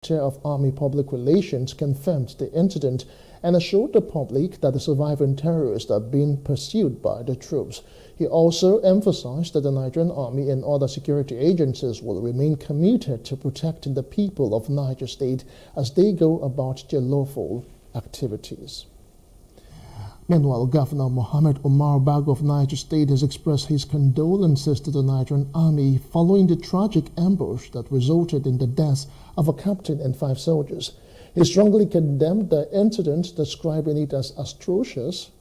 Chair of Army Public Relations confirmed the incident and assured the public that the surviving terrorists are being pursued by the troops. He also emphasized that the Nigerian Army and other security agencies will remain committed to protecting the people of Niger State as they go about their lawful activities. Meanwhile, Governor Mohammed Umar Bago of Niger State has expressed his condolences to the Nigerian Army following the tragic ambush that resulted in the deaths of a captain and 5 soldiers. He strongly condemned the incident, describing it as atrocious,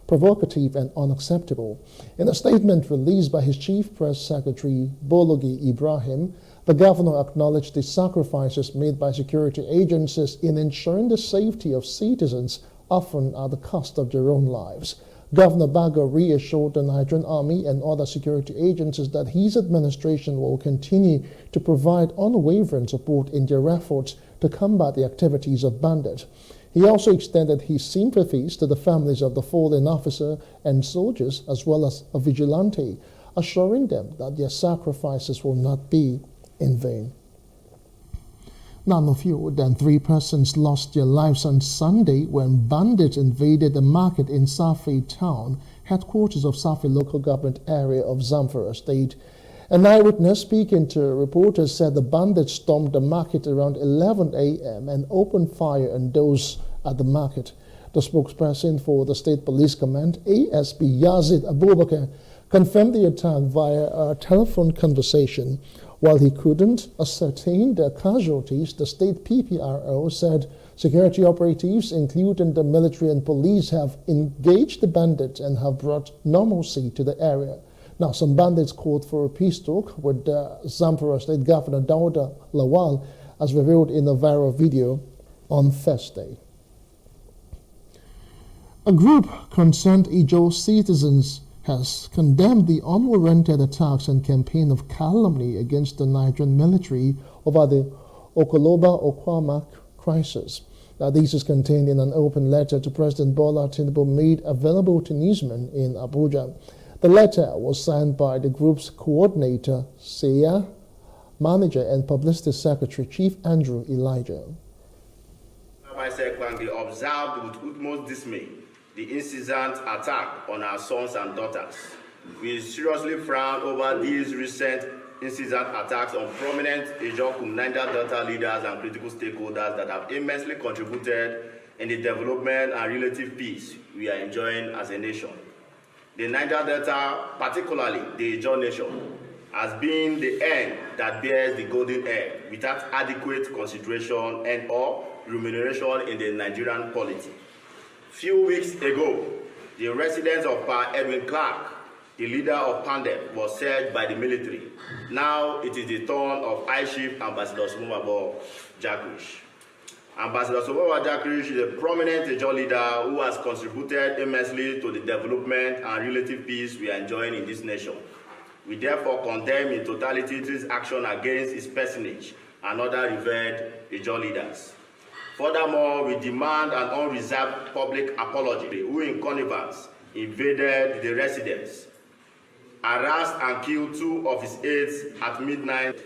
provocative and unacceptable. In a statement released by his Chief Press Secretary, Bologi Ibrahim, the governor acknowledged the sacrifices made by security agencies in ensuring the safety of citizens, often at the cost of their own lives. Governor Bago reassured the Nigerian Army and other security agencies that his administration will continue to provide unwavering support in their efforts to combat the activities of bandits. He also extended his sympathies to the families of the fallen officer and soldiers, as well as a vigilante, assuring them that their sacrifices will not be in vain. None fewer than 3 persons lost their lives on Sunday when bandits invaded the market in Safi town, headquarters of Safi local government area of Zamfara state. An eyewitness speaking to reporters said the bandits stormed the market around 11 a.m. and opened fire on those at the market. The spokesperson for the State Police Command, ASP Yazid Abubakar, confirmed the attack via a telephone conversation. While he couldn't ascertain the casualties, the state PPRO said security operatives, including the military and police, have engaged the bandits and have brought normalcy to the area. Now, some bandits called for a peace talk with Zamfara State Governor Dauda Lawal, as revealed in a viral video on Thursday. A group concerned Ijaw citizens has condemned the unwarranted attacks and campaign of calumny against the Nigerian military over the Okoloba-Okwamak crisis. Now, this is contained in an open letter to President Bola Tinubu made available to newsmen in Abuja. The letter was signed by the group's coordinator, Seya, manager and publicity secretary, Chief Andrew Elijah. My second, they observed with utmost dismay the incessant attack on our sons and daughters. We seriously frown over these recent incessant attacks on prominent Ijaw Niger Delta leaders and critical stakeholders that have immensely contributed in the development and relative peace we are enjoying as a nation. The Niger Delta, particularly the Ijaw nation, has been the end that bears the golden egg without adequate consideration and or remuneration in the Nigerian polity. Few weeks ago, the residence of Pa Edwin Clark, the leader of Pandem, was sacked by the military. Now it is the turn of High Chief Ambassador Sumobabo Jakrish. Ambassador Sumobabo Jakrish is a prominent Ijaw leader who has contributed immensely to the development and relative peace we are enjoying in this nation. We therefore condemn in totality this action against his personage and other revered Ijaw leaders. Furthermore, we demand an unreserved public apology who in connivance invaded the residence, harassed and killed 2 of his aides at midnight.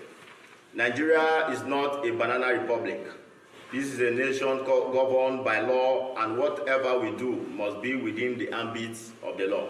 Nigeria is not a banana republic. This is a nation governed by law, and whatever we do must be within the ambit of the law.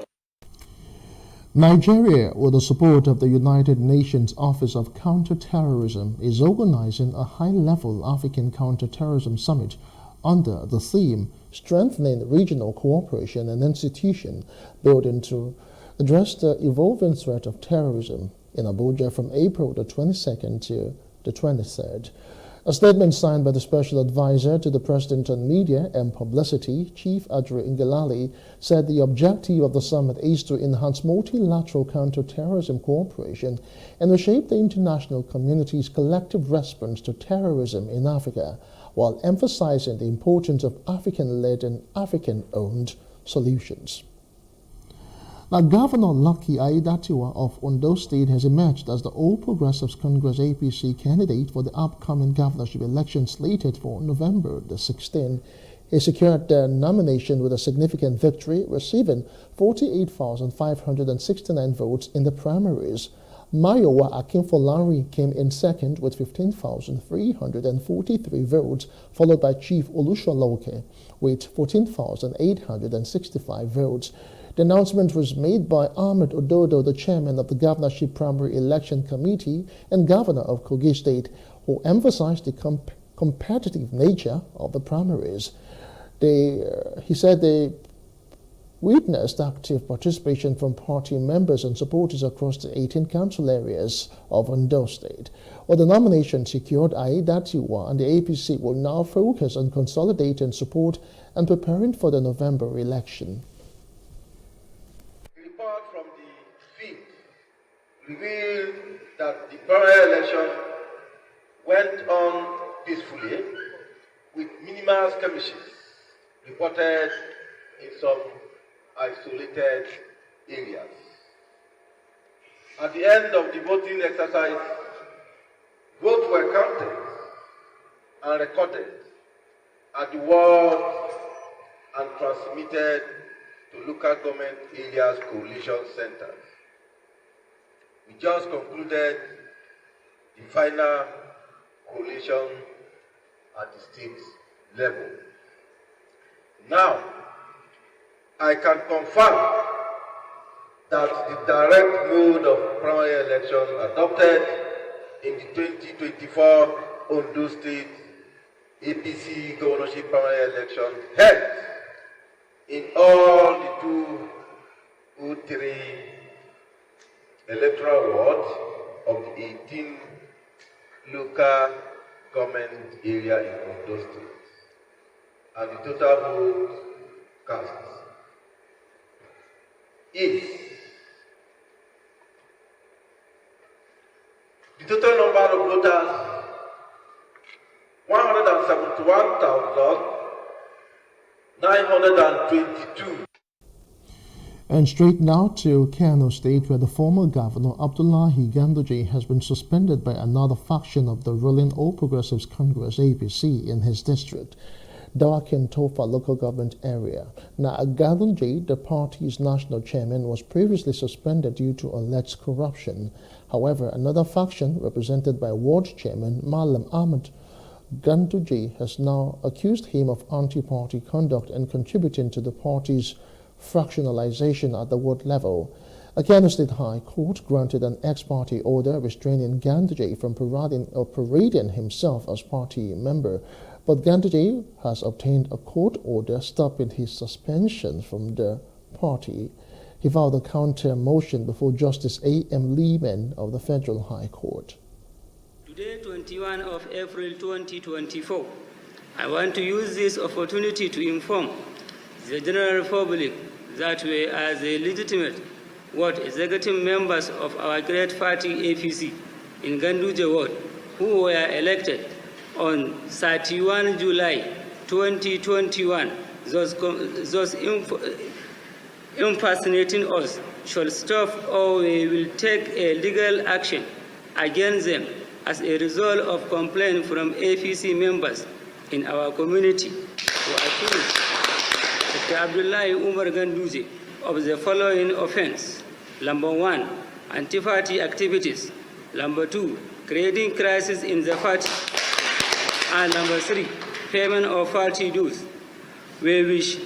Nigeria, with the support of the United Nations Office of Counterterrorism, is organizing a high-level African Counterterrorism Summit under the theme Strengthening Regional Cooperation and Institution Building to address the evolving threat of terrorism in Abuja from April the 22nd to the 23rd. A statement signed by the Special Advisor to the President on Media and Publicity, Chief Adri Ngelale, said the objective of the summit is to enhance multilateral counterterrorism cooperation and reshape the international community's collective response to terrorism in Africa, while emphasizing the importance of African-led and African-owned solutions. Now, Governor Lucky Aiyedatiwa of Ondo State has emerged as the All Progressives Congress APC candidate for the upcoming governorship election slated for November the 16th. He secured the nomination with a significant victory, receiving 48,569 votes in the primaries. Mayowa Akinfolari came in second with 15,343 votes, followed by Chief Olusholoke with 14,865 votes. The announcement was made by Ahmed Ododo, the chairman of the Governorship Primary Election Committee and governor of Kogi State, who emphasized the competitive nature of the primaries. He said they witnessed active participation from party members and supporters across the 18 council areas of Ondo State. While the nomination secured, Aiyedatiwa and the APC will now focus on consolidating support and preparing for the November election. The report from the field revealed that the primary election went on peacefully with minimal skirmishes reported in some isolated areas. At the end of the voting exercise, votes were counted and recorded at the ward and transmitted to local government areas coalition centers. We just concluded the final coalition at the state level. Now, I can confirm that the direct mode of primary election adopted in the 2024 Ondo State APC governorship primary election held in all the 203 electoral wards of the 18 local government area in Ondo State, and the total vote cast is the total number of voters 171,922. And straight now to Kano State, where the former governor Abdullahi Ganduje has been suspended by another faction of the ruling All Progressives Congress APC in his district, Dawakin Tofa local government area. Now, Ganduje, the party's national chairman, was previously suspended due to alleged corruption. However, another faction, represented by ward chairman Malam Ahmed Ganduje, has now accused him of anti-party conduct and contributing to the party's fractionalization at the ward level. A Kano State High Court granted an ex-party order restraining Ganduje from parading himself as party member, but Ganduje has obtained a court order stopping his suspension from the party. He filed a counter motion before Justice A.M. Lehman of the Federal High Court. Today, 21 of April 2024, I want to use this opportunity to inform the general public that we are the legitimate ward executive members of our great party APC in Ganduje ward, who were elected on 31 July 2021. Those impersonating us should stop, or we will take a legal action against them as a result of complaint from APC members in our community who accuse Dr. Abdullahi Umar Ganduje of the following offense. Number 1, anti-party activities. Number 2, creating crisis in the party. And number 3, payment of party dues. We wish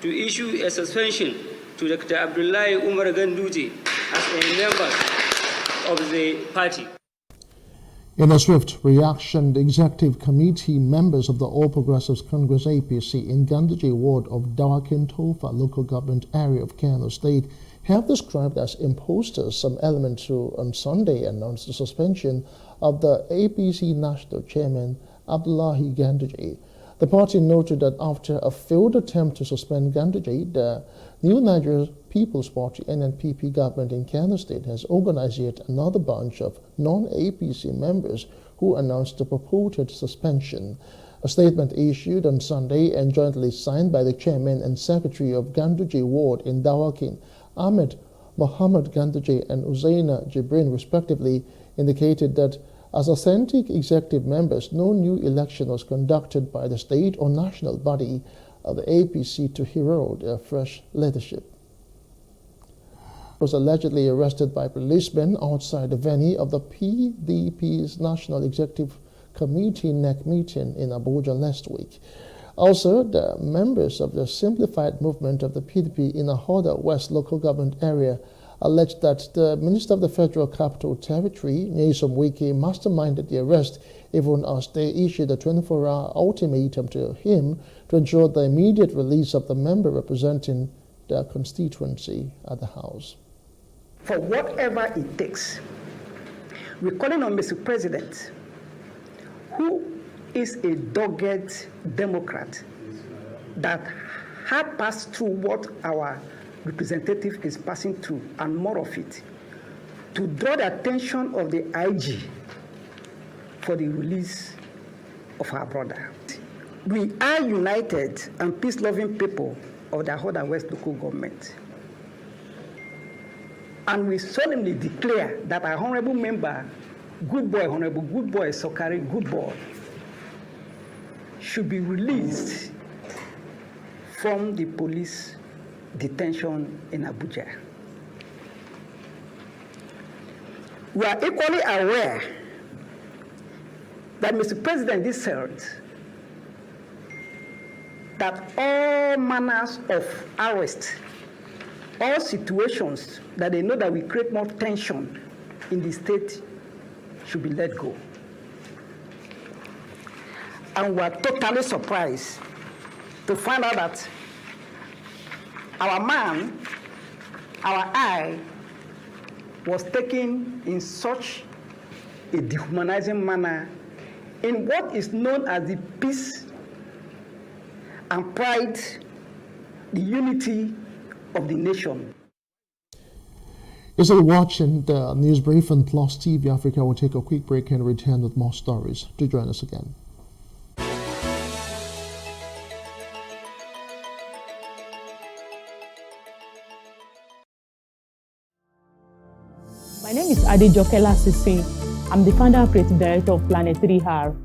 to issue a suspension to Dr. Abdullahi Umar Ganduje as a member of the party. In a swift reaction, the executive committee members of the All Progressives Congress APC in Ganduje ward of Dawakin Tofa local government area of Kano State have described as imposters some elements who on Sunday announced the suspension of the APC national chairman Abdullahi Ganduje. The party noted that after a failed attempt to suspend Ganduje, the New Nigeria People's Party NNPP government in Kano State has organized yet another bunch of non-APC members who announced the purported suspension. A statement issued on Sunday and jointly signed by the chairman and secretary of Ganduje ward in Dawakin, Ahmed Mohammed Ganduje and Uzaina Jibrin respectively, indicated that as authentic executive members, no new election was conducted by the state or national body of the APC to herald their fresh leadership. was allegedly arrested by policemen outside the venue of the PDP's National Executive Committee NEC meeting in Abuja last week. Also, the members of the simplified movement of the PDP in Ahoda West local government area alleged that the Minister of the Federal Capital Territory, Nyesom Wike, masterminded the arrest, even as they issued a 24-hour ultimatum to him to ensure the immediate release of the member representing their constituency at the House. For whatever it takes, we're calling on Mr. President, who is a dogged Democrat that had passed through what our representative is passing through and more of it, to draw the attention of the IG for the release of our brother. We are united and peace-loving people of the Ahoda West local government. And we solemnly declare that our honorable member, Honorable Goodboy Sokari Goodboy, should be released from the police detention in Abuja. We are equally aware that Mr. President decided that all manners of arrest, all situations that they know that will create more tension in the state should be let go. And we are totally surprised to find out that our man, our eye, was taken in such a dehumanizing manner in what is known as the peace and pride, the unity of the nation. You're still watching the news brief on Plus TV Africa. We'll take a quick break and return with more stories. Do join us again. My name is Adejoke Lasisi. I'm the founder and creative director of Planet 3R.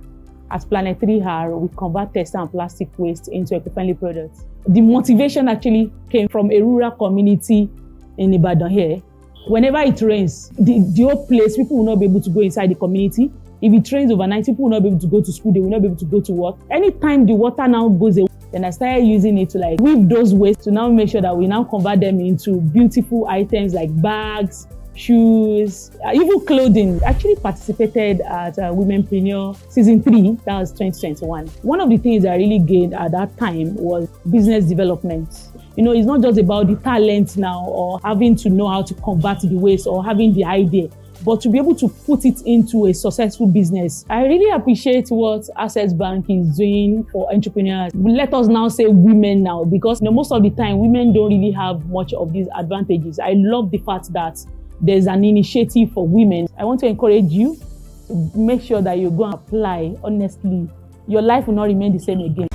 At Planet 3R, we convert textile and plastic waste into eco-friendly products. The motivation actually came from a rural community in Ibadan here. Whenever it rains, the whole place, people will not be able to go inside the community. If it rains overnight, people will not be able to go to school, they will not be able to go to work. Anytime the water now goes away, then I started using it to weave those waste to now make sure that we now convert them into beautiful items like bags, shoes, even clothing. I actually participated at Womenpreneur Season 3, that was 2021. One of the things I really gained at that time was business development. It's not just about the talent now or having to know how to convert the waste or having the idea, but to be able to put it into a successful business. I really appreciate what Access Bank is doing for entrepreneurs. Let us now say women now, because most of the time women don't really have much of these advantages. I love the fact that there's an initiative for women. I want to encourage you to make sure that you go and apply honestly. Your life will not remain the same again.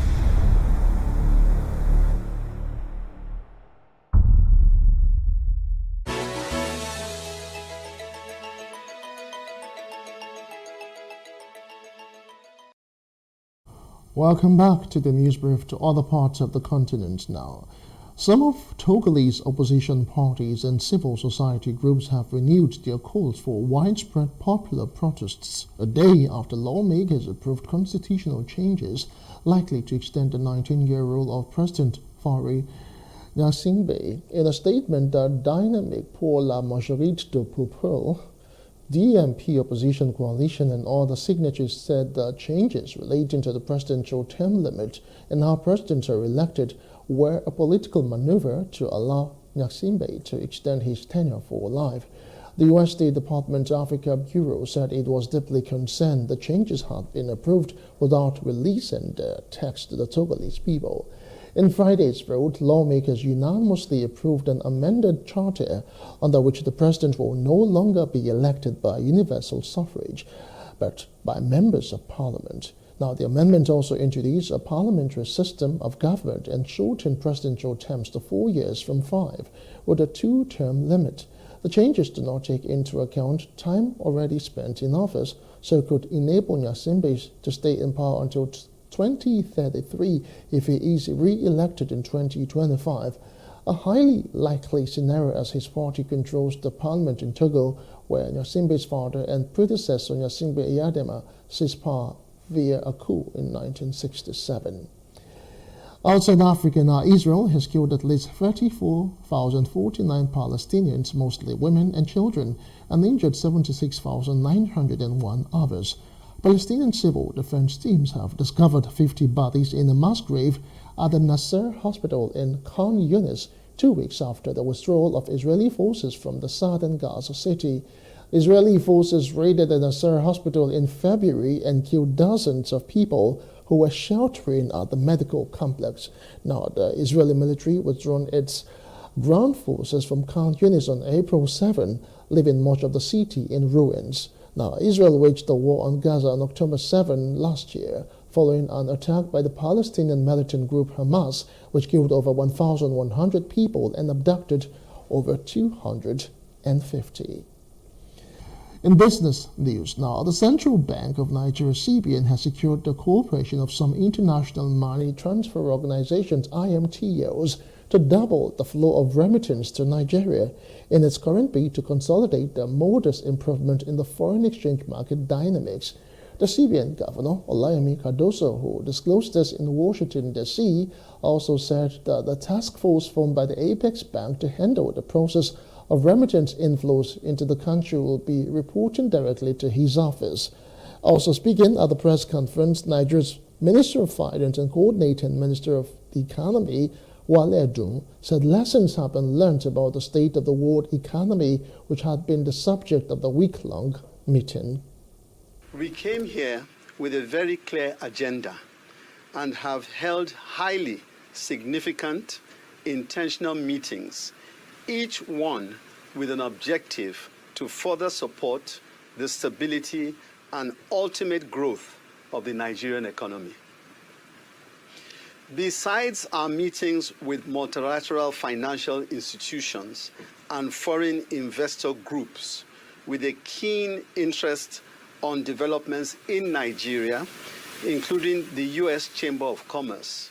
Welcome back to the news brief to other parts of the continent now. Some of Togolese opposition parties and civil society groups have renewed their calls for widespread popular protests a day after lawmakers approved constitutional changes likely to extend the 19-year rule of President Faure Gnassingbé. In a statement, the dynamic Pour la Majorité du Peuple, DMP opposition coalition and all the signatures said the changes relating to the presidential term limit and how presidents are elected were a political maneuver to allow Gnassingbé to extend his tenure for life. The U.S. State Department Africa Bureau said it was deeply concerned the changes had been approved without releasing the text to the Togolese people. In Friday's vote, lawmakers unanimously approved an amended charter under which the president will no longer be elected by universal suffrage, but by members of parliament. Now, the amendment also introduced a parliamentary system of government and shortened presidential terms to 4 years from 5, with a 2-term limit. The changes do not take into account time already spent in office, so could enable Gnassingbé to stay in power until 2033 if he is re-elected in 2025. a highly likely scenario as his party controls the parliament in Togo, where Nyasimbe's father and predecessor Nyasimbe Eyadema seized power via a coup in 1967. Outside Africa now, Israel has killed at least 34,049 Palestinians, mostly women and children, and injured 76,901 others. Palestinian civil defense teams have discovered 50 bodies in a mass grave at the Nasser hospital in Khan Yunis 2 weeks after the withdrawal of Israeli forces from the southern Gaza city. Israeli forces raided the Nasser hospital in February and killed dozens of people who were sheltering at the medical complex. Now, the Israeli military withdrawn its ground forces from Khan Yunis on April 7, leaving much of the city in ruins. Now, Israel waged the war on Gaza on October 7 last year, following an attack by the Palestinian militant group Hamas, which killed over 1,100 people and abducted over 250. In business news now, the Central Bank of Nigeria, CBN, has secured the cooperation of some international money transfer organizations, IMTOs, to double the flow of remittance to Nigeria in its current bid to consolidate the modest improvement in the foreign exchange market dynamics. The CBN Governor, Olayemi Cardoso, who disclosed this in Washington, D.C., also said that the task force formed by the Apex Bank to handle the process of remittance inflows into the country will be reporting directly to his office. Also speaking at the press conference, Nigeria's Minister of Finance and Coordinating Minister of the Economy, Wale Edun, said lessons have been learned about the state of the world economy, which had been the subject of the week-long meeting. We came here with a very clear agenda and have held highly significant, intentional meetings, each one with an objective to further support the stability and ultimate growth of the Nigerian economy. Besides our meetings with multilateral financial institutions and foreign investor groups with a keen interest on developments in Nigeria, including the U.S. Chamber of Commerce,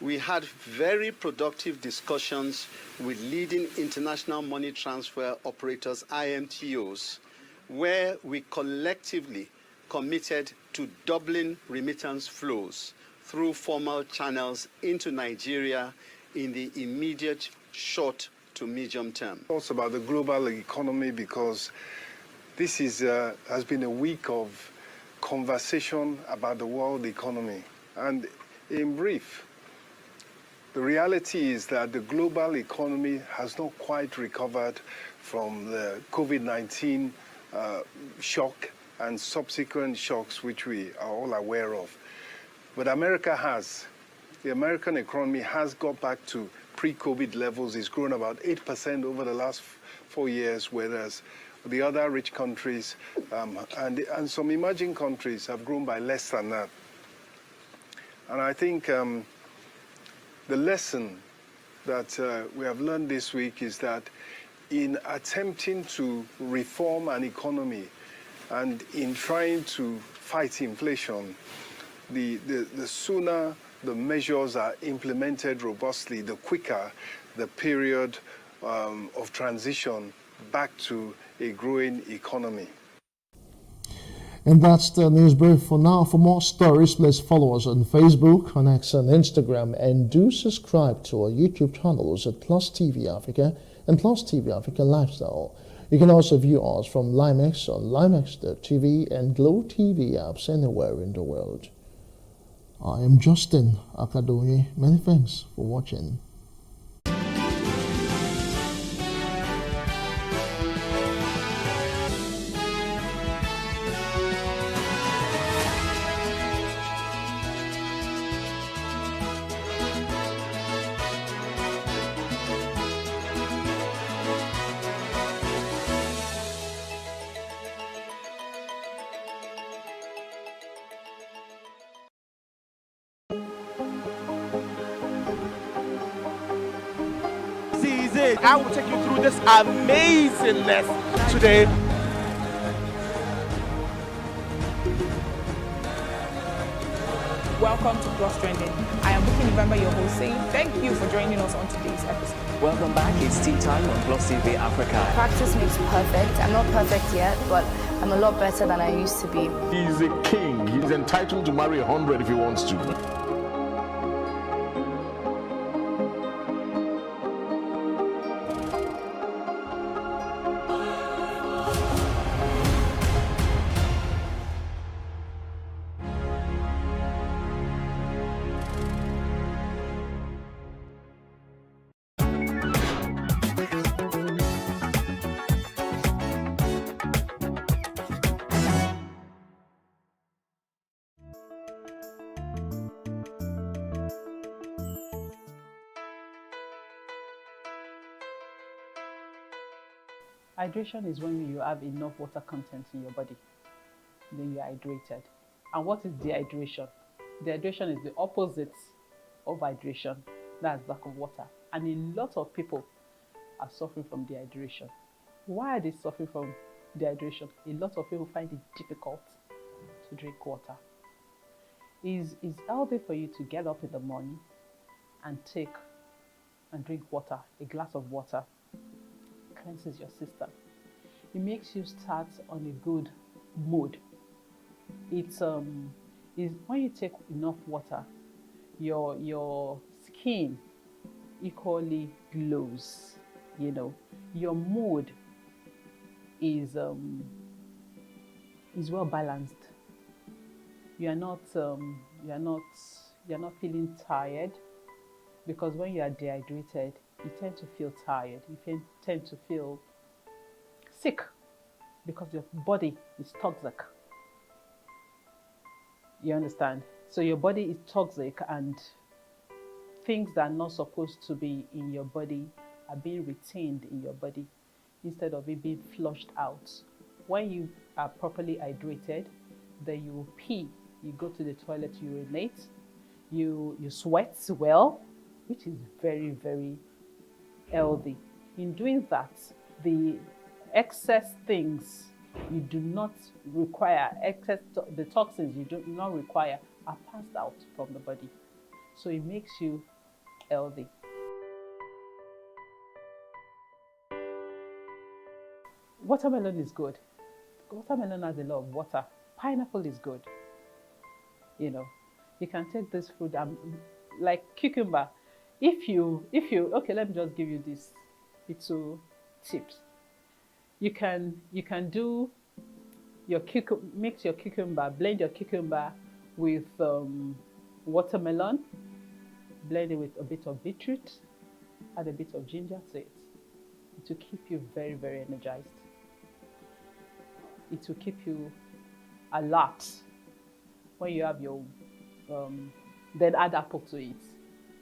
we had very productive discussions with leading international money transfer operators, IMTOs, where we collectively committed to doubling remittance flows through formal channels into Nigeria in the immediate short to medium term. Also about the global economy, because this has been a week of conversation about the world economy. And in brief, the reality is that the global economy has not quite recovered from the COVID-19 shock and subsequent shocks which we are all aware of. But America has. The American economy has got back to pre-COVID levels. It's grown about 8% over the last 4 years, whereas the other rich countries and some emerging countries have grown by less than that. And I think the lesson that we have learned this week is that in attempting to reform an economy and in trying to fight inflation, the sooner the measures are implemented robustly, the quicker the period of transition back to a growing economy. And that's the news brief for now. For more stories, please follow us on Facebook, on X, and Instagram, and do subscribe to our YouTube channels at Plus TV Africa and Plus TV Africa Lifestyle. You can also view us from LimeX on limex.tv and Glow TV apps anywhere in the world. I am Justin Akadonye. Many thanks for watching. I will take you through this amazingness today. Welcome to Plus Trending. I am Buki November, your host, saying thank you for joining us on today's episode. Welcome back. It's tea time on Plus TV Africa. Practice makes perfect. I'm not perfect yet, but I'm a lot better than I used to be. He's a king. He's entitled to marry 100 if he wants to. Hydration is when you have enough water content in your body, then you're hydrated. And what is dehydration? Dehydration is the opposite of hydration. That's lack of water. And a lot of people are suffering from dehydration. Why are they suffering from dehydration? A lot of people find it difficult to drink water. It's healthy for you to get up in the morning and drink water, a glass of water. Cleanses your system. It makes you start on a good mood. It's when you take enough water, your skin equally glows. You know, your mood is well balanced. You're not feeling tired, because when you are dehydrated, you tend to feel tired. You tend to feel sick because your body is toxic. You understand? So your body is toxic, and things that are not supposed to be in your body are being retained in your body instead of it being flushed out. When you are properly hydrated, then you pee, you go to the toilet, you urinate, you sweat well, which is very, very healthy. In doing that, the excess things you do not require, the toxins you do not require are passed out from the body. So it makes you healthy. Watermelon is good. Watermelon has a lot of water. Pineapple is good. You know, you can take this fruit like cucumber. If you okay, let me just give you these little tips. You can do your mix your cucumber, blend your cucumber with watermelon, blend it with a bit of beetroot, add a bit of ginger to it. It will keep you very, very energized. It will keep you alert when you have your then add apple to it,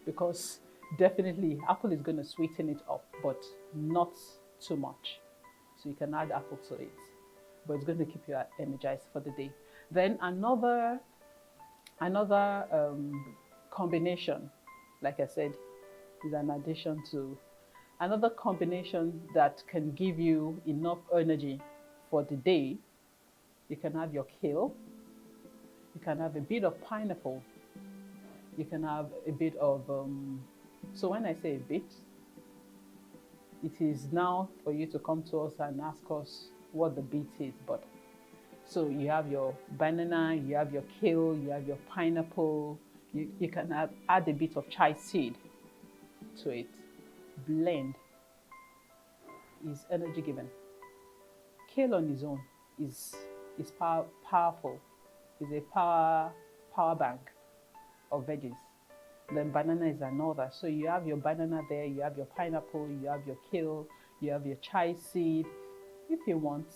because definitely apple is going to sweeten it up, but not too much. So you can add apple to it, but it's going to keep you energized for the day. Then another combination, like I said, is an addition to another combination that can give you enough energy for the day. You can have your kale, you can have a bit of pineapple, you can have a bit of so when I say a bit, it is now for you to come to us and ask us what the bit is. But so you have your banana, you have your kale, you have your pineapple, you can add a bit of chai seed to it. Blend is energy given. Kale on its own is powerful. Is a power bank of veggies. Then banana is another. So you have your banana there, you have your pineapple, you have your kale, you have your chai seed. If you want,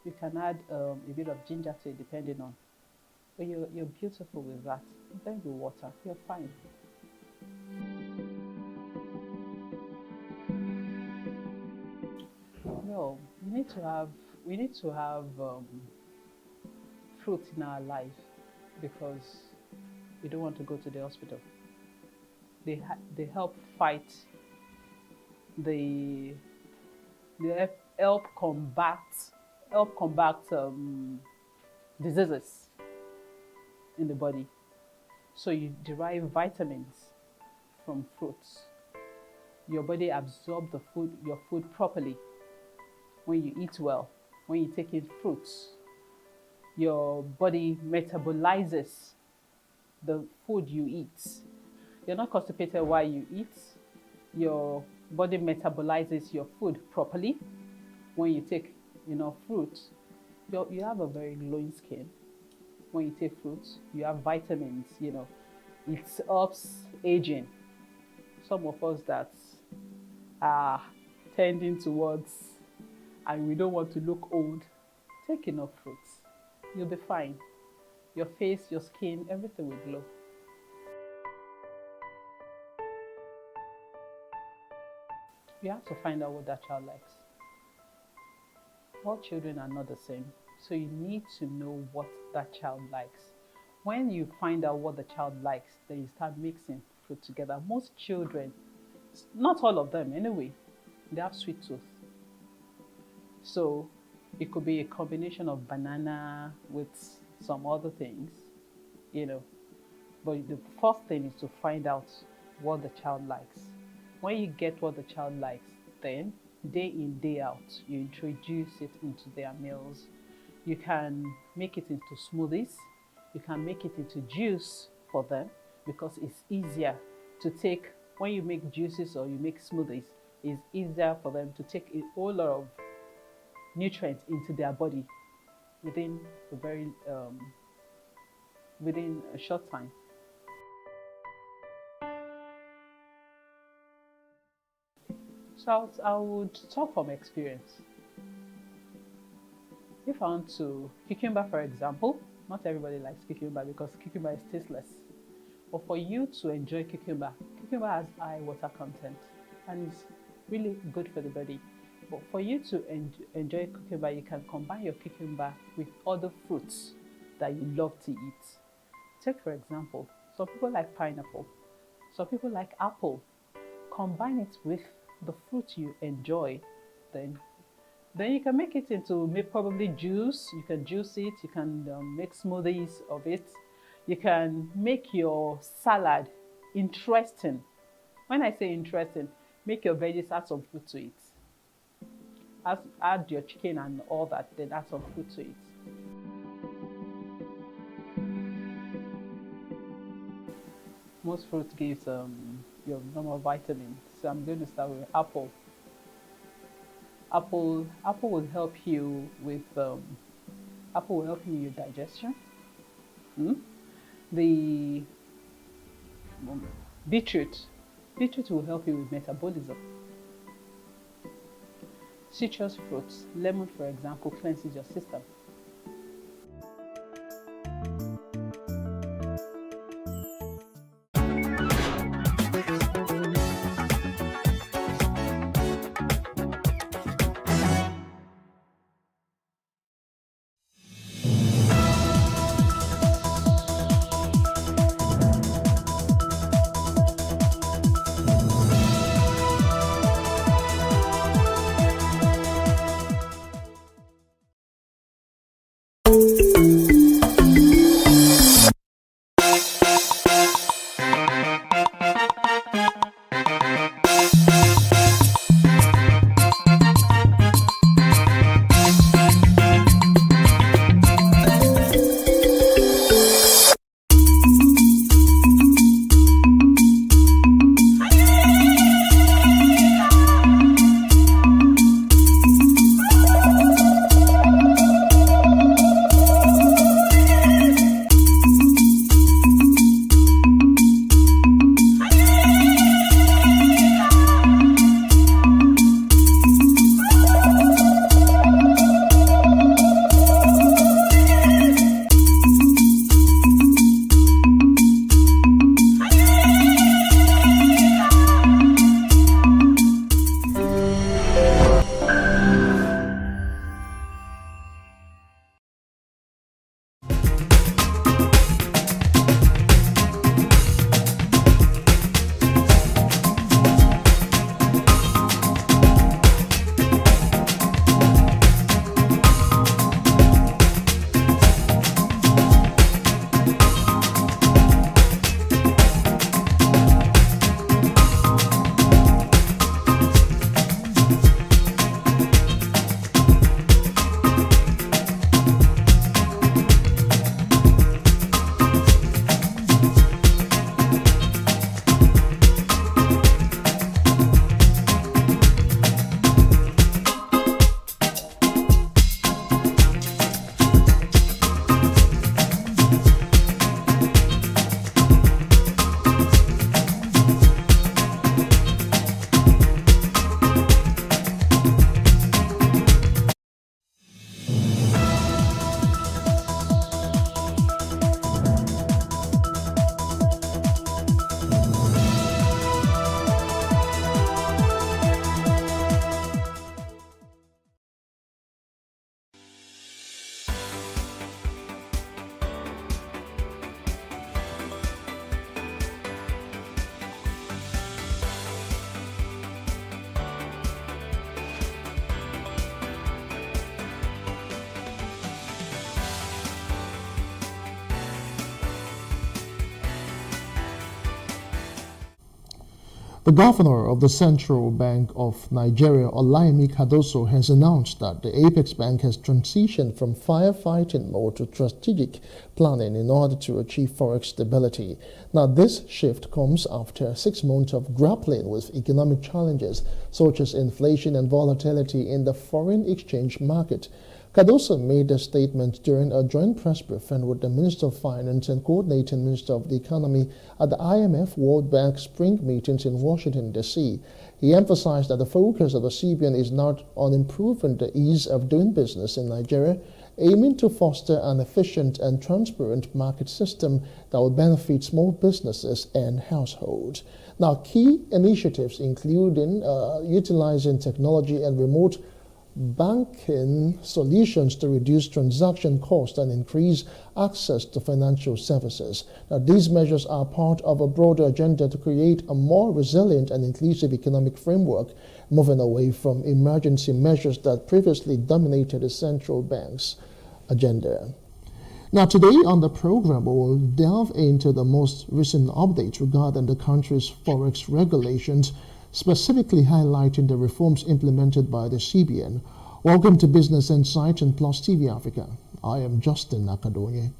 you can add a bit of ginger to it, depending on. But you're beautiful with that. Then with water, you're fine. No, we need to have fruit in our life, because we don't want to go to the hospital. They help fight. They help combat diseases in the body. So you derive vitamins from fruits. Your body absorbs your food properly when you eat well, when you take in fruits. Your body metabolizes the food you eat. You're not constipated while you eat. Your body metabolizes your food properly when you take enough fruit. You have a very glowing skin. When you take fruits, you have vitamins, it helps aging. Some of us that are tending towards and we don't want to look old, take enough fruits. You'll be fine. Your face, your skin, everything will glow. You have to find out what that child likes. All children are not the same, so you need to know what that child likes. When you find out what the child likes, then you start mixing fruit together. Most children, not all of them anyway, they have sweet tooth. So it could be a combination of banana with some other things, But the first thing is to find out what the child likes. When you get what the child likes, then day in, day out, you introduce it into their meals. You can make it into smoothies. You can make it into juice for them because it's easier to take. When you make juices or you make smoothies, it's easier for them to take a whole lot of nutrients into their body within a short time. So I would talk from experience. If I want to, cucumber for example, not everybody likes cucumber because cucumber is tasteless. But for you to enjoy cucumber has high water content and is really good for the body. But for you to enjoy cucumber, you can combine your cucumber with other fruits that you love to eat. Take for example, some people like pineapple, some people like apple. Combine it with the fruit you enjoy, then you can make it into probably juice. You can juice it, you can make smoothies of it. You can make your salad interesting. When I say interesting, make your veggies, add some fruit to it. Add your chicken and all that, then add some fruit to it. Most fruit gives your normal vitamins. So I'm going to start with apple. Apple will help you with apple will help you with your digestion. The beetroot will help you with metabolism. Citrus fruits, lemon for example, cleanses your system. The governor of the Central Bank of Nigeria, Olayemi Cardoso, has announced that the Apex Bank has transitioned from firefighting mode to strategic planning in order to achieve forex stability. Now, this shift comes after 6 months of grappling with economic challenges such as inflation and volatility in the foreign exchange market. Cardoso made the statement during a joint press briefing with the Minister of Finance and Coordinating Minister of the Economy at the IMF World Bank Spring meetings in Washington, D.C. He emphasized that the focus of the CBN is not on improving the ease of doing business in Nigeria, aiming to foster an efficient and transparent market system that will benefit small businesses and households. Now, key initiatives including utilizing technology and remote banking solutions to reduce transaction costs and increase access to financial services. Now, these measures are part of a broader agenda to create a more resilient and inclusive economic framework, moving away from emergency measures that previously dominated the central bank's agenda. Now, today on the program, we will delve into the most recent updates regarding the country's forex regulations, specifically highlighting the reforms implemented by the CBN. Welcome to Business Insight and Plus TV Africa. I am Justin Nakadonye.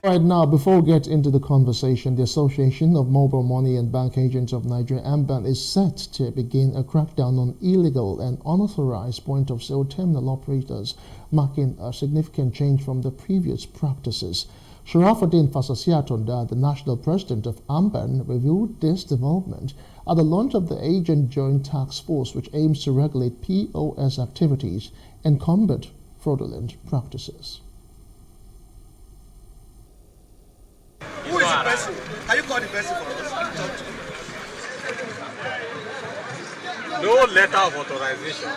Right now, before we get into the conversation, the Association of Mobile Money and Bank Agents of Nigeria, AMBAN, is set to begin a crackdown on illegal and unauthorized point-of-sale terminal operators, marking a significant change from the previous practices. Sharafuddin Fasasiatonda, the national president of AMBAN, revealed this development at the launch of the Agent Joint Task Force, which aims to regulate POS activities and combat fraudulent practices. Who is the person? Can you call the person for us? No letter of authorization.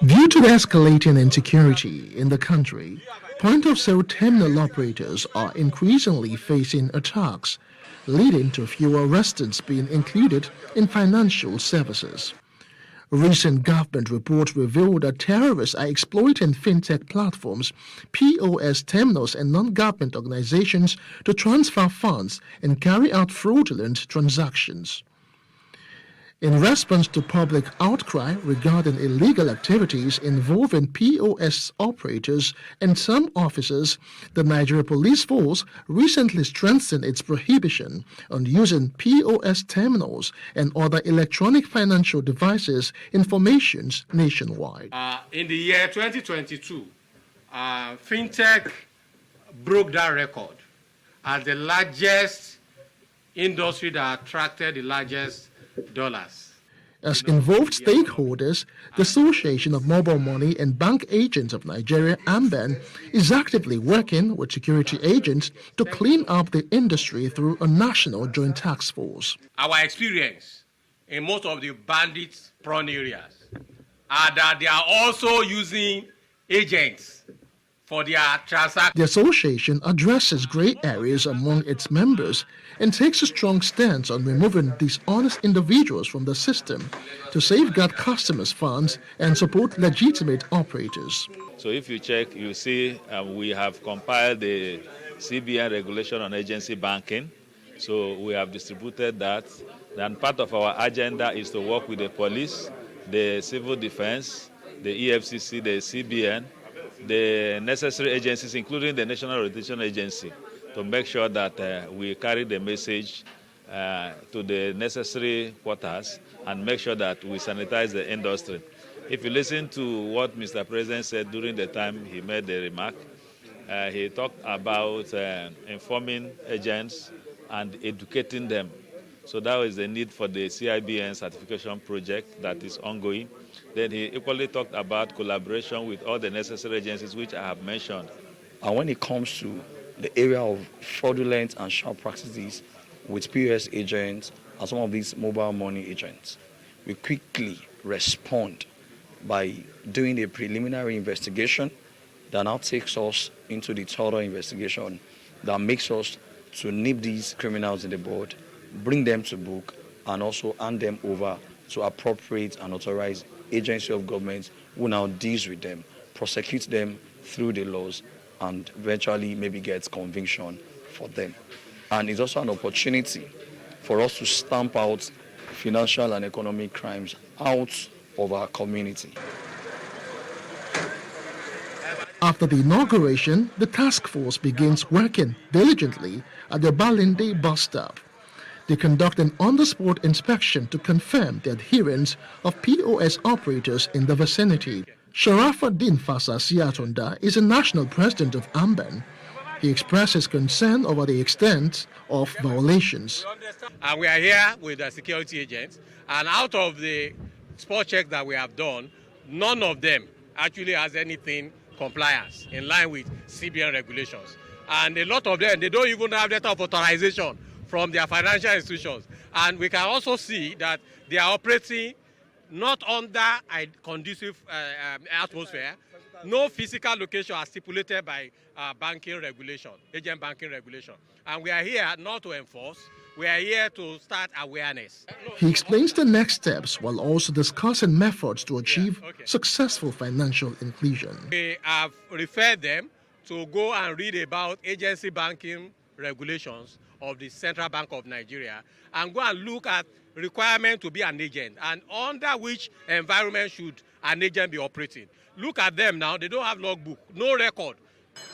Due to the escalating insecurity in the country, point-of-sale terminal operators are increasingly facing attacks, leading to fewer residents being included in financial services. Recent government reports revealed that terrorists are exploiting fintech platforms, POS terminals, and non-government organizations to transfer funds and carry out fraudulent transactions. In response to public outcry regarding illegal activities involving POS operators and some officers, the Nigeria Police Force recently strengthened its prohibition on using POS terminals and other electronic financial devices in formations nationwide. In the year 2022, FinTech broke that record as the largest industry that attracted the largest dollars. As involved stakeholders, the Association of Mobile Money and Bank Agents of Nigeria, AMBAN, is actively working with security agents to clean up the industry through a national joint task force. Our experience in most of the bandits' prone areas are that they are also using agents for their transactions. The association addresses gray areas among its members and takes a strong stance on removing dishonest individuals from the system to safeguard customers' funds and support legitimate operators. So if you check, you see we have compiled the CBN regulation on agency banking. So we have distributed that. And part of our agenda is to work with the police, the civil defense, the EFCC, the CBN, the necessary agencies, including the National Rotation Agency, to make sure that we carry the message to the necessary quarters and make sure that we sanitize the industry. If you listen to what Mr. President said during the time he made the remark, he talked about informing agents and educating them. So that was the need for the CIBN certification project that is ongoing. Then he equally talked about collaboration with all the necessary agencies which I have mentioned. And when it comes to the area of fraudulent and sharp practices with POS agents and some of these mobile money agents, we quickly respond by doing a preliminary investigation that now takes us into the thorough investigation that makes us to nip these criminals in the bud, bring them to book, and also hand them over to appropriate and authorize agency of government who now deals with them, prosecute them through the laws, and eventually maybe gets conviction for them. And it's also an opportunity for us to stamp out financial and economic crimes out of our community. After the inauguration, the task force begins working diligently at the Balinde bus stop. They conduct an on-the-spot inspection to confirm the adherence of POS operators in the vicinity. Sharafuddin Fasa Siatonda is a national president of AMBAN. He expresses concern over the extent of violations. And we are here with the security agents, and out of the spot check that we have done, none of them actually has anything compliance in line with CBN regulations. And a lot of them, they don't even have letter of authorization from their financial institutions. And we can also see that they are operating not under a conducive atmosphere. No physical location as stipulated by banking regulation, agent banking regulation. And we are here not to enforce, we are here to start awareness. He explains the next steps while also discussing methods to achieve successful financial inclusion. We have referred them to go and read about agency banking regulations of the Central Bank of Nigeria and go and look at requirement to be an agent and under which environment should an agent be operating. Look at them now, they don't have logbook, no record.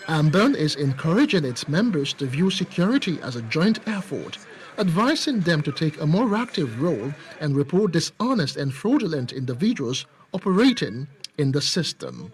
AMBAN is encouraging its members to view security as a joint effort, advising them to take a more active role and report dishonest and fraudulent individuals operating in the system.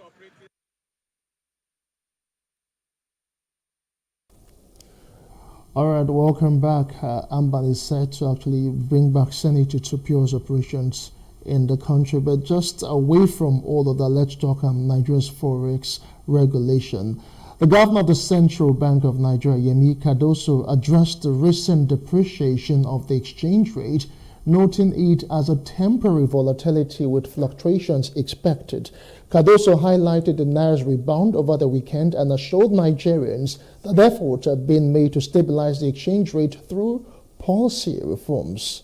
All right, welcome back. AMBAN is set to actually bring back sanity to POS operations in the country. But just away from all of that, let's talk Nigeria's forex regulation. The governor of the Central Bank of Nigeria, Yemi Cardoso, addressed the recent depreciation of the exchange rate, noting it as a temporary volatility with fluctuations expected. Cardoso highlighted the Naira's rebound over the weekend and assured Nigerians that efforts are being made to stabilize the exchange rate through policy reforms.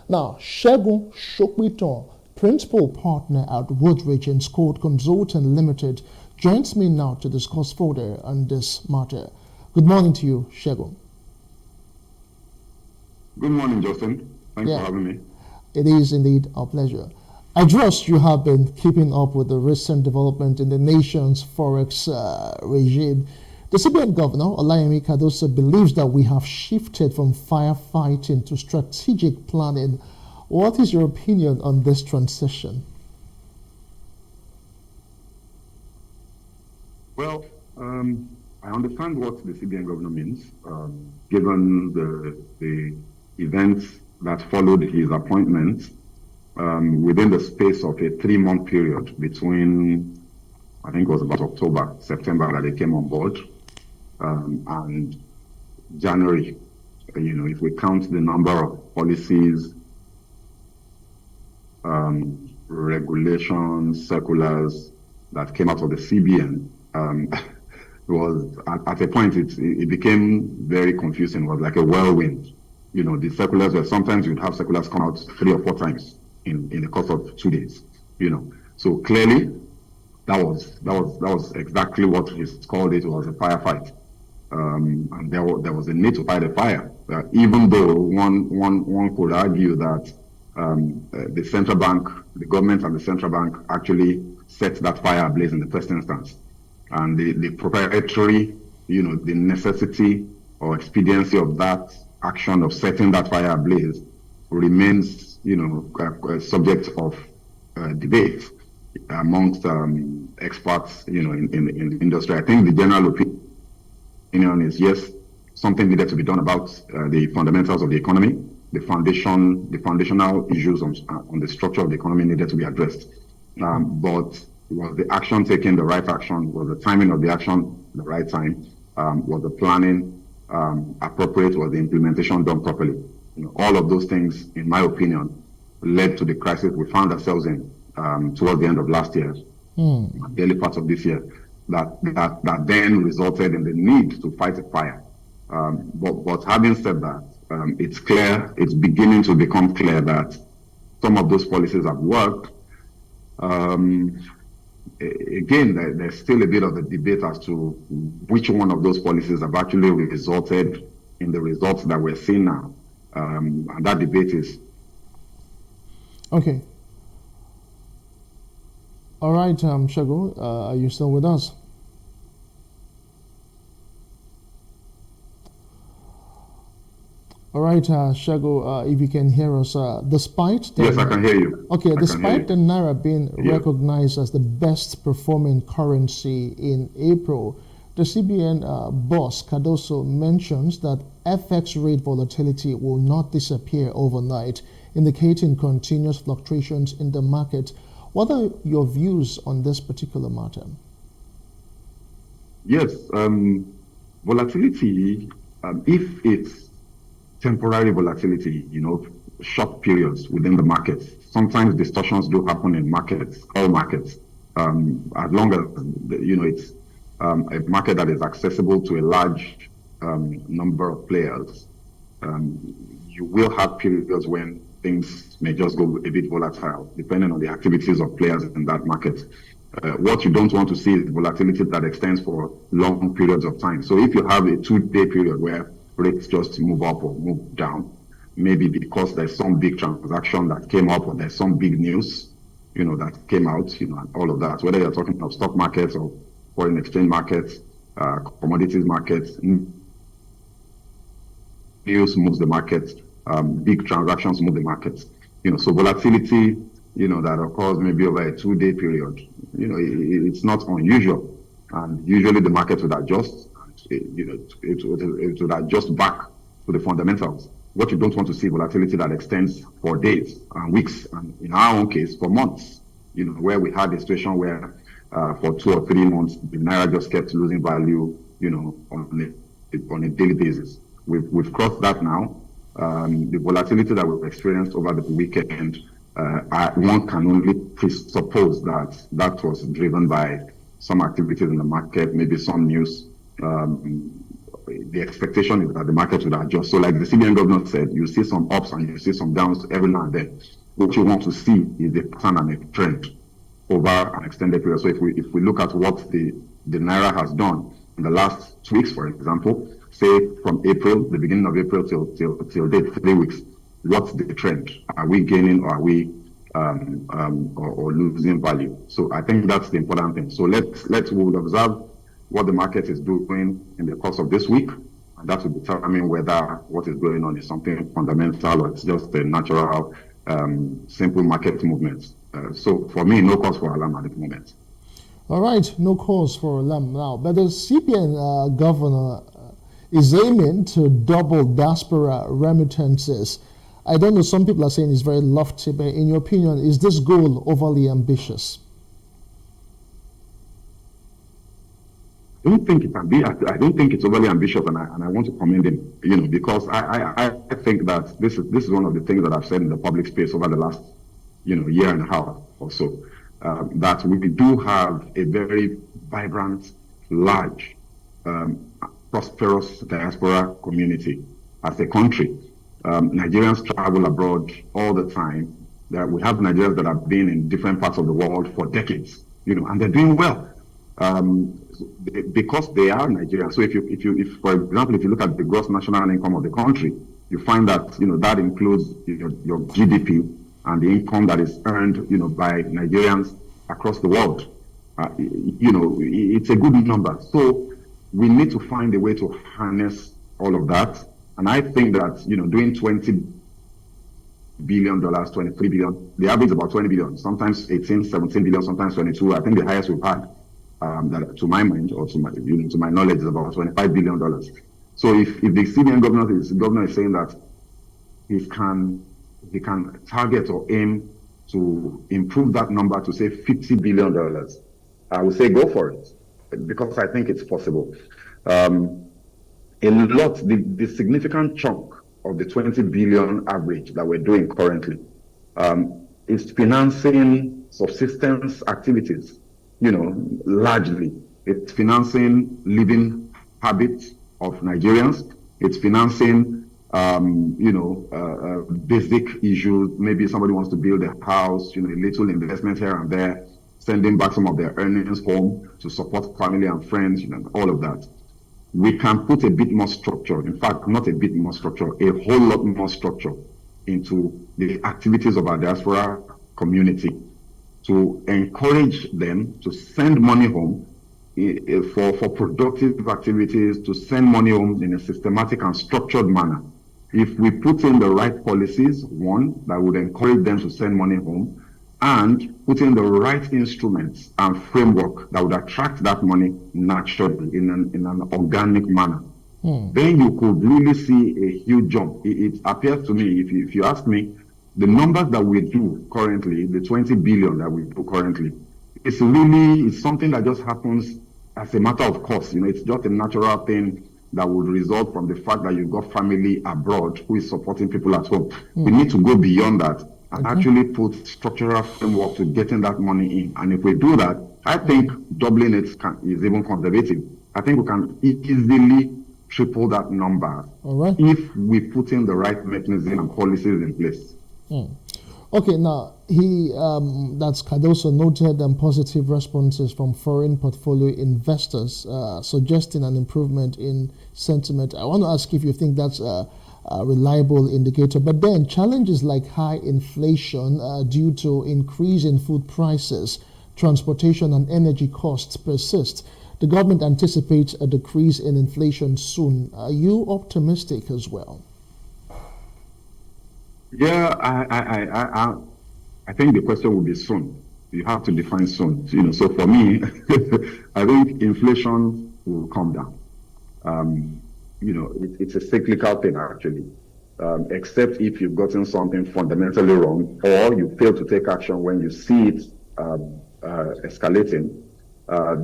Now, Segun Shokwiton, principal partner at Woodridge & Scott Consulting Limited, joins me now to discuss further on this matter. Good morning to you, Segun. Good morning, Justin. Thanks for having me. It is indeed a pleasure. I trust you have been keeping up with the recent development in the nation's forex regime. The CBN governor, Olayemi Cardoso, believes that we have shifted from firefighting to strategic planning. What is your opinion on this transition? Well, I understand what the CBN governor means, given the events that followed his appointment within the space of a 3-month period between, I think it was about October, September that they came on board, and January. You know, if we count the number of policies, regulations, circulars that came out of the CBN, was at a point it became very confusing. It was like a whirlwind. You know, the circulars were, sometimes you'd have circulars come out 3 or 4 times in the course of 2 days. You know, so clearly that was exactly what he called it. Was a firefight, and there was a need to fight a fire. Even though one could argue that the central bank, the government and the central bank actually set that fire ablaze in the first instance. And the proprietary, you know, the necessity or expediency of that action of setting that fire ablaze remains, you know, subject of debate amongst experts, you know, in the industry. I think the general opinion is yes, something needed to be done about the fundamentals of the economy. The foundational issues on the structure of the economy needed to be addressed. But was the action taken the right action? Was the timing of the action the right time? Was the planning appropriate? Was the implementation done properly? You know, all of those things, in my opinion, led to the crisis we found ourselves in towards the end of last year, the early parts of this year, that then resulted in the need to fight a fire. But having said that, it's beginning to become clear that some of those policies have worked. Again, there's still a bit of a debate as to which one of those policies have actually resulted in the results that we're seeing now. And that debate is... Okay. All right, Segun, are you still with us? All right, Segun, if you can hear us, despite the... Yes, I can hear you. Okay, despite the Naira being recognized as the best performing currency in April, the CBN boss, Cardoso, mentions that FX rate volatility will not disappear overnight, indicating continuous fluctuations in the market. What are your views on this particular matter? Yes, volatility, if it's temporary volatility, short periods within the markets, sometimes distortions do happen in markets, all markets, as long as, it's a market that is accessible to a large number of players. You will have periods when things may just go a bit volatile, depending on the activities of players in that market. What you don't want to see is volatility that extends for long periods of time. So if you have a 2-day period where rates just move up or move down, maybe because there's some big transaction that came up or there's some big news, that came out, and all of that, whether you're talking of stock markets or foreign exchange markets, commodities markets, news moves the market, big transactions move the markets. So volatility, that occurs maybe over a 2-day period, it's not unusual. And usually the market would adjust, it would adjust back to the fundamentals. What you don't want to see volatility that extends for days and weeks, and in our own case, for months, where we had a situation where for 2 or 3 months, the Naira just kept losing value, on a daily basis. We've crossed that now. The volatility that we've experienced over the weekend, one can only presuppose that was driven by some activities in the market, maybe some news. The expectation is that the market will adjust. So like the CBN governor said, you see some ups and you see some downs every now and then. What you want to see is a pattern and a trend over an extended period. So if we look at what the Naira has done in the last 2 weeks, for example, say from April, the beginning of April till date, 3 weeks, what's the trend? Are we gaining or are we or losing value? So I think that's the important thing. So we will observe what the market is doing in the course of this week, and that will determine whether what is going on is something fundamental or it's just a natural, simple market movement. So for me, no cause for alarm at the moment. All right, no cause for alarm now. But the CBN governor is aiming to double diaspora remittances. I don't know, some people are saying it's very lofty, but in your opinion, is this goal overly ambitious? I don't think it can be. I don't think it's overly ambitious, and I want to commend him, because I think that this is one of the things that I've said in the public space over the last, year and a half or so, that we do have a very vibrant, large, prosperous diaspora community as a country. Nigerians travel abroad all the time. We have Nigerians that have been in different parts of the world for decades, and they're doing well. Because they are Nigerians. So if for example, if you look at the gross national income of the country, you find that that includes your GDP and the income that is earned by Nigerians across the world. It's a good number. So we need to find a way to harness all of that. And I think that doing $20 billion, $23 billion, the average is about 20 billion, sometimes 18, 17 billion, sometimes 22. I think the highest we've had. That, to my mind, or to my knowledge, is about $25 billion. So if the CBN governor is saying that he can target or aim to improve that number to say $50 billion, I would say go for it, because I think it's possible. The significant chunk of the 20 billion average that we're doing currently is financing subsistence activities. Largely, it's financing living habits of Nigerians. It's financing basic issues. Maybe somebody wants to build a house, a little investment here and there, sending back some of their earnings home to support family and friends, all of that. We can put a bit more structure, in fact, not a bit more structure, a whole lot more structure into the activities of our diaspora community to encourage them to send money home for productive activities, to send money home in a systematic and structured manner. If we put in the right policies, one, that would encourage them to send money home, and put in the right instruments and framework that would attract that money naturally in an organic manner, then you could really see a huge jump. It appears to me, if you ask me, the numbers that we do currently, the 20 billion that we do currently, it's something that just happens as a matter of course. It's just a natural thing that would result from the fact that you've got family abroad who is supporting people at home. We need to go beyond that and actually put structural framework to getting that money in. And if we do that, I think doubling it is even conservative. I think we can easily triple that number if we put in the right mechanism and policies in place. Okay, now that's Cardoso noted positive responses from foreign portfolio investors suggesting an improvement in sentiment. I want to ask if you think that's a reliable indicator. But then challenges like high inflation due to increase in food prices, transportation and energy costs persist. The government anticipates a decrease in inflation soon. Are you optimistic as well? Yeah, I think the question will be soon. You have to define soon. So for me, I think inflation will come down. It's a cyclical thing actually. Except if you've gotten something fundamentally wrong, or you fail to take action when you see it escalating.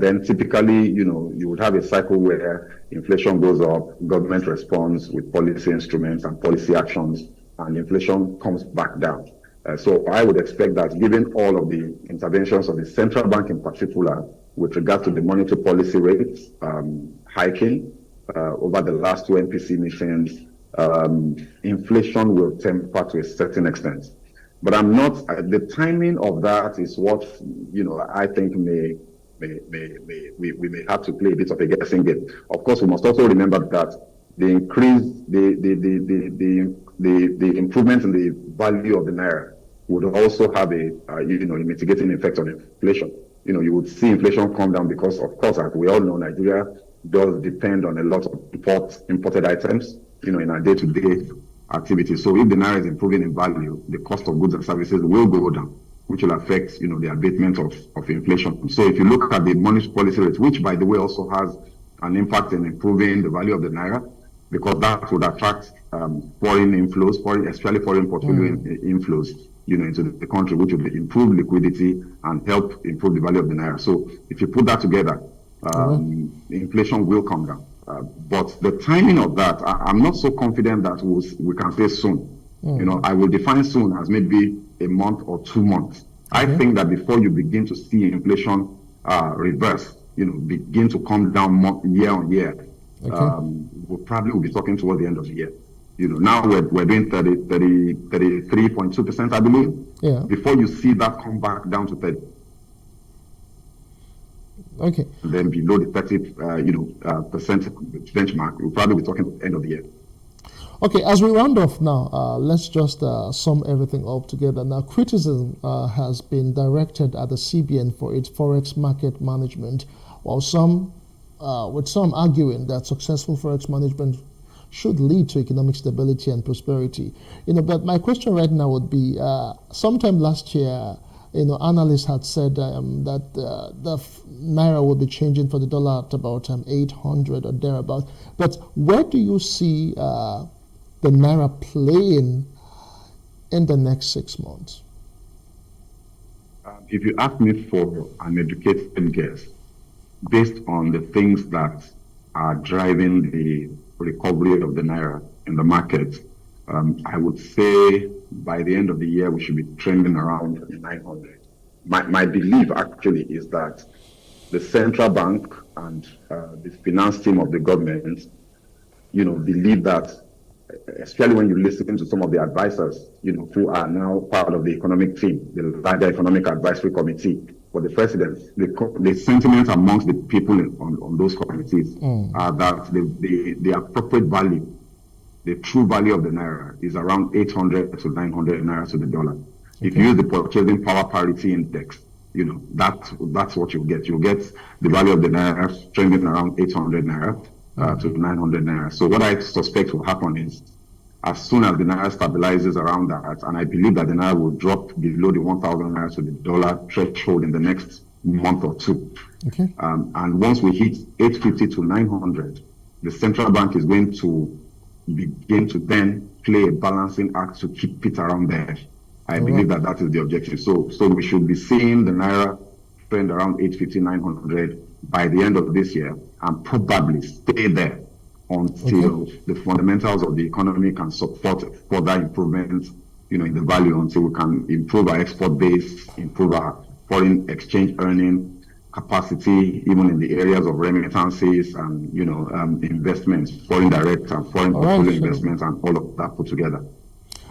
Then typically, you would have a cycle where inflation goes up, government responds with policy instruments and policy actions, and inflation comes back down. So I would expect that given all of the interventions of the central bank in particular, with regard to the monetary policy rates hiking over the last two MPC meetings, inflation will temper to a certain extent. But I'm not, the timing of that is what, I think we may have to play a bit of a guessing game. Of course, we must also remember that the increase, the improvement in the value of the naira would also have a mitigating effect on inflation. You would see inflation come down because, of course, as we all know, Nigeria does depend on a lot of imported items, in our day-to-day activities. So if the naira is improving in value, the cost of goods and services will go down, which will affect, the abatement of inflation. So if you look at the monetary policy rate, which, by the way, also has an impact in improving the value of the naira, because that would attract foreign inflows, especially foreign portfolio inflows, into the country, which would improve liquidity and help improve the value of the naira. So if you put that together, inflation will come down. But the timing of that, I'm not so confident that we can say soon. I will define soon as maybe a month or 2 months. I think that before you begin to see inflation reverse, begin to come down year on year, we'll probably be talking towards the end of the year. Now we're doing 33.2%, I believe. Yeah. Before you see that come back down to 30. Okay. And then below the 30, percent benchmark, we'll probably be talking at the end of the year. Okay, as we round off now, let's just sum everything up together. Now, criticism has been directed at the CBN for its forex market management, while with some arguing that successful forex management should lead to economic stability and prosperity. But my question right now would be, sometime last year, analysts had said that the naira will be changing for the dollar at about 800 or thereabouts. But where do you see the naira playing in the next 6 months? If you ask me for an educated guess, based on the things that are driving the recovery of the naira in the market, I would say by the end of the year we should be trending around 900. My belief actually is that the central bank and the finance team of the government, believe that especially when you listen to some of the advisors, who are now part of the economic team, the larger economic advisory committee for the president, the sentiment amongst the people on those committees are that the appropriate value, the true value of the naira is around 800 to 900 naira to the dollar. Okay. If you use the purchasing power parity index, that's what you'll get. You'll get the value of the naira trending around 800 naira to 900 naira. So what I suspect will happen is, as soon as the naira stabilizes around that, and I believe that the naira will drop below the 1,000 naira to the dollar threshold in the next month or two. Okay. And once we hit 850 to 900, the central bank is going to begin to then play a balancing act to keep it around there. I believe that is the objective. So we should be seeing the naira trend around 850, 900 by the end of this year, and probably stay there until the fundamentals of the economy can support further improvements, in the value, until we can improve our export base, improve our foreign exchange earning capacity, even in the areas of remittances and, investments, foreign direct and foreign portfolio investments, and all of that put together.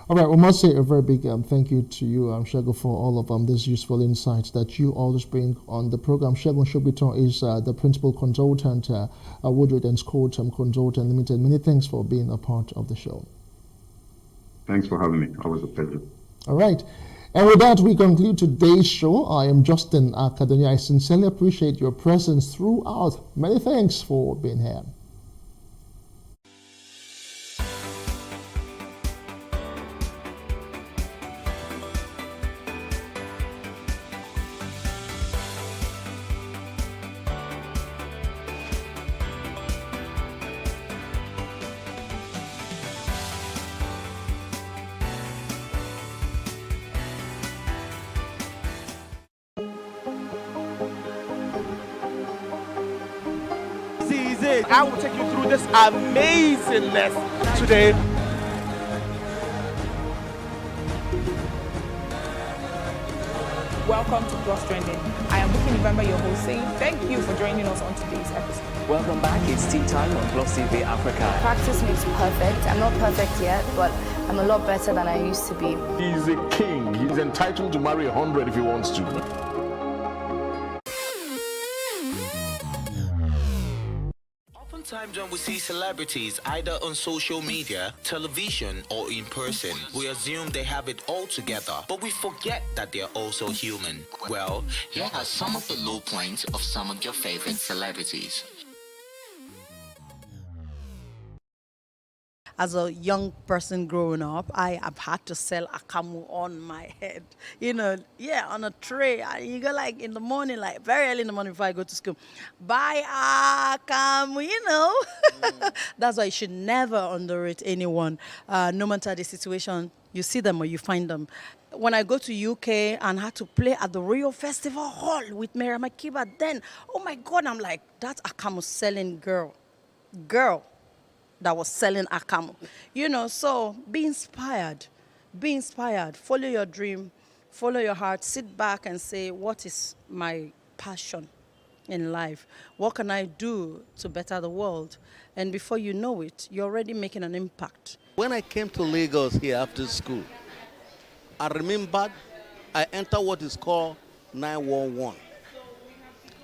All right, we must say a very big thank you to you, Segun, for all of these useful insights that you always bring on the program. Segun Sogbito is the principal consultant, Woodward and Scott Consultant Limited. Many thanks for being a part of the show. Thanks for having me. Always a pleasure. All right. And with that, we conclude today's show. I am Justin Akadonia. I sincerely appreciate your presence throughout. Many thanks for being here. I will take you through this amazingness today. Welcome to Plus Trending. I am Bukky November, your host, saying thank you for joining us on today's episode. Welcome back. It's tea time on Plus TV Africa. Practice makes perfect. I'm not perfect yet, but I'm a lot better than I used to be. He's a king. He's entitled to marry 100 if he wants to. Sometimes when we see celebrities either on social media, television, or in person, we assume they have it all together, but we forget that they're also human. Well, here are some of the low points of some of your favorite celebrities. As a young person growing up, I have had to sell akamu on my head. On a tray. You go in the morning, very early in the morning before I go to school. Buy akamu, That's why you should never underrate anyone. No matter the situation, you see them or you find them. When I go to UK and had to play at the Royal Festival Hall with Miriam Makeba, then, oh my God, I'm like, that akamu selling girl. That was selling akamu. So be inspired. Be inspired. Follow your dream. Follow your heart. Sit back and say, what is my passion in life? What can I do to better the world? And before you know it, you're already making an impact. When I came to Lagos here after school, I remembered I entered what is called 911.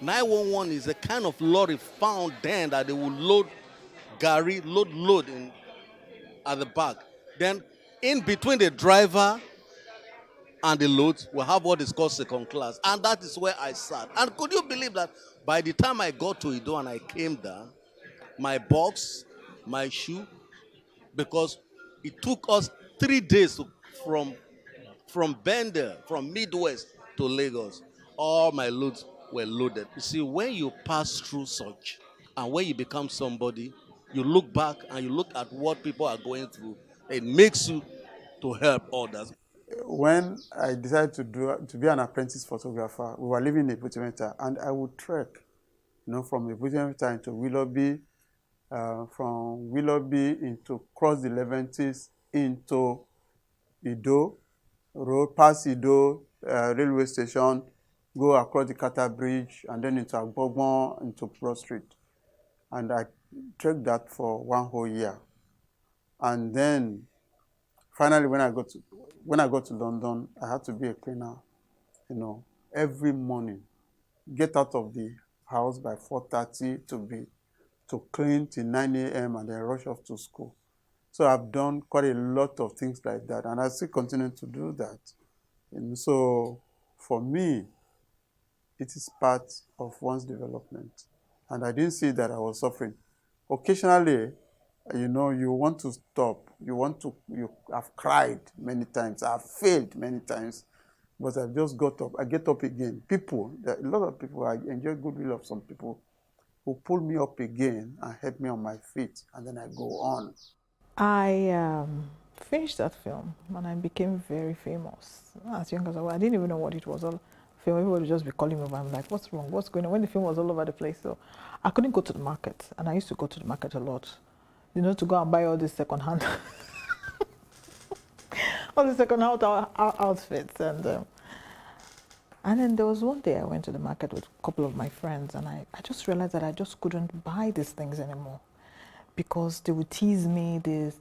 911 is a kind of lorry found then that they will load Gary, load at the back. Then in between the driver and the load, we have what is called second class. And that is where I sat. And could you believe that by the time I got to Ido and I came down, my box, my shoe, because it took us 3 days from Bender, from Midwest to Lagos, all my loads were loaded. You see, when you pass through such, and when you become somebody, you look back and you look at what people are going through. It makes you to help others. When I decided to be an apprentice photographer, we were living in Ebute-Metta, and I would trek, from Ebute-Metta into Willoughby, from Willoughby into cross the Leventis into Ido Road, past Ido railway station, go across the Kata Bridge, and then into Agbogbon, into Broad Street. And I trekked that for 1 whole year. And then finally, when I got to London, I had to be a cleaner, every morning. Get out of the house by 4:30 to clean till 9 a.m. and then rush off to school. So I've done quite a lot of things like that, and I still continue to do that. And so for me, it is part of one's development. And I didn't see that I was suffering. Occasionally, you want to stop. You have cried many times. I've failed many times, but I've just got up. I get up again. A lot of people, I enjoy goodwill of some people who pull me up again and help me on my feet, and then I go on. I finished that film and I became very famous. As young as I was, I didn't even know what it was. Everybody would just be calling me over. I'm like, what's wrong? What's going on? When the film was all over the place, so I couldn't go to the market, and I used to go to the market a lot, to go and buy all these second-hand, all the second-hand outfits, and then there was one day I went to the market with a couple of my friends, and I just realized that I just couldn't buy these things anymore, because they would tease me. The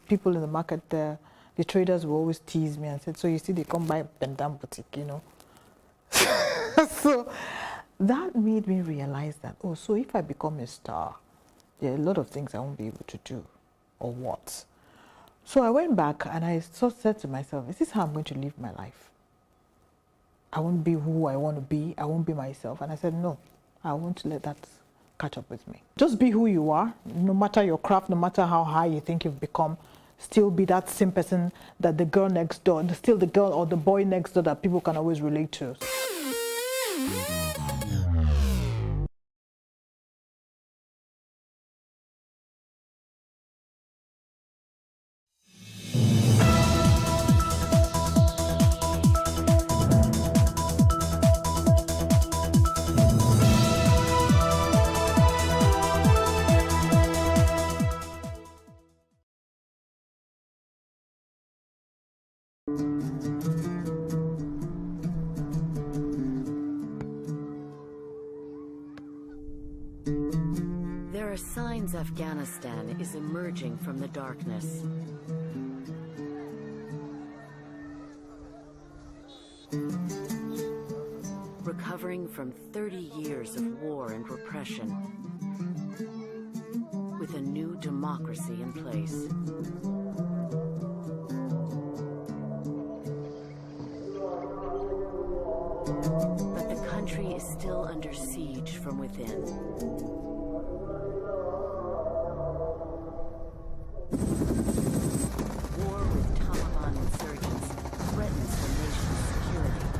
people in the market, the traders will always tease me and said, so you see, they come buy Pendam Boutique, So that made me realize that, so if I become a star, there are a lot of things I won't be able to do, or what? So I went back and I said to myself, is this how I'm going to live my life? I won't be who I want to be. I won't be myself. And I said, no, I won't let that catch up with me. Just be who you are, no matter your craft, no matter how high you think you've become. Still be that same person that the girl next door, still the girl or the boy next door that people can always relate to. There are signs Afghanistan is emerging from the darkness. Recovering from 30 years of war and repression, with a new democracy in place. But the country is still under siege from within. War with Taliban insurgents threatens the nation's security.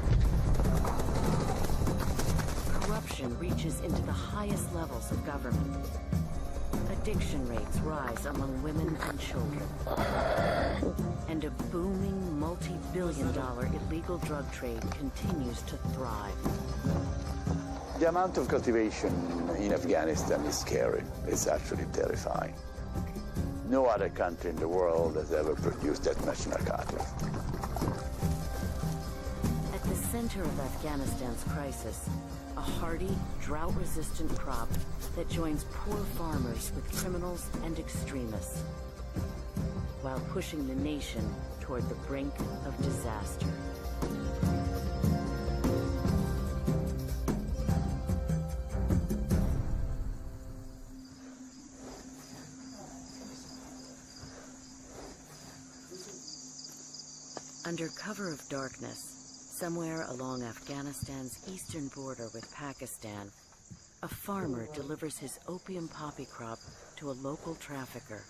Corruption reaches into the highest levels of government. Addiction rates rise among women and children. And a booming multi-billion-dollar illegal drug trade continues to thrive. The amount of cultivation in Afghanistan is scary. It's actually terrifying. No other country in the world has ever produced that much narcotics. At the center of Afghanistan's crisis, a hardy, drought-resistant crop that joins poor farmers with criminals and extremists, while pushing the nation toward the brink of disaster. Under cover of darkness, somewhere along Afghanistan's eastern border with Pakistan, a farmer delivers his opium poppy crop to a local trafficker.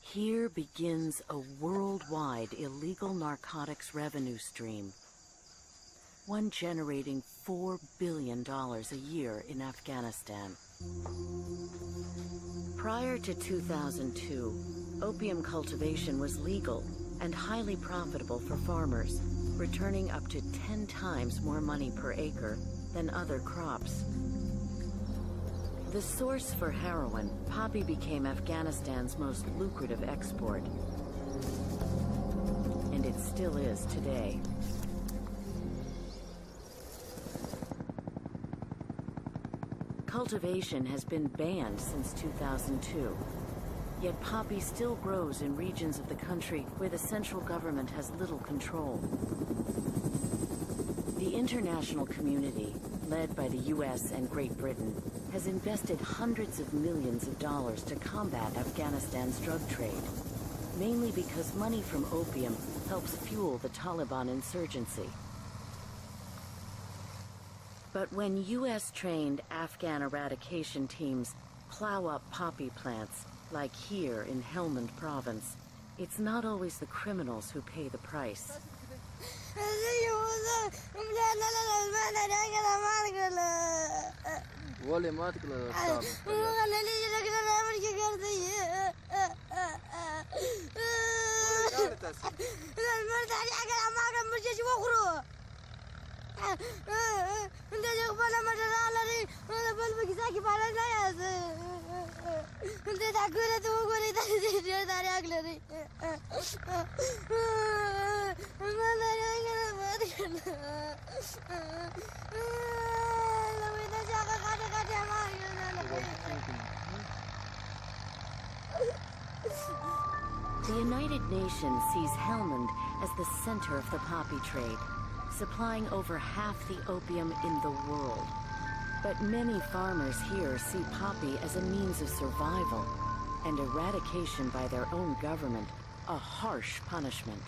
Here begins a worldwide illegal narcotics revenue stream, one generating $4 billion a year in Afghanistan. Prior to 2002, opium cultivation was legal and highly profitable for farmers, returning up to 10 times more money per acre than other crops. The source for heroin, poppy became Afghanistan's most lucrative export. And and it still is today. Cultivation has been banned since 2002. Yet poppy still grows in regions of the country where the central government has little control. The international community, led by the US and Great Britain, has invested hundreds of millions of dollars to combat Afghanistan's drug trade, mainly because money from opium helps fuel the Taliban insurgency. But when US-trained Afghan eradication teams plow up poppy plants, like here in Helmand province, it's not always the criminals who pay the price. The United Nations sees Helmand as the center of the poppy trade, supplying over half the opium in the world. But many farmers here see poppy as a means of survival, and eradication by their own government a harsh punishment.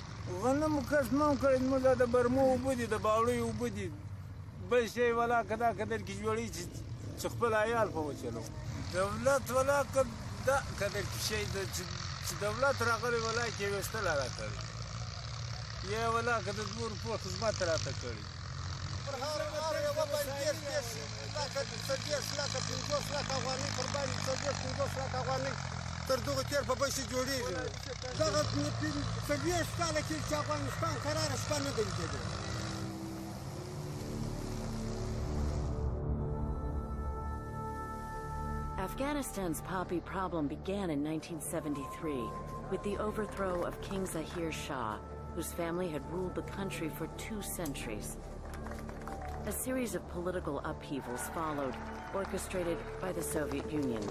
Afghanistan's poppy problem began in 1973 with the overthrow of King Zahir Shah, whose family had ruled the country for 2 centuries. A series of political upheavals followed, orchestrated by the Soviet Union.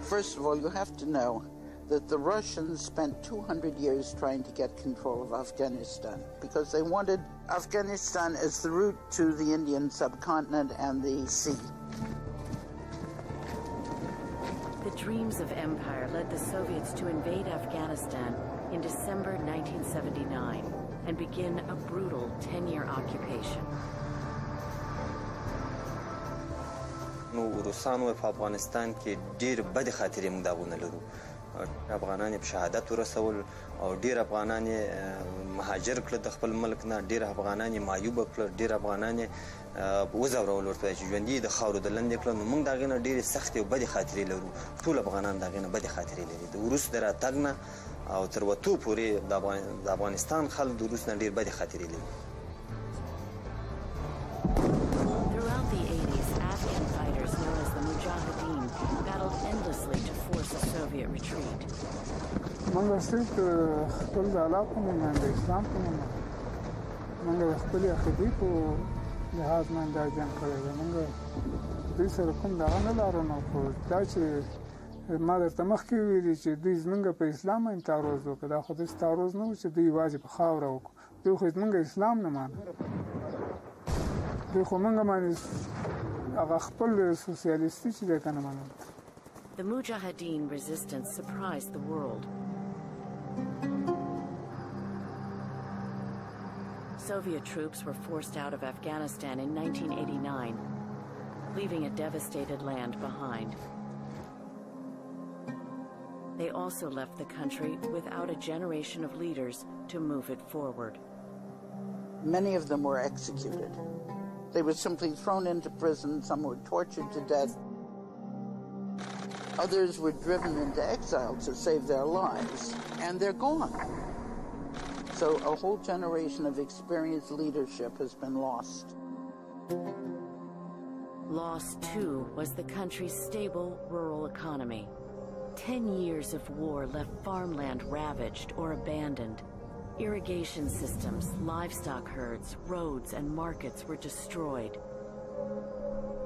First of all, you have to know that the Russians spent 200 years trying to get control of Afghanistan because they wanted Afghanistan as the route to the Indian subcontinent and the sea. The dreams of empire led the Soviets to invade Afghanistan in December 1979 and begin a brutal 10-year occupation. نو روسانو په افغانستان کې ډېر بد خاطرې موږ داغونه لرو. افغانان په شهادت ورسول او ډېر افغانان مهاجر کړل د خپل ملک نه، ډېر افغانان معیوب کړل، ډېر افغانان وزورول ورته چې ژوندي د خاورو د لاندې کړل. نو موږ داغه نه ډېرې سختې او بدې خاطرې لرو. ټول افغانان داغه نه بدې خاطرې لري. د روس د راتګ نه او تر وتو پورې د افغانستان خلک د روس نه ډېر بدې خاطرې لري. Throughout the 80s, Afghan fighters known as the Mujahideen battled endlessly to force a Soviet retreat. منګه صرف خپل د علاقو نه د اسلام په نوم منګه خپل عقیدې په لحاظ نه دا جنګ کړی دی. منګه دوی سره کوم دغه نه لرو نو خو دا چې ما درته مخکې ویلي چې دوی زمونږ په اسلام باندې تعرض وکړه، دا خو داسې تعرض نه و چې دوی یوازې په خاوره وکړو. دوی خو زمونږ اسلام نه مانه، دوی خو موږ باندې هغه خپل سوسیالیستي چې دی که نه منل. The Mujahideen resistance surprised the world. Soviet troops were forced out of Afghanistan in 1989, leaving a devastated land behind. They also left the country without a generation of leaders to move it forward. Many of them were executed. They were simply thrown into prison, some were tortured to death. Others were driven into exile to save their lives, and they're gone. So a whole generation of experienced leadership has been lost. Lost, too, was the country's stable rural economy. 10 years of war left farmland ravaged or abandoned. Irrigation systems, livestock herds, roads, and markets were destroyed.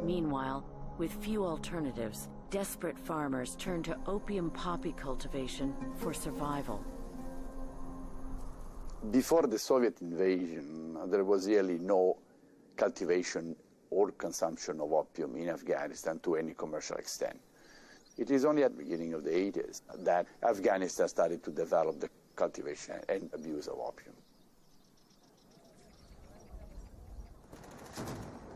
Meanwhile, with few alternatives, desperate farmers turned to opium poppy cultivation for survival. Before the Soviet invasion, there was really no cultivation or consumption of opium in Afghanistan to any commercial extent. It is only at the beginning of the 80s that Afghanistan started to develop the cultivation and abuse of opium.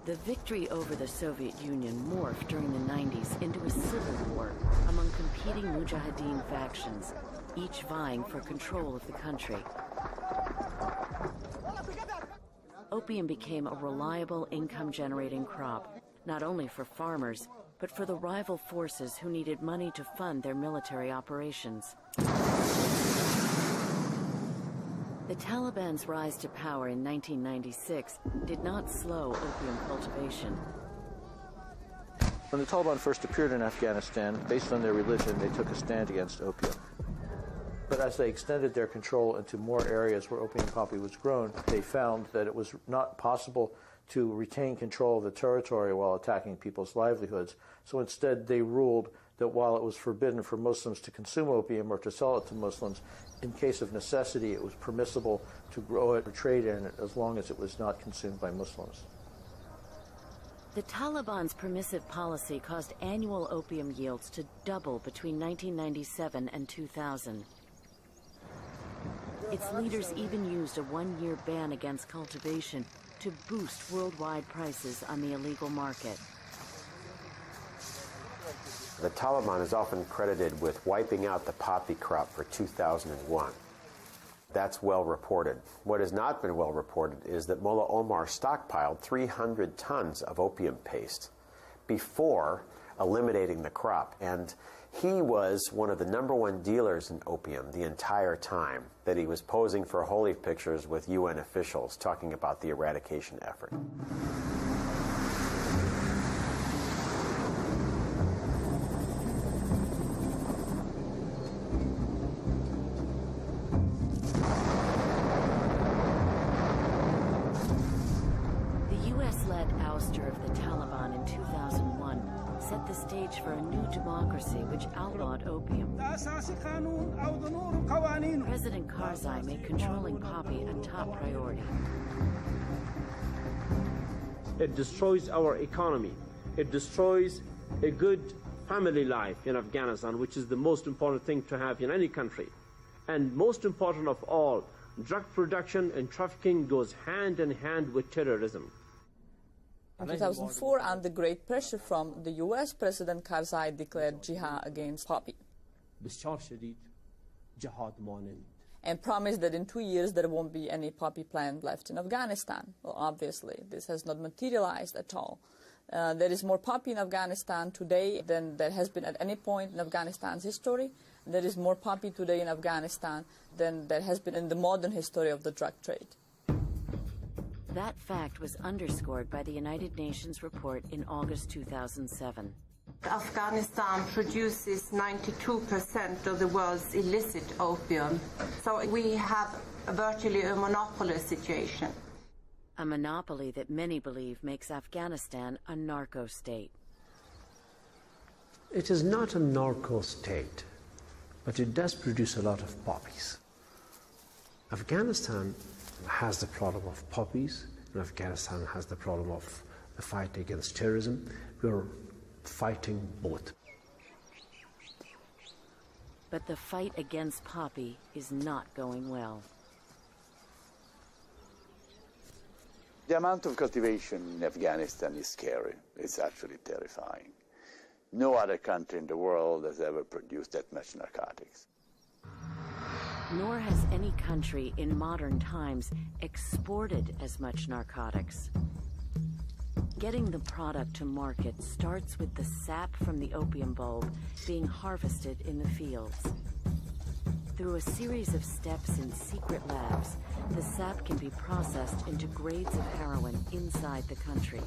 The victory over the Soviet Union morphed during the 90s into a civil war among competing Mujahideen factions, each vying for control of the country. Opium became a reliable income-generating crop, not only for farmers, but for the rival forces who needed money to fund their military operations. The Taliban's rise to power in 1996 did not slow opium cultivation. When the Taliban first appeared in Afghanistan, based on their religion, they took a stand against opium. But as they extended their control into more areas where opium poppy was grown, they found that it was not possible to retain control of the territory while attacking people's livelihoods. So instead, they ruled that while it was forbidden for Muslims to consume opium or to sell it to Muslims, in case of necessity, it was permissible to grow it or trade in it as long as it was not consumed by Muslims. The Taliban's permissive policy caused annual opium yields to double between 1997 and 2000. Its leaders even used a one-year ban against cultivation to boost worldwide prices on the illegal market. The Taliban is often credited with wiping out the poppy crop for 2001. That's well reported. What has not been well reported is that Mullah Omar stockpiled 300 tons of opium paste before eliminating the crop. And he was one of the #1 dealers in opium the entire time that he was posing for holy pictures with UN officials talking about the eradication effort. For a new democracy which outlawed opium. President Karzai made controlling poppy a top priority. It destroys our economy. It destroys a good family life in Afghanistan, which is the most important thing to have in any country. And most important of all, drug production and trafficking goes hand in hand with terrorism. In 2004, under great pressure from the US, President Karzai declared jihad against poppy and promised that in 2 years there won't be any poppy plant left in Afghanistan. Well, obviously, this has not materialized at all. There is more poppy in Afghanistan today than there has been at any point in Afghanistan's history. There is more poppy today in Afghanistan than there has been in the modern history of the drug trade. That fact was underscored by the United Nations report in August 2007. Afghanistan produces 92% of the world's illicit opium, so we have virtually a monopoly situation. A monopoly that many believe makes Afghanistan a narco state. It is not a narco state, but it does produce a lot of poppies. Afghanistan has the problem of poppies, and Afghanistan has the problem of the fight against terrorism. We're fighting both. But the fight against poppy is not going well. The amount of cultivation in Afghanistan is scary. It's actually terrifying. No other country in the world has ever produced that much narcotics. Nor has any country in modern times exported as much narcotics. Getting the product to market starts with the sap from the opium bulb being harvested in the fields. Through a series of steps in secret labs, the sap can be processed into grades of heroin inside the country.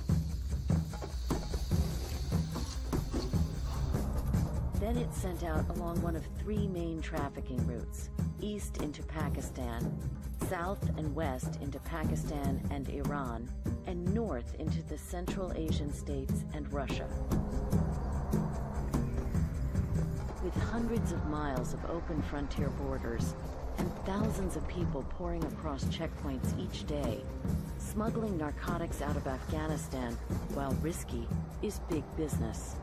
Then it's sent out along one of 3 main trafficking routes: east into Pakistan, south and west into Pakistan and Iran, and north into the Central Asian states and Russia. With hundreds of miles of open frontier borders and thousands of people pouring across checkpoints each day, smuggling narcotics out of Afghanistan, while risky, is big business.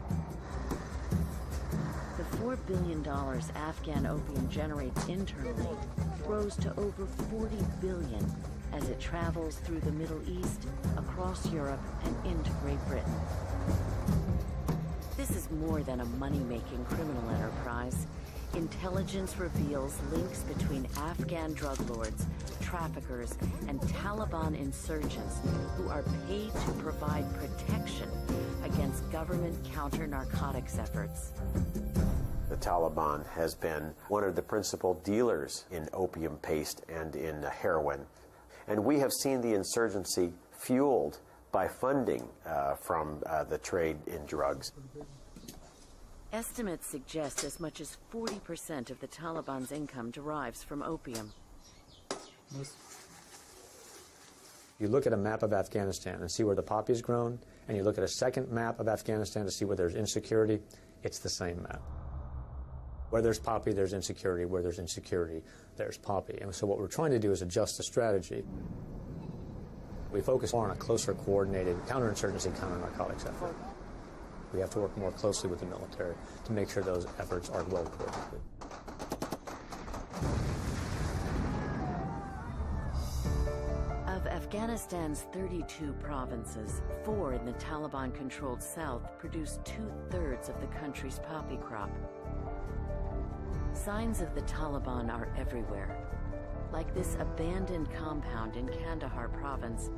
The $4 billion Afghan opium generates internally grows to over $40 billion as it travels through the Middle East, across Europe, and into Great Britain. This is more than a money-making criminal enterprise. Intelligence reveals links between Afghan drug lords, traffickers, and Taliban insurgents who are paid to provide protection against government counter-narcotics efforts. The Taliban has been one of the principal dealers in opium paste and in heroin. And we have seen the insurgency fueled by funding from the trade in drugs. Estimates suggest as much as 40% of the Taliban's income derives from opium. You look at a map of Afghanistan and see where the poppy is grown, and you look at a second map of Afghanistan to see where there's insecurity, it's the same map. Where there's poppy, there's insecurity. Where there's insecurity, there's poppy. And so what we're trying to do is adjust the strategy. We focus more on a closer coordinated counterinsurgency, counter-narcotics effort. We have to work more closely with the military to make sure those efforts are well coordinated. Of Afghanistan's 32 provinces, 4 in the Taliban-controlled south produce 2/3 of the country's poppy crop. Signs of the Taliban are everywhere, like this abandoned compound in Kandahar province,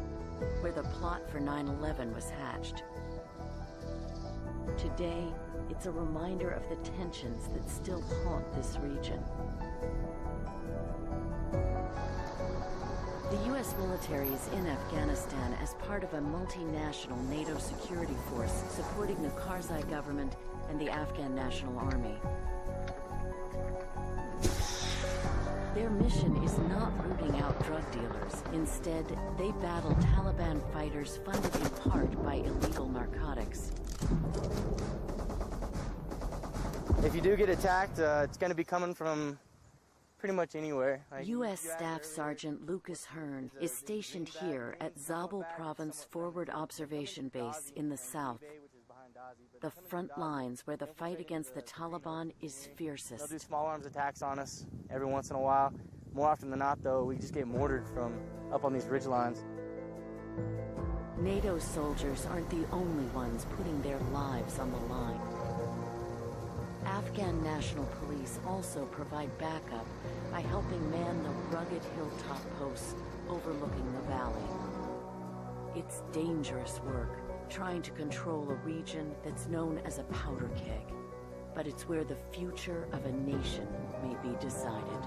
where the plot for 9/11 was hatched. Today, it's a reminder of the tensions that still haunt this region. The U.S. military is in Afghanistan as part of a multinational NATO security force supporting the Karzai government and the Afghan National Army. Their mission is not rooting out drug dealers. Instead, they battle Taliban fighters funded in part by illegal narcotics. If you do get attacked, it's going to be coming from pretty much anywhere. U.S. Staff Sergeant Lucas Hearn is stationed here at Zabul Province Forward Observation Base in the south, the front lines where the fight against the Taliban is fiercest. They'll do small arms attacks on us every once in a while. More often than not, though, we just get mortared from up on these ridge lines. NATO soldiers aren't the only ones putting their lives on the line. Afghan National Police also provide backup by helping man the rugged hilltop posts overlooking the valley. It's dangerous work, trying to control a region that's known as a powder keg, but it's where the future of a nation may be decided.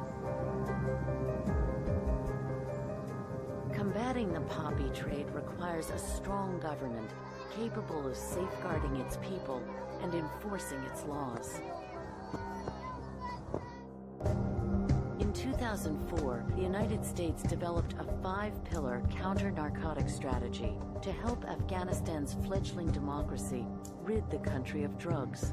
Combating the poppy trade requires a strong government capable of safeguarding its people and enforcing its laws. In 2004, the United States developed a 5-pillar counter-narcotic strategy to help Afghanistan's fledgling democracy rid the country of drugs.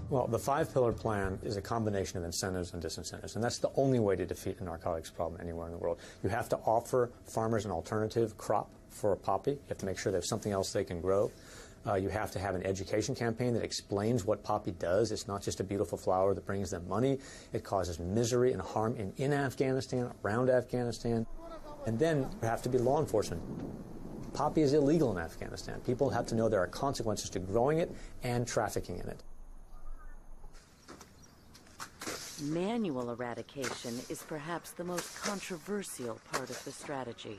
Well, the 5-pillar plan is a combination of incentives and disincentives, and that's the only way to defeat a narcotics problem anywhere in the world. You have to offer farmers an alternative crop for poppy. You have to make sure they have something else they can grow. You have to have an education campaign that explains what poppy does. It's not just a beautiful flower that brings them money. It causes misery and harm in Afghanistan, around Afghanistan. And then there have to be law enforcement. Poppy is illegal in Afghanistan. People have to know there are consequences to growing it and trafficking in it. Manual eradication is perhaps the most controversial part of the strategy.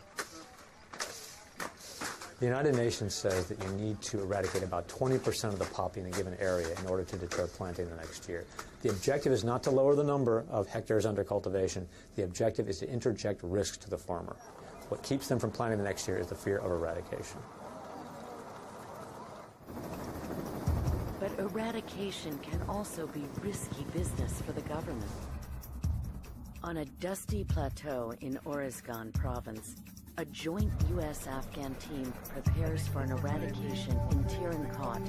The United Nations says that you need to eradicate about 20% of the poppy in a given area in order to deter planting the next year. The objective is not to lower the number of hectares under cultivation. The objective is to interject risk to the farmer. What keeps them from planting the next year is the fear of eradication. But eradication can also be risky business for the government. On a dusty plateau in Oruzgan province, a joint U.S.-Afghan team prepares for an eradication in Tiran Kot,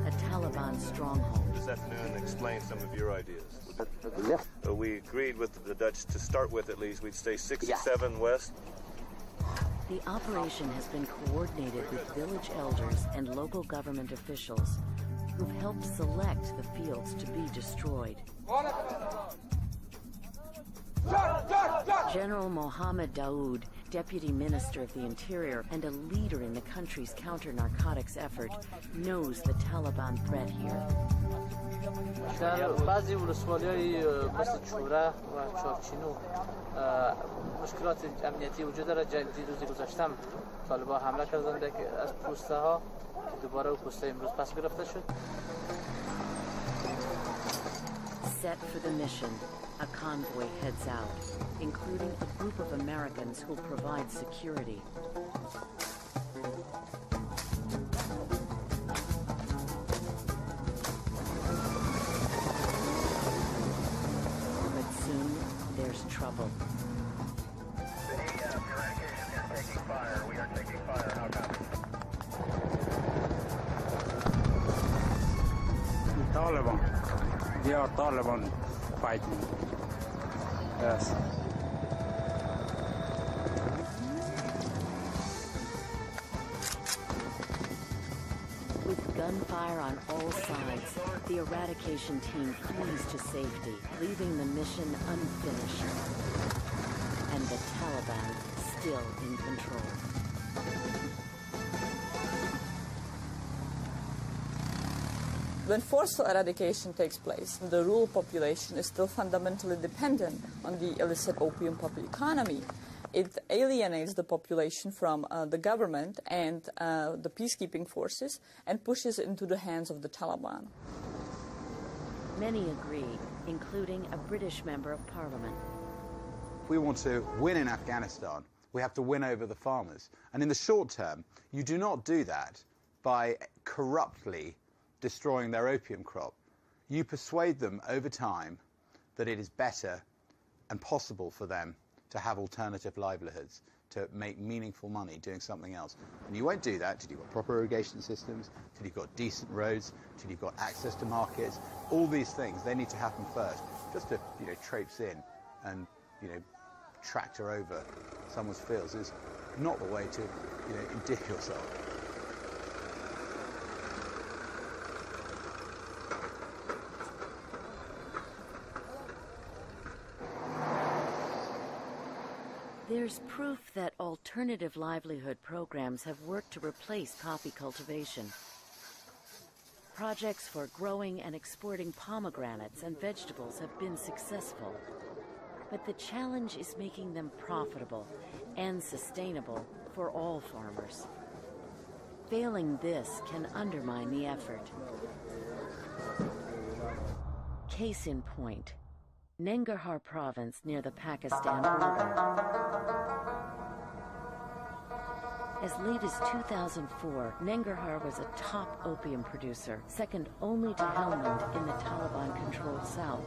a Taliban stronghold. This afternoon, explain some of your ideas. We agreed with the Dutch to start with, at least, we'd stay 67 west. The operation has been coordinated with village elders and local government officials who've helped select the fields to be destroyed. General Mohammed Daoud, Deputy Minister of the Interior and a leader in the country's counter-narcotics effort, knows the Taliban threat here. در بعضی ولسوالی‌های مثل چوره و چارچینو مشکلات امنیتی وجود داره. جدید روزی گذاشتم طالبان حمله کردند از پوسته ها که دوباره پوسته امروز پس گرفته شد. Set for the mission, a convoy heads out, including a group of Americans who'll provide security. But soon, there's trouble. We are taking fire. How copy? Taliban. They are Taliban fighting. Yes. With gunfire on all sides, the eradication team flees to safety, leaving the mission unfinished. And the Taliban still in control. When forceful eradication takes place, the rural population is still fundamentally dependent on the illicit opium puppy economy. It alienates the population from the government and the peacekeeping forces and pushes it into the hands of the Taliban. Many agree, including a British member of parliament. If we want to win in Afghanistan, we have to win over the farmers. And in the short term, you do not do that by corruptly destroying their opium crop. You persuade them over time that it is better and possible for them to have alternative livelihoods, to make meaningful money doing something else. And you won't do that till you've got proper irrigation systems, till you've got decent roads, till you've got access to markets. All these things, they need to happen first. Just to, traipse in and, tractor over someone's fields is not the way to, endear yourself. There's proof that alternative livelihood programs have worked to replace poppy cultivation. Projects for growing and exporting pomegranates and vegetables have been successful. But the challenge is making them profitable and sustainable for all farmers. Failing this can undermine the effort. Case in point, Nangarhar province near the Pakistan border. As late as 2004, Nangarhar was a top opium producer, second only to Helmand in the Taliban-controlled south.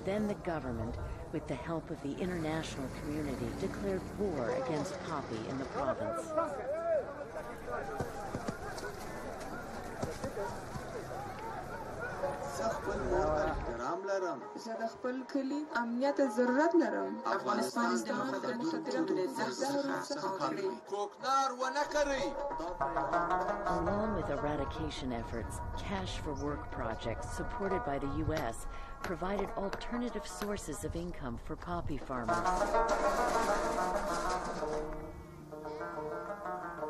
Then the government, with the help of the international community, declared war against poppy in the province. Along with eradication efforts, Cash for Work projects supported by the U.S. provided alternative sources of income for poppy farmers.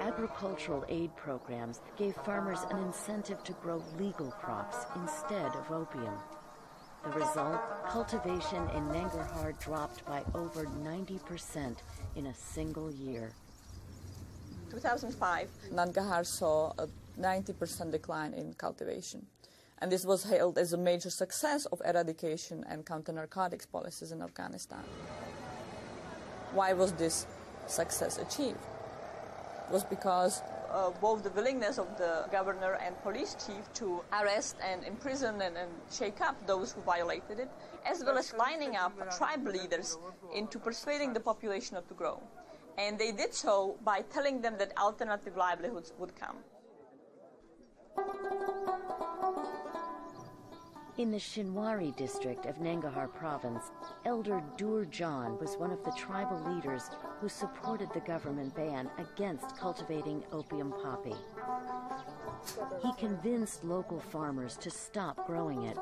Agricultural aid programs gave farmers an incentive to grow legal crops instead of opium. The result, cultivation in Nangarhar dropped by over 90% in a single year. 2005, Nangarhar saw a 90% decline in cultivation. And this was hailed as a major success of eradication and counter-narcotics policies in Afghanistan. Why was this success achieved? It was because both the willingness of the governor and police chief to arrest and imprison and shake up those who violated it, as well as lining up tribe leaders into persuading the population not to grow. And they did so by telling them that alternative livelihoods would come. In the Shinwari district of Nangarhar province, Elder Dur John was one of the tribal leaders who supported the government ban against cultivating opium poppy. He convinced local farmers to stop growing it,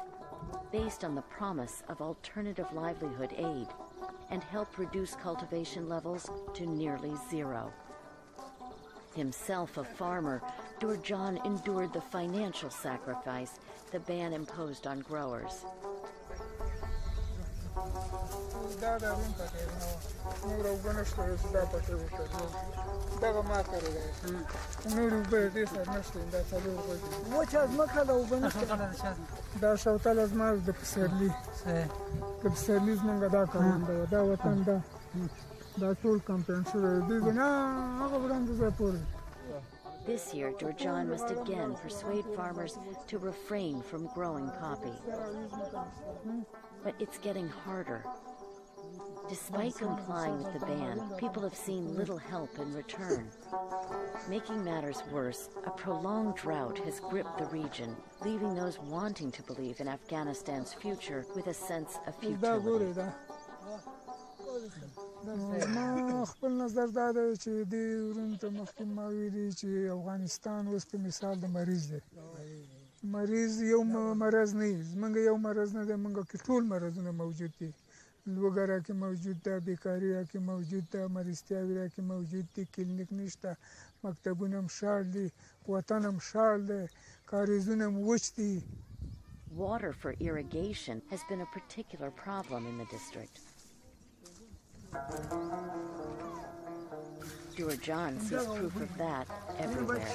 based on the promise of alternative livelihood aid, and helped reduce cultivation levels to nearly zero. Himself a farmer, Dur John endured the financial sacrifice the ban imposed on growers. This year, Dur John must again persuade farmers to refrain from growing poppy. But it's getting harder. Despite complying with the ban, people have seen little help in return. Making matters worse, a prolonged drought has gripped the region, leaving those wanting to believe in Afghanistan's future with a sense of futility. ما خپل نظر دا دی چې د ورونو ته مخکې ما ویلي چې افغانستان اوس په مثال د مریض دی مریض یو مرض نه وي زمونږ یو مرض نه دی مونږ کې ټول مرضونه موجود دي لوږه راکې موجود ده بیکاري راکې موجود ده مریضتیاوې راکې موجود دي کلینیک نشته مکتبونه هم شاړ دي وطن هم شاړ دی کاریزونه هم وچ دي. Water for irrigation has been a particular problem in the district. Dur John sees proof of that everywhere.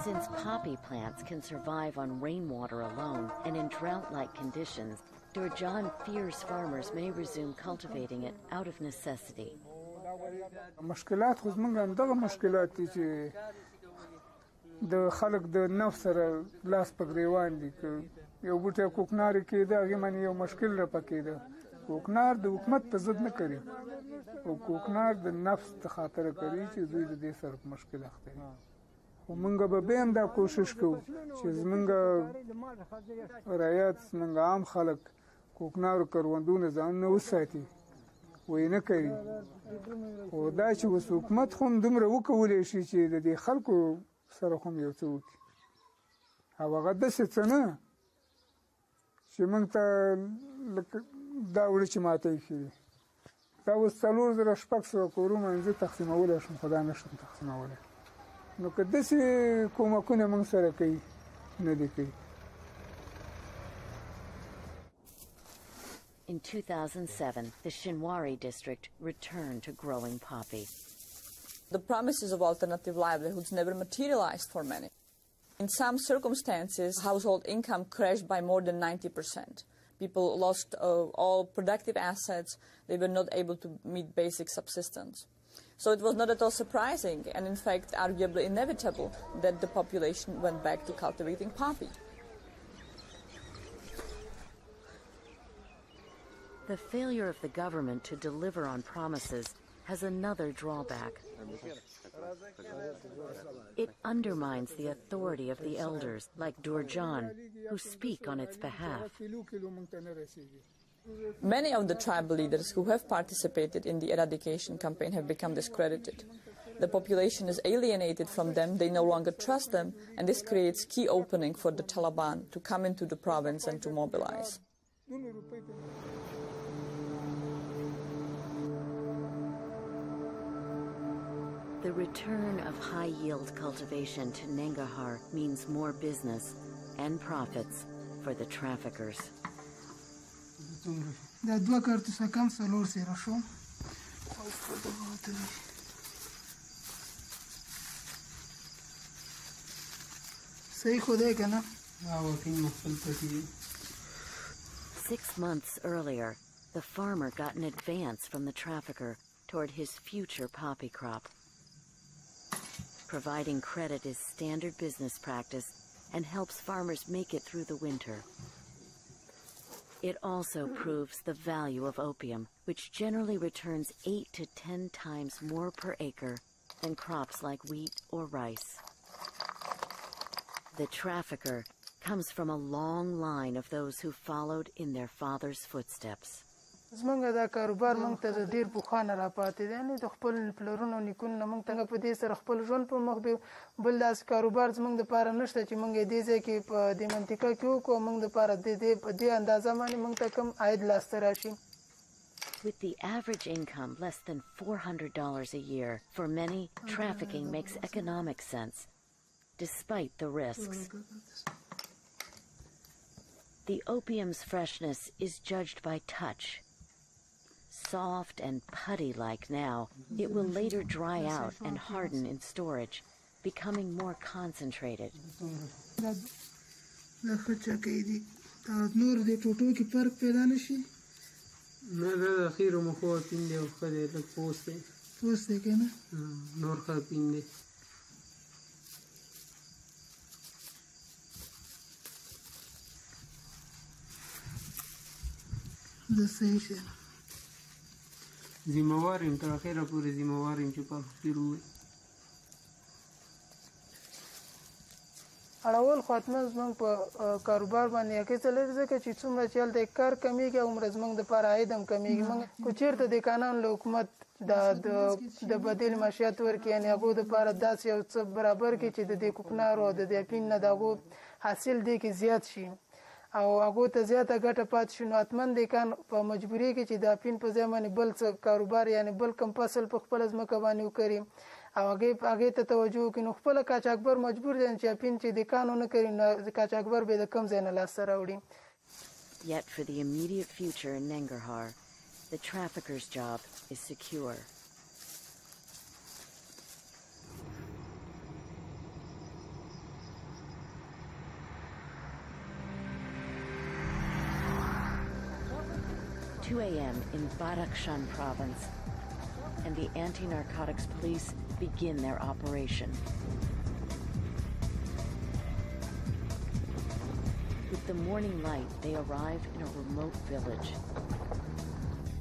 Since poppy plants can survive on rainwater alone and in drought-like conditions, Dur John fears farmers may resume cultivating it out of necessity. مشکلات خو زمونږ همدغه مشکلات دي چې د خلک د نفس سره لاس په ګریوان دي که یو بوټی کوکنارې کېده هغې باندې یو مشکل راپکېده کوکنار د حکومت په ضد نه کوي او کوکنار د نفس د خاطره کوي چې دوی د دې سره په مشکل اخته دي خو مونږ به بیا هم دا کوشش کوو چې زمونږ رعیت زمونږ عام خلک کوکنارو کروندونه ځانونه وساتي ویې نه کوي خو دا چې اوس حکومت خو هم دومره وکولی شي چې د دې خلکو سره خو هم یو څه وکړي او هغه داسې څه نه چې موږ ته دا وړي چې ماته یې کړي دا اوس 4000 کورونه زه تقسیمولی شم خو دا نه شم تقسیمولی نو که داسې کومکونه موږ سره کوي نه دي کوي. In 2007, the Shinwari district returned to growing poppy. The promises of alternative livelihoods never materialized for many. In some circumstances, household income crashed by more than 90%. People lost all productive assets. They were not able to meet basic subsistence. So it was not at all surprising, and in fact, arguably inevitable, that the population went back to cultivating poppy. The failure of the government to deliver on promises has another drawback. It undermines the authority of the elders, like Dur John, who speak on its behalf. Many of the tribal leaders who have participated in the eradication campaign have become discredited. The population is alienated from them, they no longer trust them, and this creates key opening for the Taliban to come into the province and to mobilize. The return of high-yield cultivation to Nangarhar means more business and profits for the traffickers. 6 months earlier, the farmer got an advance from the trafficker toward his future poppy crop. Providing credit is standard business practice and helps farmers make it through the winter. It also proves the value of opium, which generally returns 8 to 10 times more per acre than crops like wheat or rice. The trafficker comes from a long line of those who followed in their father's footsteps. زمونږ دا کاروبار مونږ ته د ډیر پخوانه راپاتې دی، یعنې د خپل پلرونو نیکونو مونږ ته په دې سره خپل ژوند په مخ بل داسې کاروبار زمونږ دپاره نشته چې مونږ یې دې ځای کې په دې منطقه کې وکړو، مونږ دپاره په دې اندازه باندې مونږ ته کم عاید لاسته راشي. With the average income less than $400 a year, for many, trafficking makes economic sense, despite the risks. The opium's freshness is judged by touch. Soft and putty-like now, it will later dry out and harden in storage, becoming more concentrated. ذمواریم تر اخره پورې ذمواریم چې په پیروي اړول خاتمه زمونږ په کاروبار باندې یقې څه لري ځکه چې څومره چې هلته کار کمیږي هومره زمونږ دپاره عاید هم کمیږي. مونږ که چېرته د قانون له حکومت د بدیل معاشیات ورکړي، یعنې هغو دپاره داسې یو څه برابر کړي چې د دې کوکنارو او د دې اپین نه د هغو حاصل دې کې زیات شي او هغو ته زیاته ګټه پاتې شي، نو حتما د کان په مجبوري کې چې د اپین په ځای باندې بل څه کاروبار یعنې بل کم فصل په خپله ځمکه باندې وکړي او هغې ته توجه وکړي، نو خپله قاچاقبر مجبور دی چې اپین چې د کان ونه کړي نو قاچاقبر به د کم ځای نه لاسته راوړي. Yet for the immediate future in Nangarhar, the trafficker's job is secure. (2 a.m. in Badakhshan province, and the anti-narcotics police begin their operation. With the morning light, they arrive in a remote village.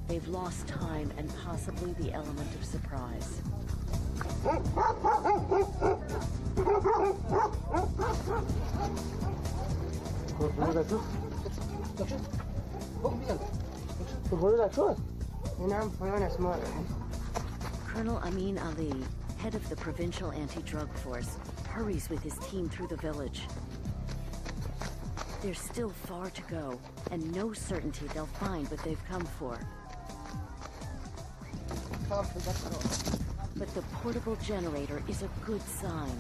They've lost time and possibly the element of surprise. Colonel Amin Ali, head of the provincial anti-drug force, hurries with his team through the village. There's still far to go, and no certainty they'll find what they've come for. But the portable generator is a good sign.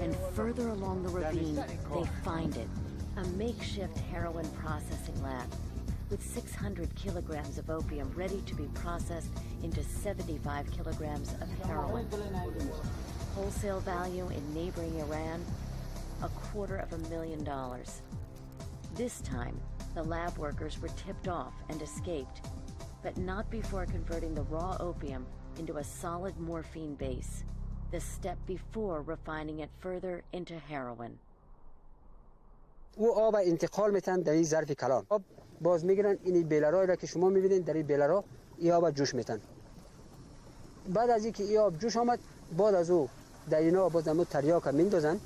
And further along the ravine, they find it. A makeshift heroin processing lab with 600 kilograms of opium ready to be processed into 75 kilograms of heroin. Wholesale value in neighboring Iran, $250,000. This time, the lab workers were tipped off and escaped, but not before converting the raw opium into a solid morphine base, the step before refining it further into heroin. او آب انتقال میتن در این ظرف کلان، آب باز میگیرن این بیلرایی را که شما میبینید در این بیلرا این آب جوش میتن. بعد از اینکه این آب جوش آمد بعد از او در اینا باز همون تریاک میندازن.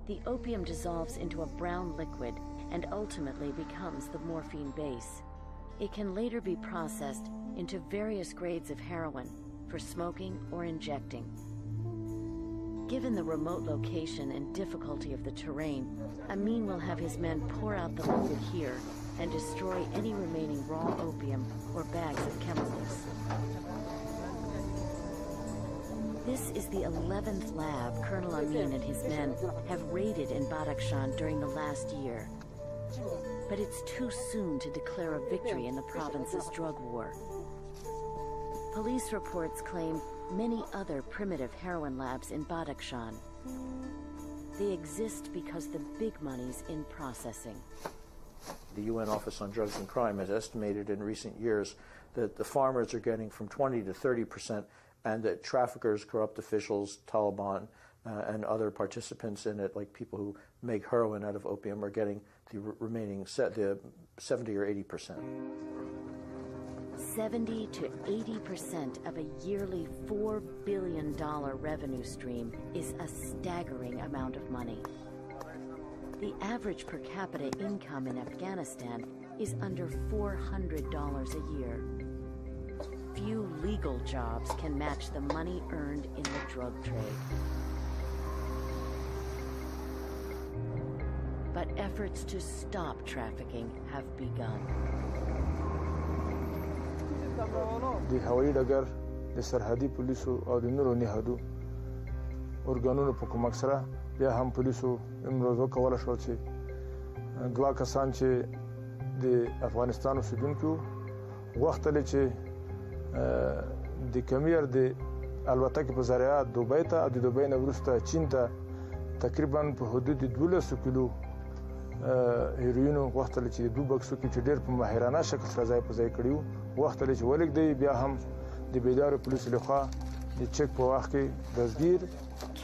The opium dissolves into a brown liquid and ultimately becomes the morphine base. It can later be processed into various grades of heroin for smoking or injecting. Given the remote location and difficulty of the terrain, Amin will have his men pour out the liquid here and destroy any remaining raw opium or bags of chemicals. This is the 11th lab Colonel Amin and his men have raided in Badakhshan during the last year. But it's too soon to declare a victory in the province's drug war. Police reports claim many other primitive heroin labs in Badakhshan. They exist because the big money's in processing. The UN Office on Drugs and Crime has estimated in recent years that the farmers are getting from 20 to 30%, and that traffickers, corrupt officials, Taliban, and other participants in it, like people who make heroin out of opium, are getting the remaining 70 or 80%. 70 to 80% of a yearly $4 billion revenue stream is a staggering amount of money. The average per capita income in Afghanistan is under $400 a year. Few legal jobs can match the money earned in the drug trade. But efforts to stop trafficking have begun. د هوایي ډګر د سرحدي پولیسو او د نورو نهادو ارګانونو په کومک سره بیا هم پولیسو امروز وکولی شول چې دوه کسان چې د افغانستان اوسېدونکي وو غوښتل چې د کمیر د الوتکې په ذریعه دوبۍ ته او د دوبۍ نه وروسته چین ته تقریبا په حدود 1200 کیلو هیروینو غوښتل چې د دوه بکسو کې چې ډېر په ماهرانه شکل سره ځای په ځای کړي وو غوښتل چې ولږدوي بیا هم د بیدارو پولیسو لخوا د چک په وخت کې دزګیر.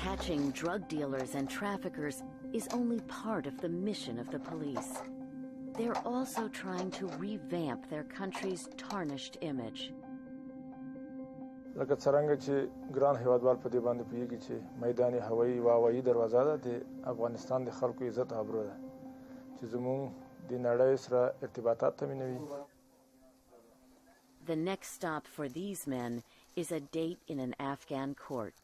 Catching drug dealers and traffickers is only part of the mission of the police. They're also trying to revamp their country's tarnished image. لکه څرنګه چې ګران هیوادوال په دې باندې پوهیږي چې میدان هوایي او هوایي دروازه ده د افغانستان د خلکو عزت او ابرو ده چې زموږ د نړۍ سره ارتباطات تامینوي. The next stop for these men is a date in an Afghan court.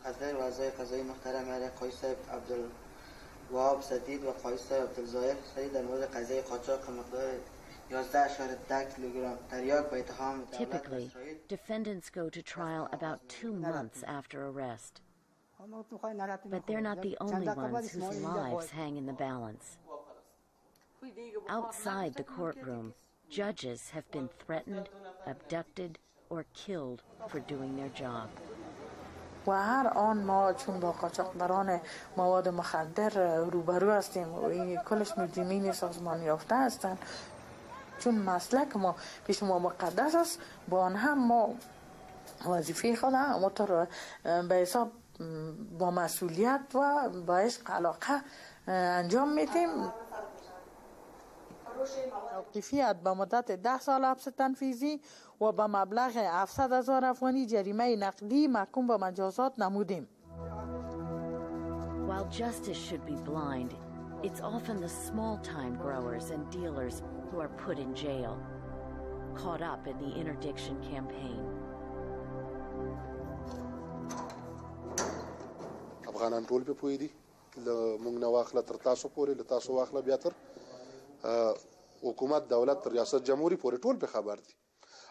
حضرت وزیر قضایی محترم علی قایص صاحب عبدالوهاب سدید و قایص صاحب عبدالظاهر سعید در مورد قضیه قاچاق مقدار 11.10 کیلوگرم تریاک به اتهام دولت Typically, defendants go to trial about 2 months after arrest. But they're not the only ones whose lives hang in the balance. Outside the courtroom, judges have been threatened, abducted, or killed for doing their job. و هر آن ما چون با قاچاقبران مواد مخدر روبرو هستیم و این کلش مجرمین سازمان یافته هستند، چون مسلک ما پیش ما مقدس است، با آن هم ما وظیفه خود همونطور به حساب با مسئولیت و با عشق علاقه انجام میدیم. توقیفیت به مدت 10 سال حبس تنفیذی و به مبلغ 700,000 افغانی جریمه نقدی محکوم به مجازات نمودیم. While justice should be blind, it's often the small-time growers and dealers who are put in jail, caught up in the interdiction campaign. افغانان ټول په پوي دي موږ نه واخله تر تاسو پورې له تاسو واخله بیا تر حکومت دولت ریاست جمهوریت پورې ټول په خبر دي.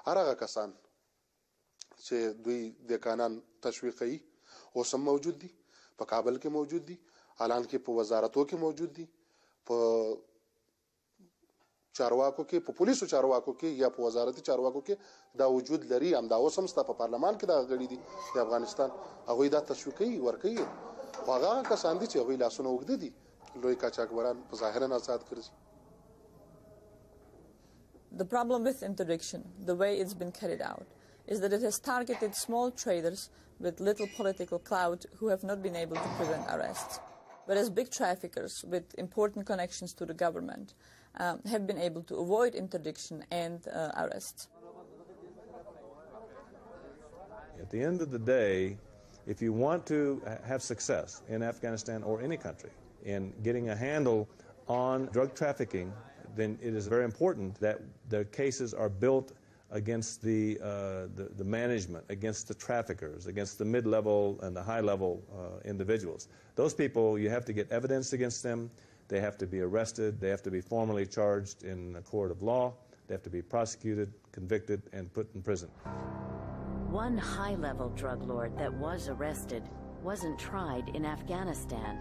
هرغه کسان چې دوی د قانون تشویقي او سم موجود دي په کابل کې موجود دي، اعلان کې په وزارتو کې موجود دي، په چارواکو کې په پولیسو چارواکو کې یا په وزارتي چارواکو کې دا وجود لري. هم دا اوس هم په پارلمان کې دا غړي دي د افغانستان، هغه دا تشویقي ورکوي. هغه کسان دي چې هغه لاسونه وګد دي لوی قاچاقبران په ظاهرا آزاد کړي. The problem with interdiction, the way it's been carried out, is that it has targeted small traders with little political clout who have not been able to prevent arrests, whereas big traffickers with important connections to the government have been able to avoid interdiction and arrests. At the end of the day, if you want to have success in Afghanistan or any country in getting a handle on drug trafficking, then it is very important that the cases are built against the management, against the traffickers, against the mid-level and the high-level individuals. Those people, you have to get evidence against them. They have to be arrested. They have to be formally charged in a court of law. They have to be prosecuted, convicted, and put in prison. One high-level drug lord that was arrested wasn't tried in Afghanistan.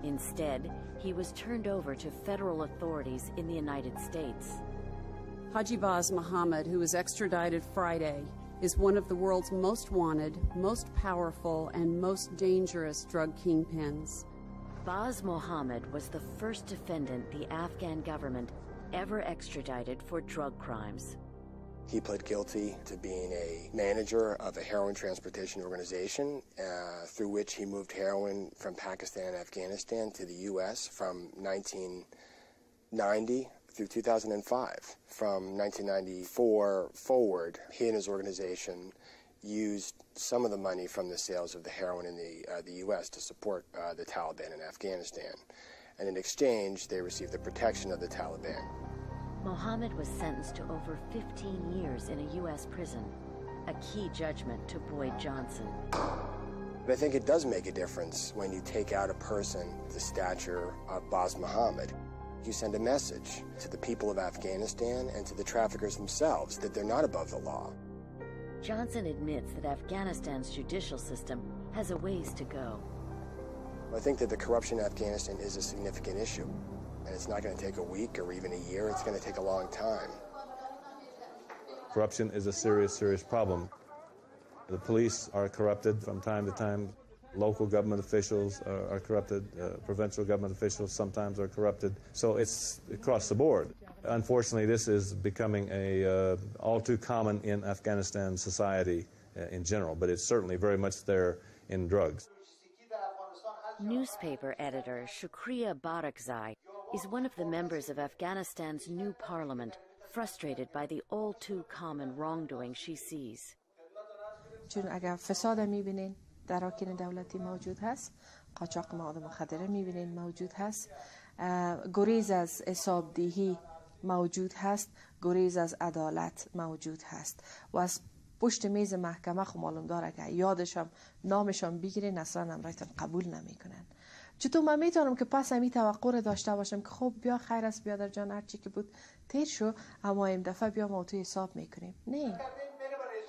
Instead, he was turned over to federal authorities in the United States. Haji Baz Mohammed, who was extradited Friday, is one of the world's most wanted, most powerful, and most dangerous drug kingpins. Baz Mohammed was the first defendant the Afghan government ever extradited for drug crimes. He pled guilty to being a manager of a heroin transportation organization through which he moved heroin from Pakistan and Afghanistan to the U.S. from 1990 through 2005. From 1994 forward, he and his organization used some of the money from the sales of the heroin in the U.S. to support the Taliban in Afghanistan. And in exchange, they received the protection of the Taliban. Mohammed was sentenced to over 15 years in a U.S. prison, a key judgment to Boyd Johnson. But I think it does make a difference when you take out a person the stature of Baz Mohammed. You send a message to the people of Afghanistan and to the traffickers themselves that they're not above the law. Johnson admits that Afghanistan's judicial system has a ways to go. I think that the corruption in Afghanistan is a significant issue. And it's not going to take a week or even a year. It's going to take a long time. Corruption is a serious, serious problem. The police are corrupted from time to time. Local government officials are corrupted. Provincial government officials sometimes are corrupted. So it's across the board. Unfortunately, this is becoming all too common in Afghanistan society in general, but it's certainly very much there in drugs. Newspaper editor Shukriya Barakzai is one of the members of Afghanistan's new parliament, frustrated by the all too common wrongdoing she sees. چون اگر فساد می‌بینین در اراکین دولتی موجود هست، قاچاق مواد مخدره می‌بینین موجود هست، گریز از حسابدهی موجود هست، گریز از عدالت موجود هست و از پشت میز محکمه خو معلوم داره که یادشم نامشان بگیرین اصلا امرایتان قبول نمیکنن. چطور من میتونم که پس همی توقع رو داشته باشم که خب بیا خیر است بیادر جان هرچی که بود تیر شو اما این دفعه بیا ما تو حساب میکنیم. نه.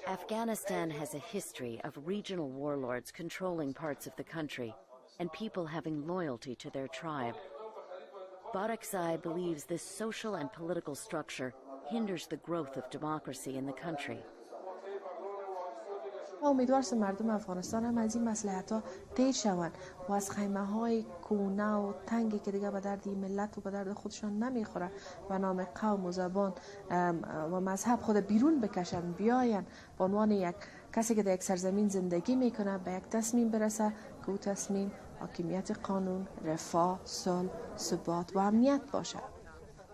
Afghanistan has a history of regional warlords controlling parts of the country and people having loyalty to their tribe. Barakzai believes this social and political structure hinders the growth of democracy in the country. امیدوارم مردم افغانستان هم از این مصلحت‌ها تیر شوند و از خیمه‌های کونه و تنگی که دیگه به درد این ملت و به درد خودشان نمیخوره و نام قوم و زبان و مذهب خود بیرون بکشن بیاین به عنوان یک کسی که در یک سرزمین زندگی میکنه به یک تصمیم برسه که او تصمیم حاکمیت قانون، رفاه، صلح، ثبات و امنیت باشه.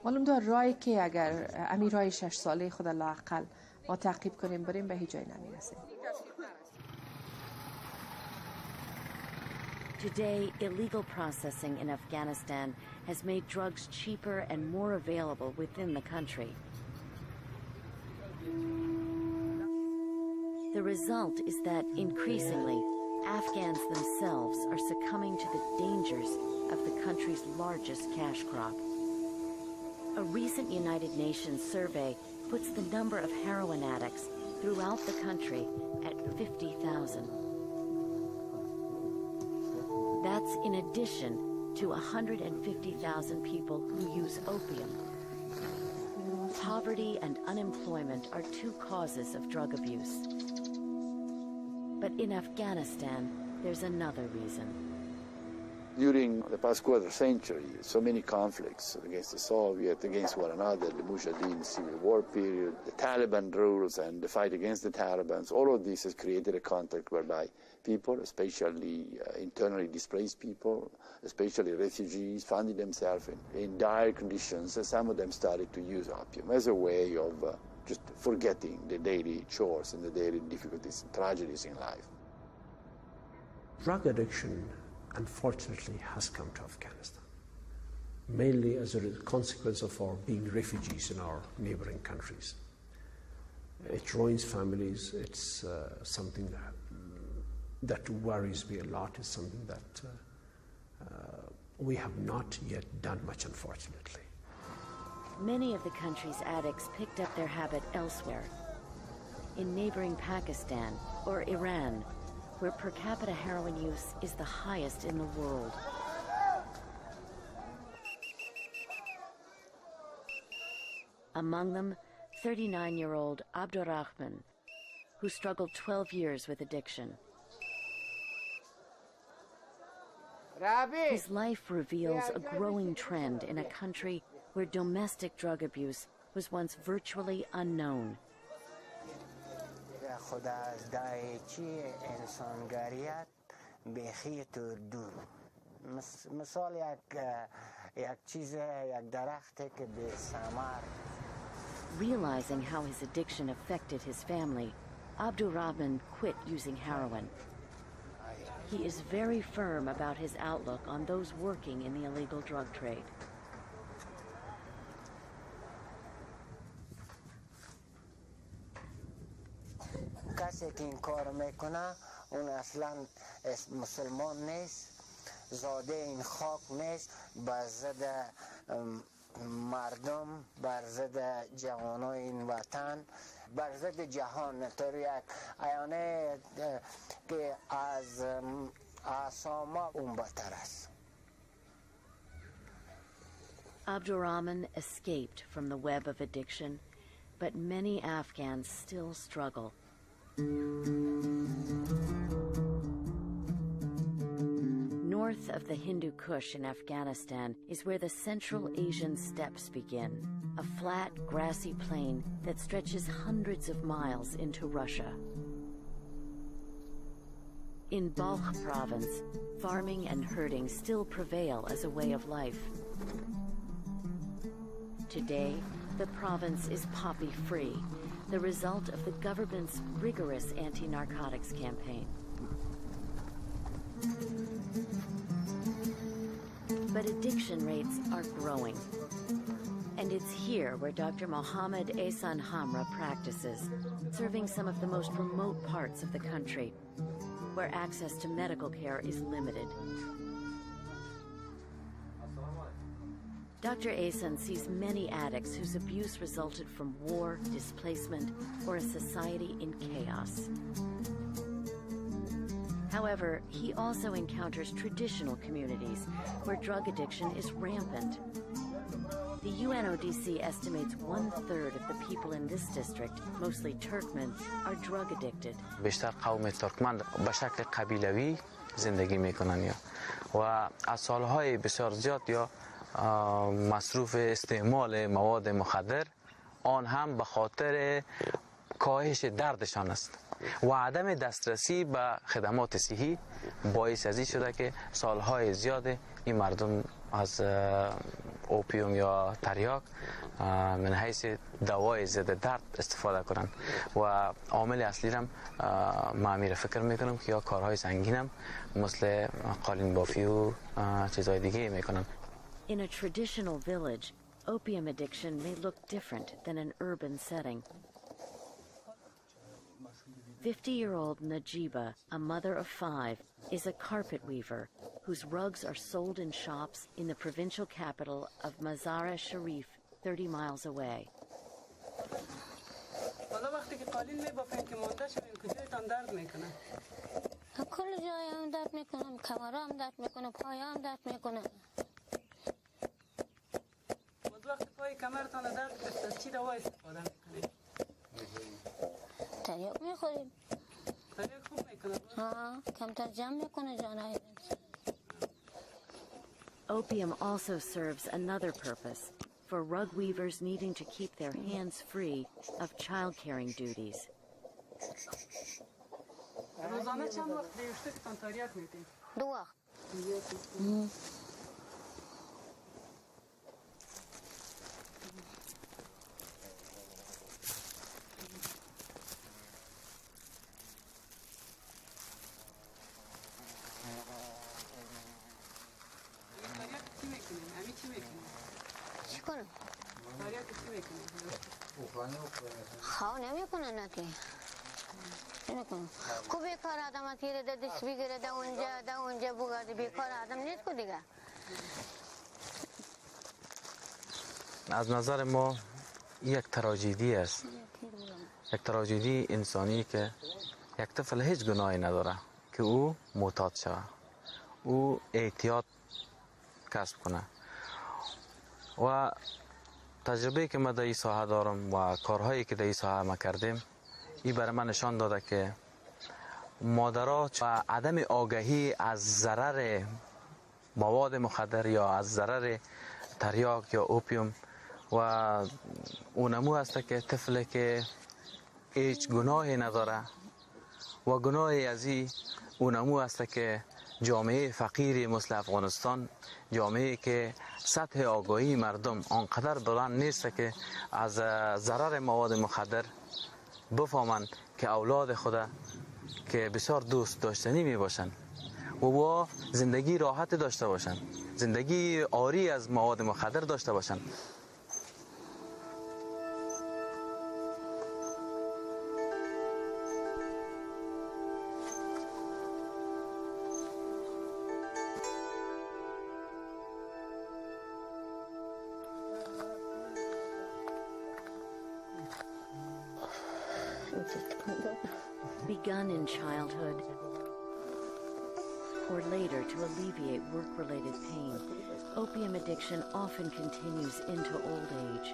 معلوم دار راهی که اگر امی راه 6 ساله خود لااقل ما تعقیب کنیم بریم به هیچ جای نمیرسیم. Today, illegal processing in Afghanistan has made drugs cheaper and more available within the country. The result is that, increasingly, Afghans themselves are succumbing to the dangers of the country's largest cash crop. A recent United Nations survey puts the number of heroin addicts throughout the country at 50,000. That's in addition to 150,000 people who use opium. Poverty and unemployment are two causes of drug abuse. But in Afghanistan, there's another reason. During the past quarter century, so many conflicts against the Soviet, against one another, the Mujahideen civil war period, the Taliban rules and the fight against the Taliban, all of this has created a context whereby people, especially internally displaced people, especially refugees, finding themselves in dire conditions. Some of them started to use opium as a way of just forgetting the daily chores and the daily difficulties and tragedies in life. Drug addiction, unfortunately, has come to Afghanistan, mainly as a consequence of our being refugees in our neighboring countries. It ruins families. It's something that worries me a lot. It's something that we have not yet done much, unfortunately. Many of the country's addicts picked up their habit elsewhere, in neighboring Pakistan or Iran, where per capita heroin use is the highest in the world. Among them, 39-year-old Abdurrahman, who struggled 12 years with addiction. His life reveals a growing trend in a country where domestic drug abuse was once virtually unknown. Realizing how his addiction affected his family, Abdurrahman quit using heroin. He is very firm about his outlook on those working in the illegal drug trade. کسی که این کار میکنه اون اصلا مسلمان نیست، زاده این خاک نیست، بر ضد مردم، بر ضد جوانای این وطن، بر ضد جهان. طور یک ایانه که از اساما اون بدتر است. Abdurrahman escaped from the web of addiction, but many Afghans still struggle. North of the Hindu Kush in Afghanistan is where the Central Asian steppes begin, a flat, grassy plain that stretches hundreds of miles into Russia. In Balkh province, farming and herding still prevail as a way of life. Today, the province is poppy-free, the result of the government's rigorous anti-narcotics campaign. But addiction rates are growing. And it's here where Dr. Mohammed Ehsan Hamra practices, serving some of the most remote parts of the country, where access to medical care is limited. Dr. Ehsan sees many addicts whose abuse resulted from war, displacement, or a society in chaos. However, he also encounters traditional communities where drug addiction is rampant. The UNODC estimates 1/3 of the people in this district, mostly Turkmen, are drug addicted. بیشتر قوم ترکمن به شکل قبیلوی زندگی میکنن و از سالهای بسیار زیاد یا مصروف استعمال مواد مخدر، آن هم به خاطر کاهش دردشان است و عدم دسترسی به خدمات صحی باعث از این شده که سالهای زیاد این مردم از اوپیوم یا تریاک من حیث دوای ضد درد استفاده کنند و عامل اصلی هم من فکر میکنم که یا کارهای سنگین هم مثل قالین بافی و چیزهای دیگه میکنن. In a traditional village, opium addiction may look different than an urban setting. 50-year-old Najiba, a mother of 5, is a carpet weaver whose rugs are sold in shops in the provincial capital of Mazar-e Sharif, 30 miles away. تریاک میخوریم. تریاک خوب میکنه. ها، کمتر جمع میکنه جانای. Opium also serves another purpose for rug weavers needing to keep their hands free of child-caring duties. روزانه چند وقت دیوشتکتان تریاک میتین؟ 2 وقت. خواهو نمی کنه نتی نمی کنه کو بیکار آدم تیره ده دست بگیره ده اونجا بگرده بیکار آدم نیست کو دیگه. از نظر ما یک تراژدی است، یک تراژدی انسانی که یک طفل هیچ گناهی نداره که او معتاد شود، او احتیاط کسب کنه و تجربه که ما در این ساحه دارم و کارهایی که در این ساحه ما کردیم این برای من نشان داده که مادرات و عدم آگاهی از ضرر مواد مخدر یا از ضرر تریاک یا اوپیوم و اونمو است که طفلی که هیچ گناهی نداره و گناهی از این اونمو است که جامعه فقیری مثل افغانستان، جامعه که سطح آگاهی مردم آنقدر بلند نیست که از ضرر مواد مخدر بفهمند که اولاد خدا که بسیار دوست داشتنی می باشند و زندگی راحت داشته باشند، زندگی عاری از مواد مخدر داشته باشند. Begun in childhood, or later to alleviate work-related pain, opium addiction often continues into old age.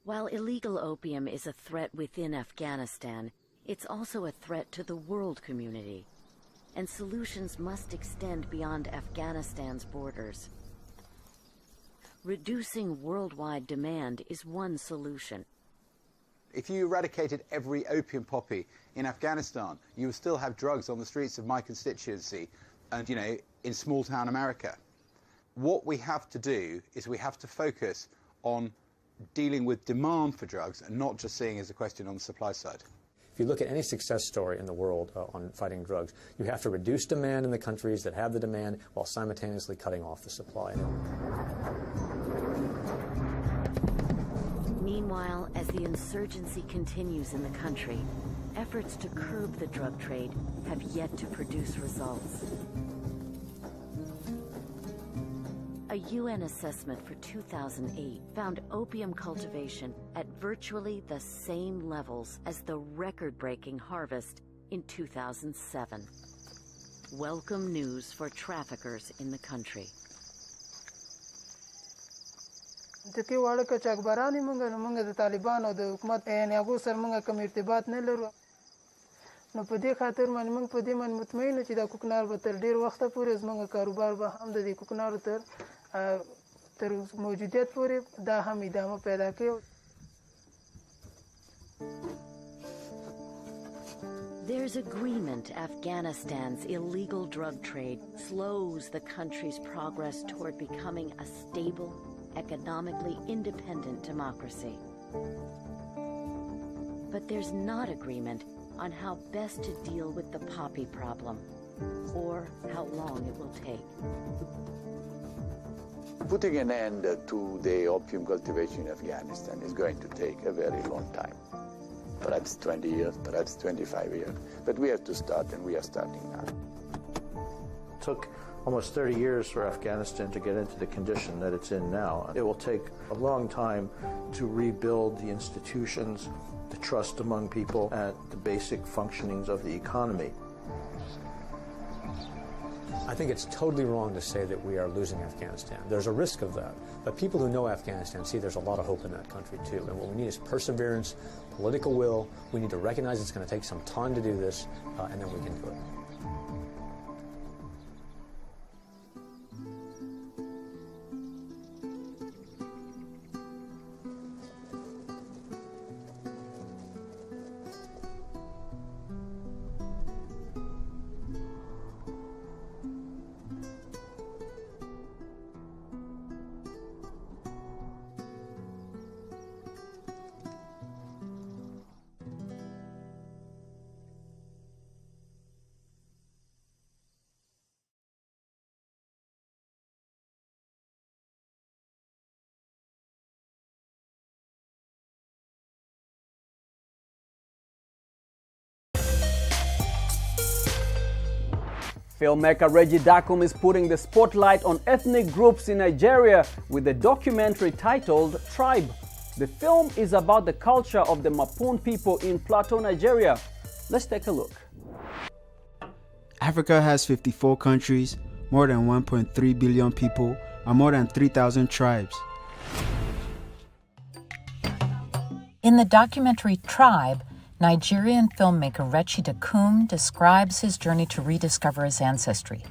While illegal opium is a threat within Afghanistan, it's also a threat to the world community, and solutions must extend beyond Afghanistan's borders. Reducing worldwide demand is one solution. If you eradicated every opium poppy in Afghanistan, you would still have drugs on the streets of my constituency and, you know, in small-town America. What we have to do is we have to focus on dealing with demand for drugs and not just seeing it as a question on the supply side. If you look at any success story in the world on fighting drugs, you have to reduce demand in the countries that have the demand while simultaneously cutting off the supply. Meanwhile, as the insurgency continues in the country, efforts to curb the drug trade have yet to produce results. A UN assessment for 2008 found opium cultivation at virtually the same levels as the record-breaking harvest in 2007. Welcome news for traffickers in the country. دغه واړه کچاکبرانې مونږ د طالبان او د حکومت یعنې هغو سره مونږ کوم ارتباط نه لرو نو په دې خاطر باندې مونږ په دې باندې مطمئن یو چې دا کوکنار به تر ډېر وخته پورې زموږ کاروبار به هم د دې کوکنارو تر موجودیت پورې دا هم ادامه پیدا کوي. There's agreement Afghanistan's illegal drug trade slows the country's progress toward becoming a stable, economically independent democracy. But there's not agreement on how best to deal with the poppy problem, or how long it will take. Putting an end to the opium cultivation in Afghanistan is going to take a very long time. Perhaps 20 years, perhaps 25 years. But we have to start, and we are starting now. It took almost 30 years for Afghanistan to get into the condition that it's in now. It will take a long time to rebuild the institutions, the trust among people, and the basic functionings of the economy. I think it's totally wrong to say that we are losing Afghanistan. There's a risk of that. But people who know Afghanistan see there's a lot of hope in that country too. And what we need is perseverance, political will. We need to recognize it's going to take some time to do this, and then we can do it. Filmmaker Reggie Dakum is putting the spotlight on ethnic groups in Nigeria with a documentary titled Tribe. The film is about the culture of the Mapun people in Plateau, Nigeria. Let's take a look. Africa has 54 countries, more than 1.3 billion people, and more than 3,000 tribes. In the documentary Tribe, Nigerian filmmaker Reggie Dakum describes his journey to rediscover his ancestry.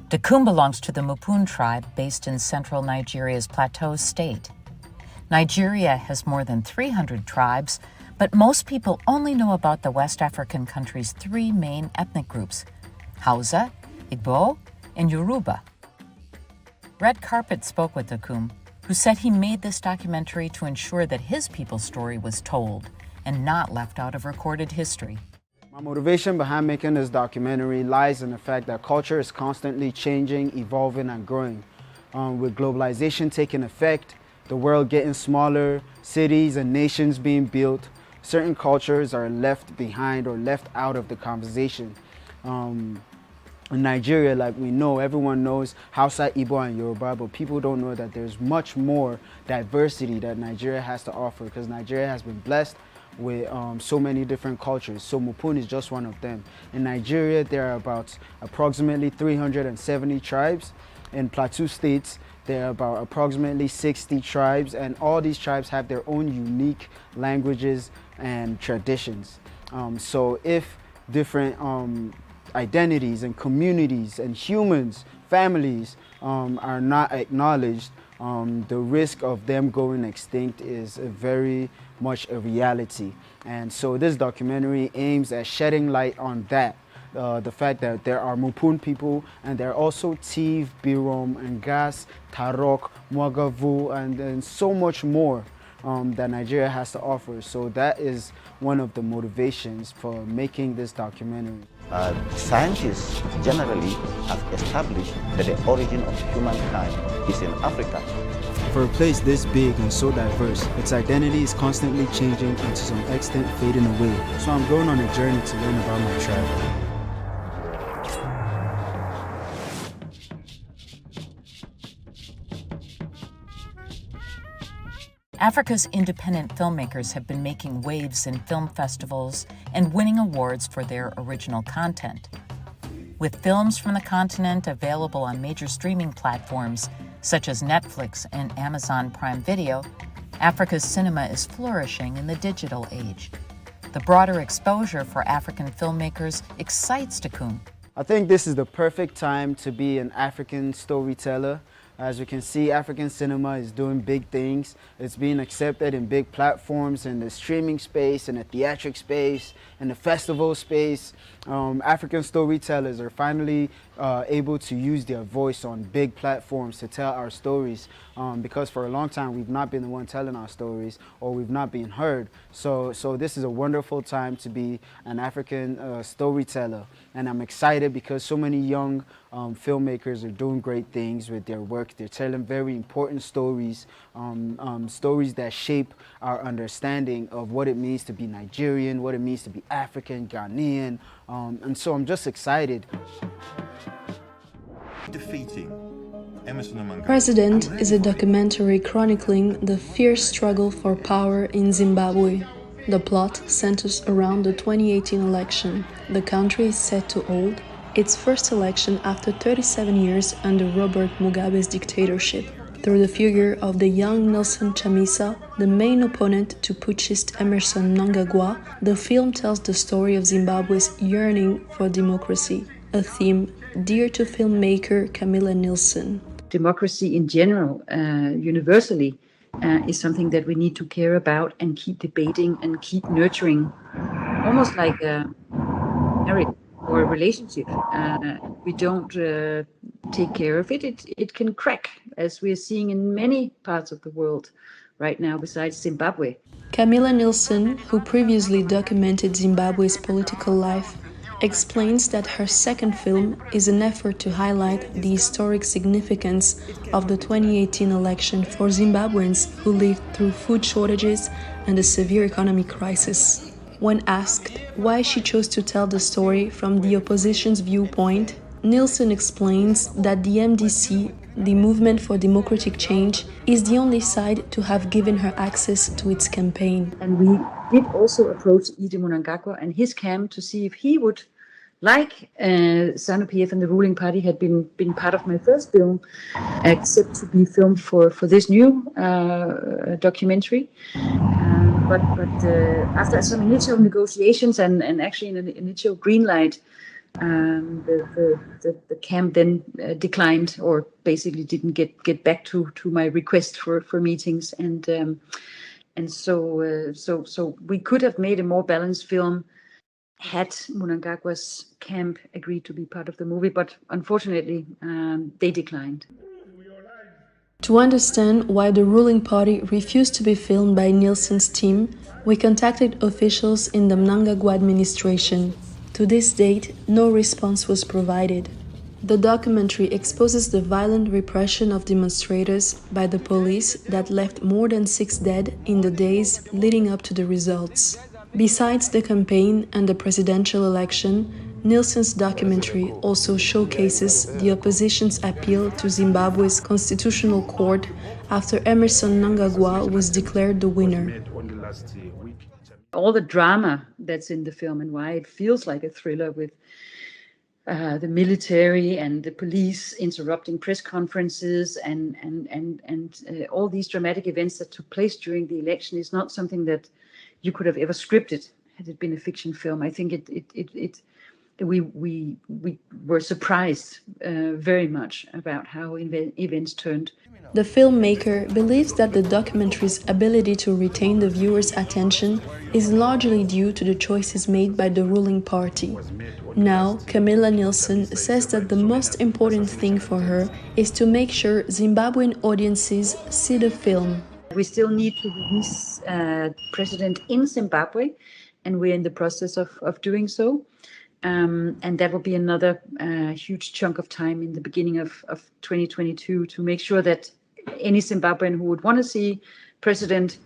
Dakum belongs to the Mapun tribe based in central Nigeria's Plateau state. Nigeria has more than 300 tribes, but most people only know about the West African country's three main ethnic groups: Hausa, Igbo, and Yoruba. Red Carpet spoke with Dakum, who said he made this documentary to ensure that his people's story was told and not left out of recorded history. My motivation behind making this documentary lies in the fact that culture is constantly changing, evolving, and growing. With globalization taking effect, the world getting smaller, cities and nations being built, certain cultures are left behind or left out of the conversation. In Nigeria, like we know, everyone knows Hausa, Igbo, and Yoruba, but people don't know that there's much more diversity that Nigeria has to offer, because Nigeria has been blessed with so many different cultures. So Mapun is just one of them. In Nigeria, there are about approximately 370 tribes. In Plateau states, there are about approximately 60 tribes, and all these tribes have their own unique languages and traditions. So if different identities and communities and humans, families are not acknowledged, the risk of them going extinct is very much a reality. And so this documentary aims at shedding light on that. The fact that there are Mapun people, and there are also Tiv, Birom, Ngas, Tarok, Mwagavu, and so much more that Nigeria has to offer. So that is one of the motivations for making this documentary. Scientists generally have established that the origin of humankind is in Africa. For a place this big and so diverse, its identity is constantly changing and to some extent fading away. So I'm going on a journey to learn about my tribe. Africa's independent filmmakers have been making waves in film festivals and winning awards for their original content. With films from the continent available on major streaming platforms such as Netflix and Amazon Prime Video, Africa's cinema is flourishing in the digital age. The broader exposure for African filmmakers excites Dakum. I think this is the perfect time to be an African storyteller. As you can see, African cinema is doing big things. It's being accepted in big platforms, in the streaming space, in the theatric space, in the festival space. African storytellers are finally able to use their voice on big platforms to tell our stories, because for a long time we've not been the one telling our stories, or we've not been heard. So this is a wonderful time to be an African storyteller, and I'm excited because so many young filmmakers are doing great things with their work. They're telling very important stories, stories that shape our understanding of what it means to be Nigerian, what it means to be African, Ghanaian, and so I'm just excited. Defeating Emmerson and Mnangagwa. President is a documentary chronicling the fierce struggle for power in Zimbabwe. The plot centers around the 2018 election. The country is set to hold its first election after 37 years under Robert Mugabe's dictatorship. Through the figure of the young Nelson Chamisa, the main opponent to putschist Emmerson Mnangagwa, the film tells the story of Zimbabwe's yearning for democracy, a theme dear to filmmaker Camilla Nilsson. Democracy in general, universally, is something that we need to care about and keep debating and keep nurturing, almost like a marriage or a relationship. We don't take care of it, it can crack, as we are seeing in many parts of the world right now besides Zimbabwe. Camilla Nilsson, who previously documented Zimbabwe's political life, explains that her second film is an effort to highlight the historic significance of the 2018 election for Zimbabweans who lived through food shortages and a severe economic crisis. When asked why she chose to tell the story from the opposition's viewpoint, Nielsen explains that the MDC, the Movement for Democratic Change, is the only side to have given her access to its campaign. And we did also approach Ide Mnangagwa and his camp to see if he would, like ZANU-PF and the ruling party had been part of my first film, accept to be filmed for this new documentary. But after some initial negotiations and actually an initial green light, the camp then declined, or basically didn't get back to my request for meetings, and so we could have made a more balanced film had Mnangagwa's camp agreed to be part of the movie, but unfortunately they declined. To understand why the ruling party refused to be filmed by Nielsen's team, we contacted officials in the Mnangagwa administration. To this date, no response was provided. The documentary exposes the violent repression of demonstrators by the police that left more than 6 dead in the days leading up to the results. Besides the campaign and the presidential election, Nielsen's documentary also showcases the opposition's appeal to Zimbabwe's constitutional court after Emmerson Mnangagwa was declared the winner. All the drama that's in the film and why it feels like a thriller with the military and the police interrupting press conferences and all these dramatic events that took place during the election is not something that you could have ever scripted had it been a fiction film. I think we were surprised very much about how events turned. The filmmaker believes that the documentary's ability to retain the viewer's attention is largely due to the choices made by the ruling party. Now, Camilla Nielsen says that the most important thing for her is to make sure Zimbabwean audiences see the film. We still need to release President in Zimbabwe, and we're in the process of doing so. And that will be another huge chunk of time in the beginning of 2022 to make sure that any Zimbabwean who would want to see President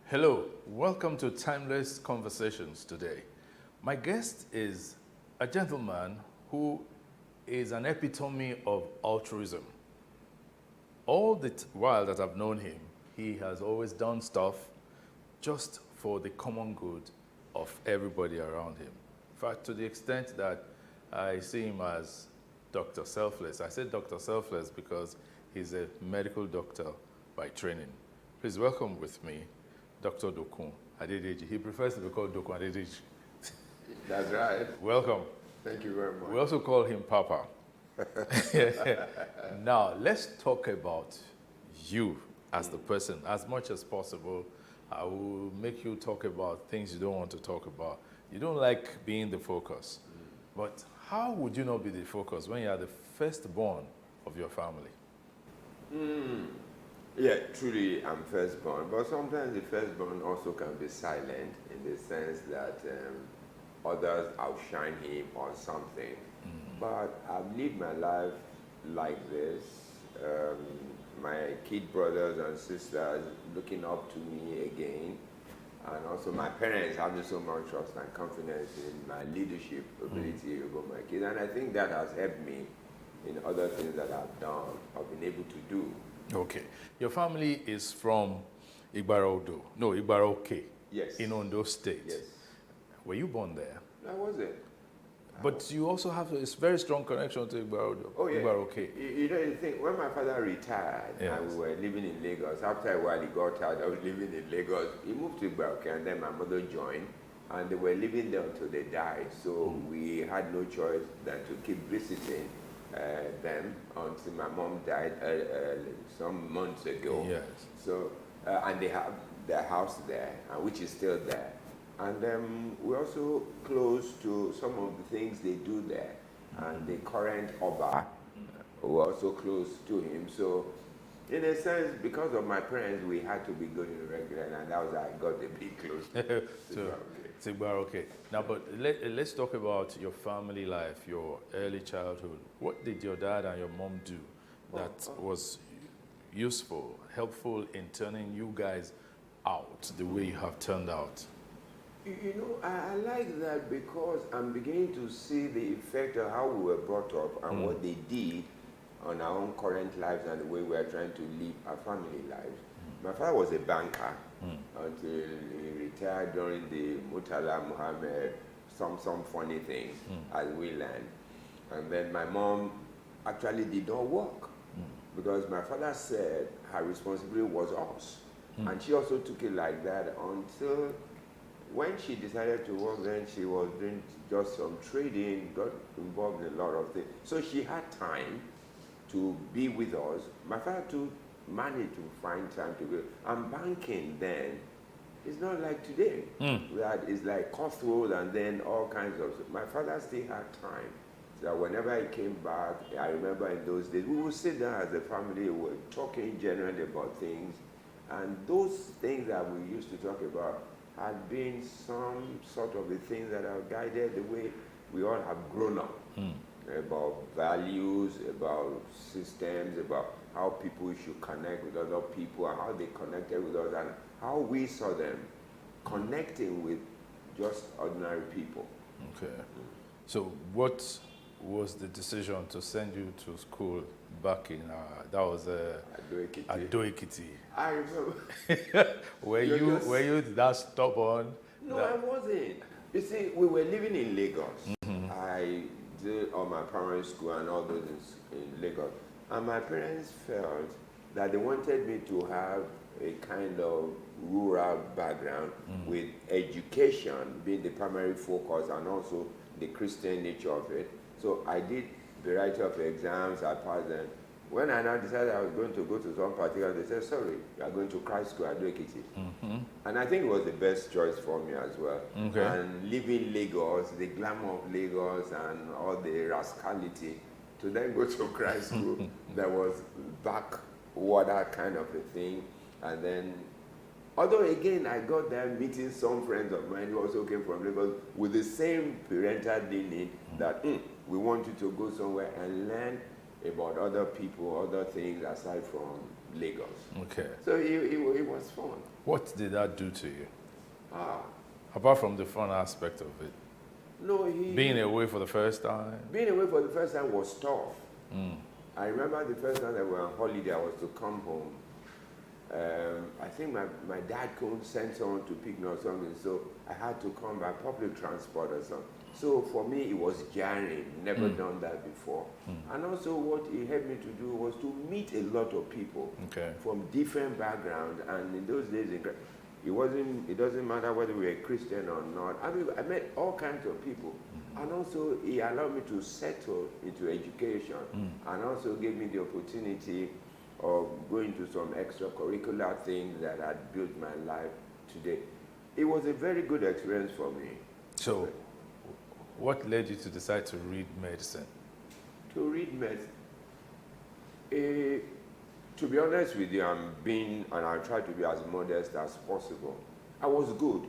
Hello, welcome to Timeless Conversations today. My guest is a gentleman who is an epitome of altruism. All the while that I've known him, he has always done stuff just for the common good of everybody around him. In fact, to the extent that I see him as Dr. Selfless. I say Dr. Selfless because he's a medical doctor by training. Please welcome with me Dr. Dokun Adedeji. He prefers to be called Dokun Adedeji. That's right. Welcome. Thank you very much. We also call him Papa. Now, let's talk about you as the person. As much as possible, I will make you talk about things you don't want to talk about. You don't like being the focus. But how would you not be the focus when you are the firstborn of your family? Yeah, truly, I'm firstborn, but sometimes the firstborn also can be silent in the sense that others outshine him or something. But I've lived my life like this. My kid brothers and sisters looking up to me again, and also my parents having so much trust and confidence in my leadership ability over my kids. And I think that has helped me in other things that I've done, I've been able to do. Okay. Your family is from Igbaroke. Yes. In Ondo State. Yes. Were you born there? I wasn't. But you also have a very strong connection to Igbaro. Oh, yeah. Igbaro, okay. You know, the thing, when my father retired and we were living in Lagos, after a while he got tired of living in Lagos, he moved to Igbaro, and then my mother joined, and they were living there until they died. So we had no choice than to keep visiting them until my mom died some months ago. Yes. So, and they have their house there, which is still there. And we're also close to some of the things they do there. And the current Oba, we're also close to him. So, in a sense, because of my parents, we had to be going regularly, and that was how I got a bit close to Igbaro, okay. Now, but let's talk about your family life, your early childhood. What did your dad and your mom do that was useful, helpful in turning you guys out the way you have turned out? You know, I like that because I'm beginning to see the effect of how we were brought up and what they did on our own current lives and the way we are trying to live our family lives. My father was a banker until he retired during the Murtala Muhammad, some funny things, as we learned. And then my mom actually did not work because my father said her responsibility was us. And she also took it like that until when she decided to work, then she was doing just some trading, got involved in a lot of things. So she had time to be with us. My father too managed to find time to go. And banking then, it's not like today. It's like cutthroat and then all kinds of stuff. My father still had time. So whenever he came back, I remember in those days, we would sit down as a family, we were talking generally about things. And those things that we used to talk about had been some sort of the things that have guided the way we all have grown up. About values, about systems, about how people should connect with other people and how they connected with us and how we saw them connecting with just ordinary people. Okay. So what was the decision to send you to school back in, that was Ado-Ekiti? I remember. were you that stubborn? No, I wasn't. You see, we were living in Lagos. I did all my primary school and all those in Lagos. And my parents felt that they wanted me to have a kind of rural background with education being the primary focus and also the Christian nature of it. So I did a variety of exams, I passed them. When I now decided I was going to go to some particular, they said, sorry, you are going to Christ School at Ado-Ekiti. And I think it was the best choice for me as well. Okay. And living Lagos, the glamour of Lagos and all the rascality, to then go to Christ School, that was backwater kind of a thing. And then, although again, I got there meeting some friends of mine who also came from Lagos with the same parental leaning that we want you to go somewhere and learn about other people, other things aside from Lagos. Okay. So it was fun. What did that do to you? Apart from the fun aspect of it. No, being away for the first time? Being away for the first time was tough. I remember the first time that we were on holiday, I was to come home. I think my dad couldn't send someone to pick me or something, so I had to come by public transport or something. So for me, it was jarring, never done that before. And also what it helped me to do was to meet a lot of people from different backgrounds. And in those days, it doesn't matter whether we were Christian or not. I mean, I met all kinds of people. And also, it allowed me to settle into education and also gave me the opportunity of going to some extracurricular things that had built my life today. It was a very good experience for me. So, what led you to decide to read medicine? To read medicine? To be honest with you, and I try to be as modest as possible. I was good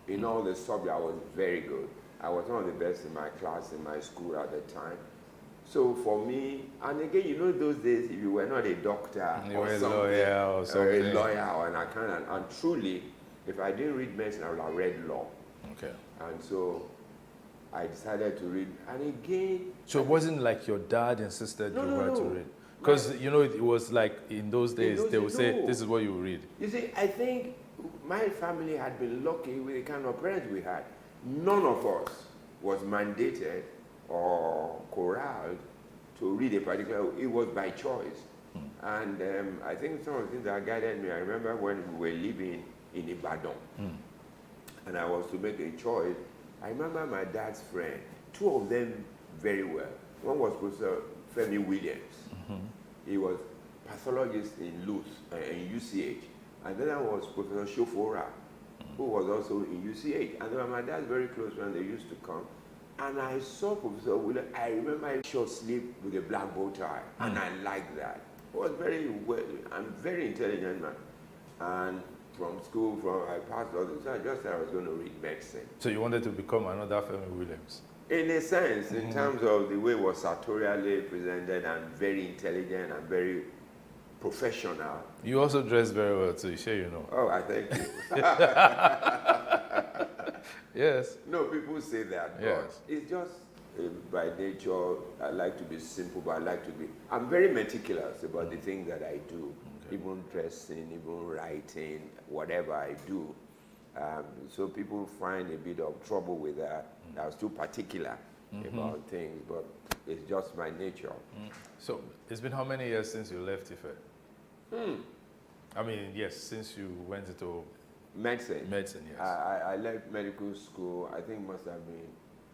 in all the subjects. I was very good. I was one of the best in my class, in my school at the time. So for me, and again, you know, those days, if you were not a doctor you or were something, a lawyer or something, or a lawyer or an accountant, and truly, if I didn't read medicine, I would have read law. Okay. And so I decided to read, and again. So it wasn't like your dad insisted No, you no, were no. to read? Because, you know, it was like in those days, they would say, this is what you read. You see, I think my family had been lucky with the kind of parents we had. None of us was mandated or corralled to read a particular, it was by choice. And I think some of the things that guided me, I remember when we were living in Ibadan, and I was to make a choice. I remember my dad's friend, two of them very well. One was Professor Femi Williams. He was pathologist in in UCH. And then I was Professor Shofora, who was also in UCH. And they were my dad's very close friends. They used to come. And I saw Professor Williams. I remember a short sleeve with a black bow tie, and I liked that. He was very well, I'm very intelligent man. And from school, I passed all this, I just said I was going to read medicine. So you wanted to become another Femi Williams? In a sense, in terms of the way it was sartorially presented and very intelligent and very professional. You also dress very well too, sure you know. Oh, I thank you. Yes. No, people say that, but yes. It's just by nature, I like to be simple, but I like to be, I'm very meticulous about the things that I do, even dressing, even writing, whatever I do. So people find a bit of trouble with that. I was too particular about things, but it's just my nature. So it's been how many years since you left Ife? I mean, yes, since you went into medicine. Medicine, yes. I left medical school, I think must have been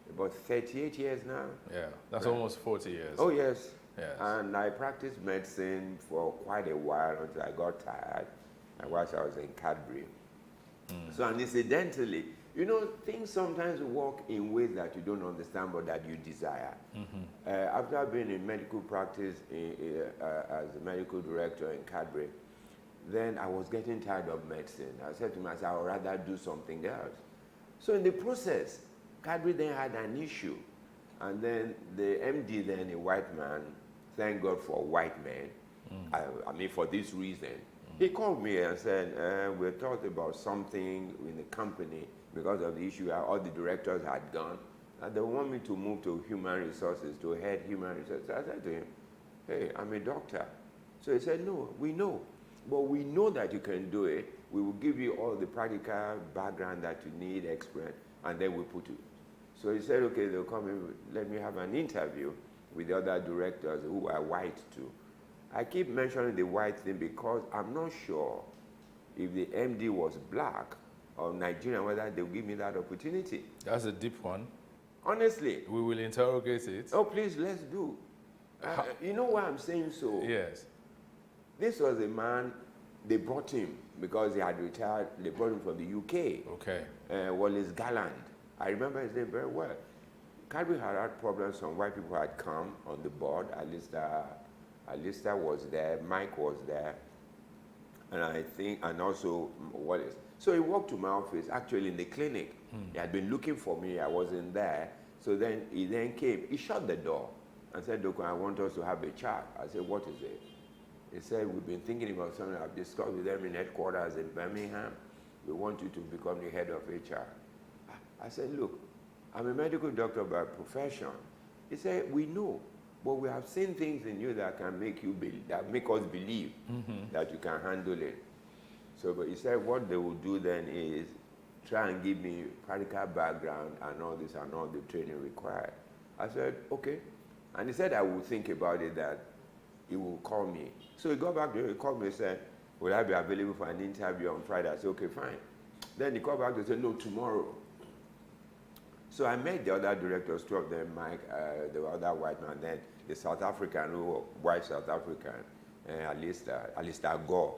about 38 years now. Yeah, that's almost 40 years. Oh, yes. Yes. And I practiced medicine for quite a while until I got tired, and whilst I was in Cadbury. So, and incidentally, you know, things sometimes work in ways that you don't understand but that you desire. After being in medical practice as a medical director in Cadbury, then I was getting tired of medicine. I said to myself, I would rather do something else. So in the process, Cadbury then had an issue. And then the MD, then a white man, thank God for white men, I mean for this reason, he called me and said, we talked about something in the company because of the issue, all the directors had gone, and they want me to move to human resources, to head human resources. I said to him, hey, I'm a doctor. So he said, no, we know, but we know that you can do it. We will give you all the practical background that you need, experience, and then we put you. So he said, okay, they'll come in, let me have an interview with the other directors who are white too. I keep mentioning the white thing because I'm not sure if the MD was black or Nigerian, whether they'll give me that opportunity. That's a deep one. Honestly. We will interrogate it. Oh, please, let's do. You know why I'm saying so? Yes. This was a man, they brought him because he had retired, they brought him from the UK. Okay. Wallace Garland. I remember his name very well. Cadbury had problems, some white people had come on the board. Alistair was there, Mike was there, and I think, and also Wallace. So he walked to my office, actually in the clinic. He had been looking for me, I wasn't there. So then he then came, he shut the door and said, Doku, I want us to have a chat. I said, what is it? He said, we've been thinking about something I've discussed with them in headquarters in Birmingham. We want you to become the head of HR. I said, look, I'm a medical doctor by profession. He said, we know, but we have seen things in you that can make you that make us believe that you can handle it. So, but he said, what they will do then is try and give me practical background and all this and all the training required. I said, okay. And he said, I will think about it, that he will call me. So he got back to him, he called me and said, will I be available for an interview on Friday? I said, okay, fine. Then he called back and said, no, tomorrow. So I met the other directors, two of them, Mike, the other white man, then the South African, white South African, Alistair Gore.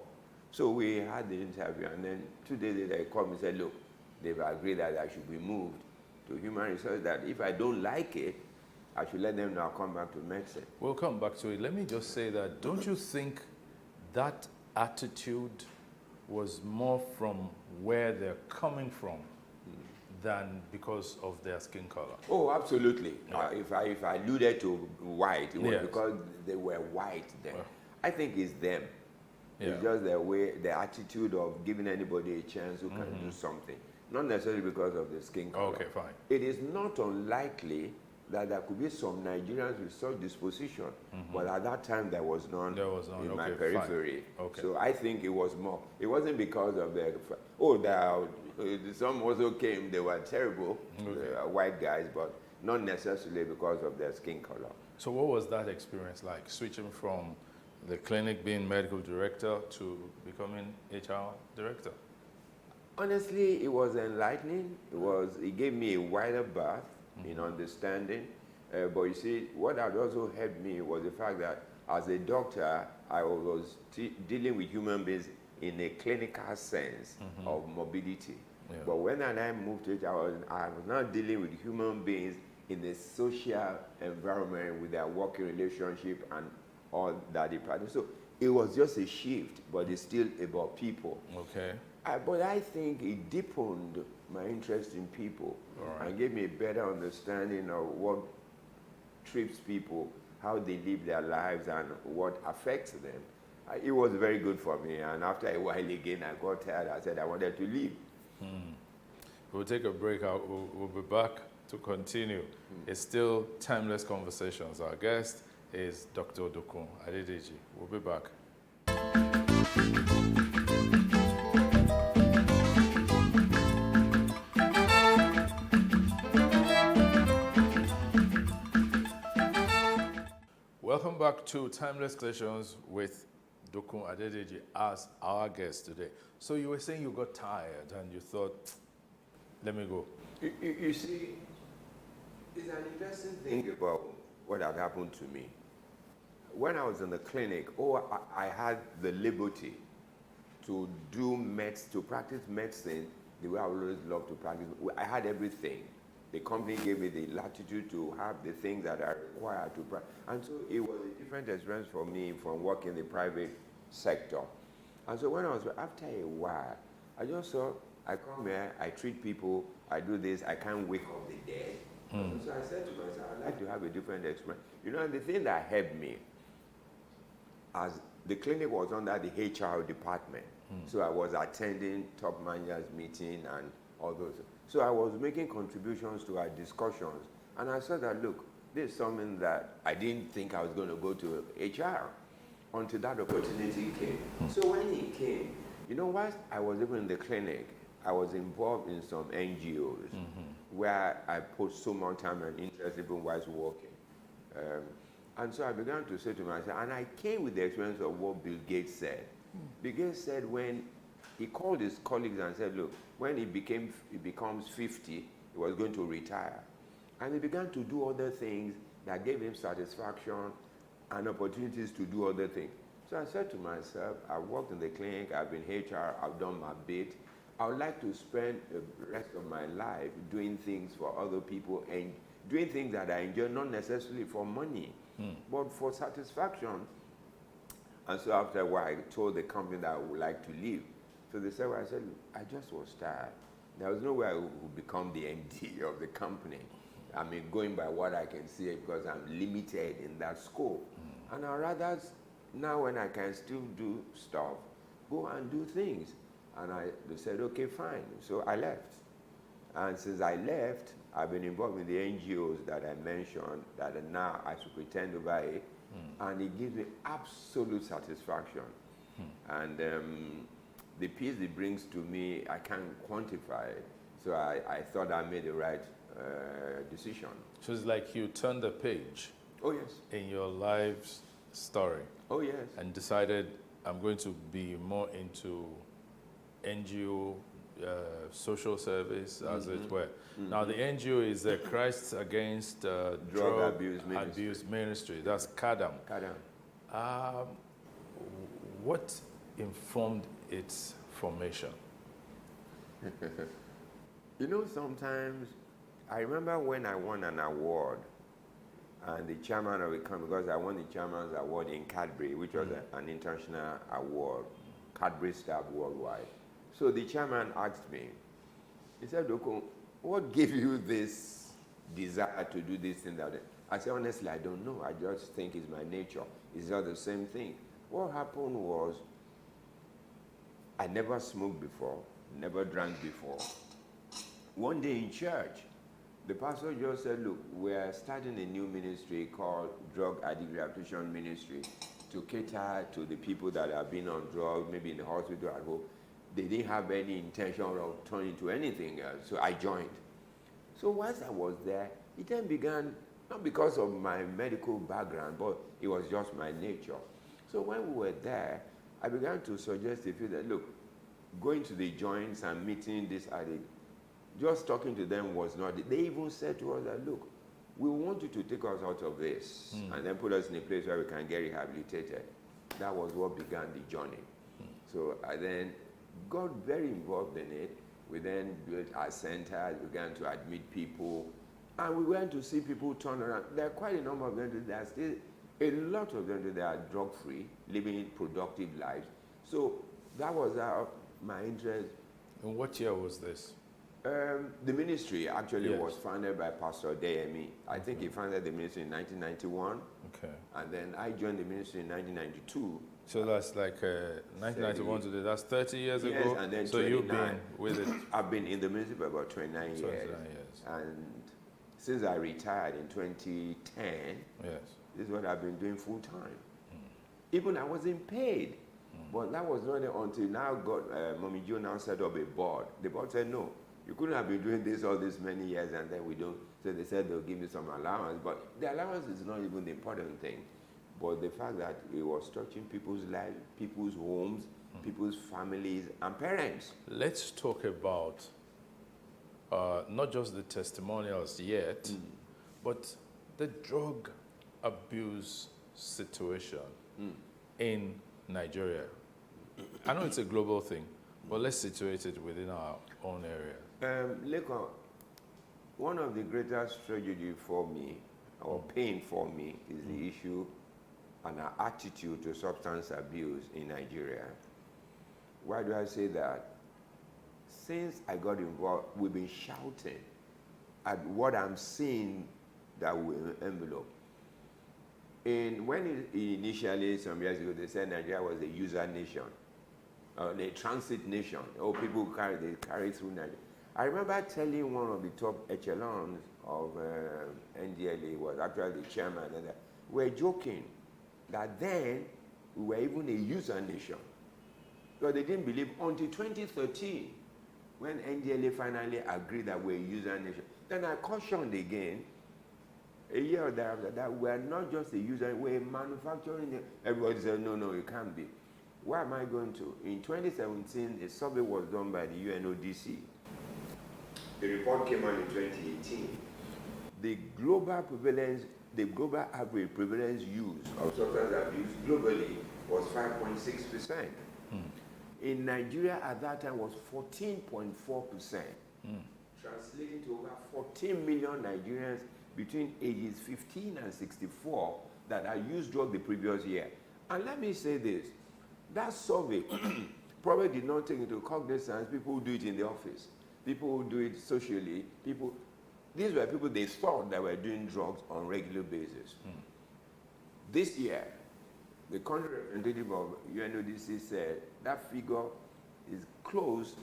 So we had the interview, and then 2 days later he called me and said, look, they've agreed that I should be moved to human resources, that if I don't like it, I should let them know I'll come back to medicine. We'll come back to it. Let me just say that, don't you think that attitude was more from where they're coming from than because of their skin color? Oh, absolutely. Yeah. If I alluded to white, it was because they were white then. Well, I think it's them. Yeah. It's just their way, the attitude of giving anybody a chance who can do something. Not necessarily because of the skin color. Okay, fine. It is not unlikely that there could be some Nigerians with such disposition, but at that time there was none, in my periphery. Okay. So I think it was more. It wasn't because of the, some also came, they were terrible, white guys, but not necessarily because of their skin color. So what was that experience like, switching from the clinic being medical director to becoming HR director? Honestly, it was enlightening. It gave me a wider berth in understanding. But you see, what had also helped me was the fact that as a doctor, I was dealing with human beings in a clinical sense of mobility. Yeah. But when I moved to it, I was now dealing with human beings in a social environment with their working relationship and all that they practice. So it was just a shift, but it's still about people. Okay. But I think it deepened my interest in people and gave me a better understanding of what trips people, how they live their lives, and what affects them. It was very good for me. And after a while again, I got tired. I said I wanted to leave. We'll take a break. We'll be back to continue. It's still Timeless Conversations. Our guest is Dr. Dokun Adedeji. We'll be back. Welcome back to Timeless Conversations with Dokun Adedeji as our guest today. So you were saying you got tired and you thought, let me go. You see, it's an interesting thing about what had happened to me. When I was in the clinic, I had the liberty to to practice medicine the way I always loved to practice. I had everything. The company gave me the latitude to have the things that are required to practice. And so it was a different experience for me from working in the private sector. And so when after a while, I just thought, I come here, I treat people, I do this, I can't wake up the dead. So I said to myself, I'd like to have a different experience. You know, and the thing that helped me, as the clinic was under the HR department, so I was attending top managers meeting and all those. So I was making contributions to our discussions. And I said that, look, this is something that I didn't think I was going to go to HR until that opportunity came. So when it came, you know, whilst I was even in the clinic, I was involved in some NGOs where I put so much time and interest even whilst working. And so I began to say to myself, and I came with the experience of what Bill Gates said. Bill Gates said when he called his colleagues and said, look, when he becomes 50, he was going to retire. And he began to do other things that gave him satisfaction and opportunities to do other things. So I said to myself, I've worked in the clinic, I've been HR, I've done my bit. I would like to spend the rest of my life doing things for other people and doing things that I enjoy, not necessarily for money, but for satisfaction. And so after a while, I told the company that I would like to leave. So they said, well, I said, I just was tired. There was no way I would become the MD of the company. I mean, going by what I can see, because I'm limited in that scope. And I'd rather, now when I can still do stuff, go and do things. And they said, okay, fine. So I left. And since I left, I've been involved in the NGOs that I mentioned, that are now I superintend over it. And it gives me absolute satisfaction. And the peace it brings to me, I can't quantify it. So I thought I made the right decision. So it's like you turned the page. Oh, yes. In your life's story. Oh, yes. And decided I'm going to be more into NGO, social service, as it were. Now, the NGO is the Christ Against Drug Abuse Ministry. That's CADAM. What informed its formation? You know, sometimes, I remember when I won an award, and the chairman of the company, because I won the chairman's award in Cadbury, which was an international award, Cadbury staff worldwide. So the chairman asked me, he said, Dokun, what gave you this desire to do this thing? That I said, honestly, I don't know. I just think it's my nature. It's not the same thing. What happened was, I never smoked before, never drank before. One day in church, the pastor just said, look, we're starting a new ministry called Drug Addict Rehabilitation Ministry to cater to the people that have been on drugs, maybe in the hospital at home. They didn't have any intention of turning to anything else, so I joined. So once I was there, It then began, not because of my medical background, but it was just my nature. So when we were there, I began to suggest to people that, look, going to the joints and meeting this addict, just talking to them was not, they even said to us that, look, we want you to take us out of this and then put us in a place where we can get rehabilitated. That was what began the journey. So I then got very involved in it. We then built our center, began to admit people, and we went to see people turn around. There are quite a number of them. There are still a lot of them that are drug-free, living productive lives. So that was my interest. In what year was this? The ministry actually Yes. was founded by Pastor Deyemi. I think he founded the ministry in 1991. Okay. And then I joined the ministry in 1992. So that's like 1991 today. That's 30 years Yes, ago. and then so you've 29. been with it. I've been in the ministry for about 29 years. 29 years. And since I retired in 2010, yes, this is what I've been doing full time. Even I wasn't paid. But that was not until now Mommy Joe now set up a board. The board said, no, you couldn't have been doing this all these many years and then we don't. So they said they'll give you some allowance. But the allowance is not even the important thing. But the fact that it was touching people's lives, people's homes, people's families and parents. Let's talk about not just the testimonials yet, but the drug abuse situation in Nigeria. I know it's a global thing, but let's situate it within our own area. Lekon, one of the greatest tragedy for me, or pain for me, is the issue and our attitude to substance abuse in Nigeria. Why do I say that? Since I got involved, we've been shouting at what I'm seeing that will envelope. When initially, some years ago, they said Nigeria was a user nation, a transit nation. People carry through Nigeria. I remember telling one of the top echelons of NDLA, was actually the chairman, and we're joking that then we were even a user nation. Because they didn't believe until 2013, when NDLA finally agreed that we're a user nation. Then I cautioned again, a year thereafter, that we're not just a user, we're manufacturing. Everybody said, no, no, it can't be. Where am I going to? In 2017, a survey was done by the UNODC. The report came out in 2018. The global average prevalence use of substance abuse globally was 5.6%. In Nigeria at that time was 14.4%, translating to over 14 million Nigerians between ages 15 and 64 that had used drugs the previous year. And let me say this, that survey probably did not take into cognizance people who do it in the office, people who do it socially, these were people they thought that were doing drugs on a regular basis. This year, the country representative of UNODC said that figure is close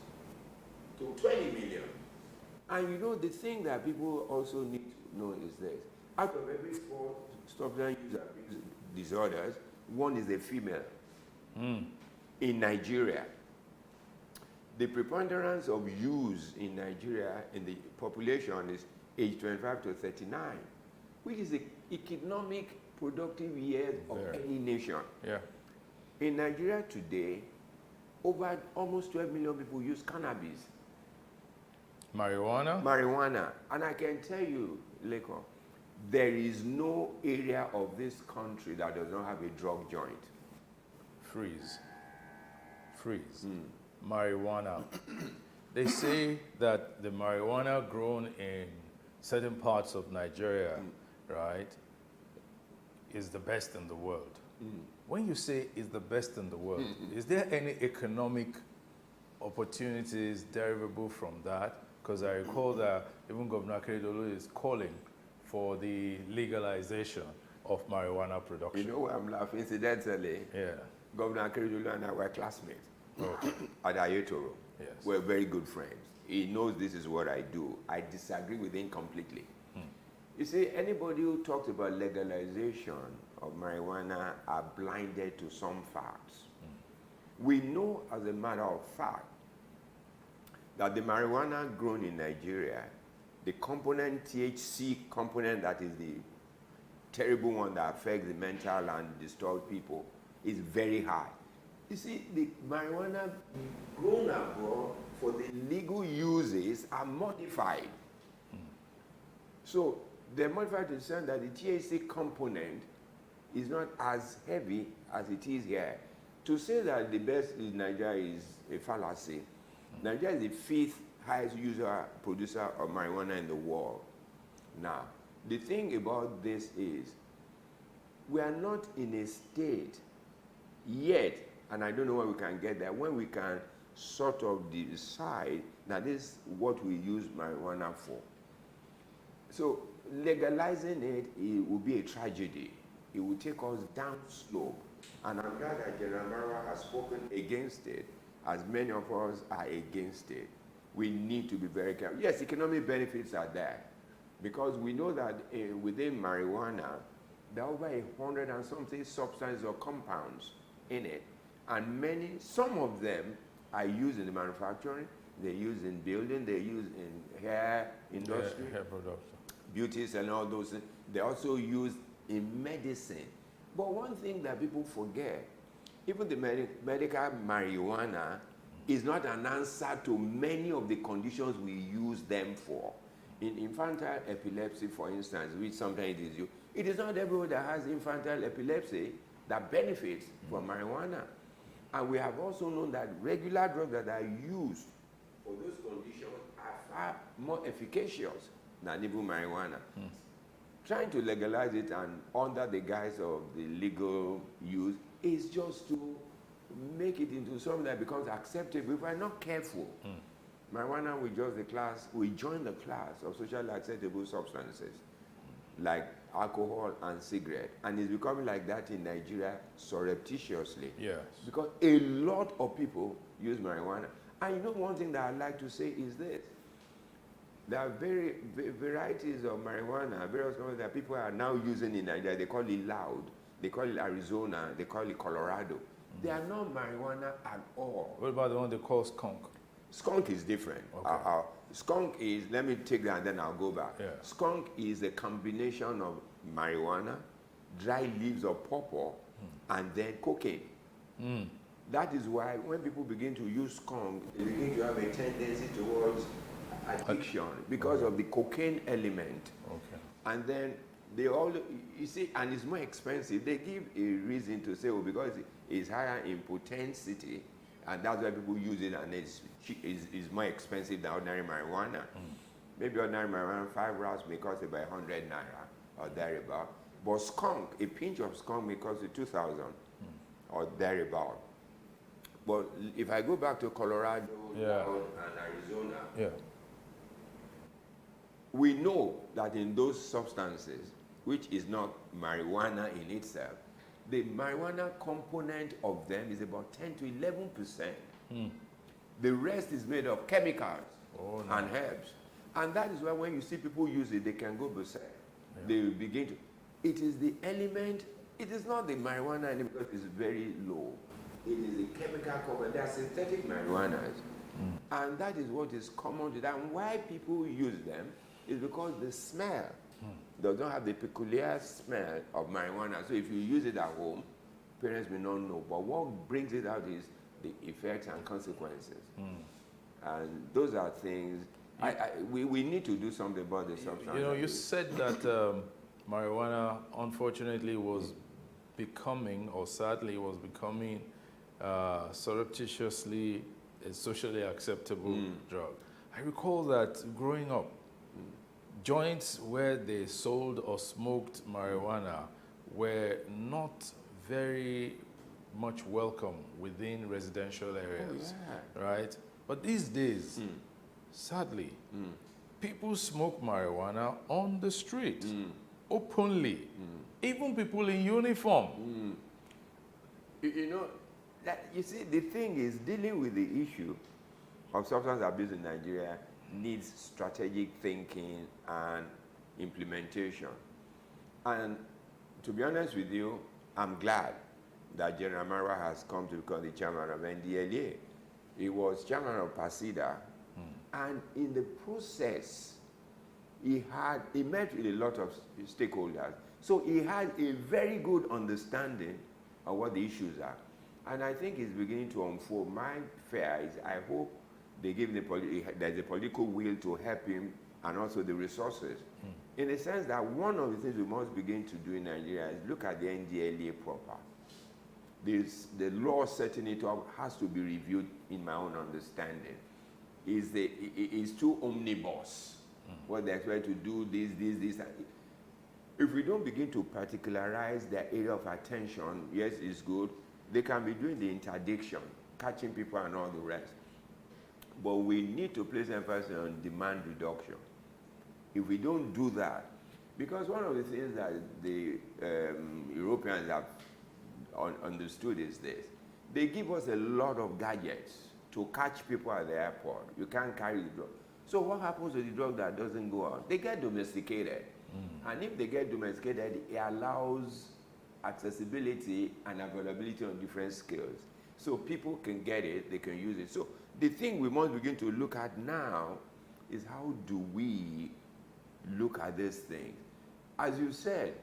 to 20 million. And you know, the thing that people also need to know is this. Out of every 4 substance use abuse disorders, 1 is a female. In Nigeria, the preponderance of use in Nigeria in the population is age 25 to 39, which is the economic productive years of any nation. Yeah. In Nigeria today, over almost 12 million people use cannabis. Marijuana? Marijuana. And I can tell you, Lekon, there is no area of this country that does not have a drug joint. Freeze. Marijuana. They say that the marijuana grown in certain parts of Nigeria, right, is the best in the world. When you say is the best in the world, is there any economic opportunities derivable from that? Because I recall that even Governor Akeredolu is calling for the legalization of marijuana production. You know why I'm laughing? Incidentally, Governor Akeredolu and I were classmates at Ayetoro. Yes. We're very good friends. He knows this is what I do. I disagree with him completely. You see, anybody who talks about legalization of marijuana are blinded to some facts. We know, as a matter of fact, that the marijuana grown in Nigeria the component, THC component, that is the terrible one that affects the mental and destroys people, is very high. You see, the marijuana grown abroad for the legal uses are modified. So they're modified to the extent that the THC component is not as heavy as it is here. To say that the best in Nigeria is a fallacy. Nigeria is the 5th highest producer of marijuana in the world. Now, the thing about this is, we are not in a state yet, and I don't know when we can get there, when we can sort of decide that this is what we use marijuana for. So legalizing it will be a tragedy. It will take us down slope. And I'm glad that General Marwa has spoken against it, as many of us are against it. We need to be very careful. Yes, economic benefits are there, because we know that within marijuana, there are over 100 and something substances or compounds in it. And some of them are used in the manufacturing, they're used in building, they're used in hair industry, hair production, beauties and all those things. They're also used in medicine. But one thing that people forget, even the medical marijuana is not an answer to many of the conditions we use them for. In infantile epilepsy, for instance, which sometimes is used, it is not everyone that has infantile epilepsy that benefits from marijuana. And we have also known that regular drugs that are used for those conditions are far more efficacious than even marijuana. Trying to legalize it and under the guise of the legal use is just to make it into something that becomes acceptable if we're not careful. Marijuana will join the class of socially acceptable substances like alcohol and cigarette, and it's becoming like that in Nigeria surreptitiously. Yes. Because a lot of people use marijuana. And you know, one thing that I'd like to say is this. There are varieties of marijuana, various kinds that people are now using in Nigeria. They call it loud, they call it Arizona, they call it Colorado. They are not marijuana at all. What about the one they call skunk? Skunk is different. Okay. Skunk is, let me take that and then I'll go back. Yeah. Skunk is a combination of marijuana, dry leaves of pawpaw, and then cocaine. That is why when people begin to use skunk, they begin to have a tendency towards addiction because of the cocaine element. Okay. And then they all, you see, and it's more expensive. They give a reason to say, well, because it's higher in potentiality, and that's why people use it, and it's more expensive than ordinary marijuana. Maybe ordinary marijuana, 5 grams may cost about 100 naira or thereabout. But skunk, a pinch of skunk may cost you 2,000 or thereabout. But if I go back to Colorado and Arizona, we know that in those substances, which is not marijuana in itself, the marijuana component of them is about 10 to 11%. The rest is made of chemicals and herbs. And that is why when you see people use it, they can go berserk. They will begin to. It is the element, it is not the marijuana element because it's very low. It is the chemical component. They are synthetic marijuanas. And that is what is common to them. And why people use them is because the smell does not have the peculiar smell of marijuana. So if you use it at home, parents may not know. But what brings it out is the effects and consequences. And those are things, we need to do something about the substance. You know, you said that marijuana, unfortunately, was becoming, or sadly was becoming, surreptitiously a socially acceptable drug. I recall that growing up, joints where they sold or smoked marijuana were not very much welcome within residential areas, right? But these days, sadly, people smoke marijuana on the street, openly, even people in uniform. You know, you see, the thing is, dealing with the issue of substance abuse in Nigeria needs strategic thinking and implementation. And to be honest with you, I'm glad that General Marwa has come to become the chairman of NDLEA. He was chairman of PASIDA, and in the process, he met with a lot of stakeholders. So he had a very good understanding of what the issues are. And I think it's beginning to unfold. My fear is I hope they give there's a political will to help him and also the resources. In the sense that one of the things we must begin to do in Nigeria is look at the NDLEA proper. The law setting it up has to be reviewed in my own understanding. Is too omnibus. What they expect to do, this. If we don't begin to particularize their area of attention, yes, it's good. They can be doing the interdiction, catching people and all the rest. But we need to place emphasis on demand reduction. If we don't do that, because one of the things that the Europeans have understood is this. They give us a lot of gadgets to catch people at the airport. You can't carry the drug. So what happens to the drug that doesn't go out? They get domesticated. And if they get domesticated, it allows accessibility and availability on different scales. So people can get it, they can use it. So the thing we must begin to look at now is how do we look at this thing? As you said,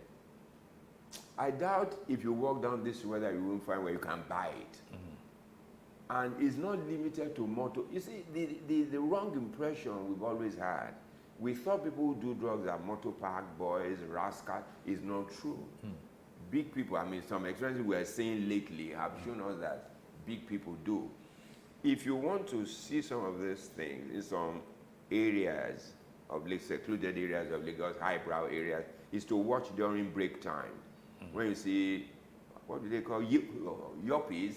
I doubt if you walk down this whether you won't find where you can buy it. And it's not limited to motor. You see, the wrong impression we've always had. We thought people who do drugs are motor park boys, rascals. It's not true. Big people, I mean, some experiences we are seeing lately have shown us that big people do. If you want to see some of these things in some areas of secluded areas of Lagos, highbrow areas, is to watch during break time. When you see, what do they call, yuppies,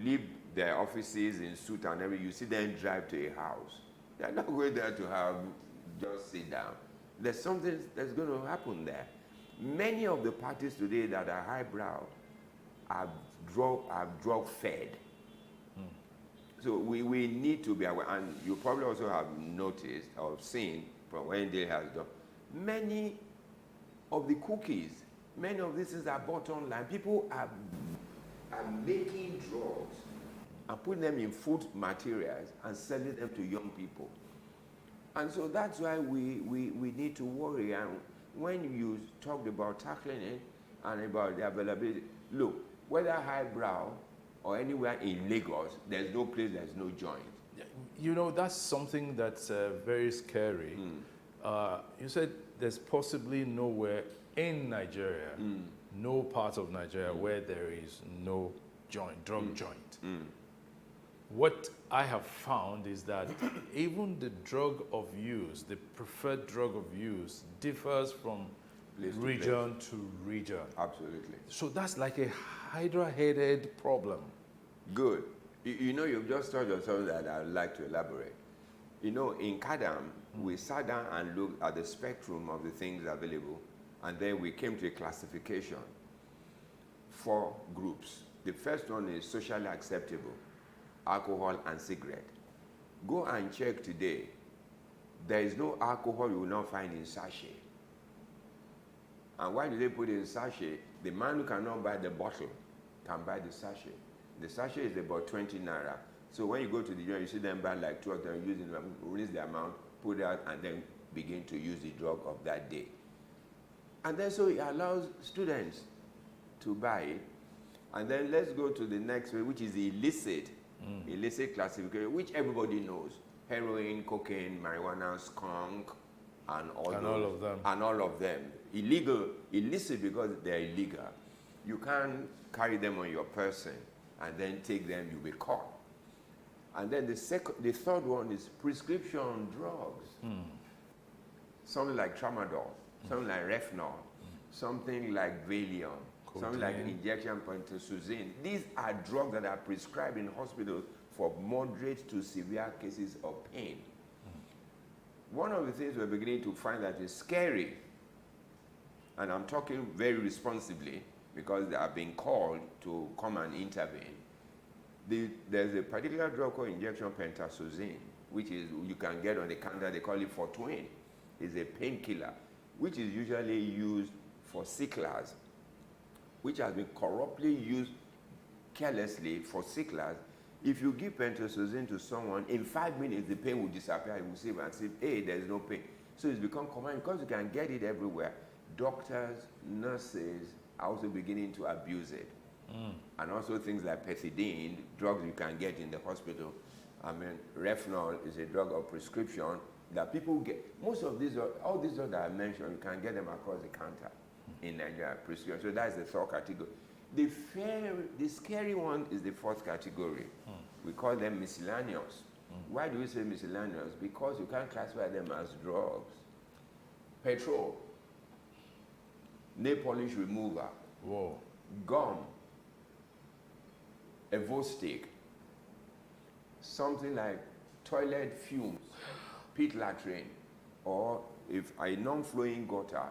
leave their offices in suit and everything, you see them drive to a house. They're not going there to have, just sit down. There's something that's going to happen there. Many of the parties today that are highbrow are drug-fed. So we need to be aware, and you probably also have noticed or seen from when they has done, many of the cookies, many of these things are bought online. People are making drugs and putting them in food materials and selling them to young people. And so that's why we need to worry. And when you talked about tackling it and about the availability, look, whether highbrow or anywhere in Lagos, there's no place, there's no joint. You know, that's something that's very scary. You said there's possibly nowhere in Nigeria, no part of Nigeria where there is no joint, drug joint. What I have found is that even the drug of use, the preferred drug of use, differs from region to region. Absolutely. So that's like a hydra-headed problem. Good. You know, you've just told us something that I'd like to elaborate. You know, in CADAM, we sat down and looked at the spectrum of the things available, and then we came to a classification. 4 groups. The first one is socially acceptable, alcohol and cigarette. Go and check today. There is no alcohol you will not find in sachet. And why do they put it in sachet? The man who cannot buy the bottle can buy the sachet. The sachet is about 20 naira. So when you go to the joint, you see them buy like 2 of them, using them, release the amount, put it out, and then begin to use the drug of that day. And then so it allows students to buy it. And then let's go to the next way, which is the illicit. Illicit classification, which everybody knows. Heroin, cocaine, marijuana, skunk, and all of them. And all of them. Illicit because they're illegal. You can't carry them on your person and then take them, you'll be caught. And then the third one is prescription drugs. Something like tramadol, something like Refnol, something like Valium, something like injection pentazocine. These are drugs that are prescribed in hospitals for moderate to severe cases of pain. One of the things we're beginning to find that is scary, and I'm talking very responsibly because they are being called to come and intervene. There's a particular drug called injection pentazocine, which is you can get on the counter. They call it Fortwin. It's a painkiller, which is usually used for sicklers, which has been corruptly used carelessly for sicklers. If you give pentazocine to someone, in 5 minutes the pain will disappear. You will see and say, hey, there's no pain. So it's become common because you can get it everywhere. Doctors, nurses are also beginning to abuse it. And also things like pethidine, drugs you can get in the hospital. I mean, Refnol is a drug of prescription that people get. Most of these, all these drugs that I mentioned, you can get them across the counter in Nigeria, prescription. So that's the third category. The scary one is the fourth category. We call them miscellaneous. Why do we say miscellaneous? Because you can't classify them as drugs. Petrol, nail polish remover, gum, Evo-Stick, something like toilet fumes, pit latrine, or if a non-flowing gutter,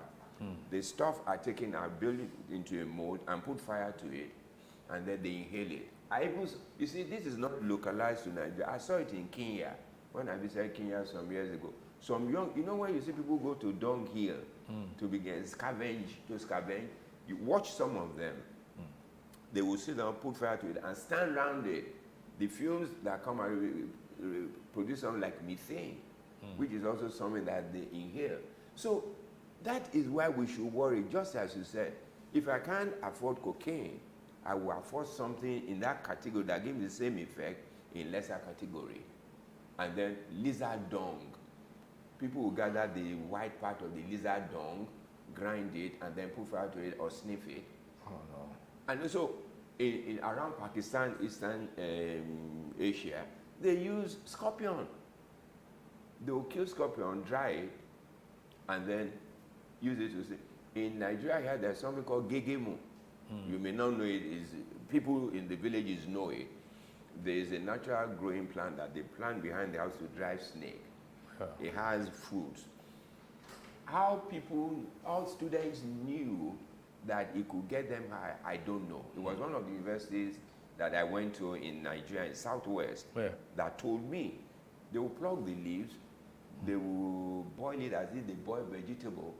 the stuff are taken and built it into a mold and put fire to it, and then they inhale it. You see, this is not localized to Nigeria. I saw it in Kenya when I visited Kenya some years ago. Some young, you know when you see people go to dung hill to begin scavenge, you watch some of them. They will sit down, put fire to it, and stand around it. The fumes that come out produce something like methane, which is also something that they inhale. So that is why we should worry, just as you said. If I can't afford cocaine, I will afford something in that category that gives the same effect in lesser category. And then lizard dung. People will gather the white part of the lizard dung, grind it, and then put fire to it or sniff it. Oh, no. And also, around Pakistan, Eastern Asia, they use scorpion. They will kill scorpion, dry it, and then use it to say. In Nigeria here, there's something called gegemu. You may not know it. People in the villages know it. There is a natural growing plant that they plant behind the house to drive snake. It has fruits. How students knew that it could get them high, I don't know. It was one of the universities that I went to in Nigeria, in Southwest, that told me they will pluck the leaves, they will boil it as if they boil vegetable.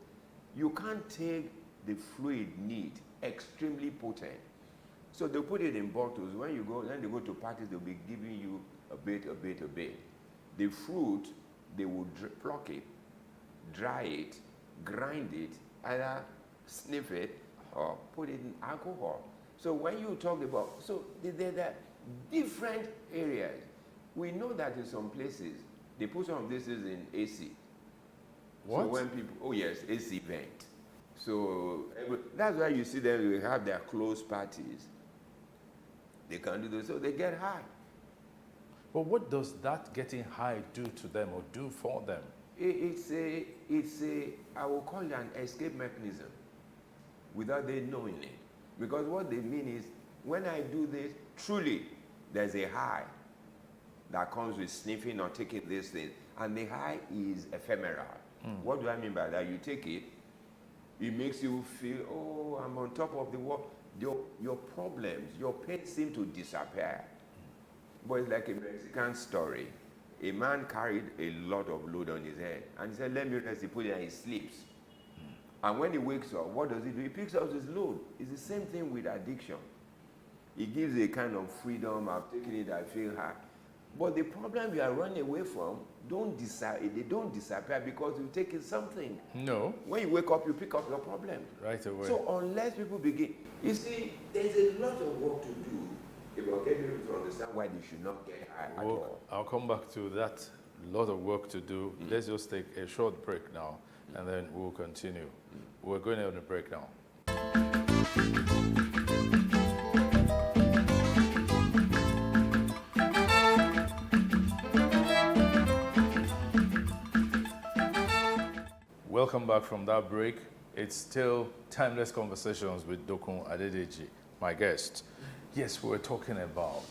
You can't take the fluid neat, extremely potent. So they'll put it in bottles. When they go to parties, they'll be giving you a bit. The fruit, they will pluck it, dry it, grind it, either sniff it or put it in alcohol. So when you talk about, there are different areas. We know that in some places, they put some of this in AC. What? So when people, oh yes, AC vent. So that's why you see them, they have their closed parties. They can do this, so they get high. But what does that getting high do to them or do for them? It's a, I will call it an escape mechanism without them knowing it. Because what they mean is, when I do this, truly, there's a high that comes with sniffing or taking this thing. And the high is ephemeral. What do I mean by that? You take it, it makes you feel, oh, I'm on top of the world. Your problems, your pain seem to disappear. But it's like a Mexican story. A man carried a lot of load on his head. And he said, let me rest. He put it and he sleeps. And when he wakes up, what does he do? He picks up his load. It's the same thing with addiction. It gives a kind of freedom. I've taken it, I feel high. But the problem you are running away from, they don't disappear because you've taken something. No. When you wake up, you pick up your problem. Right away. So unless people begin, you see, there's a lot of work to do about getting people to understand why they should not get high at all. I'll come back to that. Lot of work to do. Let's just take a short break now, and then we'll continue. We're going on a break now. Welcome back from that break. It's still Timeless Conversations with Dokun Adedeji, my guest. Yes, we're talking about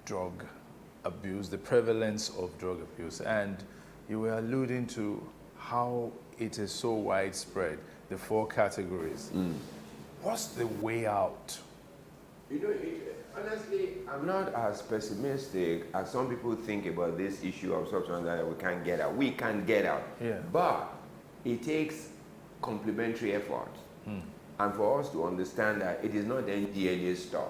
drug abuse, the prevalence of drug abuse, and you were alluding to how it is so widespread, the 4 categories. What's the way out? You know, honestly, I'm not as pessimistic as some people think about this issue of substance that we can't get out. We can get out. Yeah. But it takes complementary effort. And for us to understand that it is not NDLA stuff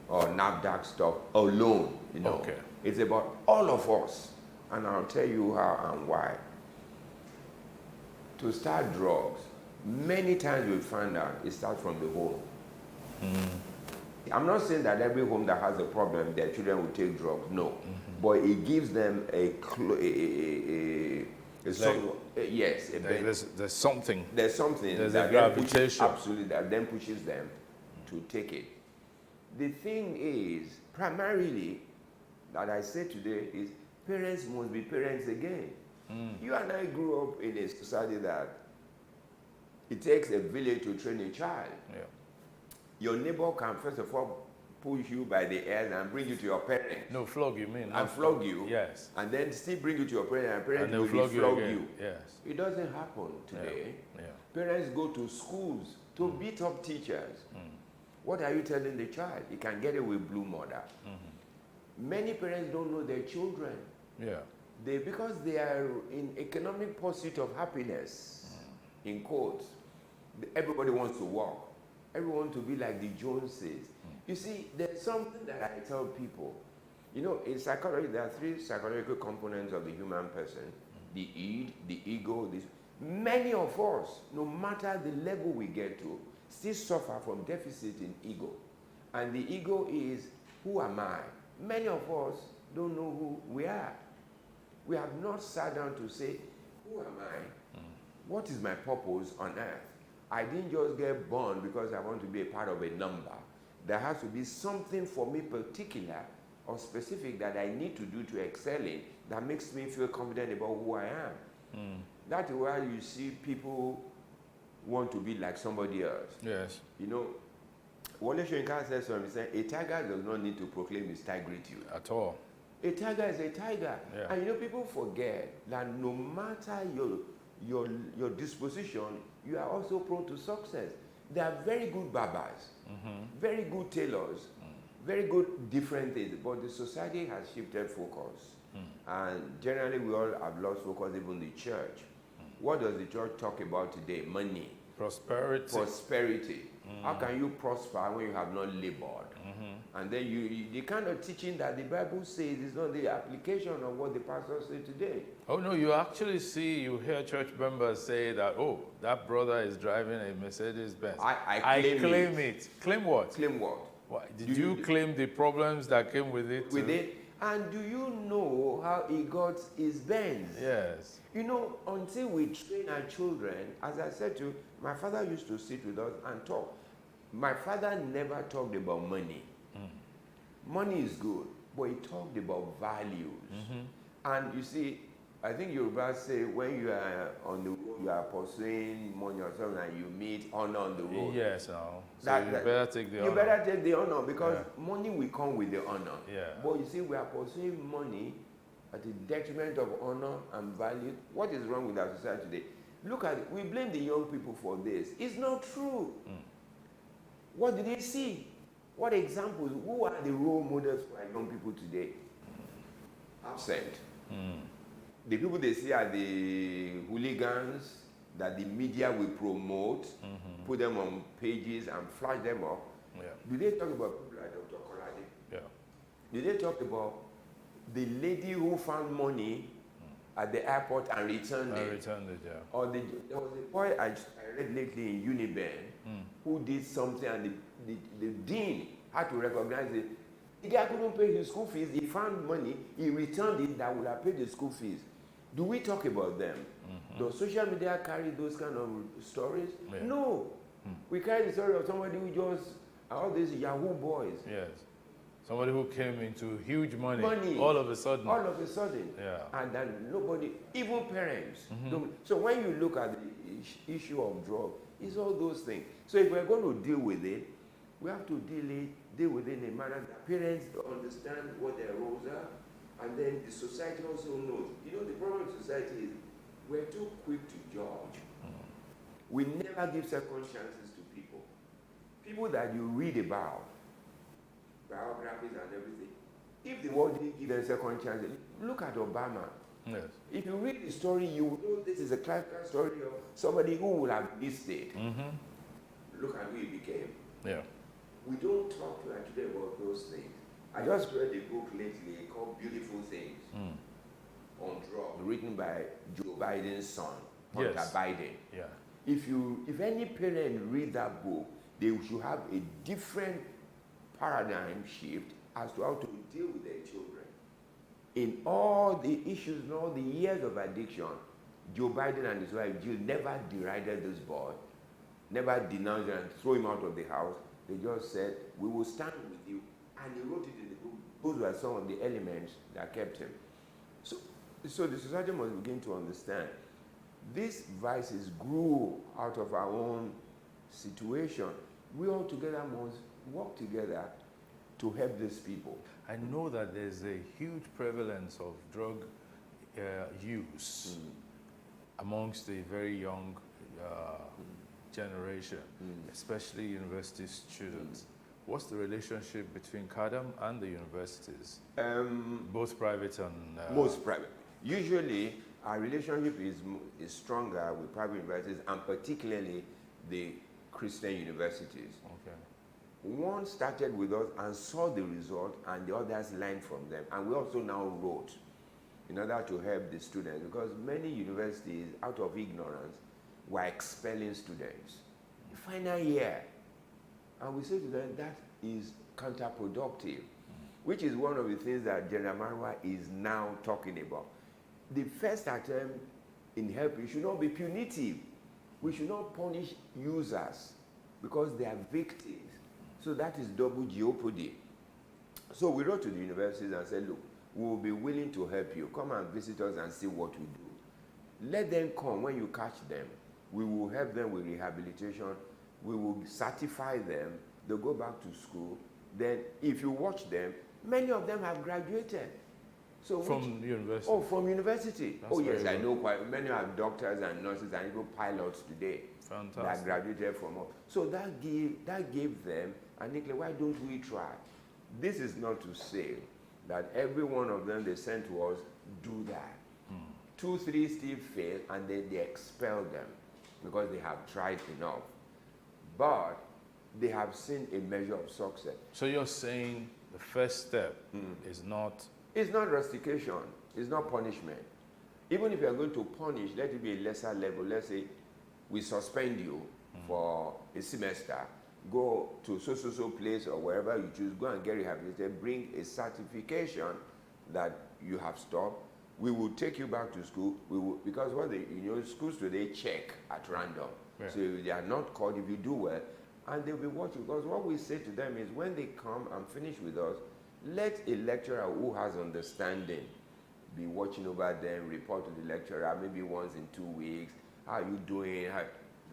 or NAFDAC stuff alone, you know. Okay. It's about all of us. And I'll tell you how and why. to start drugs, many times we find out it starts from the home. I'm not saying that every home that has a problem, their children will take drugs. No, but it gives them yes, there's something. There's something. There's that a gravitation. Absolutely, that then pushes them to take it. The thing is, primarily, that I say today is parents must be parents again. You and I grew up in a society that it takes a village to train a child. Yeah. Your neighbor can first of all push you by the ears and bring you to your parents. No, flog you mean. And flog you. Yes. And then still bring you to your parents and parents And will they'll flog you again. Yes. It doesn't happen today. Yeah. Parents go to schools to beat up teachers. What are you telling the child? He can get away with blue murder. Many parents don't know their children. Yeah. Because they are in economic pursuit of happiness, in quotes. Everybody wants to work. Everyone wants to be like the Joneses. You see, there's something that I tell people. You know, in psychology, there are 3 psychological components of the human person. The id, the ego. Many of us, no matter the level we get to, still suffer from deficit in ego. And the ego is, who am I? Many of us don't know who we are. We have not sat down to say, who am I? What is my purpose on earth? I didn't just get born because I want to be a part of a number. There has to be something for me particular or specific that I need to do to excel in that makes me feel confident about who I am. That's why you see people want to be like somebody else. Yes. You know, Wole Soyinka says something, he said, a tiger does not need to proclaim his tigritude. At all. A tiger is a tiger. Yeah. And you know, people forget that no matter your disposition, you are also prone to success. There are very good barbers, very good tailors, very good different things, but the society has shifted focus. And generally we all have lost focus, even the church. What does the church talk about today? Money. Prosperity. Prosperity. How can you prosper when you have not labored? And then the kind of teaching that the Bible says is not the application of what the pastors say today. Oh no, you actually you hear church members say that, oh, that brother is driving a Mercedes Benz. I claim it. Claim what? Claim what? Did you claim the problems that came with it? With it? And do you know how he got his Benz? Yes. You know, until we train our children, as I said to you, my father used to sit with us and talk. My father never talked about money. Money is good, but he talked about values. And you see, I think Yoruba say when you are on the road, you are pursuing money or something, and you meet honor on the road. Yes, no. So you better take the honor. You better take the honor because money will come with the honor. Yeah. But you see, we are pursuing money at the detriment of honor and value. What is wrong with our society today? Look at it. We blame the young people for this. It's not true. What did they see? What examples? Who are the role models for young people today? Absent. The people they see are the hooligans that the media will promote, put them on pages and flash them up. Do they talk about people like Dr. Kolade? Yeah. Do they talk about the lady who found money at the airport and returned it? Yeah. Or there was a boy I read lately in Uniben who did something and the dean had to recognize it. The guy couldn't pay his school fees. He found money. He returned it that would have paid the school fees. Do we talk about them? Does social media carry those kind of stories? Yeah. No. We carry the story of somebody who just, all these Yahoo boys. Yes. Somebody who came into huge money all of a sudden. All of a sudden. Yeah. And then nobody, even parents. Don't. So when you look at the issue of drug, it's all those things. So if we're going to deal with it, we have to deal with it in a manner that parents understand what their roles are, and then the society also knows. You know, the problem with society is we're too quick to judge. We never give second chances to people. People that you read about, biographies and everything, if the world didn't give them second chances, look at Obama. Yes. If you read the story, you will know this is a classical story of somebody who would have missed it. Look at who he became. Yeah. We don't talk to today about those things. I just read a book lately called Beautiful Things on drugs, written by Joe Biden's son. Hunter Yes. Biden. Yeah. If any parent read that book, they should have a different paradigm shift as to how to deal with their children. In all the issues and all the years of addiction, Joe Biden and his wife Jill never derided this boy, never denounced him and threw him out of the house. They just said, we will stand with you. And he wrote it in the book. Those were some of the elements that kept him. So the society must begin to understand these vices grew out of our own situation. We all together must work together to help these people. I know that there's a huge prevalence of drug use amongst the very young generation, especially university students. What's the relationship between CADAM and the universities? Both private and... Most private. Usually, our relationship is stronger with private universities, and particularly the Christian universities. Okay. One started with us and saw the result, and the others learned from them. And we also now wrote in order to help the students, because many universities, out of ignorance, were expelling students. The final year. And we said to them, that is counterproductive, which is one of the things that General Marwa is now talking about. The first attempt in helping should not be punitive. We should not punish users because they are victims. So that is double jeopardy. So we wrote to the universities and said, look, we will be willing to help you. Come and visit us and see what we do. Let them come. When you catch them, we will help them with rehabilitation. We will certify them. They'll go back to school. Then if you watch them, many of them have graduated. So from university? Oh, from university. That's oh, yes, I good. know quite many are doctors and nurses and even pilots today. Fantastic. That graduated from us. So that gave them, and they said, why don't we try? This is not to say that every one of them they sent to us do that. 2, 3 still fail, and then they expel them because they have tried enough. But they have seen a measure of success. So you're saying the first step is not... It's not rustication. It's not punishment. Even if you're going to punish, let it be a lesser level. Let's say we suspend you for a semester. Go to so place or wherever you choose. Go and get rehabilitated. Bring a certification that you have stopped. We will take you back to school. We will, because what schools today check at random. Yeah. So they are not called if you do well. And they'll be watching, because what we say to them is when they come and finish with us, let a lecturer who has understanding be watching over them, report to the lecturer maybe once in 2 weeks. How are you doing?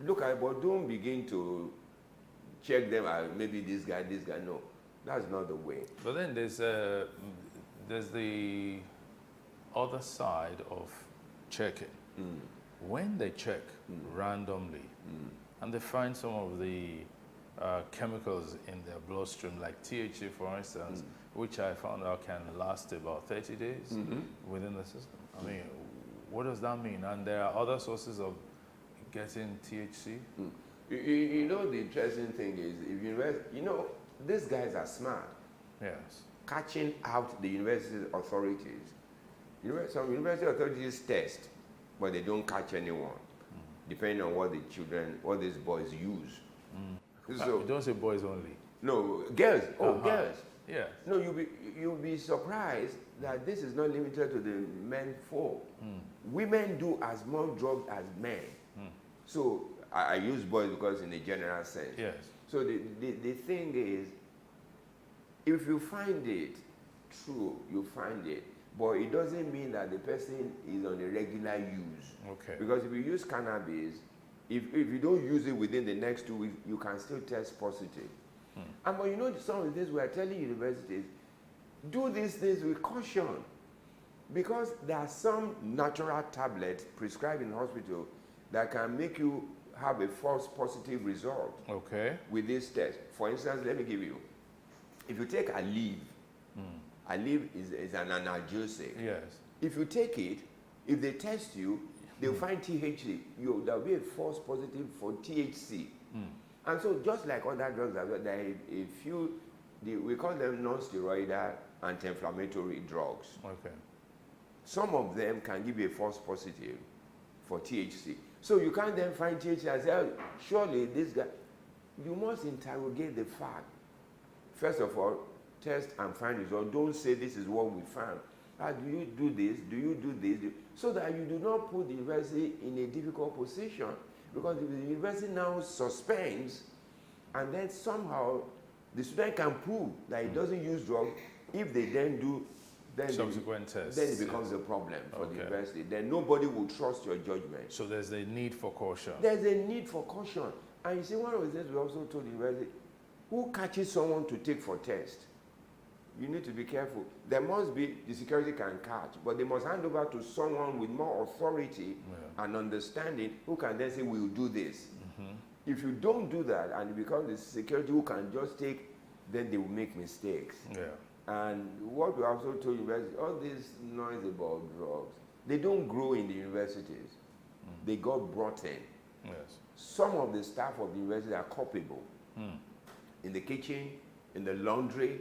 Look at it, but don't begin to check them out. Maybe this guy. No, that's not the way. But then there's the other side of checking. When they check randomly and they find some of the chemicals in their bloodstream, like THC, for instance, which I found out can last about 30 days within the system. I mean, what does that mean? And there are other sources of getting THC? You know, the interesting thing is, if these guys are smart. Yes. Catching out the university authorities. Some university authorities test, but they don't catch anyone, depending on what these boys use. So, you don't say boys only. No, girls. Oh, girls. Yes. No, you'll be surprised that this is not limited to the men folk. Women do as much drugs as men. So I use boys because in a general sense. Yes. So the thing is, if you find it, true, you find it. But it doesn't mean that the person is on a regular use. Okay. Because if you use cannabis, if you don't use it within the next 2 weeks, you can still test positive. And but some of this we are telling universities, do these things with caution. Because there are some natural tablets prescribed in hospital that can make you have a false positive result. Okay. With this test. For instance, let me give you. If you take Aleve, Aleve is an analgesic. Yes. If you take it, if they test you, they'll find THC. There'll be a false positive for THC. And so just like other drugs, there are a few, we call them non-steroidal anti-inflammatory drugs. Okay. Some of them can give you a false positive for THC. So you can't then find teachers and say, oh, surely this guy. You must interrogate the fact. First of all, test and find results. Don't say this is what we found. Do you do this? Do you do this? So that you do not put the university in a difficult position. Because if the university now suspends, and then somehow the student can prove that it doesn't use drugs, if they then do subsequent tests, then it becomes a problem for the university. Then nobody will trust your judgment. So there's a need for caution. There's a need for caution. And you see, one of the things we also told the university, who catches someone to take for test? You need to be careful. There must be, the security can catch, but they must hand over to someone with more authority and understanding who can then say, we'll do this. If you don't do that and it becomes the security who can just take, then they will make mistakes. And what we also told universities, all this noise about drugs, they don't grow in the universities. They got brought in. Some of the staff of the university are culpable. In the kitchen, in the laundry,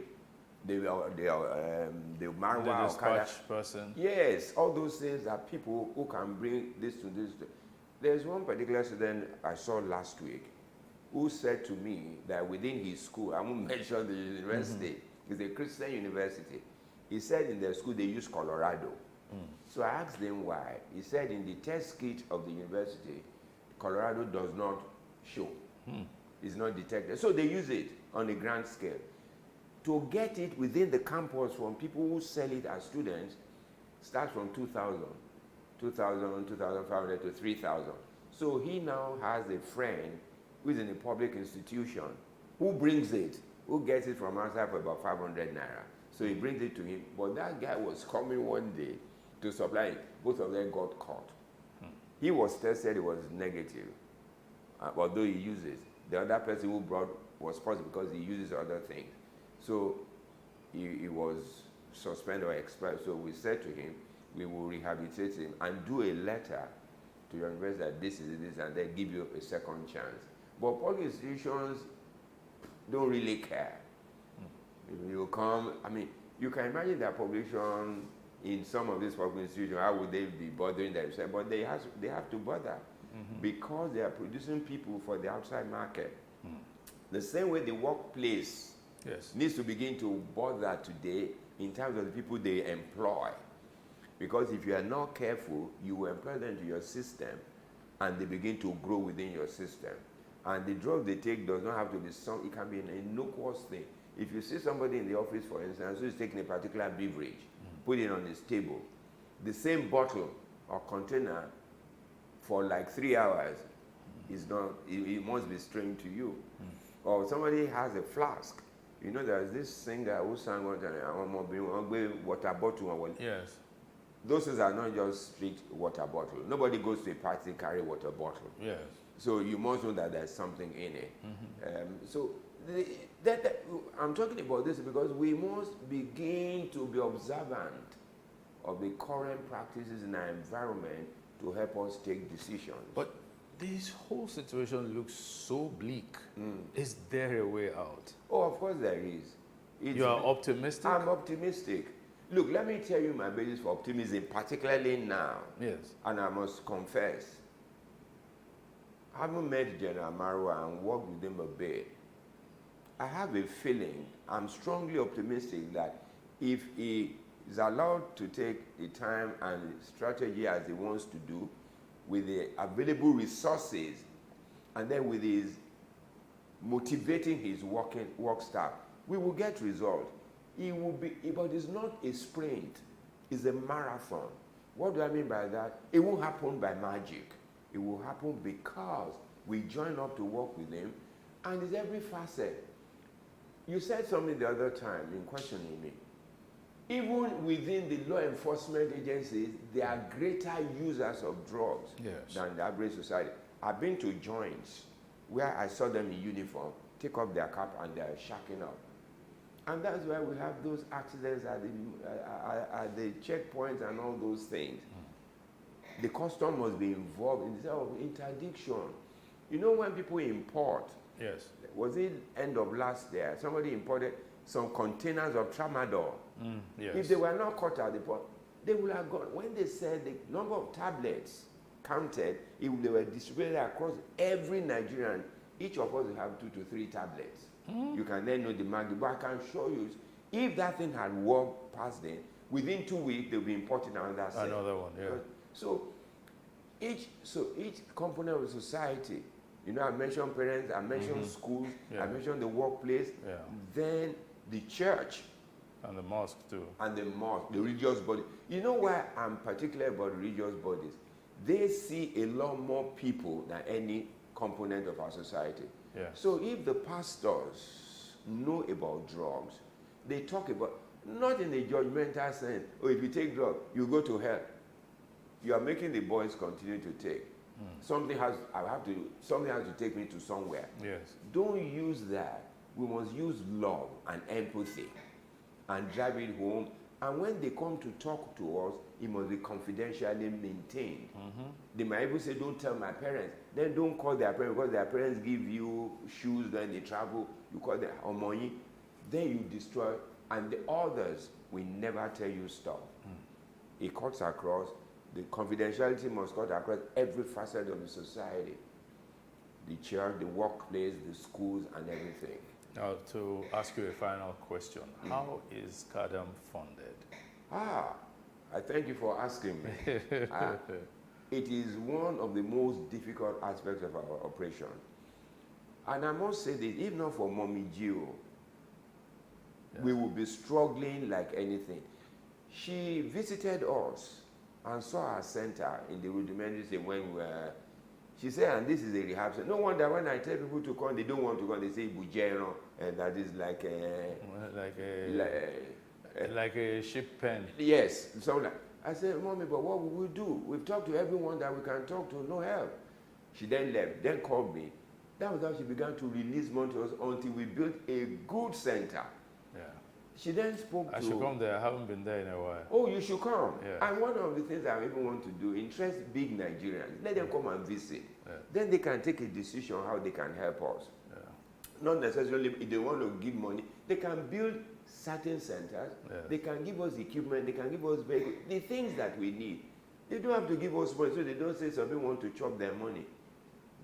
the marijuana, the dispatch person. Yes, all those things are people who can bring this to this. There's one particular student I saw last week who said to me that within his school, I won't mention the university, it's a Christian university. He said in their school they use Colorado. So I asked him why. He said in the test kit of the university, Colorado does not show. It's not detected. So they use it on a grand scale. To get it within the campus from people who sell it as students starts from 2,000, 2,500 to 3,000. So he now has a friend who is in a public institution who brings it, who gets it from outside for about 500 naira. So he brings it to him. But that guy was coming one day to supply it. Both of them got caught. He was tested, it was negative, although he uses. The other person who brought was positive because he uses other things. So he was suspended or expelled. So we said to him, we will rehabilitate him and do a letter to your university that this is this, and then give you a second chance. But public institutions don't really care. You come, I mean, you can imagine that population in some of these public institutions, how would they be bothering themselves? But they have to bother because they are producing people for the outside market. The same way the workplace needs to begin to bother today in terms of the people they employ. Because if you are not careful, you will employ them to your system and they begin to grow within your system. And the drug they take does not have to be some, it can be an innocuous thing. If you see somebody in the office, for instance, who is taking a particular beverage, put it on his table, the same bottle or container for like 3 hours is not, it must be strange to you. Or somebody has a flask. You know, there's this singer who sang one time, water bottle. Yes. Those things are not just strict water bottle. Nobody goes to a party carry water bottle. Yes. So you must know that there's something in it. So I'm talking about this because we must begin to be observant of the current practices in our environment to help us take decisions. But this whole situation looks so bleak. Is there a way out? Oh, of course there is. You are optimistic? I'm optimistic. Look, let me tell you my basis for optimism, particularly now. Yes. And I must confess, I haven't met General Marwa and worked with him a bit. I have a feeling, I'm strongly optimistic that if he is allowed to take the time and strategy as he wants to do, with the available resources, and then with his motivating his work staff, we will get results. It will be, but it's not a sprint, it's a marathon. What do I mean by that? It won't happen by magic. It will happen because we join up to work with him, and it's every facet. You said something the other time in questioning me. Even within the law enforcement agencies, they are greater users of drugs than the average society. I've been to joints where I saw them in uniform, take off their cap and they're shacking up. And that's why we have those accidents at the checkpoints and all those things. The custom must be involved in the of interdiction. You know when people import, was it end of last year, somebody imported some containers of tramadol. If they were not caught at the port, they would have gone. When they said the number of tablets counted, if they were distributed across every Nigerian, each of us will have 2 to 3 tablets. You can then know the magnitude. But I can show you, if that thing had worked past then, within 2 weeks they'll be importing another set. Another one, yeah. So each component of society, you know, I mentioned parents, I mentioned schools, I mentioned the workplace, then the church. And the mosque too. And the mosque, the religious body. You know why I'm particular about religious bodies? They see a lot more people than any component of our society. Yeah. So if the pastors know about drugs, they talk about, not in a judgmental sense, oh, if you take drugs, you go to hell. You are making the boys continue to take. Something has to take me to somewhere. Yes. Don't use that. We must use love and empathy and drive it home. And when they come to talk to us, it must be confidentially maintained. They might even say, don't tell my parents. Then don't call their parents, because their parents give you shoes when they travel. You call them money. Then you destroy. And the others will never tell you stop. It cuts across. The confidentiality must cut across every facet of the society. The church, the workplace, the schools, and everything. Now, to ask you a final question, how is CADAM funded? I thank you for asking me. It is one of the most difficult aspects of our operation. And I must say this, if not for Mommy Gio, we would be struggling like anything. She visited us and saw our center in the rudimentary stage when we were. She said, and this is a rehab center. No wonder when I tell people to come, they don't want to come. They say Bujero, and that is like a ship pen. Yes, so like, I said, Mommy, but what will we do? We've talked to everyone that we can talk to, no help. She then left, then called me. That was how she began to release money to us until we built a good center. Yeah. She then spoke to... I should come there. I haven't been there in a while. Oh, you should come. Yeah. And one of the things I even want to do, interest big Nigerians. Let them come and visit. Yeah. Then they can take a decision how they can help us. Yeah. Not necessarily if they want to give money. They can build certain centers. Yeah. They can give us equipment. They can give us vehicles. The things that we need. They don't have to give us money, so they don't say some people want to chop their money.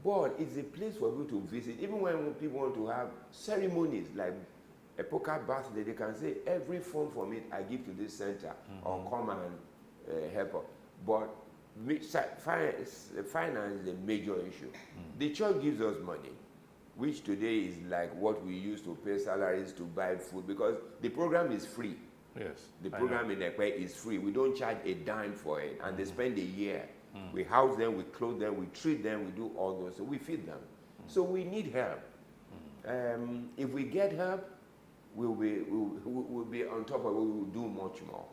But it's a place for people to visit. Even when people want to have ceremonies like a poker birthday, they can say, every fund from it I give to this center, or come and help us. But finance is a major issue. The church gives us money, which today is like what we use to pay salaries to buy food, because the program is free. Yes. The program in Ekpe is free. We don't charge a dime for it, and they spend a year. We house them, we clothe them, we treat them, we do all those, so we feed them. So we need help. If we get help, we'll be on top of it, we will do much more.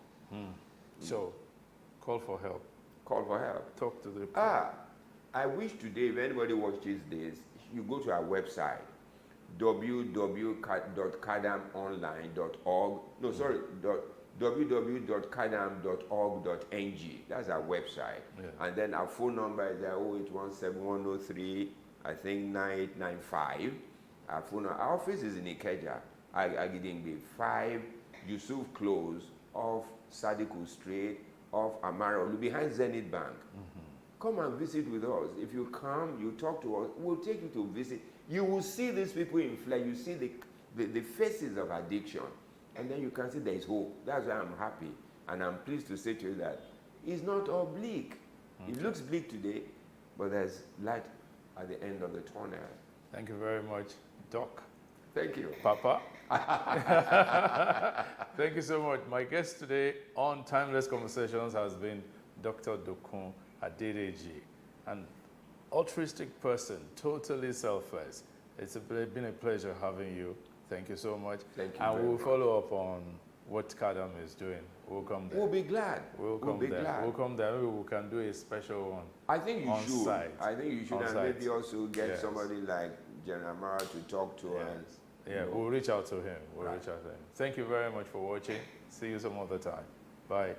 So, call for help. Call for help. Talk to the people. I wish today, if anybody watches this, you go to our website, www.cadamonline.org. No, sorry, www.cadam.org.ng. That's our website. Yeah. And then our phone number is 0817-103, I think 9895. Our phone number. Our office is in Ikeja, Agidingbi, 5 Yusuf Close, off Sadiku Street, off Amaro, behind Zenith Bank. Come and visit with us. If you come, you talk to us, we'll take you to visit. You will see these people in flesh. You see the faces of addiction. And then you can see there is hope. That's why I'm happy. And I'm pleased to say to you that it's not all bleak. It looks bleak today, but there's light at the end of the tunnel. Thank you very much, Doc. Thank you. Papa. Thank you so much. My guest today on Timeless Conversations has been Dr. Dokun Adedeji, an altruistic person, totally selfless. It's been a pleasure having you. Thank you so much. Thank you. And we'll follow up on what CADAM is doing. We'll come there. We'll be glad. We'll come there. Maybe we can do a special one. I think you should. Site. I think you should, and maybe also get somebody like General Mara to talk to us. Yeah, we'll reach out to him. Reach out to him. Thank you very much for watching. See you some other time. Bye.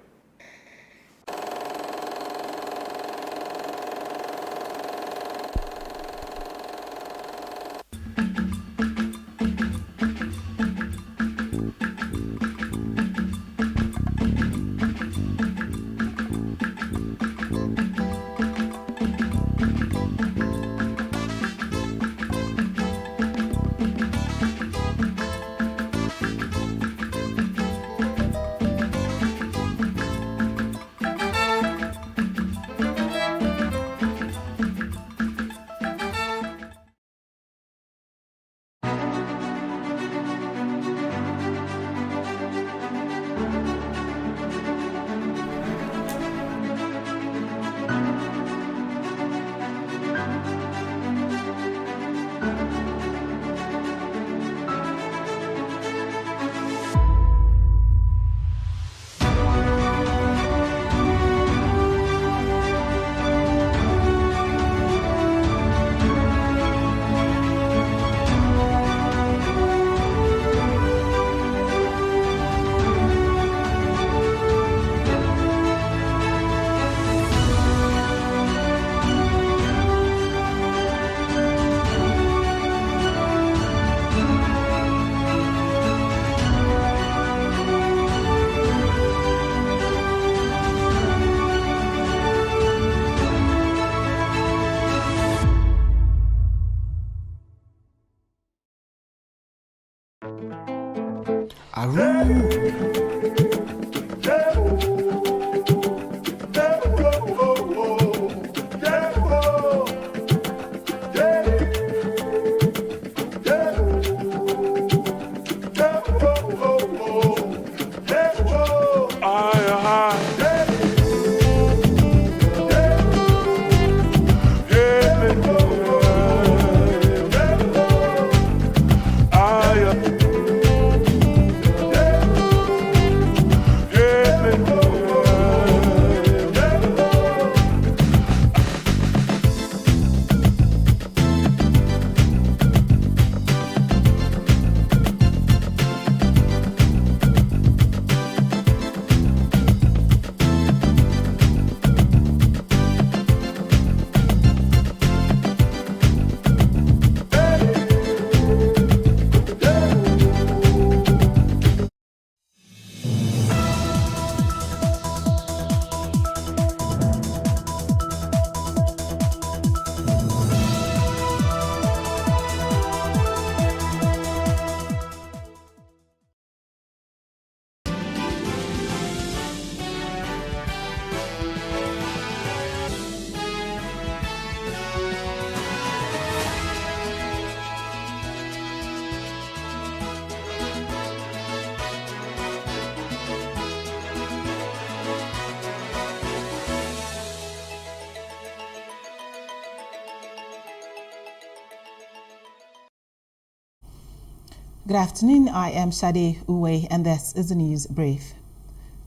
Good afternoon, I am Sade Uwe and this is the news brief.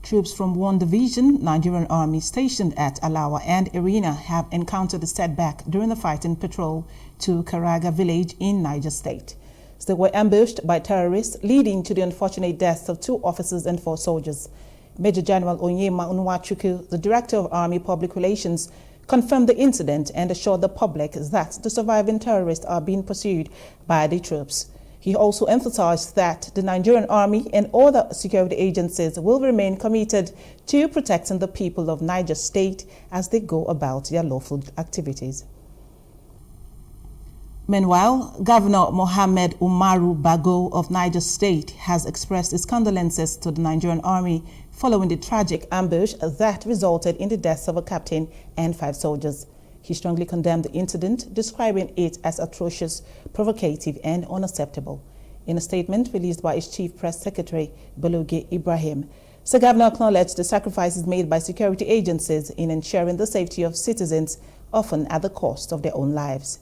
Troops from 1 Division, Nigerian Army stationed at Alawa and Irina have encountered a setback during the fighting patrol to Karaga village in Niger State. They were ambushed by terrorists, leading to the unfortunate deaths of 2 officers and 4 soldiers. Major General Onyema Unwachuku, the Director of Army Public Relations, confirmed the incident and assured the public that the surviving terrorists are being pursued by the troops. He also emphasized that the Nigerian Army and other security agencies will remain committed to protecting the people of Niger State as they go about their lawful activities. Meanwhile, Governor Mohammed Umaru Bago of Niger State has expressed his condolences to the Nigerian Army following the tragic ambush that resulted in the deaths of a captain and 5 soldiers. He strongly condemned the incident, describing it as atrocious, provocative, and unacceptable. In a statement released by his Chief Press Secretary, Baloge Ibrahim, the governor acknowledged the sacrifices made by security agencies in ensuring the safety of citizens, often at the cost of their own lives.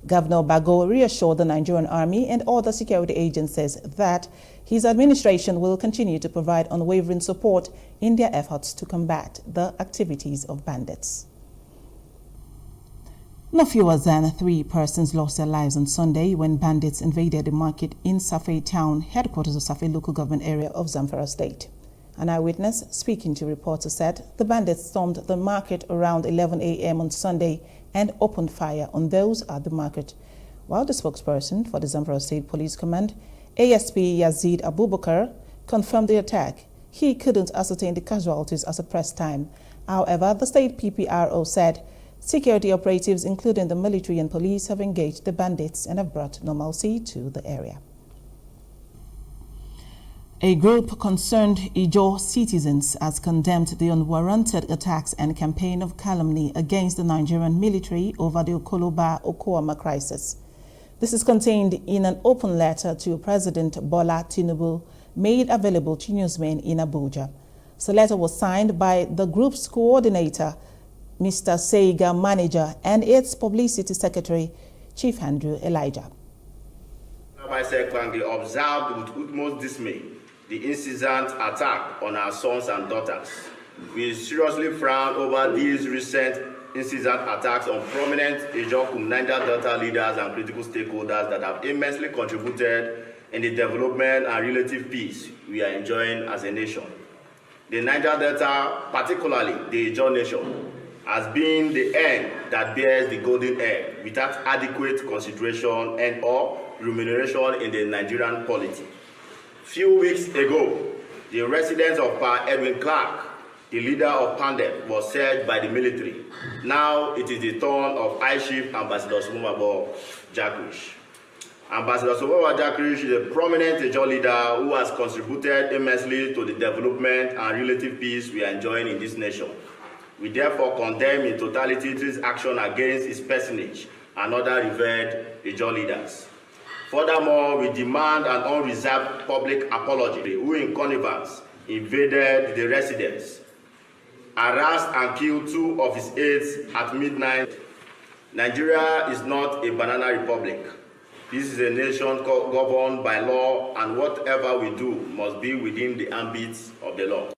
Governor Bago reassured the Nigerian Army and other security agencies that his administration will continue to provide unwavering support in their efforts to combat the activities of bandits. No fewer than 3 persons lost their lives on Sunday when bandits invaded the market in Safei town, headquarters of Safei local government area of Zamfara State. An eyewitness speaking to reporters said the bandits stormed the market around 11 a.m. on Sunday and opened fire on those at the market. While the spokesperson for the Zamfara State Police Command, ASP Yazid Abubakar, confirmed the attack, he couldn't ascertain the casualties as of press time. However, the state PPRO said security operatives, including the military and police, have engaged the bandits and have brought normalcy to the area. A group concerned Ijaw citizens has condemned the unwarranted attacks and campaign of calumny against the Nigerian military over the Okoloba-Okoama crisis. This is contained in an open letter to President Bola Tinubu, made available to newsmen in Abuja. The letter was signed by the group's coordinator, Mr. Seiga Manager, and its publicity secretary, Chief Andrew Elijah. I secondly observed with utmost dismay the incessant attack on our sons and daughters. We seriously frown over these recent incessant attacks on prominent Ijokum Niger Delta leaders and critical stakeholders that have immensely contributed in the development and relative peace we are enjoying as a nation. The Niger Delta, particularly the Ijaw nation, has been the end that bears the golden egg without adequate consideration and or remuneration in the Nigerian polity. Few weeks ago, the residence of Pa Edwin Clark, the leader of Pandem, was searched by the military. Now it is the turn of High Chief Ambassador Sumumabo Jagrish. Ambassador Somowa Jakiri is a prominent Ijaw leader who has contributed immensely to the development and relative peace we are enjoying in this nation. We therefore condemn in totality this action against his personage and other revered Ijaw leaders. Furthermore, we demand an unreserved public apology who in connivance invaded the residence, harassed and killed 2 of his aides at midnight. Nigeria is not a banana republic. This is a nation governed by law, and whatever we do must be within the ambit of the law.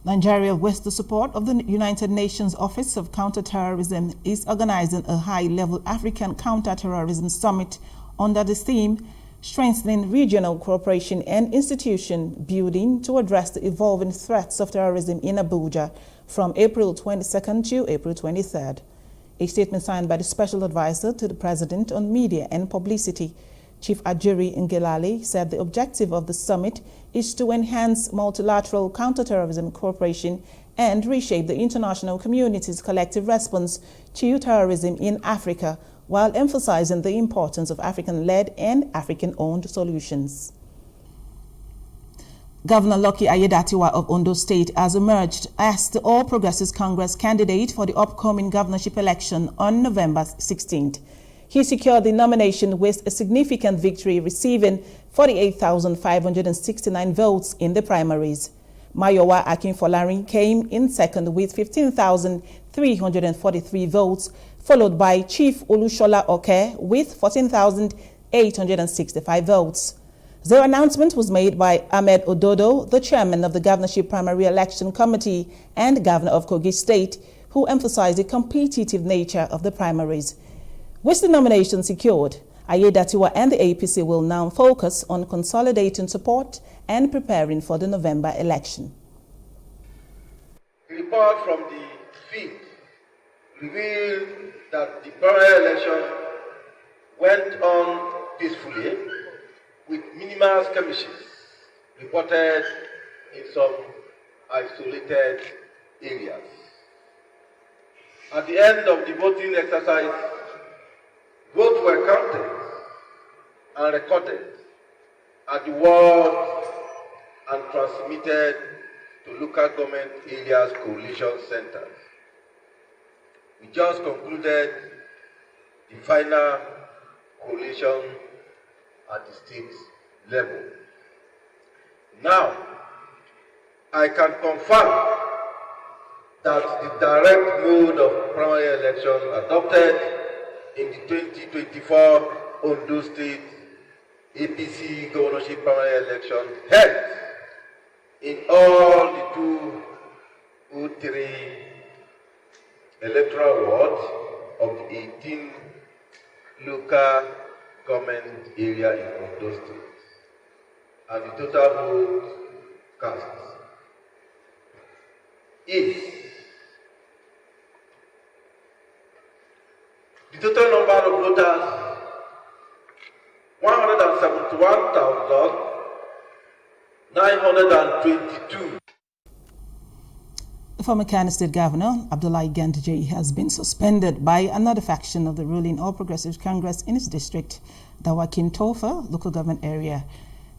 Nigeria, with the support of the United Nations Office of Counterterrorism, is organizing a high-level African Counterterrorism Summit under the theme Strengthening Regional Cooperation and Institution Building to address the evolving threats of terrorism in Abuja from April 22nd to April 23rd. A statement signed by the Special Advisor to the President on Media and Publicity, Chief Ajuri Ngelale, said the objective of the summit is to enhance multilateral counterterrorism cooperation and reshape the international community's collective response to terrorism in Africa, while emphasizing the importance of African-led and African-owned solutions. Governor Lucky Aiyedatiwa of Ondo State has emerged as the All Progressives Congress candidate for the upcoming governorship election on November 16th. He secured the nomination with a significant victory, receiving 48,569 votes in the primaries. Mayowa Akinfolari came in second with 15,343 votes, followed by Chief Olushola Oke with 14,865 votes. The announcement was made by Ahmed Ododo, the chairman of the Governorship Primary Election Committee and Governor of Kogi State, who emphasized the competitive nature of the primaries. With the nomination secured, Aiyedatiwa and the APC will now focus on consolidating support and preparing for the November election. The report from the field revealed that the primary election went on peacefully, with minimal skirmishes reported in some isolated areas. At the end of the voting exercise, votes were counted and recorded at the ward and transmitted to local government areas coalition centers. We just concluded the final coalition at the state level. Now, I can confirm that the direct mode of primary election adopted in the 2024 Ondo State APC governorship primary election held in all the 203 electoral wards of the 18 local government area in Ondo State, and the total vote cast is the total number of voters 171,922. The former Kano State Governor, Abdullahi Ganduje, has been suspended by another faction of the ruling All Progressives Congress in his district, the Dawakin Tofa local government area.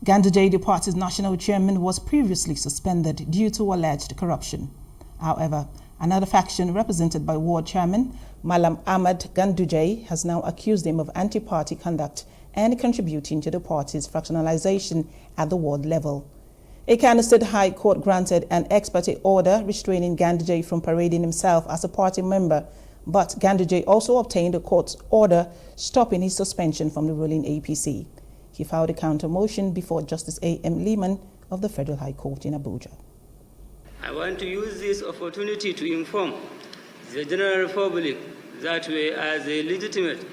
Ganduje, the party's national chairman, was previously suspended due to alleged corruption. However, another faction represented by ward chairman Malam Ahmad Ganduje has now accused him of anti-party conduct and contributing to the party's fractionalization at the ward level. A Kano State High Court granted an ex parte order restraining Ganduje from parading himself as a party member, but Ganduje also obtained a court's order stopping his suspension from the ruling APC. He filed a counter motion before Justice A.M. Lehman of the Federal High Court in Abuja. I want to use this opportunity to inform the general public that we, as a legitimate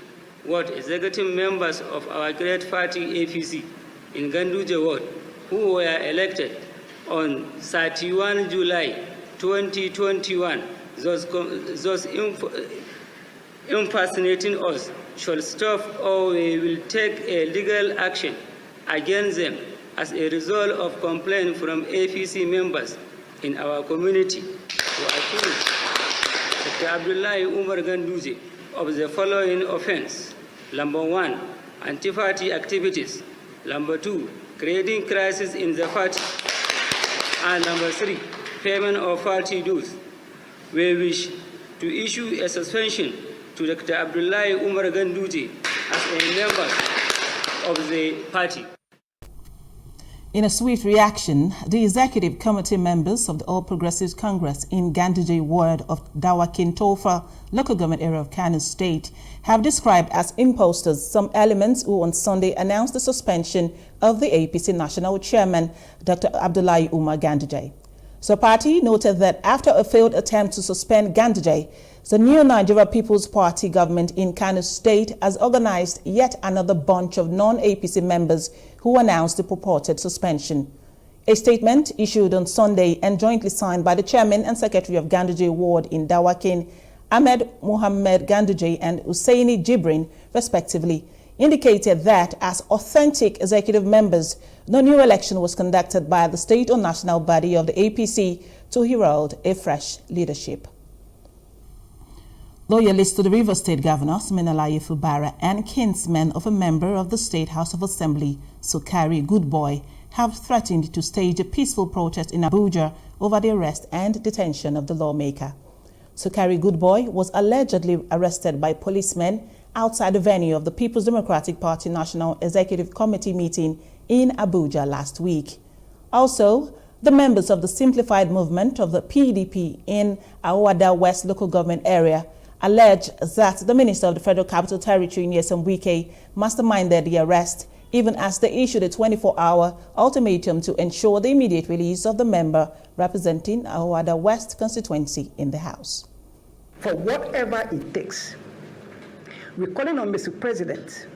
ward executive members of our great party APC in Ganduje ward, who were elected on 31 July 2021, those impersonating us should stop, or we will take a legal action against them as a result of complaint from APC members in our community who accuse Dr. Abdullahi Umar Ganduje of the following offense. Number 1, anti-party activities. Number 2, creating crisis in the party. And number 3, payment of party dues. We wish to issue a suspension to Dr. Abdullahi Umar Ganduje as a member of the party. In a swift reaction, the executive committee members of the All Progressives Congress in Ganduje ward of Dawakin Tofa, local government area of Kano State, have described as imposters some elements who on Sunday announced the suspension of the APC national chairman, Dr. Abdullahi Umar Ganduje. The party noted that after a failed attempt to suspend Ganduje, the new Nigeria People's Party government in Kano State has organized yet another bunch of non-APC members who announced the purported suspension. A statement issued on Sunday and jointly signed by the chairman and secretary of Ganduje ward in Dawakin, Ahmed Mohammed Ganduje and Hussaini Jibrin, respectively, indicated that as authentic executive members, no new election was conducted by the state or national body of the APC to herald a fresh leadership. Loyalists to the Rivers State Governor, Siminalayi Fubara, and kinsmen of a member of the State House of Assembly, Sukari Goodboy, have threatened to stage a peaceful protest in Abuja over the arrest and detention of the lawmaker. Sukari Goodboy was allegedly arrested by policemen outside the venue of the People's Democratic Party National Executive Committee meeting in Abuja last week. Also, the members of the Simplified Movement of the PDP in Awada West local government area allege that the Minister of the Federal Capital Territory, Nyesom Wike, masterminded the arrest, even as they issued a 24-hour ultimatum to ensure the immediate release of the member representing Awada West constituency in the House. For whatever it takes, we're calling on Mr. President,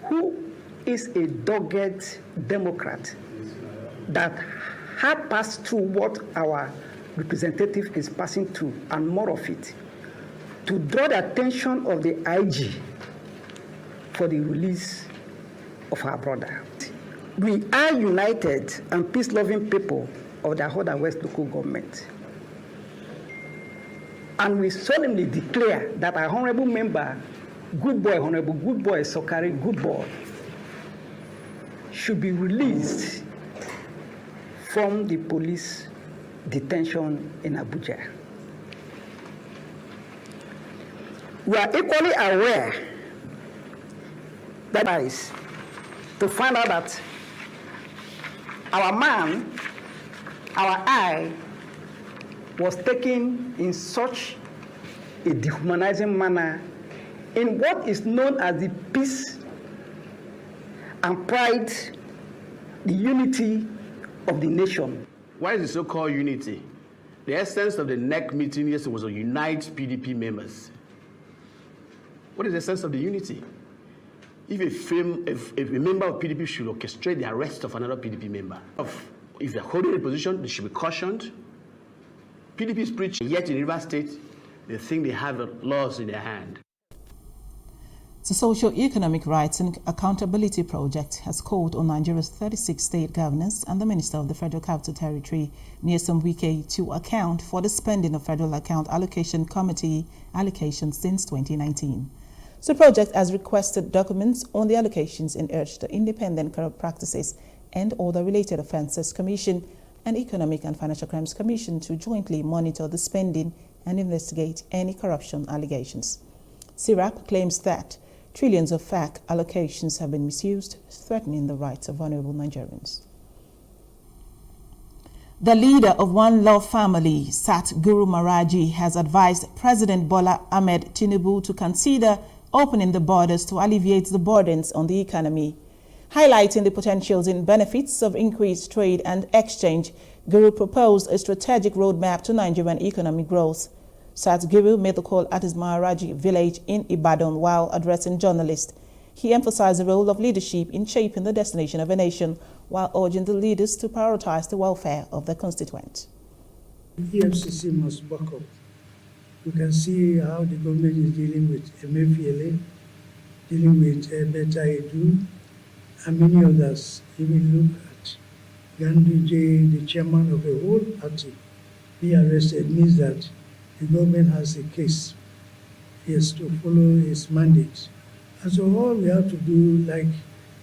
who is a dogged Democrat that had passed through what our representative is passing through and more of it, to draw the attention of the IG for the release of our brother. We are united and peace-loving people of the Awada West local government. And we solemnly declare that our honorable member, Honorable Goodboy Sukari Goodboy, should be released from the police detention in Abuja. We are equally aware that is to find out that our man, our eye, was taken in such a dehumanizing manner in what is known as the peace and pride, the unity of the nation. What is the so-called unity? The essence of the NEC meeting yesterday was to unite PDP members. What is the essence of the unity? If a member of PDP should orchestrate the arrest of another PDP member, if they're holding a position, they should be cautioned. PDP is preaching, yet in Rivers State, they think they have the laws in their hand. The Socio-Economic Rights and Accountability Project has called on Nigeria's 36 state governors and the Minister of the Federal Capital Territory, Nyesom Wike, to account for the spending of Federal Account Allocation Committee allocations since 2019. The project has requested documents on the allocations and urged the Independent Corrupt Practices and Other Related Offences Commission and Economic and Financial Crimes Commission to jointly monitor the spending and investigate any corruption allegations. CIRAP claims that trillions of FAC allocations have been misused, threatening the rights of vulnerable Nigerians. The leader of One Love family, Sat Guru Maharaji, has advised President Bola Ahmed Tinubu to consider opening the borders to alleviate the burdens on the economy. Highlighting the potentials and benefits of increased trade and exchange, Guru proposed a strategic roadmap to Nigerian economic growth. Sat Guru made the call at his Maharaji village in Ibadan while addressing journalists. He emphasized the role of leadership in shaping the destination of a nation while urging the leaders to prioritize the welfare of their constituents. The EFCC must back up. You can see how the government is dealing with Emefiele, dealing with Beta Edu, and many others. If we look at Ganduje, the chairman of a whole party, be arrested means that the government has a case. He has to follow his mandate And so all we have to do, like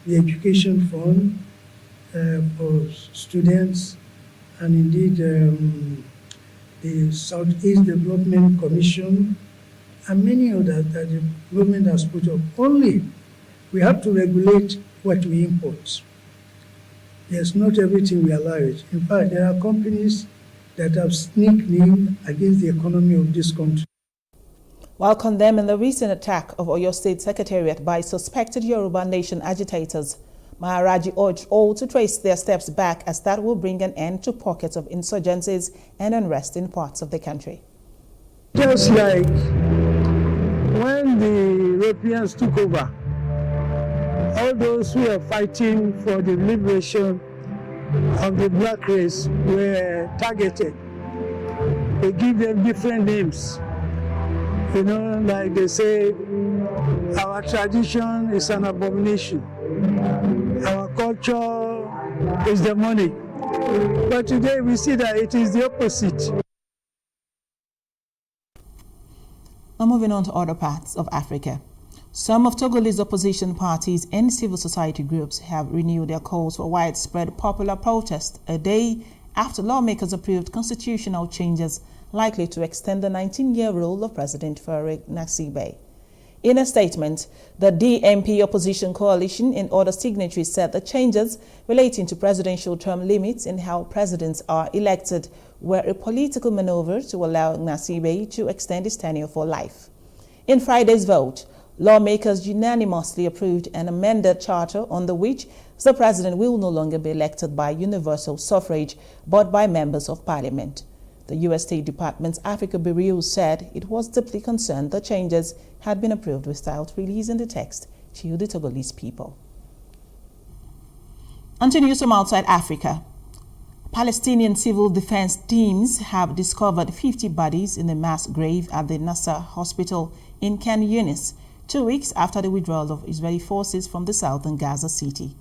the education fund for students, and indeed the Southeast Development Commission, and many others that the government has put up. Only we have to regulate what we import. Yes, not everything we allow it. In fact, there are companies that have sneaked in against the economy of this country. While condemning the recent attack of Oyo State Secretariat by suspected Yoruba Nation agitators, Maharaji urged all to trace their steps back, as that will bring an end to pockets of insurgencies and unrest in parts of the country. Just like when the Europeans took over, all those who were fighting for the liberation of the black race were targeted. They give them different names. You know, like they say, our tradition is an abomination. Our culture is demonic. But today we see that it is the opposite. Now moving on to other parts of Africa. Some of Togolese opposition parties and civil society groups have renewed their calls for widespread popular protest a day after lawmakers approved constitutional changes likely to extend the 19-year rule of President Farouk Nassibeh. In a statement, the DMP opposition coalition and other signatories said the changes relating to presidential term limits and how presidents are elected were a political maneuver to allow Nassibeh to extend his tenure for life. In Friday's vote, lawmakers unanimously approved an amended charter under which the president will no longer be elected by universal suffrage but by members of parliament. The U.S. State Department's Africa Bureau said it was deeply concerned the changes had been approved without releasing the text to the Togolese people. And to news from outside Africa. Palestinian civil defense teams have discovered 50 bodies in a mass grave at the Nasser hospital in Khan Yunis, 2 weeks after the withdrawal of Israeli forces from the southern Gaza city.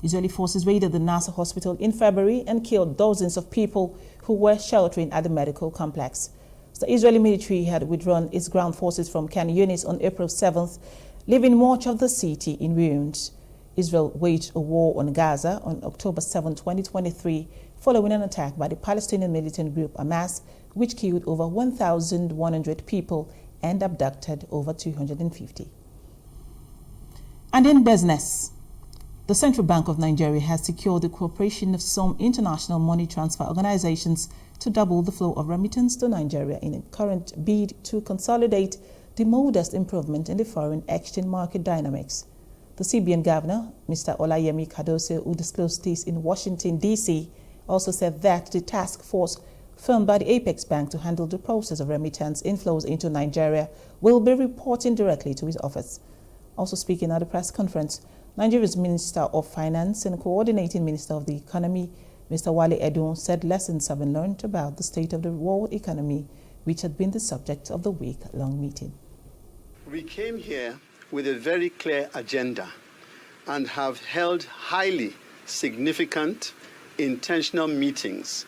Israeli forces raided the Nasser hospital in February and killed dozens of people who were sheltering at the medical complex. The Israeli military had withdrawn its ground forces from Khan Yunis on April 7th, leaving much of the city in ruins. Israel waged a war on Gaza on October 7, 2023, following an attack by the Palestinian militant group Hamas, which killed over 1,100 people and abducted over 250. And in business, the Central Bank of Nigeria has secured the cooperation of some international money transfer organizations to double the flow of remittance to Nigeria in a current bid to consolidate the modest improvement in the foreign exchange market dynamics. The CBN governor, Mr. Olayemi Kadose, who disclosed this in Washington, D.C., also said that the task force formed by the Apex Bank to handle the process of remittance inflows into Nigeria will be reporting directly to his office. Also speaking at the press conference, Nigeria's Minister of Finance and Coordinating Minister of the Economy, Mr. Wale Edun, said lessons have been learned about the state of the world economy, which had been the subject of the week-long meeting. We came here with a very clear agenda and have held highly significant, intentional meetings,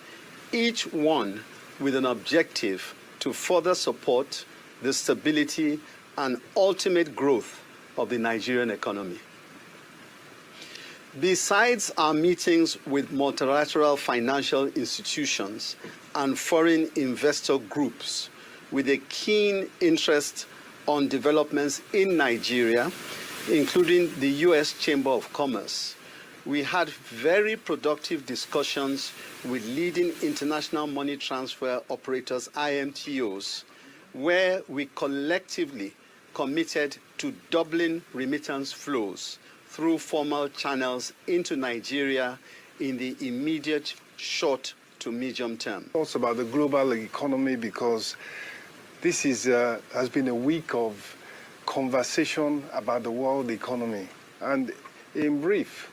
each one with an objective to further support the stability and ultimate growth of the Nigerian economy. Besides our meetings with multilateral financial institutions and foreign investor groups with a keen interest on developments in Nigeria, including the U.S. Chamber of Commerce, we had very productive discussions with leading international money transfer operators, IMTOs, where we collectively committed to doubling remittance flows through formal channels into Nigeria in the immediate short to medium term. Also about the global economy, because this has been a week of conversation about the world economy. And in brief,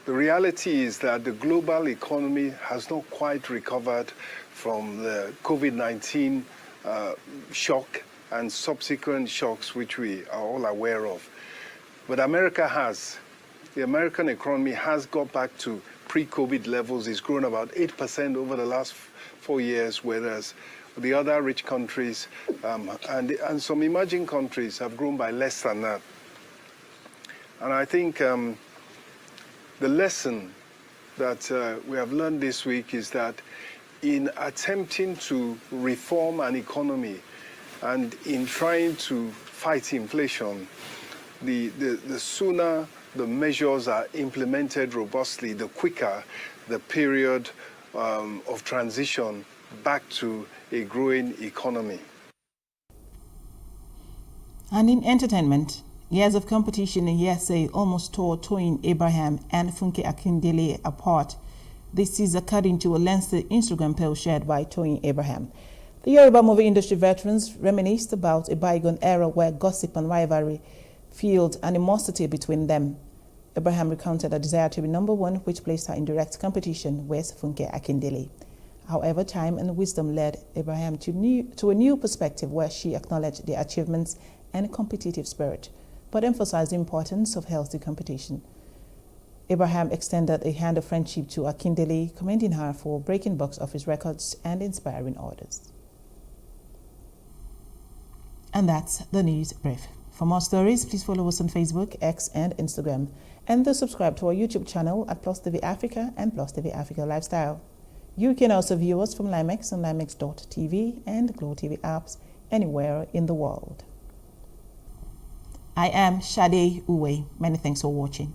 the reality is that the global economy has not quite recovered from the COVID-19 shock and subsequent shocks which we are all aware of. But America has. The American economy has got back to pre-COVID levels. It's grown about 8% over the last 4 years, whereas the other rich countries and some emerging countries have grown by less than that. And I think the lesson that we have learned this week is that in attempting to reform an economy and in trying to fight inflation, the sooner the measures are implemented robustly, the quicker the period of transition back to a growing economy. And in entertainment, years of competition in USA almost tore Toyin Abraham and Funke Akindele apart. This is according to a lengthy Instagram post shared by Toyin Abraham. The Yoruba movie industry veterans reminisced about a bygone era where gossip and rivalry fueled animosity between them. Abraham recounted a desire to be number one, which placed her in direct competition with Funke Akindele. However, time and wisdom led Abraham to a new perspective where she acknowledged the achievements and competitive spirit, but emphasized the importance of healthy competition. Abraham extended a hand of friendship to Akindele, commending her for breaking box office records and inspiring others. And that's the news brief. For more stories, please follow us on Facebook, X, and Instagram, and subscribe to our YouTube channel at Plus TV Africa and Plus TV Africa Lifestyle. You can also view us from Limex on limex.tv and Glow TV apps anywhere in the world. I am Shade Uwe. Many thanks for watching.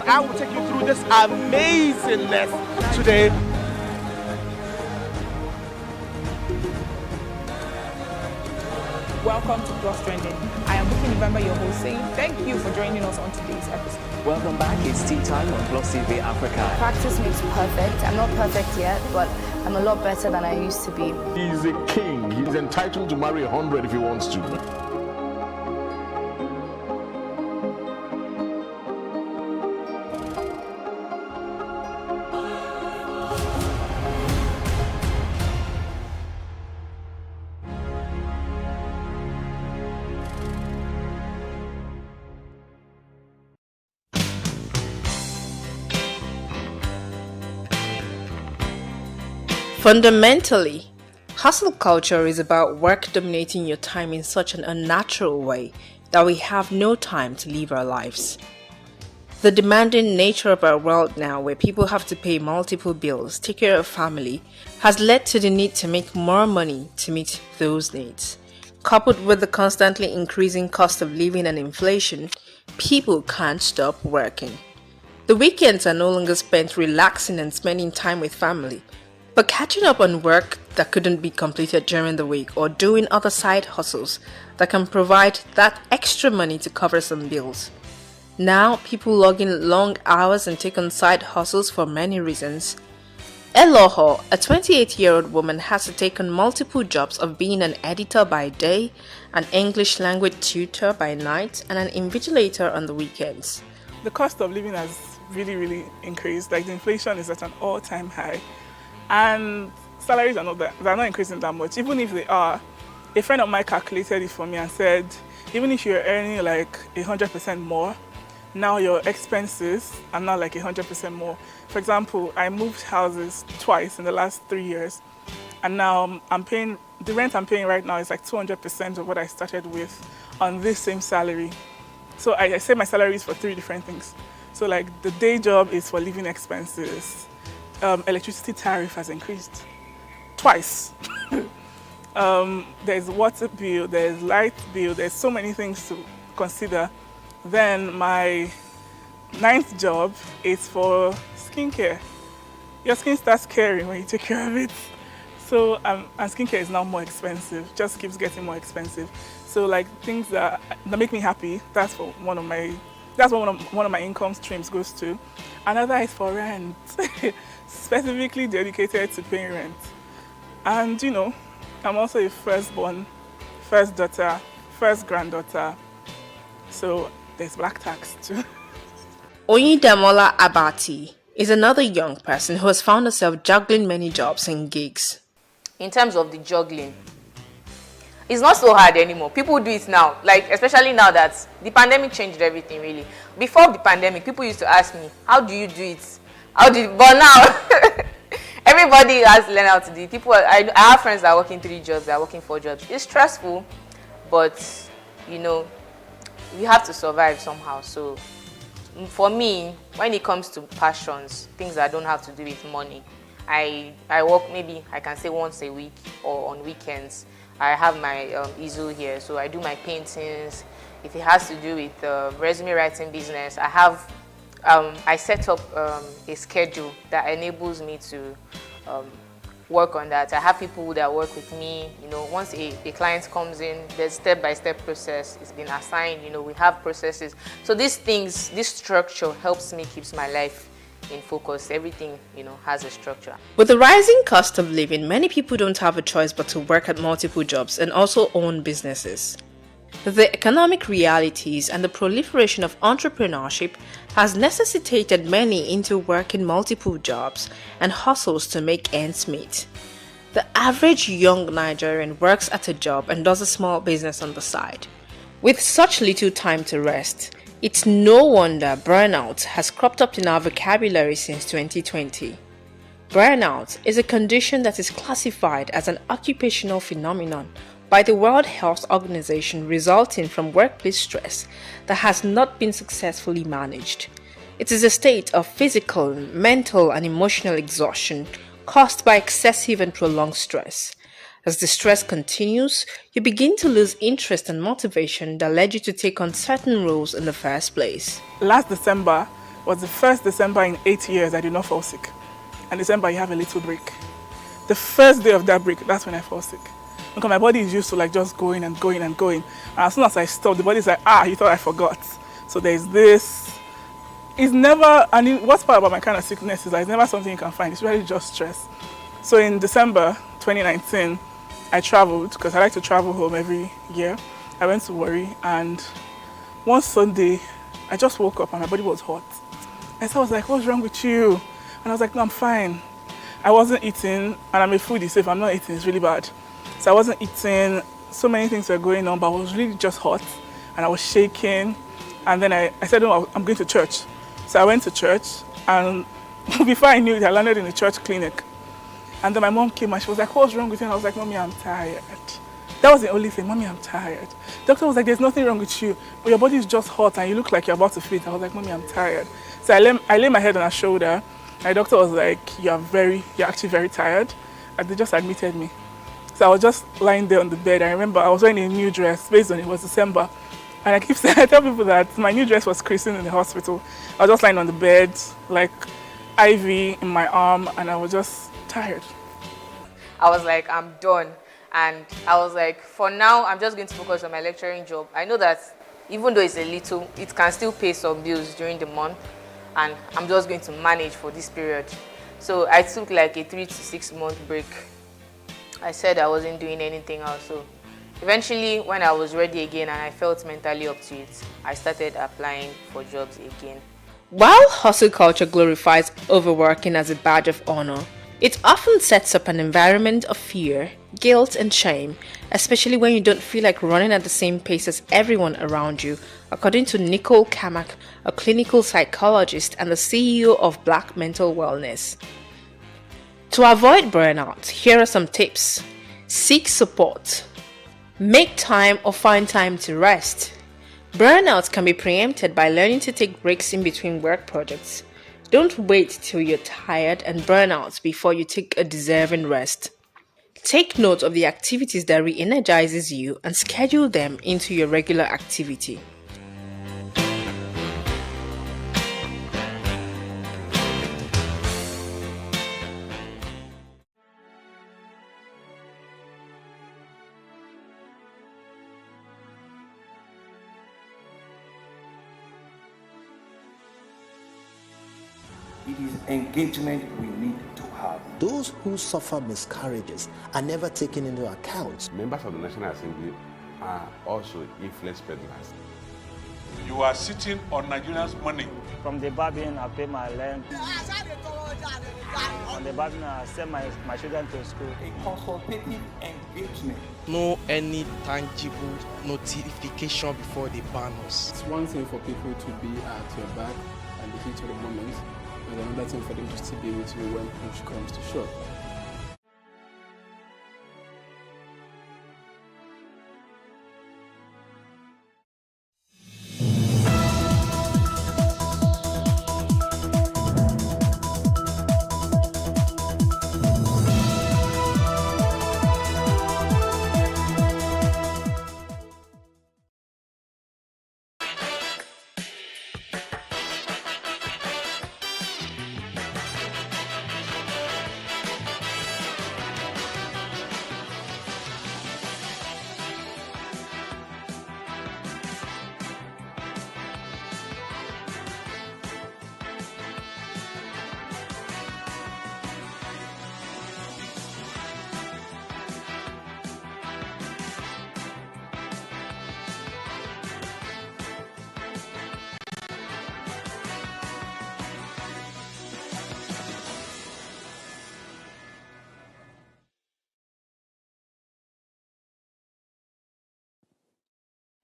I will take you through this amazingness today. Welcome to Plus Trending. I am Buki November, your host, saying thank you for joining us on today's episode. Welcome back. It's tea time on Plus TV Africa. Practice makes perfect. I'm not perfect yet, but I'm a lot better than I used to be. He's a king. He's entitled to marry 100 if he wants to. Fundamentally, hustle culture is about work dominating your time in such an unnatural way that we have no time to live our lives. The demanding nature of our world now, where people have to pay multiple bills, take care of family, has led to the need to make more money to meet those needs. Coupled with the constantly increasing cost of living and inflation, people can't stop working. The weekends are no longer spent relaxing and spending time with family, but catching up on work that couldn't be completed during the week or doing other side hustles that can provide that extra money to cover some bills. Now, people log in long hours and take on side hustles for many reasons. Eloho, a 28-year-old woman, has to take on multiple jobs of being an editor by day, an English language tutor by night, and an invigilator on the weekends. The cost of living has really increased. Like, the inflation is at an all-time high. And salaries are not increasing that much. Even if they are, a friend of mine calculated it for me and said, even if you're earning like 100% more, now your expenses are not like 100% more. For example, I moved houses twice in the last 3 years, and now the rent I'm paying right now is like 200% of what I started with on this same salary. So I say my salary is for 3 different things. So like the day job is for living expenses. Electricity tariff has increased twice. There's water bill, there's light bill, there's so many things to consider. Then my 9th job is for skincare. Your skin starts caring when you take care of it. So and skincare is now more expensive, just keeps getting more expensive. So like things that make me happy, that's what one of my income streams goes to. Another is for rent. Specifically dedicated to paying rent. And you know, I'm also a firstborn, first daughter, first granddaughter. So there's black tax too. Oyidemola Abati is another young person who has found herself juggling many jobs and gigs. In terms of the juggling, it's not so hard anymore. People do it now, like especially now that the pandemic changed everything really. Before the pandemic, people used to ask me, how do you do it? But now, everybody has learned how to do it. I have friends that are working 3 jobs, that are working 4 jobs. It's stressful, but you know, you have to survive somehow. So for me, when it comes to passions, things that don't have to do with money, I work maybe, I can say once a week or on weekends. I have my easel here, so I do my paintings. If it has to do with resume writing business, I set up a schedule that enables me to work on that. I have people that work with me. You know, once a client comes in, there's step-by-step process. It's been assigned. You know, we have processes. So these things, this structure helps me, keeps my life in focus. Everything, you know, has a structure. With the rising cost of living, many people don't have a choice but to work at multiple jobs and also own businesses. The economic realities and the proliferation of entrepreneurship has necessitated many into working multiple jobs and hustles to make ends meet. The average young Nigerian works at a job and does a small business on the side. With such little time to rest, it's no wonder burnout has cropped up in our vocabulary since 2020. Burnout is a condition that is classified as an occupational phenomenon by the World Health Organization resulting from workplace stress that has not been successfully managed. It is a state of physical, mental, and emotional exhaustion caused by excessive and prolonged stress. As the stress continues, you begin to lose interest and motivation that led you to take on certain roles in the first place. Last December was the first December in 8 years I did not fall sick. And December, you have a little break. The first day of that break, that's when I fall sick. Because my body is used to like just going and going and going. And as soon as I stop, the body's like, you thought I forgot. So there's this. It's never, and what's part about my kind of sickness is that it's never something you can find. It's really just stress. So in December 2019, I traveled, because I like to travel home every year. I went to Warri, and one Sunday, I just woke up and my body was hot. And so I was like, what's wrong with you? And I was like, no, I'm fine. I wasn't eating, and I'm a foodie, so if I'm not eating, it's really bad. So I wasn't eating, so many things were going on, but I was really just hot, and I was shaking. And then I said, no, I'm going to church. So I went to church, and before I knew it, I landed in a church clinic. And then my mom came and she was like, what's wrong with you? And I was like, Mommy, I'm tired. That was the only thing, Mommy, I'm tired. The doctor was like, there's nothing wrong with you, but your body is just hot and you look like you're about to faint. I was like, Mommy, I'm tired. So I lay my head on her shoulder. My doctor was like, you're actually very tired. And they just admitted me. So I was just lying there on the bed. I remember I was wearing a new dress based on it was December. And I keep saying, I tell people that my new dress was christened in the hospital. I was just lying on the bed, like IV in my arm, and I was just tired. I was like, I'm done. And I was like, for now, I'm just going to focus on my lecturing job. I know that even though it's a little, it can still pay some bills during the month. And I'm just going to manage for this period. So I took like a 3 to 6 month break. I said I wasn't doing anything else. So eventually, when I was ready again and I felt mentally up to it, I started applying for jobs again. While hustle culture glorifies overworking as a badge of honor, it often sets up an environment of fear, guilt, and shame, especially when you don't feel like running at the same pace as everyone around you, according to Nicole Kamak, a clinical psychologist and the CEO of Black Mental Wellness. To avoid burnout, here are some tips. Seek support. Make time or find time to rest. Burnout can be preempted by learning to take breaks in between work projects. Don't wait till you're tired and burn out before you take a deserving rest. Take note of the activities that re-energizes you and schedule them into your regular activity. It is engagement we need to have. Those who suffer miscarriages are never taken into account. Members of the National Assembly are also influence peddlers. You are sitting on Nigerians' money. From the barbing, I pay my rent. On the barbing, I send my children to school. A consultative engagement. No any tangible notification before they ban us. It's one thing for people to be at your back and the heat of the moment, and another thing for them to still be with you when push comes to shove.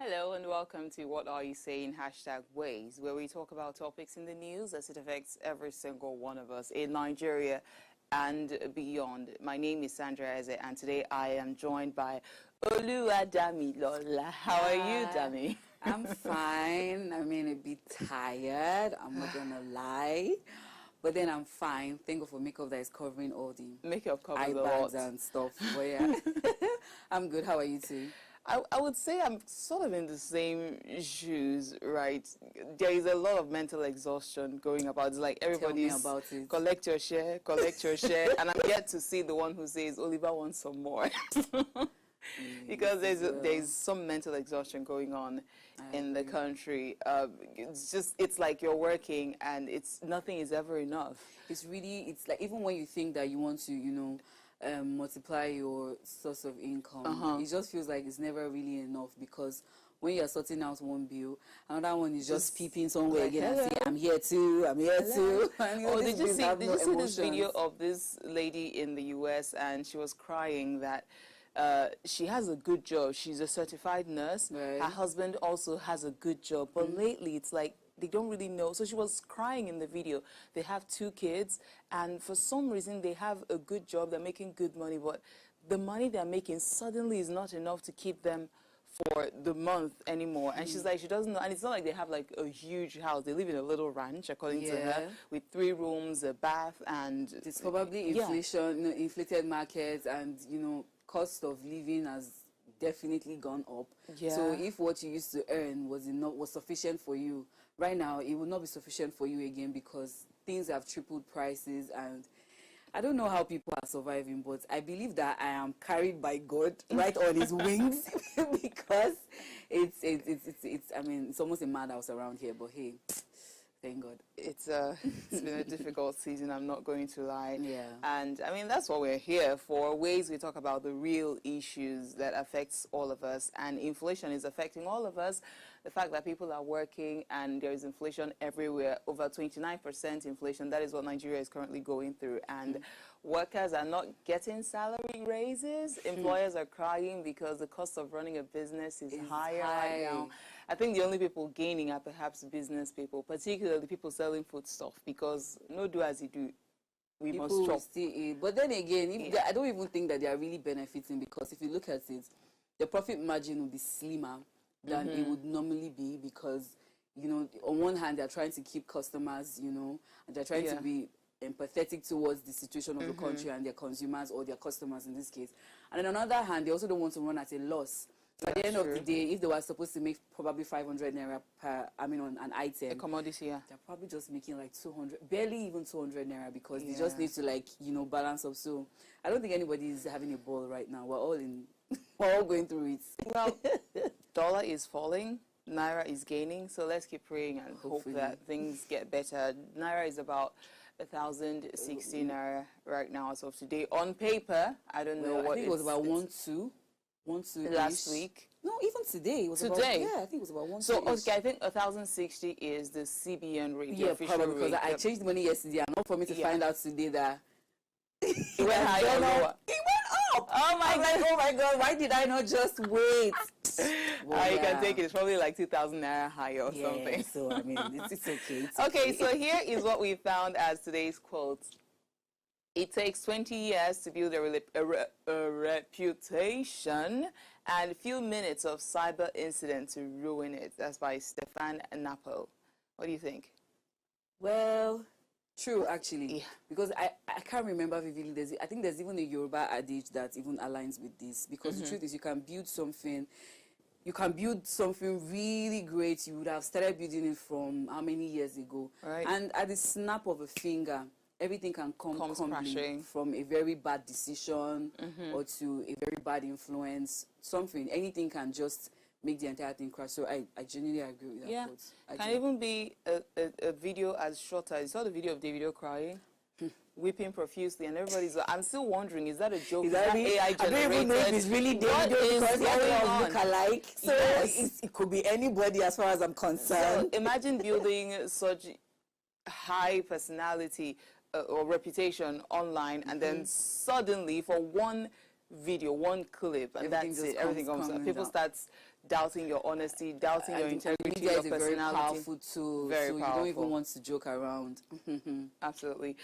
Hello and welcome to What Are You Saying #Ways, where we talk about topics in the news as it affects every single one of us in Nigeria and beyond. My name is Sandra Eze, and today I am joined by Oluwadami Lola. How are you, Dami? I'm fine. I mean, a bit tired. I'm not gonna lie. But then I'm fine. Thank God for makeup that is covering all the makeup covers eye bags and stuff. But yeah, I'm good. How are you too? I would say I'm sort of in the same shoes, right? There is a lot of mental exhaustion going about. It's like everybody's about it. Collect your share, and I'm yet to see the one who says Oliver wants some more. Because there's some mental exhaustion going on in the country. It's like you're working and nothing is ever enough. It's like even when you think that you want to, multiply your source of income, it just feels like it's never really enough, because when you're sorting out one bill, another one is just peeping somewhere again and saying, I'm here too. And did you see this video of this lady in the US, and she was crying that she has a good job. She's a certified nurse. Right. Her husband also has a good job. But lately, it's like they don't really know. So she was crying in the video. They have 2 kids, and for some reason, they have a good job. They're making good money, but the money they're making suddenly is not enough to keep them for the month anymore. And she's like, she doesn't know. And it's not like they have like a huge house. They live in a little ranch, according to her, with 3 rooms, a bath, and it's probably inflation, inflated markets, and cost of living has definitely gone up. So if what you used to earn was sufficient for you, right now it will not be sufficient for you again, because things have tripled prices. And I don't know how people are surviving, but I believe that I am carried by God right on his wings, because it's almost a madhouse around here, but hey, thank God. It's been a difficult season, I'm not going to lie. Yeah. And I mean, that's what we're here for. Ways we talk about the real issues that affects all of us, and inflation is affecting all of us. The fact that people are working and there is inflation everywhere, over 29% inflation, that is what Nigeria is currently going through. And workers are not getting salary raises. Employers are crying because the cost of running a business is higher right now. I think the only people gaining are perhaps business people, particularly people selling food stuff, because no do as you do. We must chop. But then again, I don't even think that they are really benefiting, because if you look at it, the profit margin will be slimmer than it would normally be, because, on one hand, they're trying to keep customers, and they're trying to be empathetic towards the situation of the country and their consumers, or their customers in this case. And on the other hand, they also don't want to run at a loss. So at the end of the day, if they were supposed to make probably 500 naira on an item, a commodity, they're probably just making like 200, barely even 200 naira, because they just need to balance up. So I don't think anybody is having a ball right now. We're all going through it. Well, dollar is falling, naira is gaining, so let's keep praying and hope that things get better. Naira is about 1,060 naira right now as of today. On paper, I don't know what I think it was about 1.2. Last week? No, even today. It was today? About, yeah, I think it was about 1. So, okay, I think 1,060 is the CBN rate. Yeah, probably because I changed the money yesterday, and not for me to find out today that it went higher. It went up. Oh my God! Oh my God! Why did I not just wait? Well, you can take it. It's probably like 2,000 naira higher or something. So I mean, it's okay. It's okay, so here is what we found as today's quote. It takes 20 years to build a reputation and a few minutes of cyber incident to ruin it. That's by Stefan Napo. What do you think? Well, true, actually. Yeah. Because I can't remember vividly. I think there's even a Yoruba adage that even aligns with this. Because the truth is, you can build something really great. You would have started building it from how many years ago. Right. And at the snap of a finger, everything can come crumbling from a very bad decision or to a very bad influence. Anything can just make the entire thing crash. So I genuinely agree with that. Yeah, can even be a video as short as, you saw the video of Davido crying, weeping profusely, and everybody's like, I'm still wondering, is that a joke? Is that AI generated? I don't even know if it's really Davido because they all look alike. So it could be anybody as far as I'm concerned. So imagine building such high personality or reputation online, and then suddenly for one video, one clip, and that's it, everything comes up. People start doubting your honesty, doubting your integrity, your personality. Very powerful tool, very so powerful. You don't even want to joke around. Absolutely.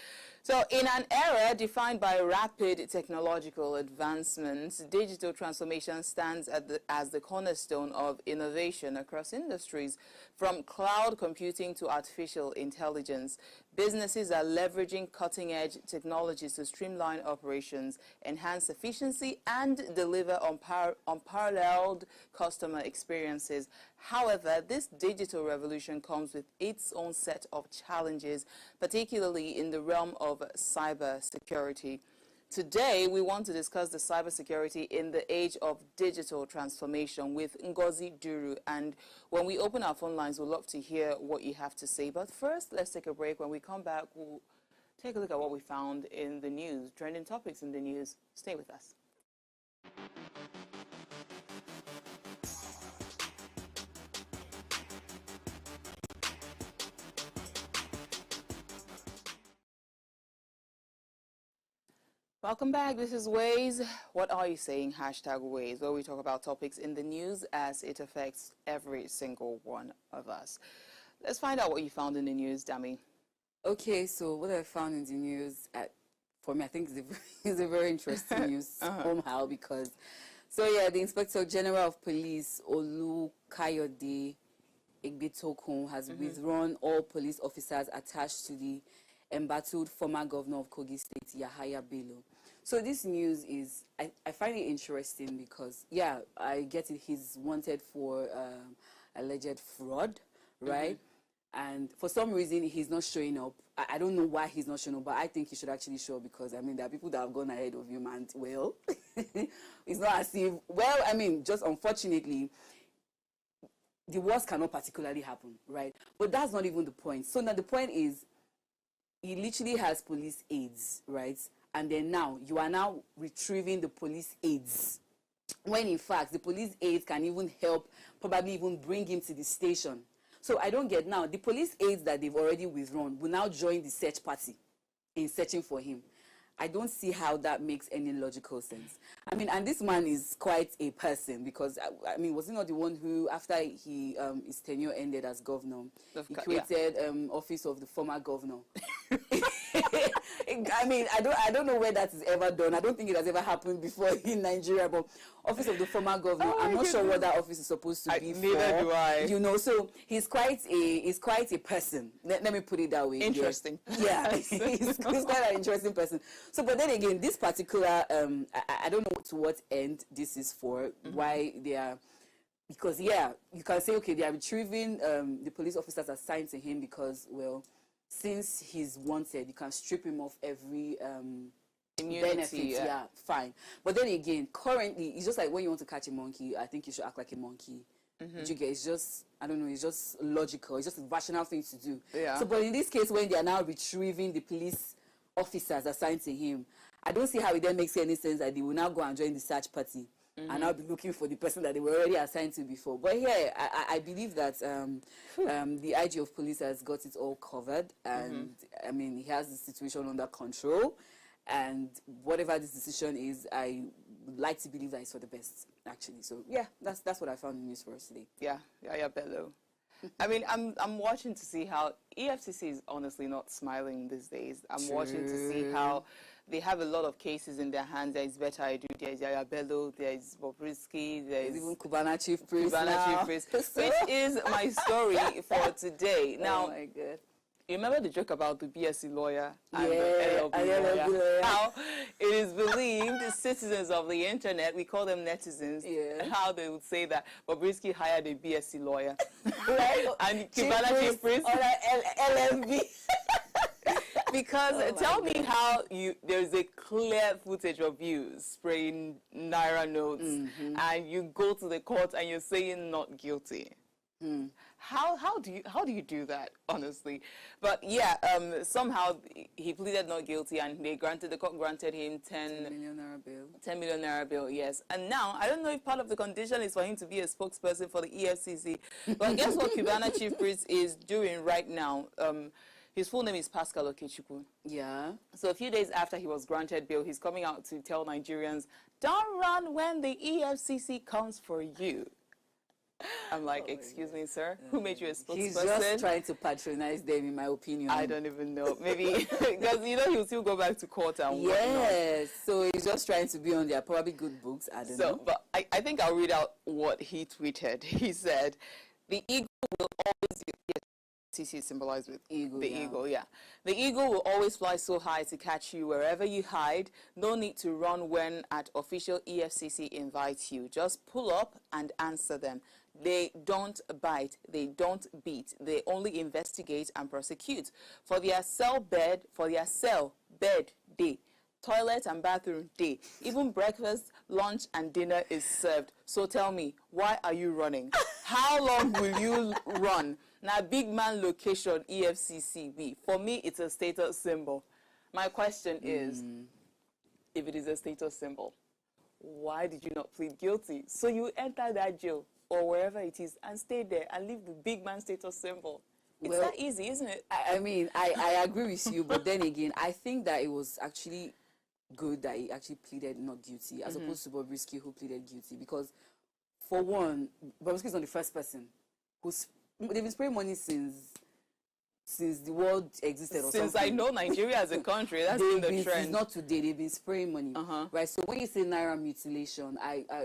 So in an era defined by rapid technological advancements, digital transformation stands as the cornerstone of innovation across industries. From cloud computing to artificial intelligence, businesses are leveraging cutting-edge technologies to streamline operations, enhance efficiency, and deliver unparalleled customer experiences. However, this digital revolution comes with its own set of challenges, particularly in the realm of cyber security. Today, we want to discuss the cybersecurity in the age of digital transformation with Ngozi Duru. And when we open our phone lines, we'd love to hear what you have to say. But first, let's take a break. When we come back, we'll take a look at what we found in the news, trending topics in the news. Stay with us. Welcome back. This is Ways. What are you saying? Hashtag Ways, where we talk about topics in the news as it affects every single one of us. Let's find out what you found in the news, Dami. Okay, so what I found in the news, for me, I think is a very interesting news somehow because, the Inspector General of Police, Olukayode Egbetokun, has withdrawn all police officers attached to the embattled former governor of Kogi State, Yahaya Bello. So this news is, I find it interesting because, I get it, he's wanted for alleged fraud, right? And for some reason, he's not showing up. I don't know why he's not showing up, but I think he should actually show up because, there are people that have gone ahead of him and, it's not as if, just unfortunately, the worst cannot particularly happen, right? But that's not even the point. So now the point is, he literally has police aides, right? And then now, you are now retrieving the police aides. When in fact, the police aides can even help, probably even bring him to the station. So I don't get now, the police aides that they've already withdrawn will now join the search party in searching for him. I don't see how that makes any logical sense. And this man is quite a person because, was he not the one who, after his tenure ended as governor, he created office of the former governor? I don't know where that is ever done. I don't think it has ever happened before in Nigeria, but office of the former governor, I'm not sure what that office is supposed to be for. Neither do I. So he's quite a person. Let me put it that way. Interesting. Yeah, he's quite an interesting person. So, but then again, this particular, I don't know to what end this is for, why they are, because, you can say, okay, they are retrieving the police officers assigned to him because, since he's wanted, you can strip him of every benefit. Yeah, fine. But then again, currently, it's just like when you want to catch a monkey, I think you should act like a monkey. Did you get? It's just, I don't know, it's just logical. It's just a rational thing to do. Yeah. So, but in this case, when they are now retrieving the police officers assigned to him, I don't see how it then makes any sense that they will now go and join the search party. and now be looking for the person that they were already assigned to before. But yeah, I believe that the IG of police has got it all covered, and I mean, he has the situation under control, and whatever this decision is, I would like to believe that it's for the best, actually. So yeah, that's what I found in the news for us today. Yeah, Bello. I mean, I'm watching to see how EFCC is honestly not smiling these days. I'm watching to see how they have a lot of cases in their hands. There is Better I Do, there is Yaya Bello, there is Bobrisky, there is even Cubana Chief Priest, which is my story for today. Now, oh my God. You remember the joke about the BSc lawyer and the LLB lawyer? How it is believed the citizens of the internet, we call them netizens, how they would say that Bobrisky hired a BSc lawyer. Right? And Cubana Chief Priest. Or LLB. Because tell me how there's a clear footage of you spraying Naira notes and you go to the court and you're saying not guilty. How do you do that, honestly? But yeah, somehow he pleaded not guilty, and the court granted him 10 million naira bail. 10 million naira bail, yes. And now I don't know if part of the condition is for him to be a spokesperson for the EFCC. But guess what Cubana Chief Priest is doing right now? His full name is Pascal Okechukwu. Yeah. So a few days after he was granted bail, he's coming out to tell Nigerians, don't run when the EFCC comes for you. I'm like, excuse me, sir? Who made you a spokesperson? He's just trying to patronize them, in my opinion. I don't even know. Maybe, because, you know, he'll still go back to court and whatnot. Yes, so he's just trying to be on their probably good books. I don't know. But I think I'll read out what he tweeted. He said, the eagle will always... CC is symbolized with eagle, eagle, yeah. The eagle will always fly so high to catch you wherever you hide. No need to run when at official EFCC invites you. Just pull up and answer them. They don't bite, they don't beat, they only investigate and prosecute. For their cell bed, day. Toilet and bathroom, day. Even breakfast, lunch, and dinner is served. So tell me, why are you running? How long will you run? Now, big man location, EFCC be. For me, it's a status symbol. My question is, if it is a status symbol, why did you not plead guilty? So you enter that jail or wherever it is and stay there and leave the big man status symbol. It's that easy, isn't it? I mean, I agree with you, but then again, I think that it was actually good that he actually pleaded not guilty as opposed to Bobrisky, who pleaded guilty, because for one, Bobrisky is not the first person who's they've been spraying money since the world existed. Since I know Nigeria as a country, that's been the trend. It's not today. They've been spraying money, right? So when you say naira mutilation,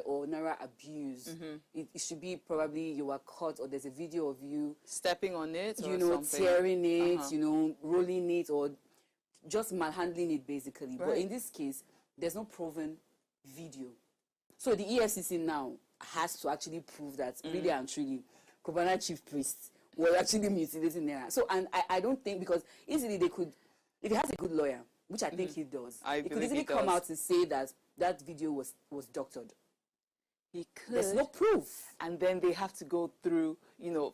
or naira abuse, it should be probably you were caught, or there's a video of you stepping on it, you know, tearing it, you know, rolling it, or just manhandling it, basically. Right. But in this case, there's no proven video. So the EFCC now has to actually prove that really and truly Cubana Chief Priest were actually mutilating naira. So, and I don't think, because easily they could, if he has a good lawyer, which I think he does, he could easily come out and say that that video was doctored. He could. There's no proof. And then they have to go through, you know,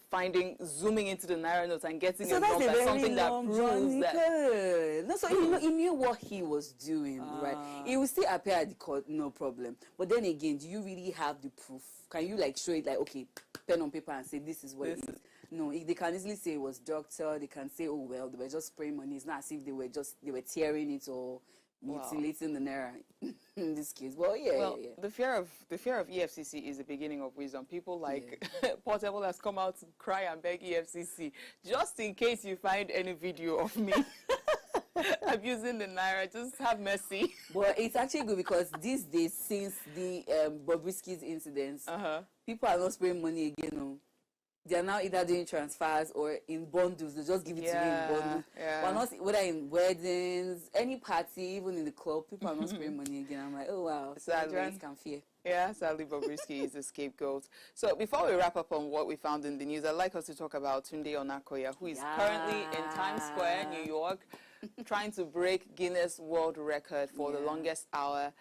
zooming into the naira notes and getting so a that's number, a very something long that proves that. No, so he knew what he was doing, right? He will still appear at the court, no problem. But then again, do you really have the proof? Can you like show it, like, okay, pen on paper and say this is what it is? No, they can easily say it was doctored. They can say, oh well, they were just spraying money. It's not as if they were tearing it or mutilating the naira in this case. Well, yeah. The fear of EFCC is the beginning of wisdom. People like Portable has come out to cry and beg EFCC, just in case you find any video of me abusing the naira, just have mercy. But it's actually good, because these days, since the Bobrisky's incidents, people are not spraying money again. No. They are now either doing transfers or in bundles. They just give it to you in bundles. But not, whether in weddings, any party, even in the club, people are not spraying money again. I'm like, oh wow, Nigerians can fear. Yeah, sadly, Bobrisky is the scapegoat. So before we wrap up on what we found in the news, I'd like us to talk about Tunde Onakoya, who is currently in Times Square, New York, trying to break Guinness World Record for the longest hour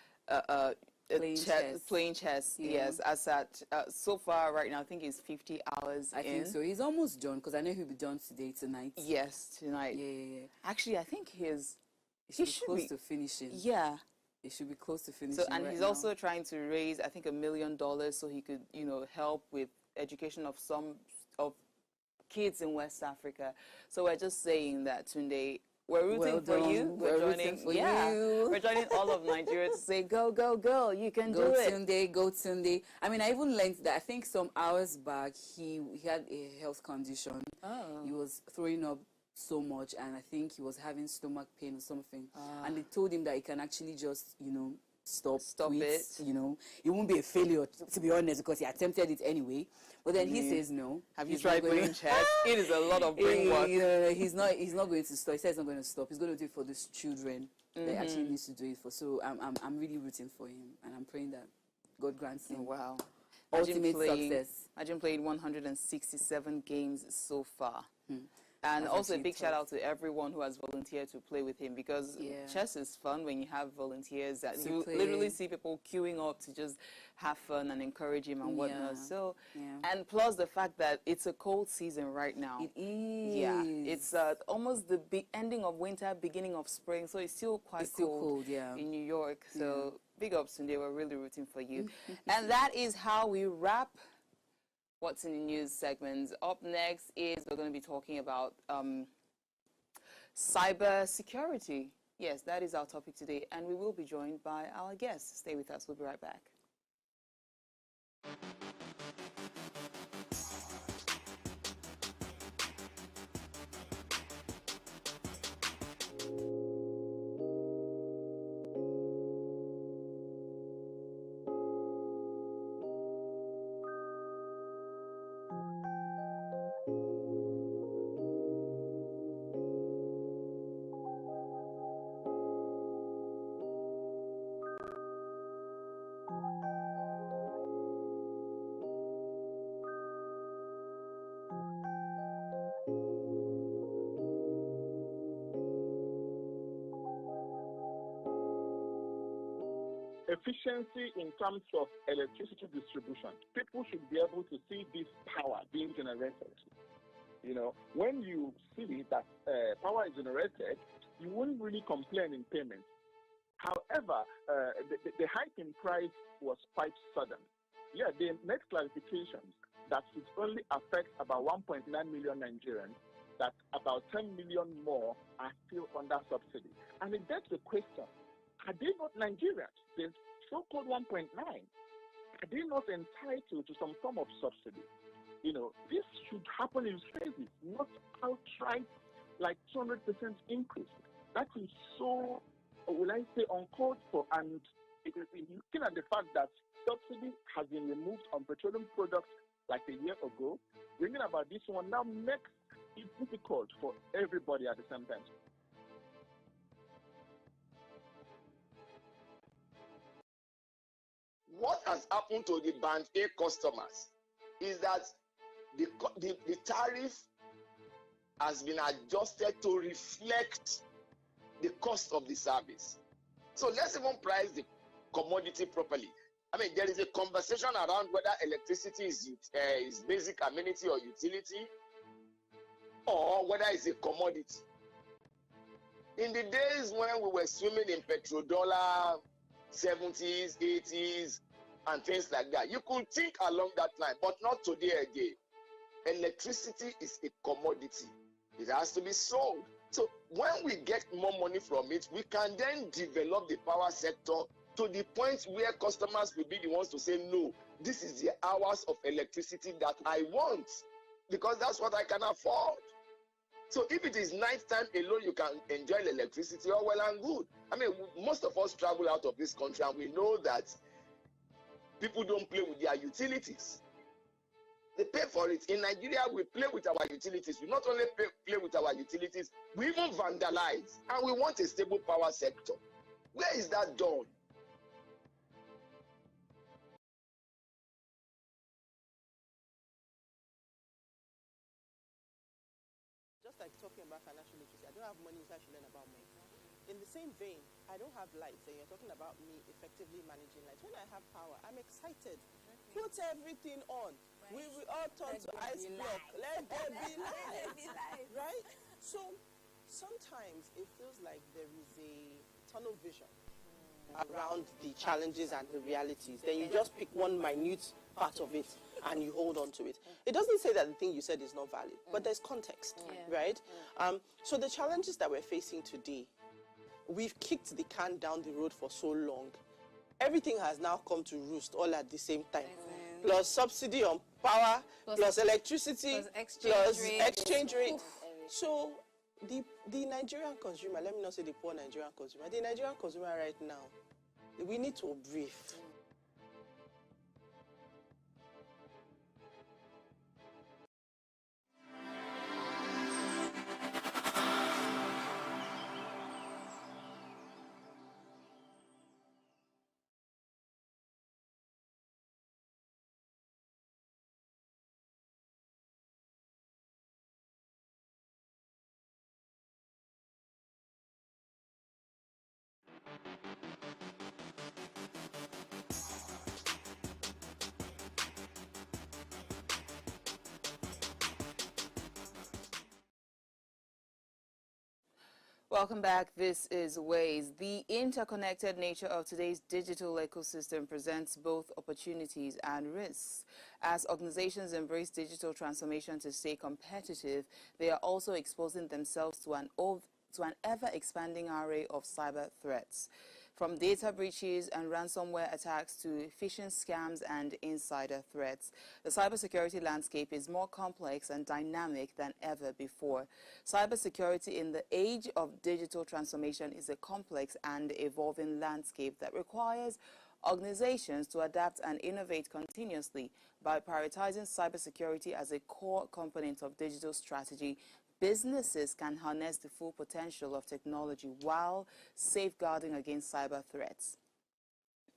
playing chess. Yes, as at so far right now, I think he's 50 hours I think so. He's almost done, because I know he'll be done tonight. Yes, tonight. Yeah. Actually, I think he should be close to finishing. Yeah. It should be close to finishing. So, and he's also trying to raise, I think, $1 million so he could, you know, help with education of some of kids in West Africa. So we're just saying that, Tunde, we're rooting for you. We're joining for you. We're joining all of Nigeria to say, go, go, girl, you can do it. Tunde, go Tunde. I mean, I even learned that I think some hours back he had a health condition. Oh. He was throwing up so much, and I think he was having stomach pain or something. And they told him that he can actually just, you know, stop it. You know, it won't be a failure, to be honest, because he attempted it anyway. But then he says no. Have you tried playing chess? It is a lot of brain work. He's not going to stop. He says he's not going to stop. He's going to do it for these children that he actually needs to do it for. So I'm really rooting for him, and I'm praying that God grants him ultimate success. Imagine played 167 games so far. And that's also a big shout out to everyone who has volunteered to play with him, because chess is fun when you have volunteers that you literally see people queuing up to just have fun and encourage him and whatnot. So, and plus the fact that it's a cold season right now. It is. Yeah, it's almost the ending of winter, beginning of spring, so it's still quite cold in New York. So big ups, Tunde. We're really rooting for you. And that is how we wrap What's in the News segments. Up next is we're going to be talking about cyber security. Yes, that is our topic today, and we will be joined by our guests. Stay with us. We'll be right back. Efficiency in terms of electricity distribution. People should be able to see this power being generated. You know, when you see that power is generated, you won't really complain in payment. However, the hike in price was quite sudden. Yeah, they made clarifications that it only affects about 1.9 million Nigerians, that about 10 million more are still under subsidy. And it begs the question, are they not Nigerians? The so-called 1.9, are they not entitled to some form of subsidy? You know, this should happen in phases, not outright like 200% increase. That is so, will I say, uncalled for. And looking at the fact that subsidy has been removed on petroleum products like a year ago, bringing about this one now makes it difficult for everybody at the same time. What has happened to the Band A customers is that the tariff has been adjusted to reflect the cost of the service. So let's even price the commodity properly. I mean, there is a conversation around whether electricity is basic amenity or utility, or whether it's a commodity. In the days when we were swimming in petrodollar 70s, 80s, and things like that, you could think along that line, but not today again. Electricity is a commodity. It has to be sold. So when we get more money from it, we can then develop the power sector to the point where customers will be the ones to say, no, this is the hours of electricity that I want, because that's what I can afford. So if it is nighttime alone, you can enjoy electricity, all well and good. I mean, most of us travel out of this country, and we know that people don't play with their utilities. They pay for it. In Nigeria, we play with our utilities. We not only play with our utilities, we even vandalize. And we want a stable power sector. Where is that done? Just like talking about financial literacy, I don't have money, so I should learn about money. In the same vein, I don't have lights, and you're talking about me effectively managing lights. When I have power, I'm excited. Put everything on. Right. We all turn to ice block. Let there be light. Right? So sometimes it feels like there is a tunnel vision. around the challenges and the realities, then you just pick one minute part of it and you hold on to it. It doesn't say that the thing you said is not valid, but there's context, right? So the challenges that we're facing today, we've kicked the can down the road for so long. Everything has now come to roost all at the same time. Plus subsidy on power, plus electricity, plus exchange rate. So the Nigerian consumer, let me not say the poor Nigerian consumer, the Nigerian consumer right now, we need to breathe. Welcome back. This is Ways. The interconnected nature of today's digital ecosystem presents both opportunities and risks. As organizations embrace digital transformation to stay competitive, they are also exposing themselves to an ever-expanding array of cyber threats. From data breaches and ransomware attacks to phishing scams and insider threats, the cybersecurity landscape is more complex and dynamic than ever before. Cybersecurity in the age of digital transformation is a complex and evolving landscape that requires organizations to adapt and innovate continuously. By prioritizing cybersecurity as a core component of digital strategy, businesses can harness the full potential of technology while safeguarding against cyber threats.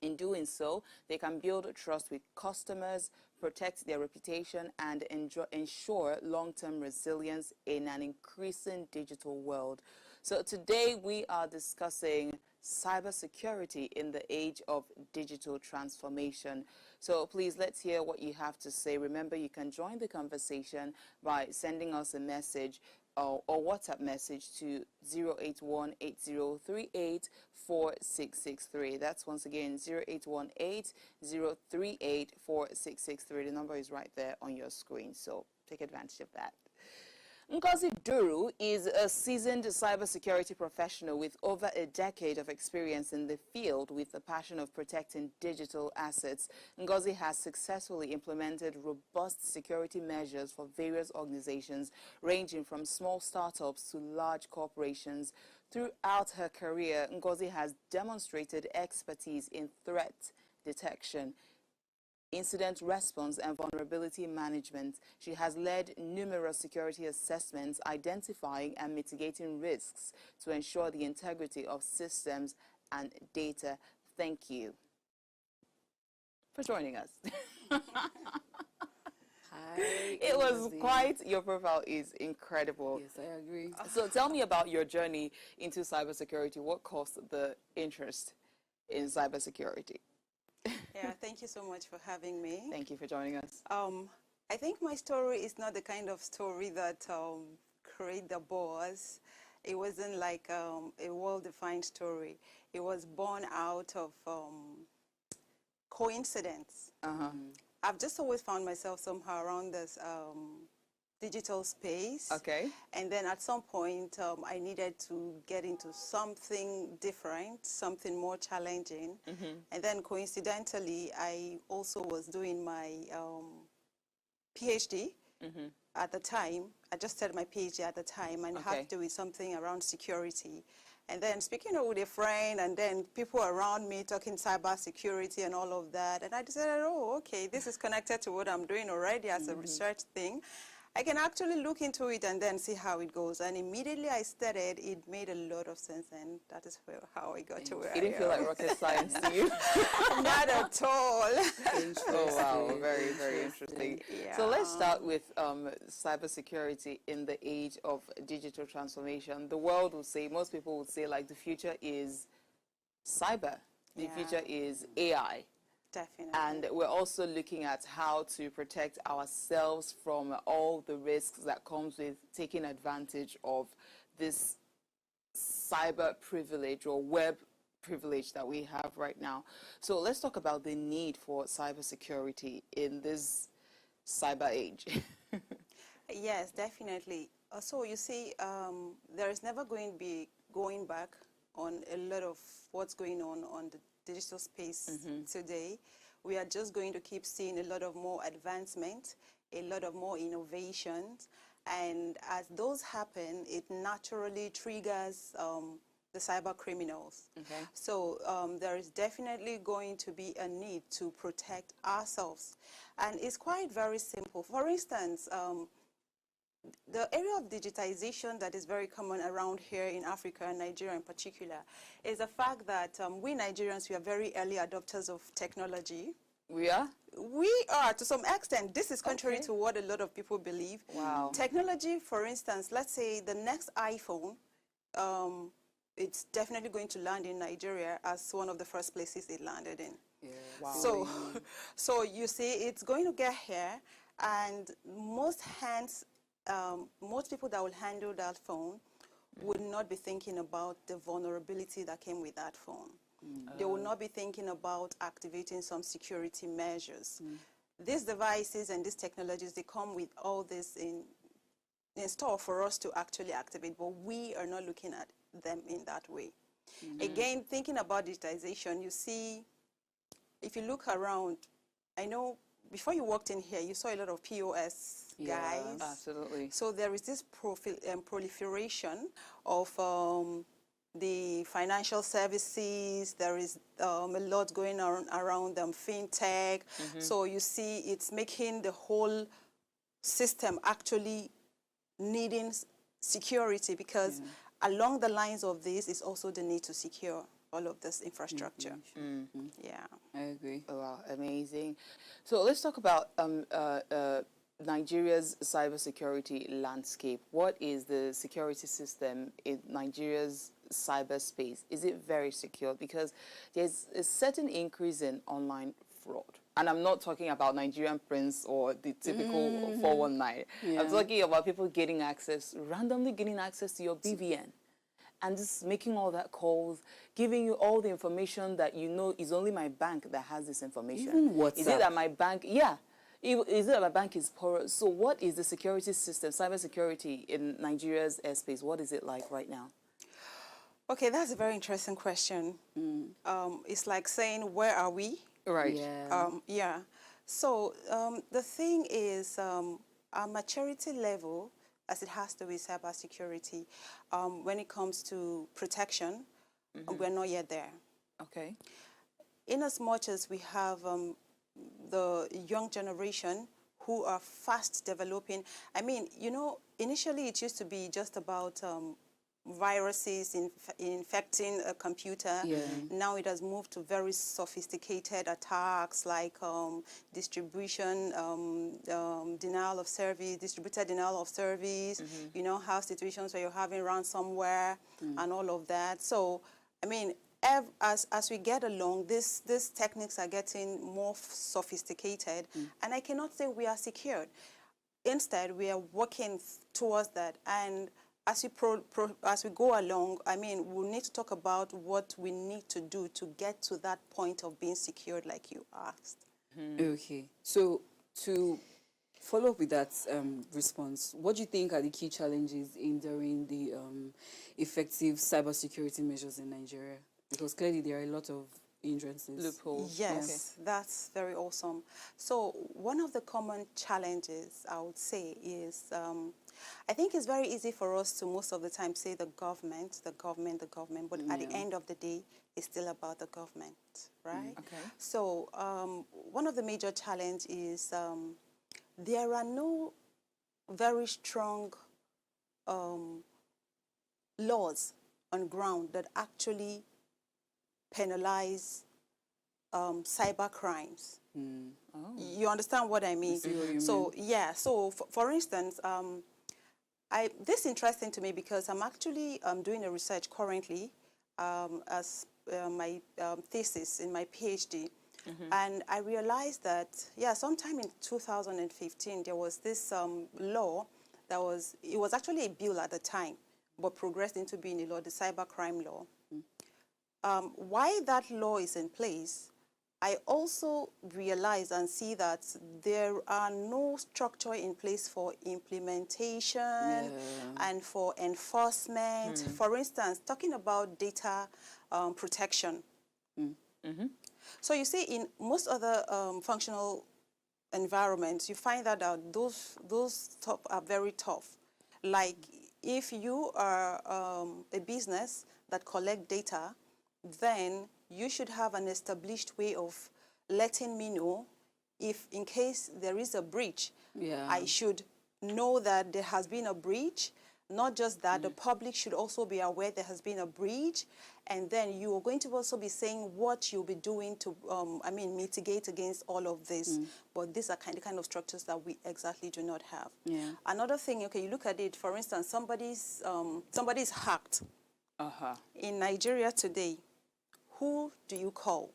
In doing so, they can build trust with customers, protect their reputation, and ensure long-term resilience in an increasing digital world. So today we are discussing cybersecurity in the age of digital transformation. So please, let's hear what you have to say. Remember, you can join the conversation by sending us a message or WhatsApp message to 081-8038-4663. That's once again 081-8038-4663. The number is right there on your screen, so take advantage of that. Ngozi Duru is a seasoned cybersecurity professional with over a decade of experience in the field with the passion of protecting digital assets. Ngozi has successfully implemented robust security measures for various organizations, ranging from small startups to large corporations. Throughout her career, Ngozi has demonstrated expertise in threat detection, incident response, and vulnerability management. She has led numerous security assessments, identifying and mitigating risks to ensure the integrity of systems and data. Thank you for joining us. Hi, it was quite, your profile is incredible. Yes, I agree. So tell me about your journey into cybersecurity. What caused the interest in cybersecurity? Yeah, thank you so much for having me. Thank you for joining us. I think my story is not the kind of story that create the buzz. It wasn't like a well-defined story. It was born out of coincidence. I've just always found myself somehow around this digital space. Okay. And then at some point, I needed to get into something different, something more challenging. And then coincidentally, I also was doing my PhD at the time. I just started my PhD at the time and had to do with something around security. And then speaking with a friend, and then people around me talking cyber security and all of that. And I decided, oh, okay, this is connected to what I'm doing already as a research thing. I can actually look into it and then see how it goes. And immediately I started, it made a lot of sense, and that is how I got to where I am. It didn't feel like rocket science to you? Not at all. Oh, wow. Very, very interesting. Yeah. So let's start with cybersecurity in the age of digital transformation. The world would say, most people would say, like, the future is cyber. The future is AI. Definitely. And we're also looking at how to protect ourselves from all the risks that comes with taking advantage of this cyber privilege or web privilege that we have right now. So let's talk about the need for cybersecurity in this cyber age. Yes, definitely. So you see, there is never going to be going back on a lot of what's going on the digital space today. We are just going to keep seeing a lot of more advancement, a lot of more innovations, and as those happen, it naturally triggers the cyber criminals. Okay. So there is definitely going to be a need to protect ourselves, and it's quite very simple. For instance, the area of digitization that is very common around here in Africa and Nigeria in particular is the fact that we Nigerians, we are very early adopters of technology. We are? We are, to some extent. This is contrary to what a lot of people believe. Wow. Technology, for instance, let's say the next iPhone, it's definitely going to land in Nigeria as one of the first places it landed in. Yeah. Wow. So you see, it's going to get here, and most people that will handle that phone would not be thinking about the vulnerability that came with that phone. They will not be thinking about activating some security measures. These devices and these technologies, they come with all this in store for us to actually activate, but we are not looking at them in that way. Again, thinking about digitization, you see, if you look around, I know before you walked in here, you saw a lot of POS guys. Absolutely. So there is this proliferation of the financial services. There is a lot going on around fintech. So you see, it's making the whole system actually needing security, because along the lines of this is also the need to secure all of this infrastructure. Yeah, I agree. Oh, wow, amazing. So let's talk about Nigeria's cybersecurity landscape. What is the security system in Nigeria's cyberspace? Is it very secure? Because there's a certain increase in online fraud. And I'm not talking about Nigerian prince or the typical 419. I'm talking about people getting access, randomly getting access to your BVN, and just making all that calls, giving you all the information that you know is only my bank that has this information. Even WhatsApp. Is it that my bank, is it that my bank is porous? So what is the security system, cybersecurity in Nigeria's airspace? What is it like right now? Okay, that's a very interesting question. It's like saying, where are we? Right. Yeah. So the thing is, our maturity level, as it has to with cybersecurity, when it comes to protection, we're not yet there. Okay. In as much as we have the young generation who are fast developing, I mean, you know, initially it used to be just about viruses infecting a computer. Now it has moved to very sophisticated attacks like distribution, denial of service, distributed denial of service. You know, how situations where you're having ransomware and all of that. So, I mean, as we get along, these techniques are getting more sophisticated, and I cannot say we are secured. Instead, we are working towards that, and as we go along, I mean, we'll need to talk about what we need to do to get to that point of being secured, like you asked. Okay. So to follow up with that response, what do you think are the key challenges in during the effective cybersecurity measures in Nigeria? Because clearly there are a lot of hindrances. Loopholes. Yes, that's very awesome. So one of the common challenges, I would say, is I think it's very easy for us to most of the time say the government, but at the end of the day, it's still about the government, right? Okay. So one of the major challenges is there are no very strong laws on ground that actually penalize cyber crimes. You understand what I mean? So yeah, so for instance, this is interesting to me because I'm actually doing a research currently as my thesis in my PhD, and I realized that sometime in 2015 there was this law that was actually a bill at the time, but progressed into being a law, the cybercrime law. why that law is in place, I also realize and see that there are no structure in place for implementation and for enforcement. For instance, talking about data protection. So you see, in most other functional environments, you find that those are very tough. Like if you are a business that collect data, then you should have an established way of letting me know if in case there is a breach. I should know that there has been a breach. Not just that, the public should also be aware there has been a breach, and then you are going to also be saying what you'll be doing to, mitigate against all of this. But these are the kind of structures that we exactly do not have. Another thing, okay, you look at it, for instance, somebody's hacked. In Nigeria today, who do you call?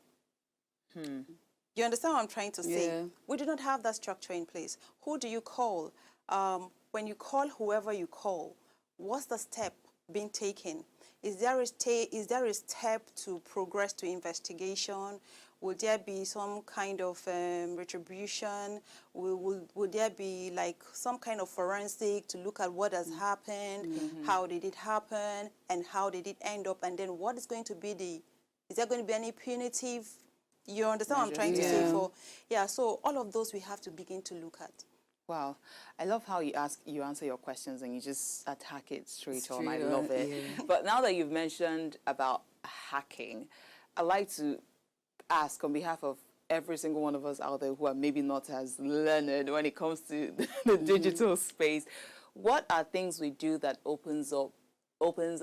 You understand what I'm trying to say? We do not have that structure in place. Who do you call? When you call whoever you call, what's the step being taken? Is there a step to progress to investigation? Will there be some kind of retribution? Will there be like some kind of forensic to look at what has happened? How did it happen? And how did it end up? And then what is going to be is there going to be any punitive? You understand what I'm trying to say? So all of those we have to begin to look at. Wow, I love how you answer your questions and you just attack it straight on. I love it. But now that you've mentioned about hacking, I'd like to ask on behalf of every single one of us out there who are maybe not as learned when it comes to the digital space, what are things we do that opens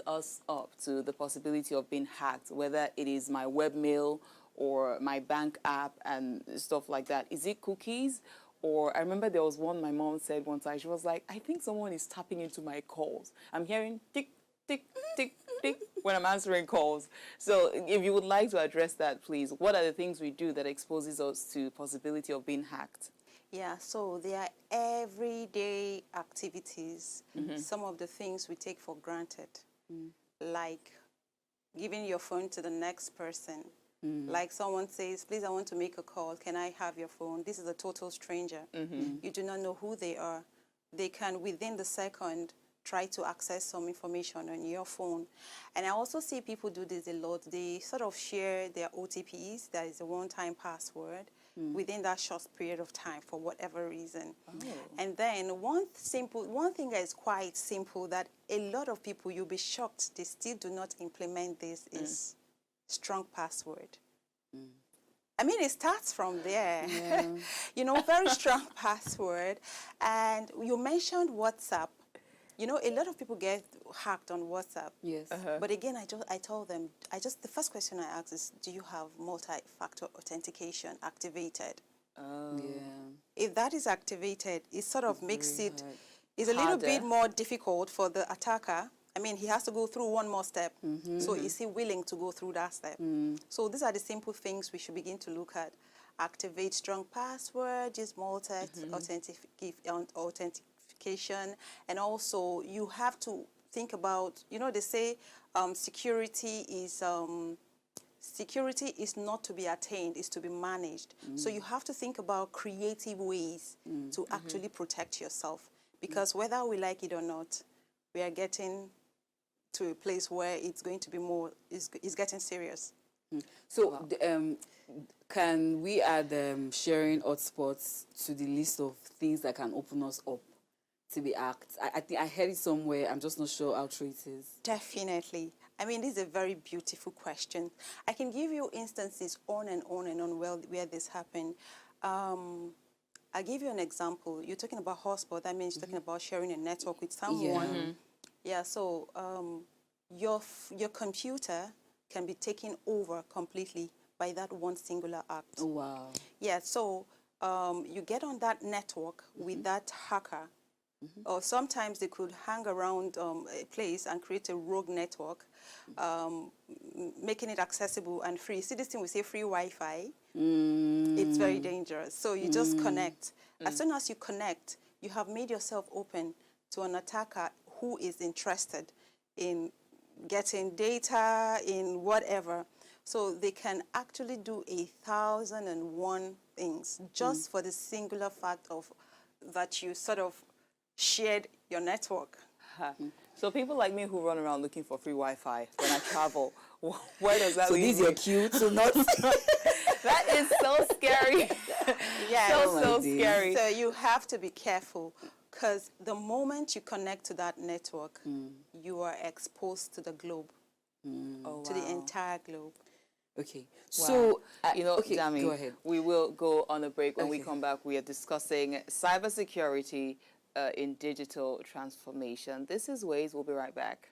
us up to the possibility of being hacked, whether it is my webmail or my bank app and stuff like that? Is it cookies? Or I remember there was one my mom said one time, she was like, I think someone is tapping into my calls. I'm hearing tick, tick, tick, tick when I'm answering calls. So if you would like to address that, please, what are the things we do that exposes us to possibility of being hacked? Yeah, so they are everyday activities, some of the things we take for granted, like giving your phone to the next person. Like someone says, please, I want to make a call. Can I have your phone? This is a total stranger. You do not know who they are. They can, within the second, try to access some information on your phone. And I also see people do this a lot. They sort of share their OTPs, that is a one-time password, within that short period of time for whatever reason. And then one thing that is quite simple that a lot of people, you'll be shocked, they still do not implement this is strong password. I mean, it starts from there. You know, very strong password. And you mentioned WhatsApp. You know, a lot of people get hacked on WhatsApp. But again, I told them, the first question I ask is, do you have multi-factor authentication activated? If that is activated, it sort of makes it, it's a little bit more difficult for the attacker. I mean, he has to go through one more step. So is he willing to go through that step? So these are the simple things we should begin to look at. Activate strong password, use authentication, and also you have to think about, you know, they say security is not to be attained, it's to be managed. So you have to think about creative ways to actually protect yourself, because whether we like it or not, we are getting to a place where it's going to be more, it's getting serious. So can we add sharing hotspots to the list of things that can open us up to be hacked? I think I heard it somewhere, I'm just not sure how true it is. Definitely. I mean, this is a very beautiful question. I can give you instances on and on and on where this happened. I'll give you an example. You're talking about hotspot, that means you're talking about sharing a network with someone. Yeah, so your computer can be taken over completely by that one singular act. Yeah, so you get on that network with that hacker, or sometimes they could hang around a place and create a rogue network, making it accessible and free. See this thing we say free Wi-Fi? It's very dangerous. So you just connect. As soon as you connect, you have made yourself open to an attacker who is interested in getting data, in whatever. So they can actually do 1,001 things just for the singular fact of that you sort of shared your network. So people like me who run around looking for free Wi-Fi when I travel, where does that leave me? So these are cute, so not... That is so scary. Yeah, so scary. So you have to be careful, because the moment you connect to that network, you are exposed to the globe, to the entire globe. Okay. Wow. So, you know, Okay, Dami, go ahead. we will go on a break. When we come back, we are discussing cybersecurity in digital transformation. This is Ways. We'll be right back.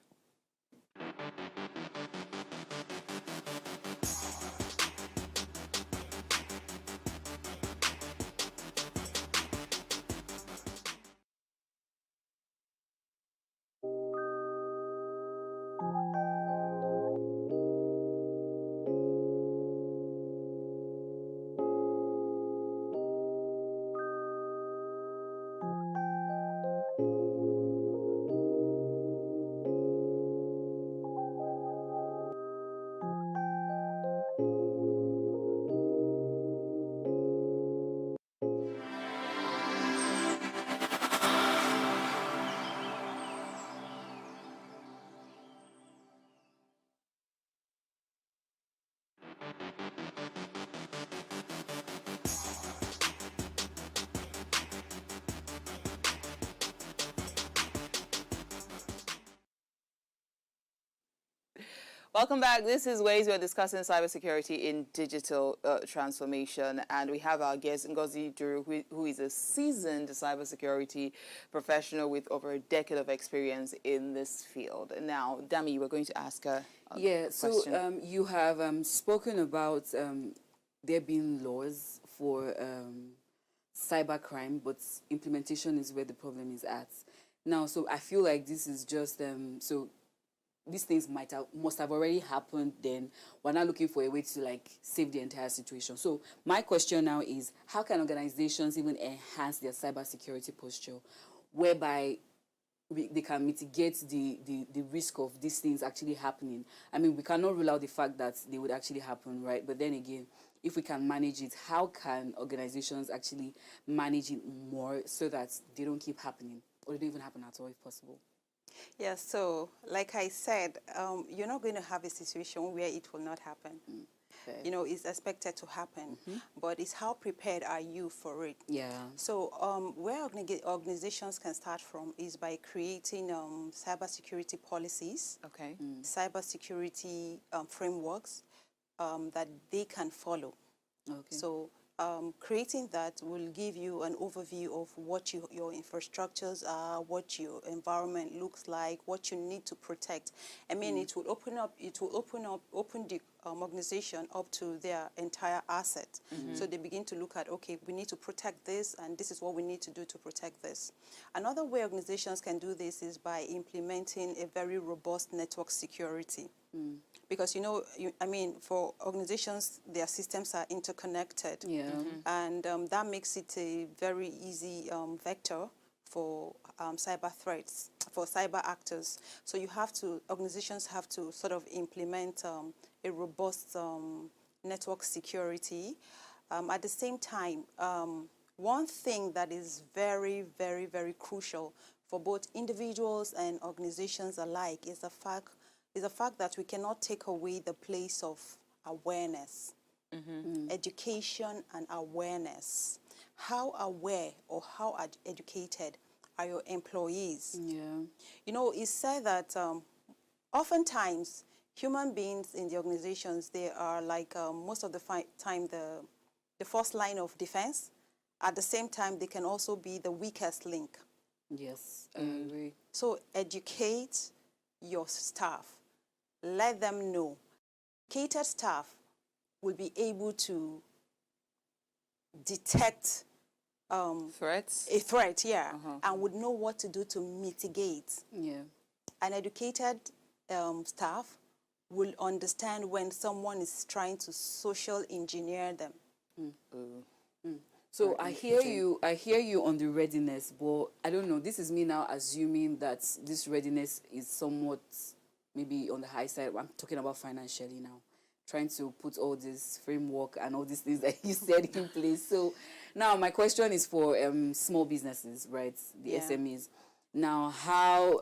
Welcome back. This is Ways. We're discussing cybersecurity in digital transformation, and we have our guest Ngozi Duru, who is a seasoned cybersecurity professional with over a decade of experience in this field. Now, Dami, you were going to ask her a question. So you have spoken about there being laws for cybercrime, but implementation is where the problem is at. Now, so I feel like this is just so. These things must have already happened. Then we're not looking for a way to like save the entire situation. So my question now is, how can organizations even enhance their cybersecurity posture, whereby they can mitigate the risk of these things actually happening? I mean, we cannot rule out the fact that they would actually happen, right? But then again, if we can manage it, how can organizations actually manage it more so that they don't keep happening, or they don't even happen at all if possible? Yeah, so like I said, you're not going to have a situation where it will not happen. You know, it's expected to happen, but it's how prepared are you for it? Yeah. So where organizations can start from is by creating cybersecurity policies, cybersecurity frameworks that they can follow. So creating that will give you an overview of what your infrastructures are, what your environment looks like, what you need to protect. I mean, it will open the organization up to their entire asset. So they begin to look at, okay, we need to protect this, and this is what we need to do to protect this. Another way organizations can do this is by implementing a very robust network security. Because, you know, I mean, for organizations, their systems are interconnected. Yeah. And that makes it a very easy vector for cyber threats, for cyber actors. So organizations have to sort of implement a robust network security. At the same time, one thing that is very, very, very crucial for both individuals and organizations alike is the fact that we cannot take away the place of awareness, education and awareness. How aware or how educated are your employees? Yeah. You know, it's said that oftentimes human beings in the organizations, they are like most of the time the first line of defense. At the same time, they can also be the weakest link. Yes, I agree. So educate your staff. Let them know. Educated staff will be able to detect threats. A threat, yeah, and would know what to do to mitigate. Yeah. An educated staff will understand when someone is trying to social engineer them. So I hear you on the readiness, but I don't know. This is me now assuming that this readiness is somewhat maybe on the high side. I'm talking about financially now, trying to put all this framework and all these things that you said in place. So now my question is for small businesses, right? The SMEs. Now, how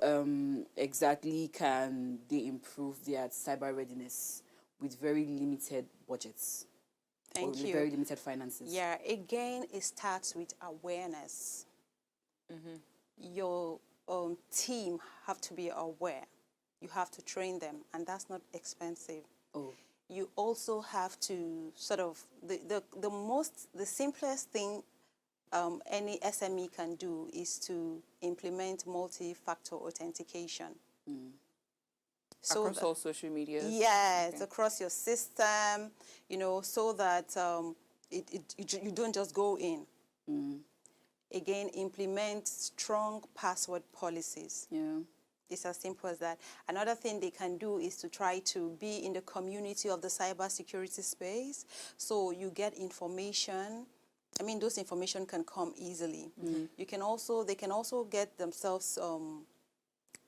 exactly can they improve their cyber readiness with very limited budgets? Thank you. Very limited finances. Yeah, again, it starts with awareness. Your team have to be aware. You have to train them, and that's not expensive. You also have to sort of, the simplest thing any SME can do is to implement multi-factor authentication. So across all social media? Yes, across your system, you know, so that you don't just go in. Again, implement strong password policies. It's as simple as that. Another thing they can do is to try to be in the community of the cybersecurity space. So you get information. I mean, those information can come easily. They can also get themselves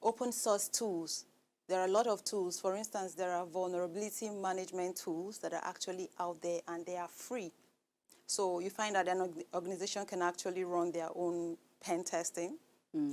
open source tools. There are a lot of tools. For instance, there are vulnerability management tools that are actually out there, and they are free. So you find that an organization can actually run their own pen testing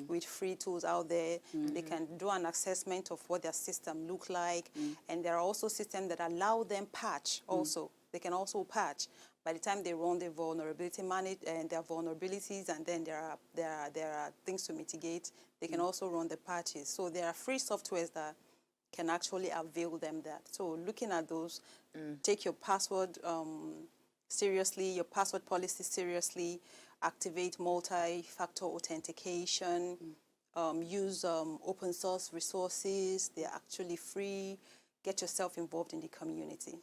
with free tools out there. They can do an assessment of what their system look like. And there are also systems that allow them patch also. They can also patch. By the time they run the vulnerability and their vulnerabilities, and then there are things to mitigate, they can also run the patches. So there are free softwares that can actually avail them that. So looking at those, take your password seriously, your password policy seriously, activate multi-factor authentication, use open source resources. They're actually free. Get yourself involved in the community.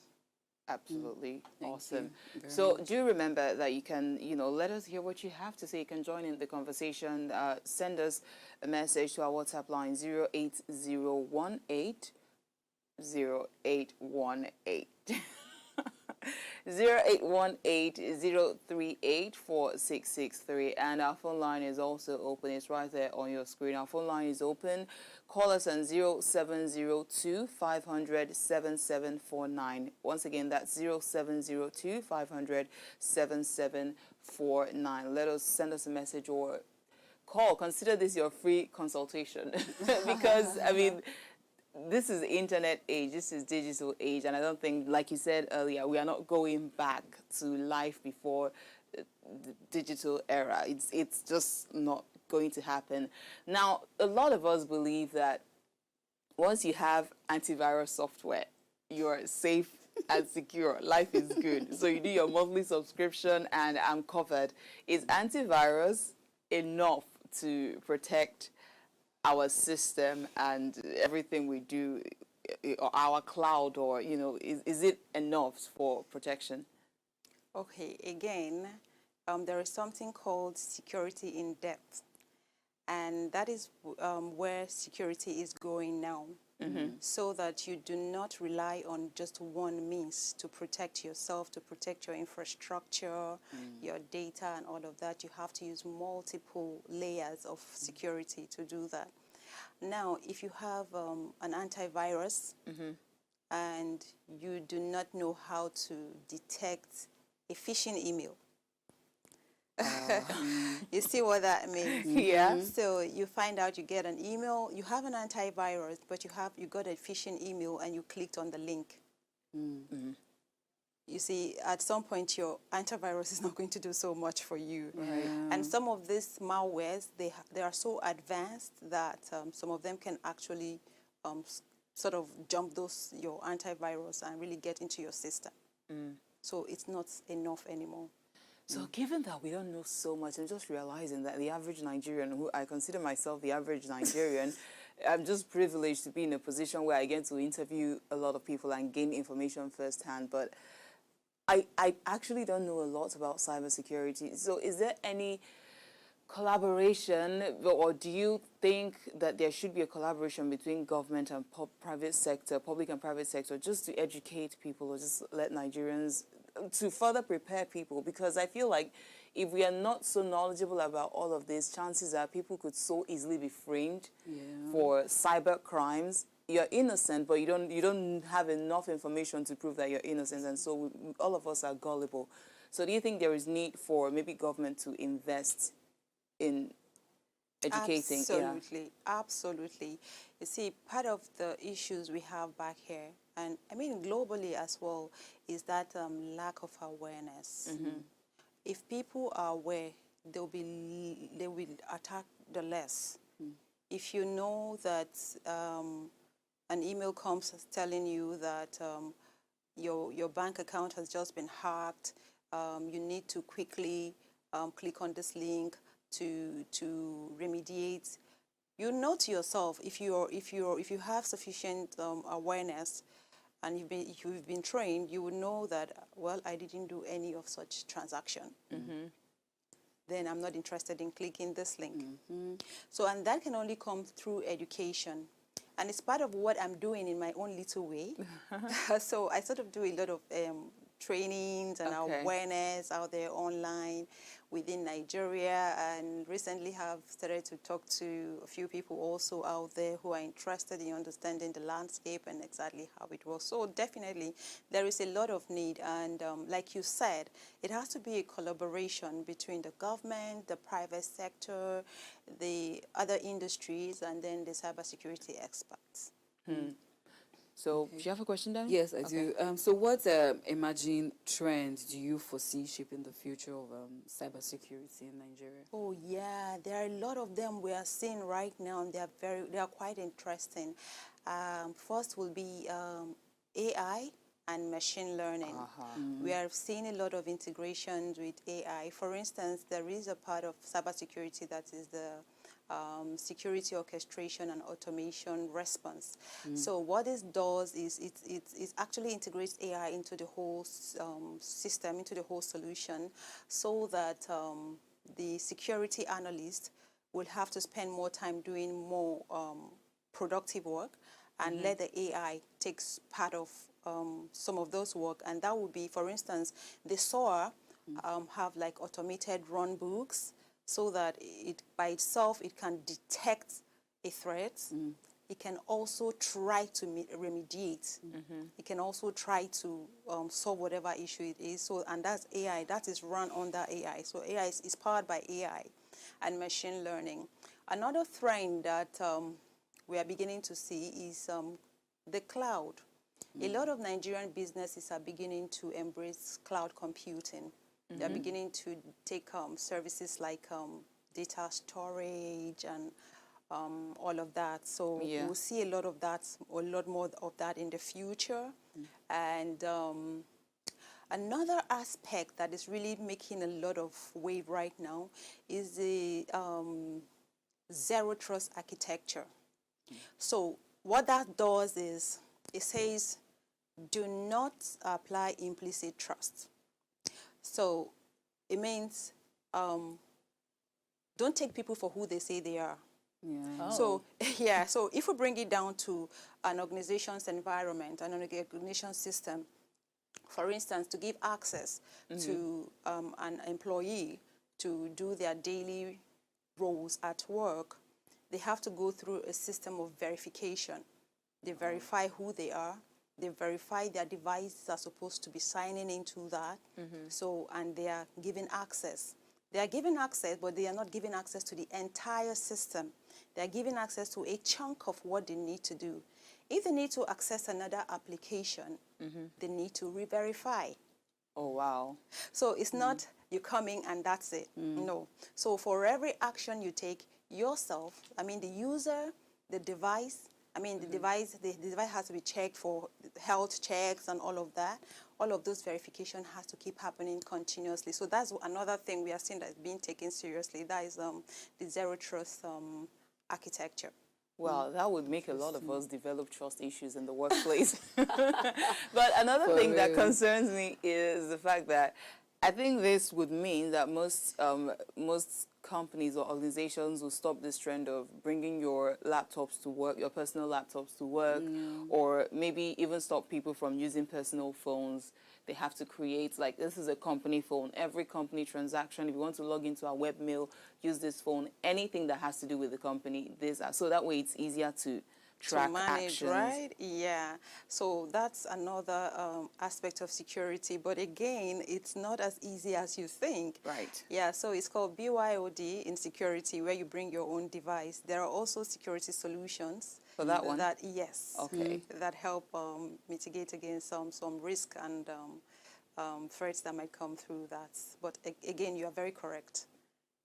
Absolutely. Awesome. So do remember that you can, let us hear what you have to say. You can join in the conversation. Send us a message to our WhatsApp line 08018 0818 0818-038-4663, and our phone line is also open. It's right there on your screen. Our phone line is open. Call us on 0702-500-7749. Once again, that's 0702-500-7749. Send us a message or call. Consider this your free consultation because, I mean, this is internet age, this is digital age, and I don't think, like you said earlier, we are not going back to life before the digital era. It's just not going to happen. Now, a lot of us believe that once you have antivirus software, you're safe and secure. Life is good. So you do your monthly subscription and I'm covered. Is antivirus enough to protect our system and everything we do, our cloud, or, is it enough for protection? Okay, again, there is something called security in depth, and that is where security is going now. So that you do not rely on just one means to protect yourself, to protect your infrastructure, your data, and all of that. You have to use multiple layers of security to do that. Now, if you have an antivirus and you do not know how to detect a phishing email, you see what that means? Yeah. So you find out, you get an email, you have an antivirus, but you got a phishing email and you clicked on the link. You see, at some point, your antivirus is not going to do so much for you. And some of these malwares, they are so advanced that some of them can actually sort of jump your antivirus and really get into your system. So it's not enough anymore. So given that we don't know so much, I'm just realizing that the average Nigerian, who I consider myself the average Nigerian, I'm just privileged to be in a position where I get to interview a lot of people and gain information firsthand. But I actually don't know a lot about cybersecurity. So is there any collaboration, or do you think that there should be a collaboration between government and private sector, public and private sector, just to educate people or just let Nigerians, to further prepare people? Because I feel like if we are not so knowledgeable about all of this, chances are people could so easily be framed for cyber crimes you're innocent, but you don't have enough information to prove that you're innocent, and so all of us are gullible. So do you think there is need for maybe government to invest in educating? Absolutely, absolutely. You see, part of the issues we have back here, and I mean globally as well, is that lack of awareness. If people are aware, they will attack the less. If you know that an email comes telling you that your bank account has just been hacked, you need to quickly click on this link to remediate. You know to yourself, if you have sufficient awareness, and you've been trained, you would know that, well, I didn't do any of such transaction. Then I'm not interested in clicking this link. So, and that can only come through education. And it's part of what I'm doing in my own little way. So I sort of do a lot of trainings and awareness out there online within Nigeria, and recently have started to talk to a few people also out there who are interested in understanding the landscape and exactly how it works. So definitely there is a lot of need, and like you said, it has to be a collaboration between the government, the private sector, the other industries, and then the cybersecurity experts. So, do you have a question, Danny? Yes, I do. So what emerging trends do you foresee shaping the future of cybersecurity in Nigeria? Oh yeah, there are a lot of them we are seeing right now, and they are quite interesting. First will be AI and machine learning. We are seeing a lot of integrations with AI. For instance, there is a part of cybersecurity that is the security orchestration and automation response. So what this does is it actually integrates AI into the whole system, into the whole solution, so that the security analyst will have to spend more time doing more productive work, and let the AI take part of some of those work. And that would be, for instance, the SOAR have like automated run books, so that it by itself it can detect a threat. It can also try to remediate. It can also try to solve whatever issue it is. So, and that's AI. That is run under AI. So AI is powered by AI and machine learning. Another trend that we are beginning to see is the cloud. A lot of Nigerian businesses are beginning to embrace cloud computing. They're beginning to take services like data storage and all of that. So we'll see a lot of that, or a lot more of that in the future. And another aspect that is really making a lot of wave right now is the zero trust architecture. So what that does is it says, do not apply implicit trust. So it means don't take people for who they say they are. So so if we bring it down to an organization's environment, an organization system, for instance, to give access to an employee to do their daily roles at work, they have to go through a system of verification. They verify who they are. They verify their devices are supposed to be signing into that. So, and they are given access. They are given access, but they are not given access to the entire system. They are given access to a chunk of what they need to do. If they need to access another application, they need to re-verify. Oh, wow. So it's not you coming and that's it. No. So for every action you take yourself, I mean the user, the device, the device has to be checked for health checks and all of that. All of those verification has to keep happening continuously. So that's another thing we are seeing that's being taken seriously. That is the zero trust architecture. Well, that would make a lot of us develop trust issues in the workplace. But another thing that concerns me is the fact that I think this would mean that most companies or organizations will stop this trend of bringing your laptops to work, your personal laptops to work, or maybe even stop people from using personal phones. They have to create, like, this is a company phone. Every company transaction, if you want to log into our webmail, use this phone. Anything that has to do with the company, so that way it's easier to track to manage, actions. right? Yeah. So that's another aspect of security. But again, it's not as easy as you think. Right. Yeah, so it's called BYOD in security, where you bring your own device. There are also security solutions. For that one? Yes. Okay. That help mitigate against some risk and threats that might come through that. But again, you are very correct.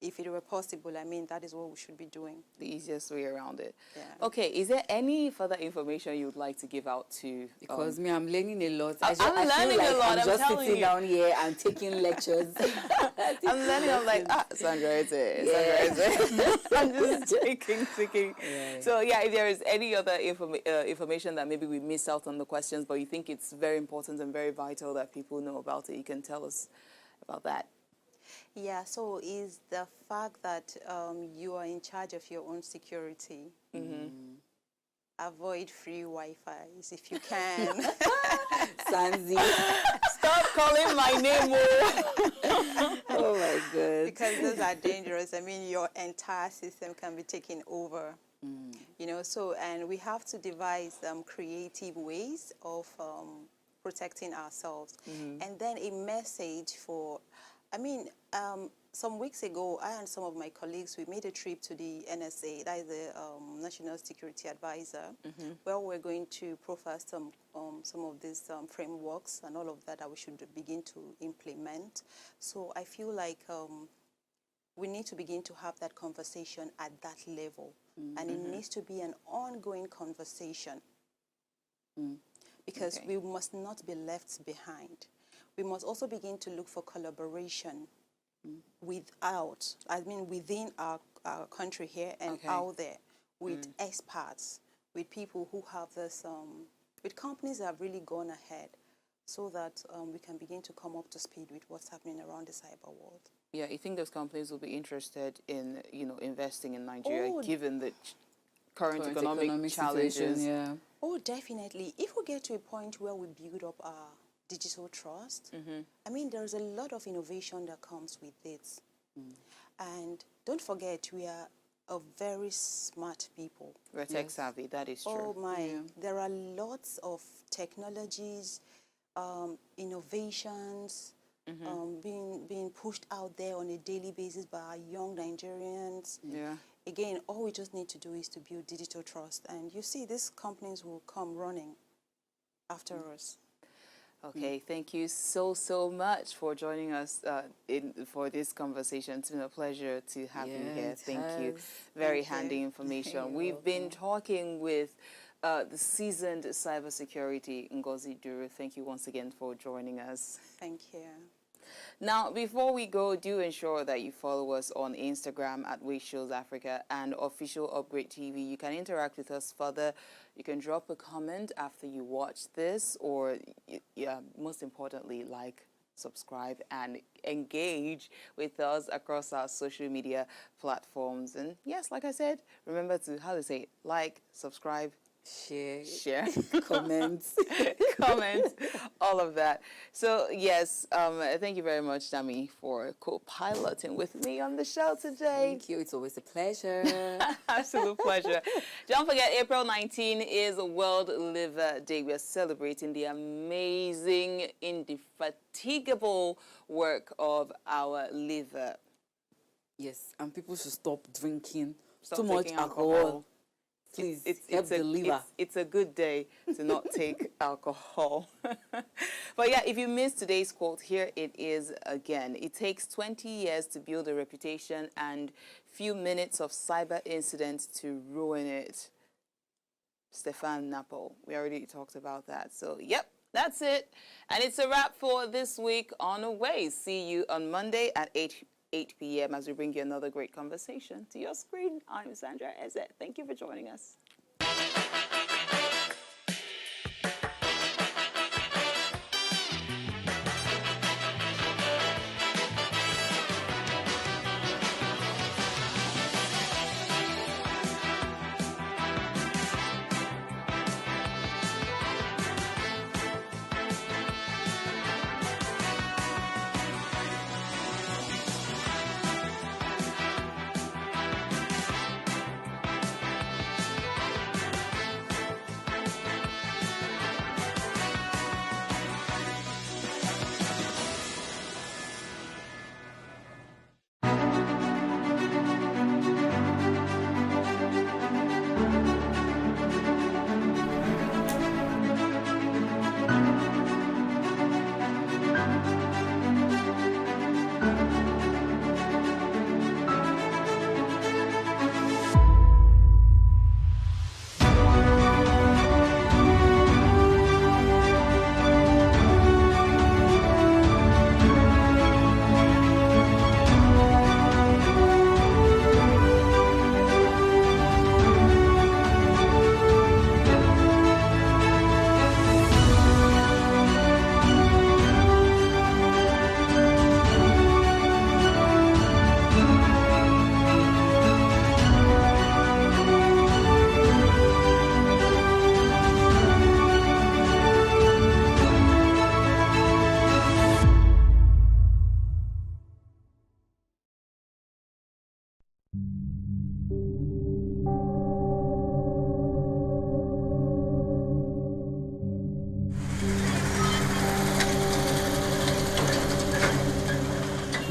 If it were possible, I mean, that is what we should be doing. The easiest way around it. Yeah. Okay, is there any further information you would like to give out to? Because I'm learning a lot. I'm learning a lot, I'm just telling sitting you. down here and taking lectures. I'm learning, I'm like, Sandra is it, Sandra is it. I'm just taking. Yeah. So yeah, if there is any other information that maybe we missed out on the questions, but you think it's very important and very vital that people know about it, you can tell us about that. Yeah, so is the fact that you are in charge of your own security. Avoid free Wi-Fi if you can. Sanzi. Stop calling my name. Oh my God. Because those are dangerous. I mean, your entire system can be taken over. You know, so, and we have to devise creative ways of protecting ourselves. And then a message for, I mean, some weeks ago, I and some of my colleagues, we made a trip to the NSA, that is the National Security Advisor, where we're going to profile some of these frameworks and all of that we should begin to implement. So I feel like we need to begin to have that conversation at that level. And it needs to be an ongoing conversation. Because we must not be left behind. We must also begin to look for collaboration within our country here and out there with experts, with people who have this, with companies that have really gone ahead so that we can begin to come up to speed with what's happening around the cyber world. Yeah, you think those companies will be interested in, investing in Nigeria given the current economic challenges? Yeah. Oh, definitely. If we get to a point where we build up our digital trust, I mean, there's a lot of innovation that comes with it. And don't forget, we are a very smart people. We're tech savvy, that is true. Oh my, there are lots of technologies, innovations being pushed out there on a daily basis by our young Nigerians. Yeah. Again, all we just need to do is to build digital trust. And you see, these companies will come running after us. Okay, thank you so much for joining us for this conversation. It's been a pleasure to have you here. Thank you. Very handy information. We've been talking with the seasoned cybersecurity Ngozi Duru. Thank you once again for joining us. Thank you. Now, before we go, do ensure that you follow us on Instagram at Ways Shows Africa and Official Upgrade TV. You can interact with us further. You can drop a comment after you watch this, or most importantly, like, subscribe, and engage with us across our social media platforms. And yes, like I said, remember to, like, subscribe, share, comments, all of that. So yes, thank you very much, Dami, for co-piloting with me on the show today. Thank you. It's always a pleasure. Absolute pleasure. Don't forget, April 19 is World Liver Day. We are celebrating the amazing, indefatigable work of our liver. Yes, and people should stop drinking Stop too much taking alcohol. Please, help the liver. It's a good day to not take alcohol. But yeah, if you missed today's quote, here it is again. It takes 20 years to build a reputation and few minutes of cyber incidents to ruin it. Stefan Napol. We already talked about that. So, yep, that's it. And it's a wrap for this week on Ways. See you on Monday at 8 p.m. as we bring you another great conversation to your screen. I'm Sandra Ezet. Thank you for joining us.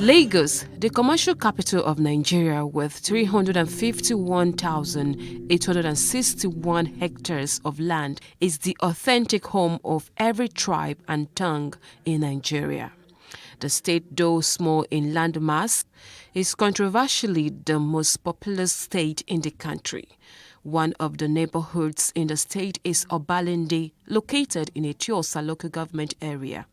Lagos, the commercial capital of Nigeria with 351,861 hectares of land, is the authentic home of every tribe and tongue in Nigeria. The state, though small in landmass, is controversially the most populous state in the country. One of the neighborhoods in the state is Obalende, located in Etiosa local government area.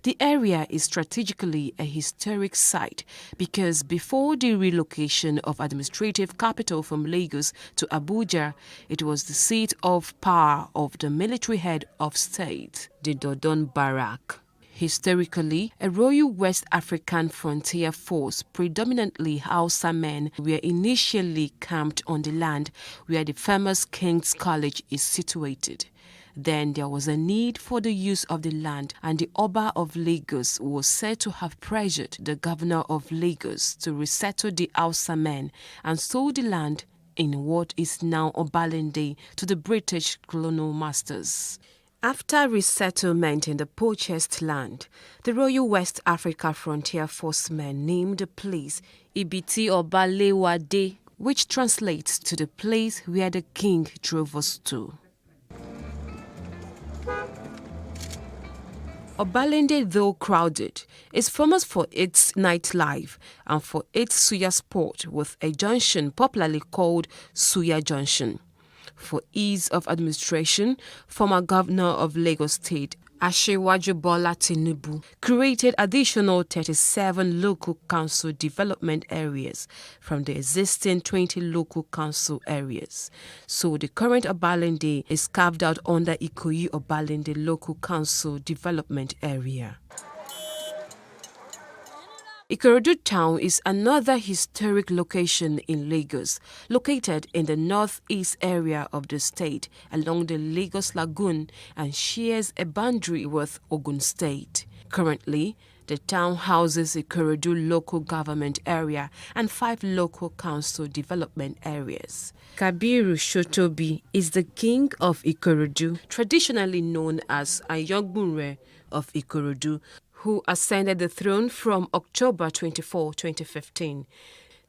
The area is strategically a historic site because before the relocation of administrative capital from Lagos to Abuja, it was the seat of power of the military head of state, the Dodon Barrack. Historically, a Royal West African Frontier Force, predominantly Hausa men, were initially camped on the land where the famous King's College is situated. Then there was a need for the use of the land, and the Oba of Lagos was said to have pressured the governor of Lagos to resettle the Hausa men and sold the land in what is now Obalende to the British colonial masters. After resettlement in the purchased land, the Royal West Africa Frontier Forcemen named the place Ibiti Obalewade, which translates to the place where the king drove us to. Obalende, though crowded, is famous for its nightlife and for its suya sport, with a junction popularly called Suya Junction. For ease of administration, former governor of Lagos State, Asiwaju Bola Tinubu, created additional 37 local council development areas from the existing 20 local council areas. So the current Obalende is carved out under Ikoyi Obalende Local Council Development Area. Ikorodu town is another historic location in Lagos, located in the northeast area of the state along the Lagos Lagoon and shares a boundary with Ogun State. Currently, the town houses Ikorodu local government area and 5 local council development areas. Kabiru Shotobi is the king of Ikorodu, traditionally known as Ayogbunre of Ikorodu, who ascended the throne from October 24, 2015.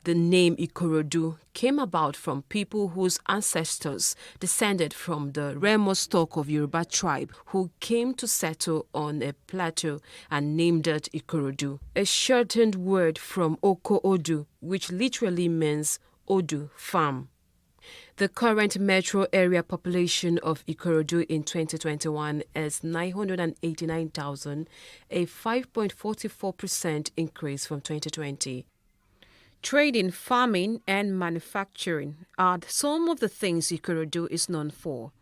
The name Ikorodu came about from people whose ancestors descended from the Remo stock of Yoruba tribe who came to settle on a plateau and named it Ikorodu, a shortened word from Oko Odu, which literally means Odu, farm. The current metro area population of Ikorodu in 2021 is 989,000, a 5.44% increase from 2020. Trading, farming, and manufacturing are some of the things Ikorodu is known for.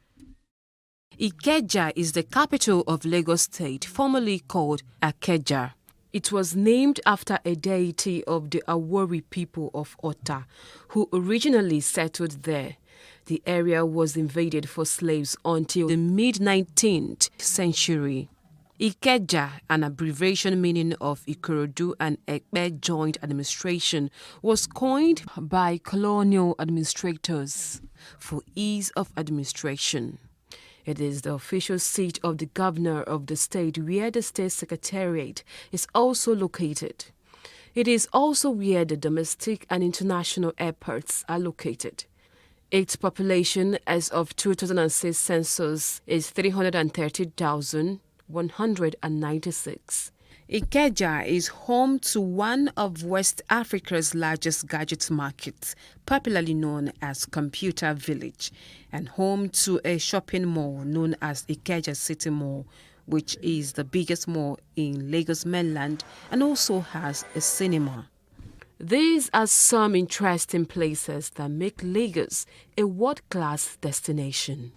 Ikeja is the capital of Lagos State, formerly called Akeja. It was named after a deity of the Awori people of Ota, who originally settled there. The area was invaded for slaves until the mid-19th century. Ikeja, an abbreviation meaning of Ikorodu and Ekpe joint administration, was coined by colonial administrators for ease of administration. It is the official seat of the governor of the state, where the state secretariat is also located. It is also where the domestic and international airports are located. Its population as of 2006 census is 330,196. Ikeja is home to one of West Africa's largest gadget markets, popularly known as Computer Village, and home to a shopping mall known as Ikeja City Mall, which is the biggest mall in Lagos mainland and also has a cinema. These are some interesting places that make Lagos a world-class destination.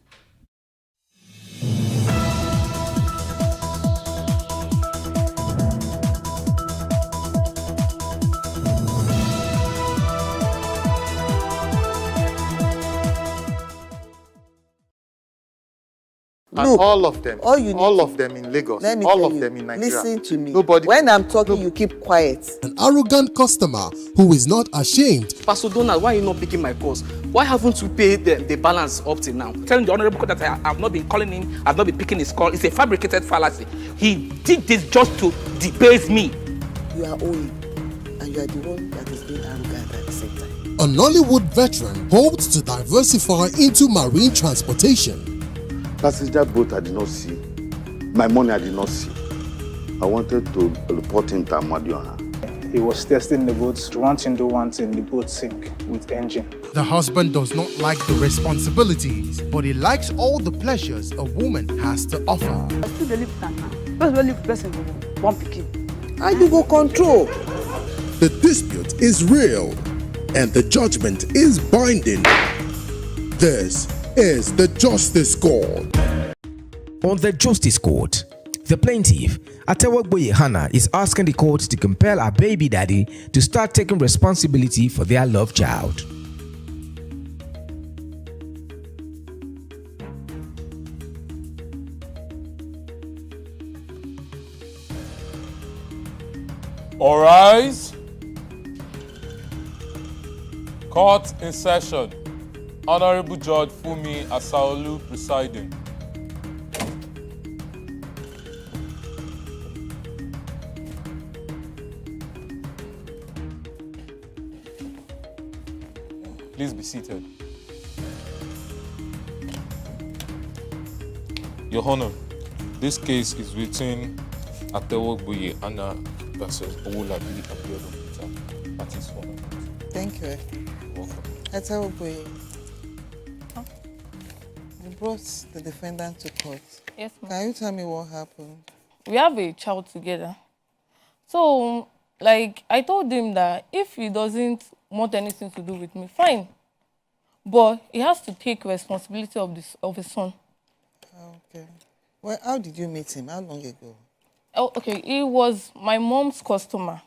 And Look, all of them in Lagos, all of them in Nigeria. Listen to me. Nobody. When I'm talking, you keep quiet. An arrogant customer who is not ashamed. Pastor Donald, why are you not picking my calls? Why haven't you paid the balance up till now? Telling the honorable that I have not been calling him, I've not been picking his call. It's a fabricated fallacy. He did this just to debase me. You are owing. you are the one that is being arrogant at the same time. A Nollywood veteran hoped to diversify into marine transportation. Passenger boat I did not see. My money I did not see. I wanted to report him to Amadioha. He was testing the boats. One thing, the boat sink with engine. The husband does not like the responsibilities, but he likes all the pleasures a woman has to offer. I still dey live with am now. First when live person one pikin. How you go control? The dispute is real, and the judgment is binding. This is the Justice Court. On the Justice Court, the plaintiff, Atewogboye Hannah, is asking the court to compel her baby daddy to start taking responsibility for their love child. All rise. Court in session. Honorable Judge Fumi Asaolu presiding. Please be seated. Your Honor, this case is between Atewogboye Hannah versus Owolabi Abiodun Peter. Parties for. Thank you. Welcome. Atewogboye, you brought the defendant to court. Yes, ma'am. Can you tell me what happened? We have a child together. So, like, I told him that if he doesn't want anything to do with me, fine. But he has to take responsibility of his son. Okay. Well, how did you meet him? How long ago? Oh, okay, he was my mom's customer.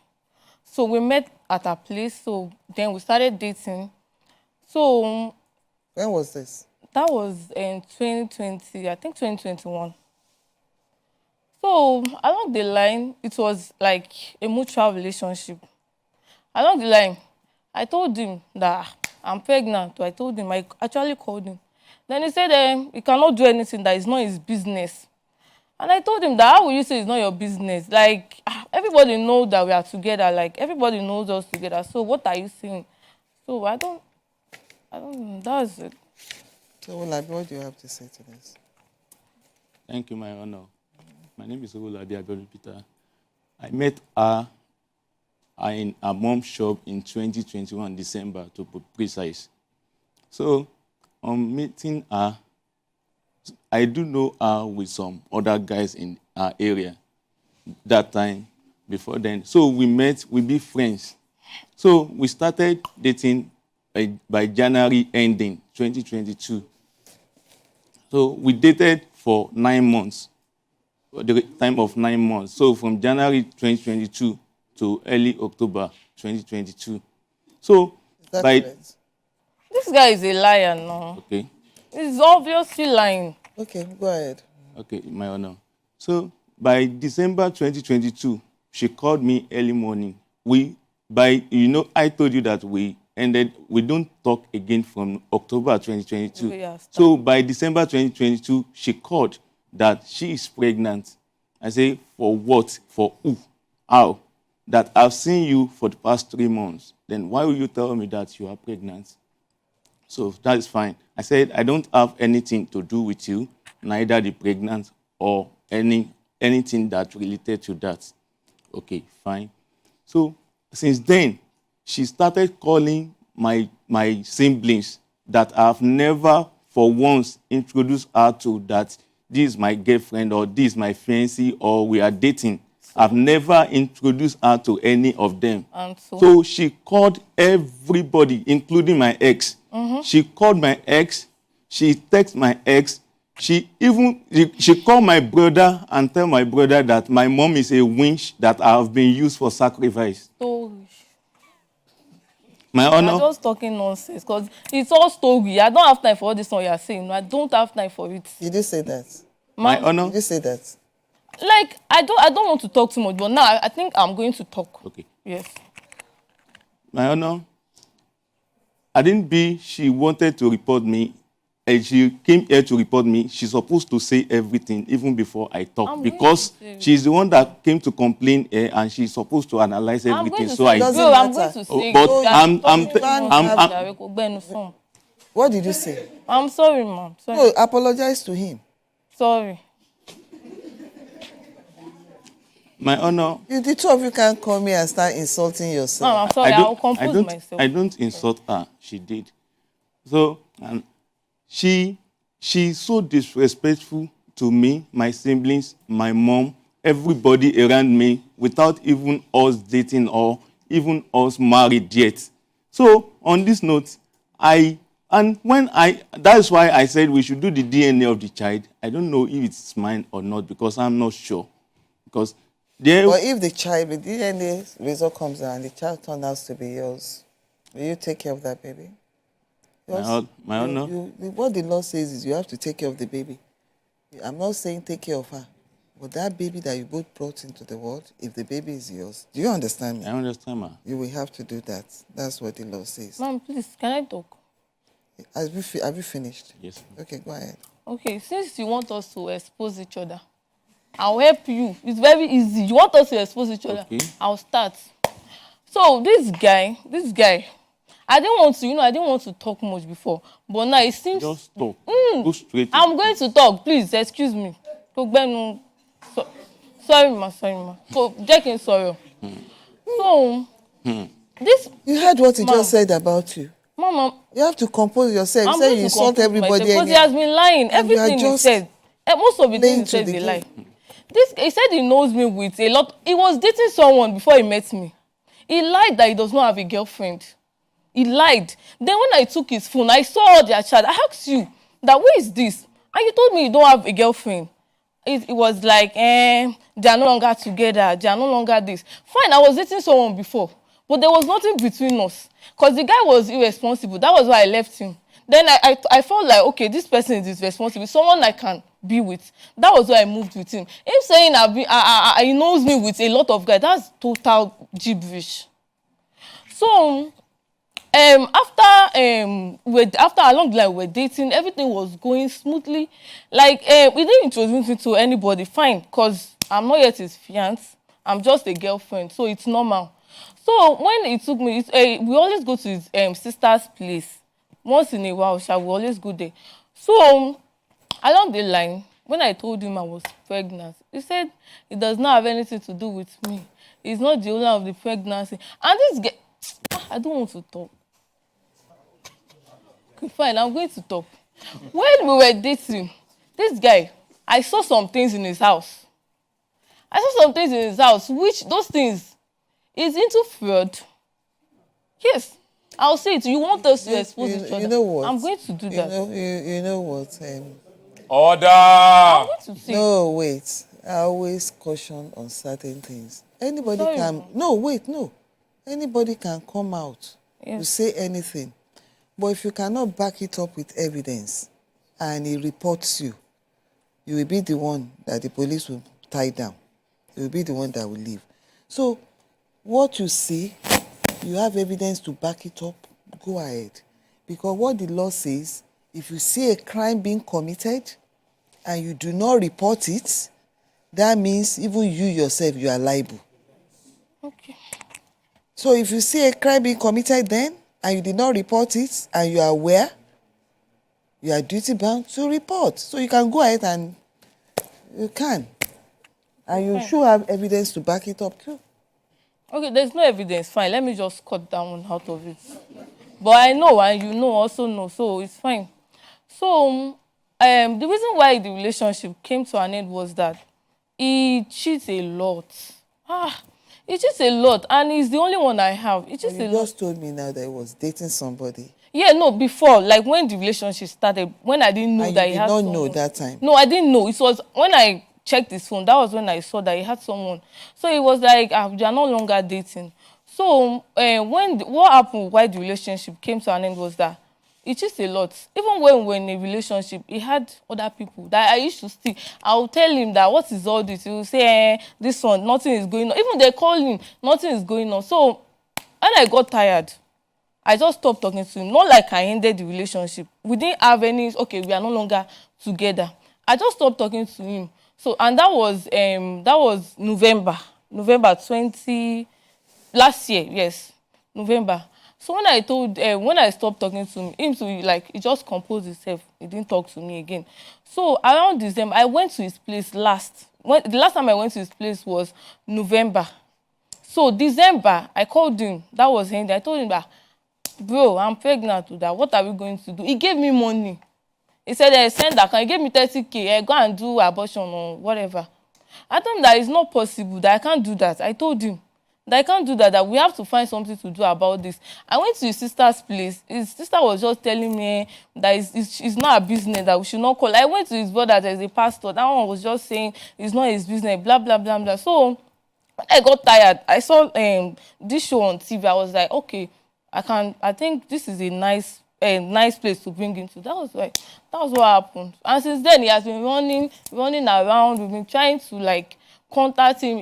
So we met at her place, so then we started dating. So... When was this? That was in 2020, I think 2021. So along the line, it was like a mutual relationship. Along the line, I told him that I'm pregnant. I told him, I actually called him. Then he said he cannot do anything, that is not his business. And I told him that, how will you say it's not your business? Like, everybody knows that we are together. Like, everybody knows us together. So what are you saying? So I don't know. That's it. So, Owolabi, what do you have to say to this? Thank you, my honor. My name is Owolabi Abiodun Peter. I met her in her mom's shop in 2021, December, to be precise. So, on meeting her, I do know her with some other guys in our area that time, before then. So we met, we be friends. So we started dating by January ending, 2022. So we dated for 9 months, the time of 9 months. So from January 2022 to early October 2022. So by... Correct? This guy is a liar now. Okay. He's obviously lying. Okay, go ahead. Okay, my honor. So by December 2022, she called me early morning. I told you that we don't talk again from October 2022. Yes, so by December 2022, she called that she is pregnant. I say, for what? For who? How? That I've seen you for the past 3 months. Then why will you tell me that you are pregnant? So that is fine. I said, I don't have anything to do with you, neither the pregnant or anything that related to that. Okay, fine. So since then, she started calling my siblings that I've never for once introduced her to, that this is my girlfriend or this is my fiancé or we are dating. I've never introduced her to any of them. So she called everybody, including my ex. Mm-hmm. She called my ex. She texted my ex. She called my brother and tell my brother that my mom is a winch that I have been used for sacrifice. My honor. I'm just talking nonsense because it's all story. I don't have time for all this one you are saying. I don't have time for it. Did you say that? My honor. Did you say that? Like, I don't want to talk too much, but now I think I'm going to talk. Okay. Yes. My honor, she wanted to report me she came here to report me, she's supposed to say everything even before I talk, because she's the one that came to complain here, and she's supposed to analyze everything. So I'm going to say, but what did you say? I'm sorry, ma'am. No, apologize to him. Sorry. My honor. The two of you can't come here and start insulting yourself. No, I'm sorry. I'll compose myself. I don't insult her. She did. So, and she's so disrespectful to me, my siblings, my mom, everybody around me, without even us dating or even us married yet. So, on this note, that's why I said we should do the DNA of the child. I don't know if it's mine or not, because I'm not sure. But if the DNA result comes out and the child turns out to be yours, will you take care of that baby? My honor. What the law says is you have to take care of the baby. I'm not saying take care of her, but that baby that you both brought into the world, if the baby is yours, do you understand me? I understand, ma. You will have to do that. That's what the law says. Ma'am, please, can I talk? Have you finished? Yes. Okay, go ahead. Okay, since you want us to expose each other, I'll help you. It's very easy. You want us to expose each other? Okay. I'll start. So this guy, I didn't want to talk much before, but now it seems. Just talk. Go straight. I'm going to talk. Please excuse me. Sorry, ma. So, Jackie, sorry. So, this. You heard what he just said about you. Mama, you have to compose yourself. You say you insult everybody. Because he has been lying. Everything he said. Most of the things he said is a lie. He said he knows me with a lot. He was dating someone before he met me. He lied that he does not have a girlfriend. He lied. Then when I took his phone, I saw all their chat. I asked you, who is this? And you told me you don't have a girlfriend. It was like, they are no longer together. They are no longer this. Fine, I was dating someone before. But there was nothing between us. Because the guy was irresponsible. That was why I left him. Then I felt like, okay, this person is responsible. Someone I can be with. That was why I moved with him. Him saying he knows me with a lot of guys, that's total gibberish. So, after along the line we were dating, everything was going smoothly. Like, we didn't introduce me to anybody, fine, because I'm not yet his fiancé. I'm just a girlfriend, so it's normal. So when he took me, we always go to his sister's place. Once in a while, we always go there. So along the line, when I told him I was pregnant, he said it does not have anything to do with me. He's not the owner of the pregnancy. And this guy, I don't want to talk. Okay, fine, I'm going to talk. When we were dating, this guy, I saw some things in his house. Which those things is into fraud. Yes, I'll say it. You want us to expose each other. You know what? I'm going to do that. You know what? Order! I'm going to say. No, wait. I always caution on certain things. Anybody can... No. Anybody can come out to say anything. But if you cannot back it up with evidence and he reports you, you will be the one that the police will tie down. You will be the one that will leave. So, what you see, you have evidence to back it up, go ahead. Because what the law says, if you see a crime being committed and you do not report it, that means even you yourself, you are liable. Okay. So if you see a crime being committed then, and you did not report it, and you are aware, you are duty bound to report. So you can go ahead and you can. And you should have evidence to back it up too. Okay, there's no evidence. Fine, let me just cut that one out of it. But I know, and you know also know, so it's fine. So, the reason why the relationship came to an end was that he cheats a lot. He cheats a lot, and he's the only one I have. He cheats a lot. You just told me now that he was dating somebody. Yeah, no, before, like when the relationship started, when I didn't know and that he had someone. You did not know that time? No, I didn't know. It was when I checked his phone, that was when I saw that he had someone. So it was like, they are no longer dating. So what happened why the relationship came to an end was that he cheats a lot. Even when we were in a relationship, he had other people that I used to see. I would tell him that, what is all this? He would say, this one, nothing is going on. Even they call him, nothing is going on. So when I got tired, I just stopped talking to him. Not like I ended the relationship. We didn't have any, okay, we are no longer together. I just stopped talking to him. So, and that was November 20, last year, yes, November. So when I stopped talking to him to like, he just composed himself. He didn't talk to me again. So around December, I went to his place the last time I went to his place was November. So December, I called him. That was him. I told him that, bro, I'm pregnant with that. What are we going to do? He gave me money. He said, send that. He gave me 30K. Go and do abortion or whatever. I told him that it's not possible, that I can't do that. I told him that I can't do that, that we have to find something to do about this. I went to his sister's place. His sister was just telling me that it's not a business, that we should not call. I went to his brother as a pastor. That one was just saying it's not his business, blah, blah, blah, blah. So when I got tired, I saw this show on TV. I was like, okay, I think this is a nice place to bring him to. That was what happened. And since then, he has been running around. We've been trying to like contact him.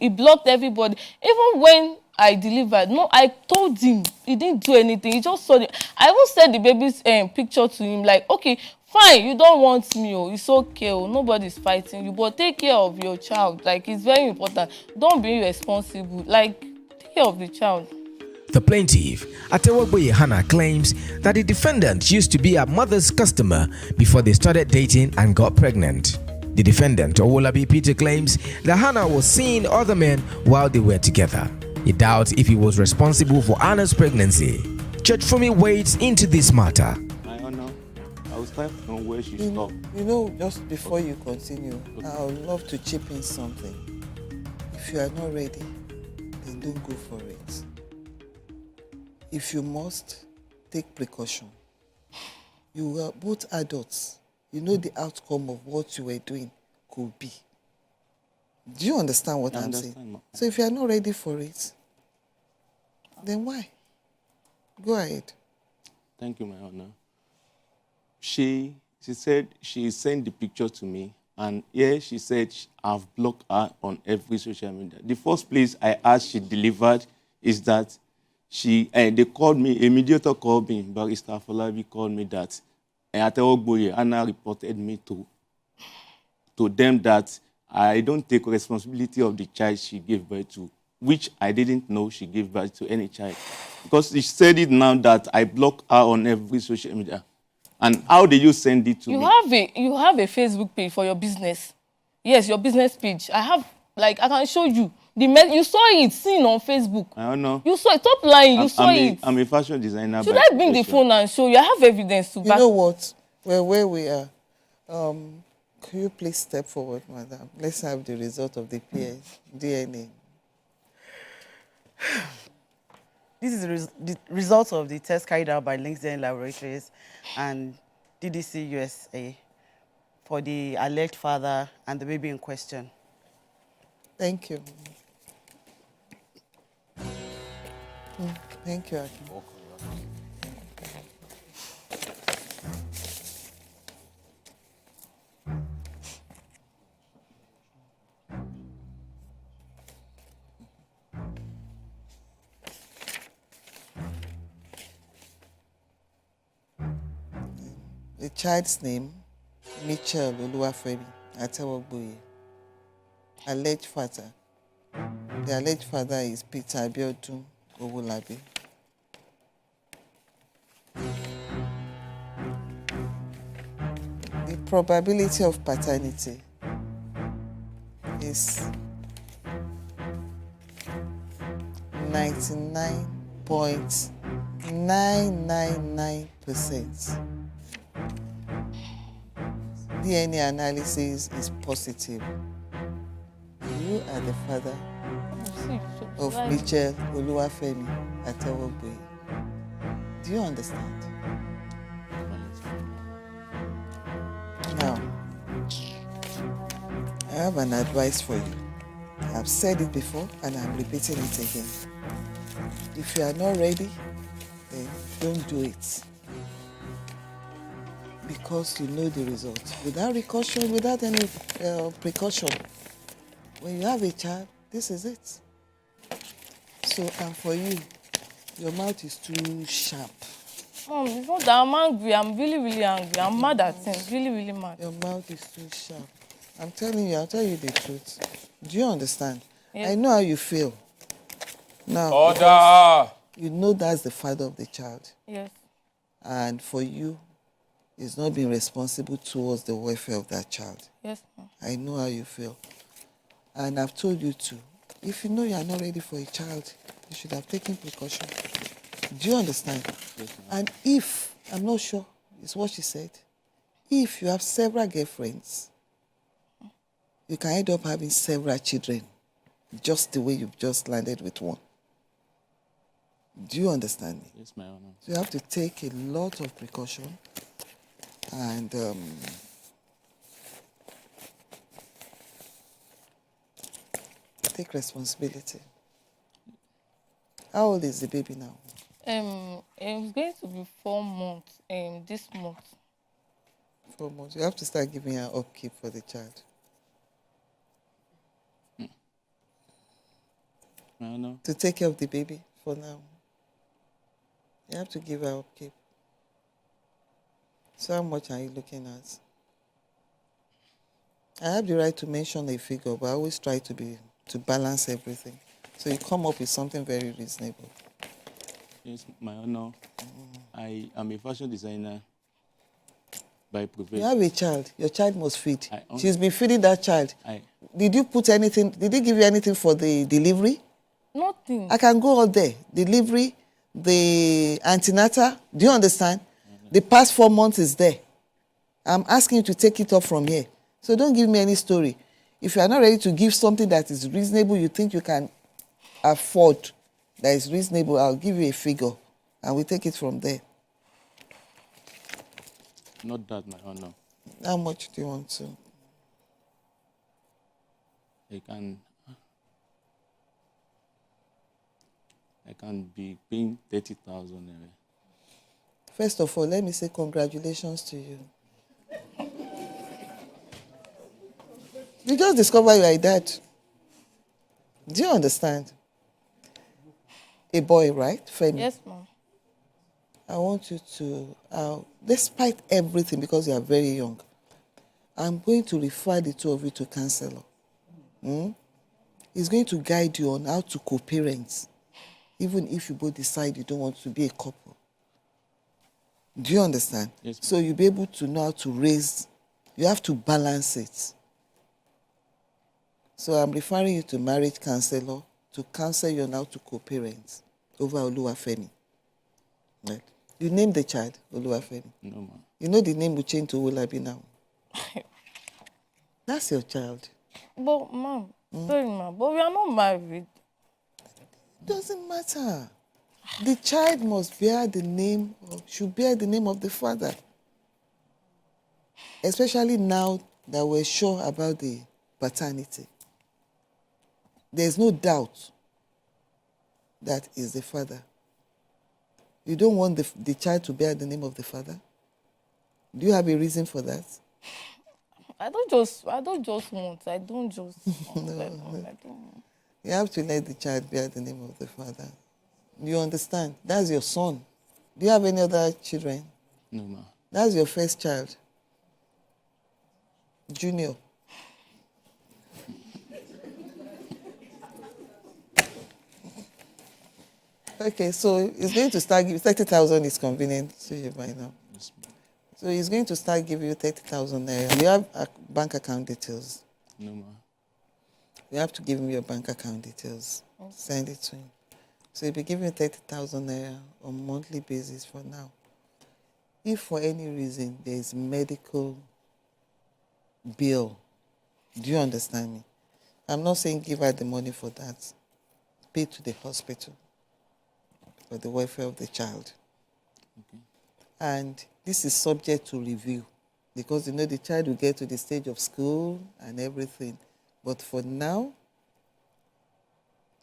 He blocked everybody. Even when I delivered, no, I told him. He didn't do anything. He just saw it. I even sent the baby's picture to him. Like, okay, fine, you don't want me. Oh, it's okay. Oh, nobody's fighting you. But take care of your child. Like, it's very important. Don't be irresponsible. Like, take care of the child. The plaintiff, Atewogboye Hannah, claims that the defendant used to be her mother's customer before they started dating and got pregnant. The defendant, Owolabi Peter, claims that Hannah was seeing other men while they were together. He doubts if he was responsible for Hannah's pregnancy. Judge Fumi wades into this matter. My Honor, I will start from where she stopped. You know, just before you continue, I would love to chip in something. If you are not ready, then don't go for it. If you must, take precaution. You are both adults. You know the outcome of what you were doing could be. Do you understand what I'm saying? So if you are not ready for it, then why? Go ahead. Thank you, my Honor. She said she sent the picture to me, and she said I've blocked her on every social media. The first place I asked she delivered is that they called me, a mediator called me, Barrister Afolabi called me that Atewogboye Hannah reported me to them that I don't take responsibility of the child she gave birth to, which I didn't know she gave birth to any child. Because she said it now that I block her on every social media. And how did you send it to me? You have a Facebook page for your business. Yes, your business page. I can show you. You saw it seen on Facebook. I don't know. You saw it. Stop lying. You saw it. I'm a fashion designer. Should I bring the phone and show you? I have evidence to back. You know what? Where we are. Could you please step forward, madam? Let's have the result of the DNA. This is the result of the test carried out by Linksden Laboratories and DDC USA for the alleged father and the baby in question. Thank you. Thank you, Akin. The child's name, Mitchell Oluwafemi Atewogboye. Alleged father. The alleged father is Peter Abiodun Owolabi. The probability of paternity is 99.999%. DNA analysis is positive. You are the father of Mitchell Oluwafemi Atewogboye. Do you understand? Now, I have an advice for you. I've said it before and I'm repeating it again. If you are not ready, then don't do it. Because you know the result. Without precaution, without any precaution, when you have a child, this is it. So, and for you, Your mouth is too sharp. Mom, it's not that I'm angry. I'm really, really angry. I'm mad at things. Really, really mad. Your mouth is too sharp. I'm telling you, I'll tell you the truth. Do you understand? Yes. I know how you feel. Now, Order! You know that's the father of the child. Yes. And for you, it's not being responsible towards the welfare of that child. Yes, ma'am. I know how you feel. And I've told you to. If you know you are not ready for a child, you should have taken precaution. Do you understand? Yes, and if, I'm not sure, it's what she said, if you have several girlfriends, you can end up having several children, just the way you've just landed with one. Do you understand me? Yes, my honor. So you have to take a lot of precaution and take responsibility. How old is the baby now? It's going to be 4 months this month. 4 months. You have to start giving her upkeep for the child. I know. To take care of the baby for now. You have to give her upkeep. So how much are you looking at? I have the right to mention a figure, but I always try to balance everything. So you come up with something very reasonable. Yes, my honor. I am a fashion designer by profession. You have a child. Your child must feed. She's been feeding that child. Did you put anything, did they give you anything for the delivery? Nothing. I can go out there. Delivery, the antenatal. Do you understand? The past 4 months is there. I'm asking you to take it up from here. So don't give me any story. If you are not ready to give something that is reasonable, you think you can afford, that is reasonable, I'll give you a figure and we take it from there. Not that, my honor. How much do you want to? I can be paying 30,000. First of all, let me say congratulations to you. You just discovered you are a dad. Do you understand? A boy, right, Femi? Yes, ma'am. I want you to, despite everything, because you are very young, I'm going to refer the two of you to counselor. He's going to guide you on how to co-parent, even if you both decide you don't want to be a couple. Do you understand? Yes, so you'll be able to know how to raise, you have to balance it. So I'm referring you to marriage counselor to counsel you on how to co-parent over Oluwafemi. Right? You name the child Oluwafemi. No, ma'am. You know the name will change to Owolabi now. That's your child. But, ma'am, sorry, ma'am, but we are not married. Doesn't matter. The child must bear the name, or should bear the name of the father. Especially now that we're sure about the paternity. There's no doubt that is the father. You don't want the child to bear the name of the father? Do you have a reason for that? I don't just want. I don't. You have to let the child bear the name of the father. You understand? That's your son. Do you have any other children? No, ma'am. That's your first child. Junior. Okay, so he's going to start giving 30,000 is convenient to you by now. Yes, ma'am. So he's going to start giving you 30,000 naira. You have bank account details. No, ma'am. You have to give him your bank account details. Okay. Send it to him. So he'll be giving you 30,000 naira on a monthly basis for now. If for any reason there is medical bill, do you understand me? I'm not saying give her the money for that. Pay to the hospital for the welfare of the child. Okay. And this is subject to review because, you know, the child will get to the stage of school and everything. But for now,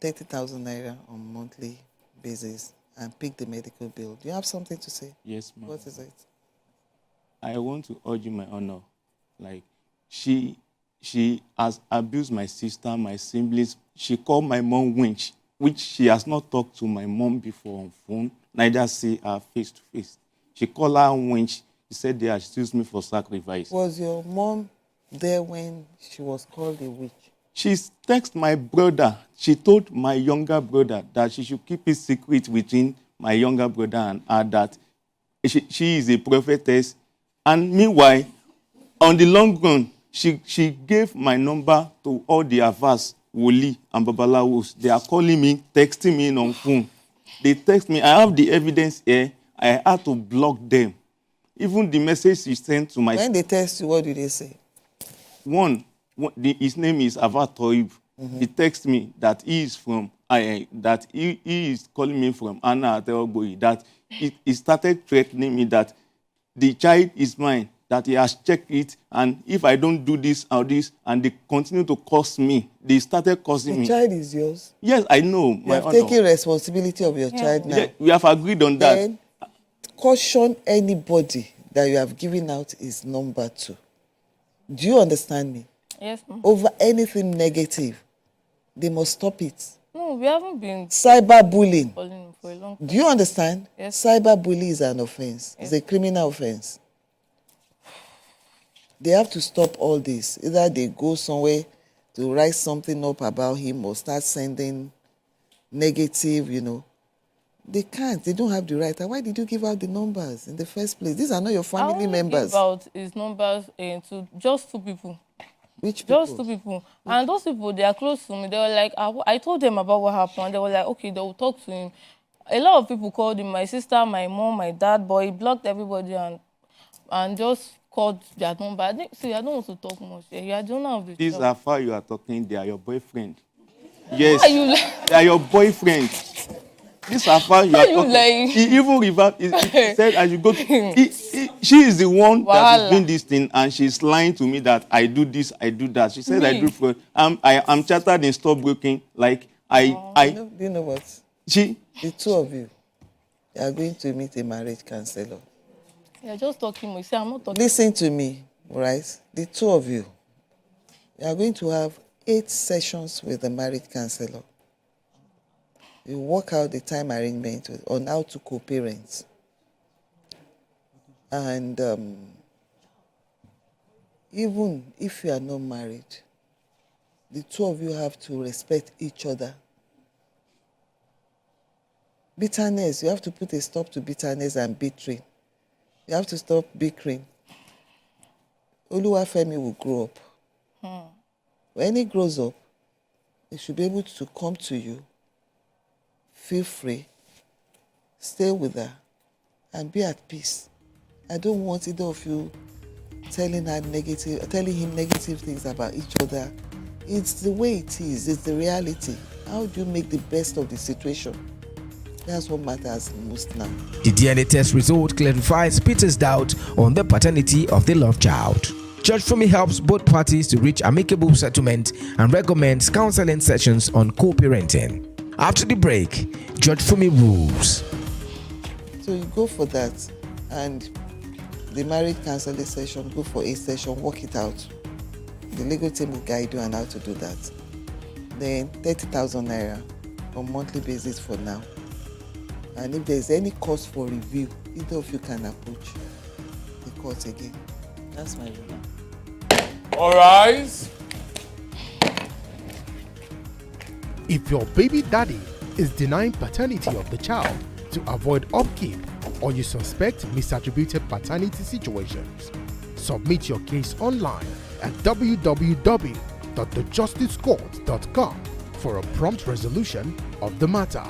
30,000 naira on a monthly basis and pick the medical bill. Do you have something to say? Yes, ma'am. What is it? I want to urge you, my honor. Like, she has abused my sister, my siblings. She called my mom winch. which she has not talked to my mom before on phone, neither see her face to face. She called her when she said they had used me for sacrifice. Was your mom there when she was called a witch? She texted my brother. She told my younger brother that she should keep it secret between my younger brother and her, that she is a prophetess. And meanwhile, on the long run, she gave my number to all the Avas, Woli, and Babalawos. They are calling me, texting me on phone. They text me. I have the evidence here. I had to block them. Even the message she sent to my... When they text you, what did they say? His name is Ava Toib. He texted me that he is from... that he is calling me from Anna Ateogboyi. That he started threatening me that the child is mine, that he has checked it, and if I don't do this or this, and they continue to curse me, they started cursing me. The child is yours? Yes, I know. You have taken responsibility of your child now. Yeah, we have agreed on that. Then caution anybody that you have given out his number to. Do you understand me? Yes, ma'am. Over anything negative, they must stop it. No, we haven't been... Cyberbullying. For a long time. Do you understand? Yes. Cyberbullying is an offense. Yes. It's a criminal offense. They have to stop all this. Either they go somewhere to write something up about him or start sending negative, They can't. They don't have the right. And why did you give out the numbers in the first place? These are not your family members. I only give out his numbers to just 2 people. Which people? Just 2 people. And those people, they are close to me. They were like, I told them about what happened. They were like, okay, they will talk to him. A lot of people called him, my sister, my mom, my dad, but he blocked everybody and just called their number. I don't want to talk much. You are the owner of the These job. are far you are talking, they are your boyfriend. Yes, Why are you they are your boyfriend. This are far you are talking. Lying? He even reversed. He said, "As you go, she is the one that is doing this thing, and she's lying to me that I do this, I do that." She said, "I do for." I'm chartered in stockbroking. Like Do you know what? The 2 of you are going to meet a marriage counselor. You're just talking. You say I'm not talking. Listen to me, right? The 2 of you are going to have 8 sessions with the marriage counselor. You work out the time arrangement on how to co-parent. And even if you are not married, the 2 of you have to respect each other. Bitterness, you have to put a stop to bitterness and bickering. You have to stop bickering. Oluwafemi will grow up. When he grows up, he should be able to come to you, feel free, stay with her, and be at peace. I don't want either of you telling him negative things about each other. It's the way it is. It's the reality. How do you make the best of the situation? That's what matters most now. The DNA test result clarifies Peter's doubt on the paternity of the love child. Judge Fumi helps both parties to reach amicable settlement and recommends counseling sessions on co-parenting. After the break, Judge Fumi rules. So you go for that, and the marriage counseling session, go for a session, work it out. The legal team will guide you on how to do that. Then 30,000 naira on monthly basis for now. And if there's any cause for review, either of you can approach the court again. That's my rule. All rise. If your baby daddy is denying paternity of the child to avoid upkeep, or you suspect misattributed paternity situations, submit your case online at www.thejusticescourt.com for a prompt resolution of the matter.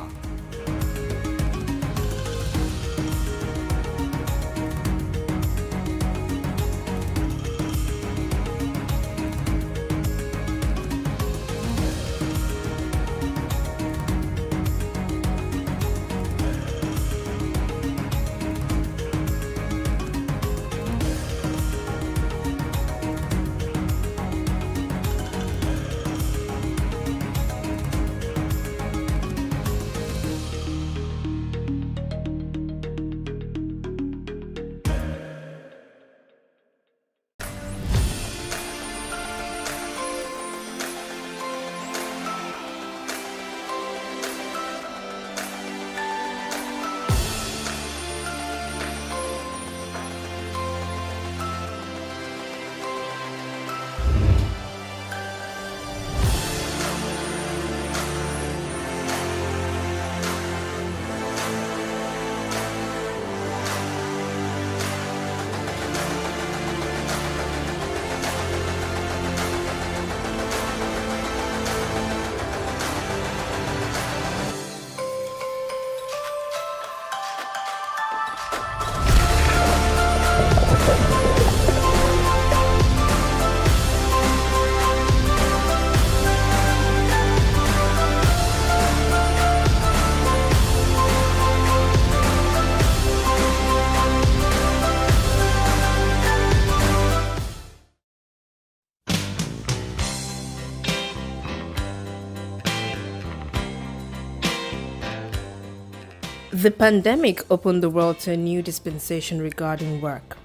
The pandemic opened the world to a new dispensation regarding work.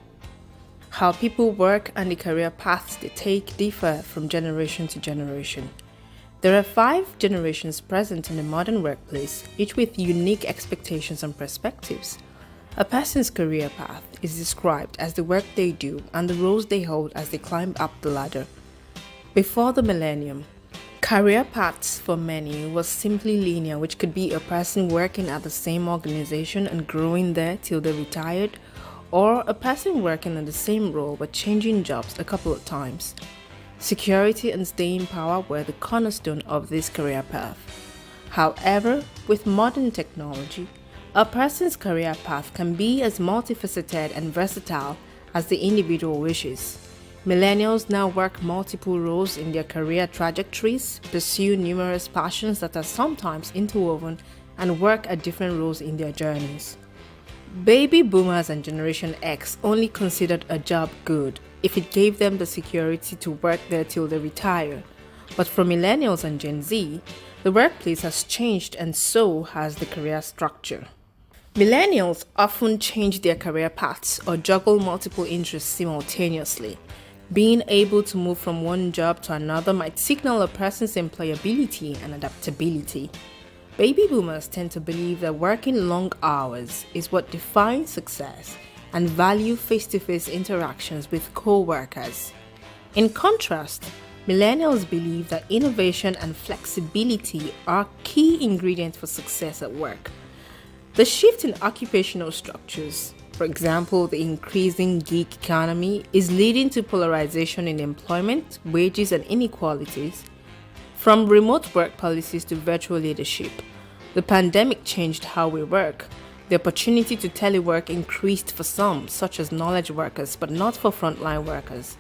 How people work and the career paths they take differ from generation to generation. There are 5 generations present in the modern workplace, each with unique expectations and perspectives. A person's career path is described as the work they do and the roles they hold as they climb up the ladder. Before the millennium, career paths for many was simply linear, which could be a person working at the same organization and growing there till they retired, or a person working in the same role but changing jobs a couple of times. Security and staying power were the cornerstone of this career path. However, with modern technology, a person's career path can be as multifaceted and versatile as the individual wishes. Millennials now work multiple roles in their career trajectories, pursue numerous passions that are sometimes interwoven, and work at different roles in their journeys. Baby boomers and Generation X only considered a job good if it gave them the security to work there till they retire. But for millennials and Gen Z, the workplace has changed and so has the career structure. Millennials often change their career paths or juggle multiple interests simultaneously. Being able to move from one job to another might signal a person's employability and adaptability. Baby boomers tend to believe that working long hours is what defines success and value face-to-face interactions with co-workers. In contrast, millennials believe that innovation and flexibility are key ingredients for success at work. The shift in occupational structures, for example, the increasing gig economy, is leading to polarization in employment, wages, and inequalities. From remote work policies to virtual leadership, the pandemic changed how we work. The opportunity to telework increased for some, such as knowledge workers, but not for frontline workers.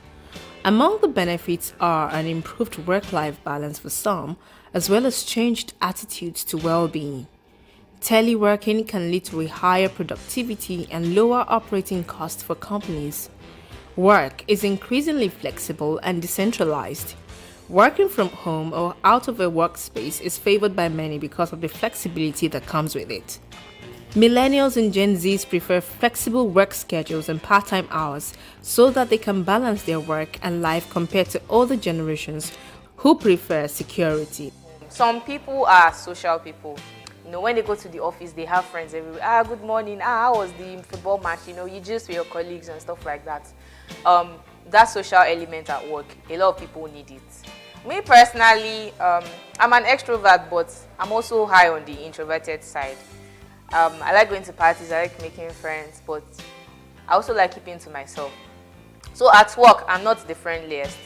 Among the benefits are an improved work-life balance for some, as well as changed attitudes to well-being. Teleworking can lead to a higher productivity and lower operating costs for companies. Work is increasingly flexible and decentralized. Working from home or out of a workspace is favored by many because of the flexibility that comes with it. Millennials and Gen Zs prefer flexible work schedules and part-time hours so that they can balance their work and life compared to older generations who prefer security. Some people are social people. When they go to the office, they have friends everywhere. Good morning. How was the football match? You just with your colleagues and stuff like that. That social element at work, a lot of people need it. Me personally, I'm an extrovert, but I'm also high on the introverted side. I like going to parties, I like making friends, but I also like keeping to myself. So at work, I'm not the friendliest.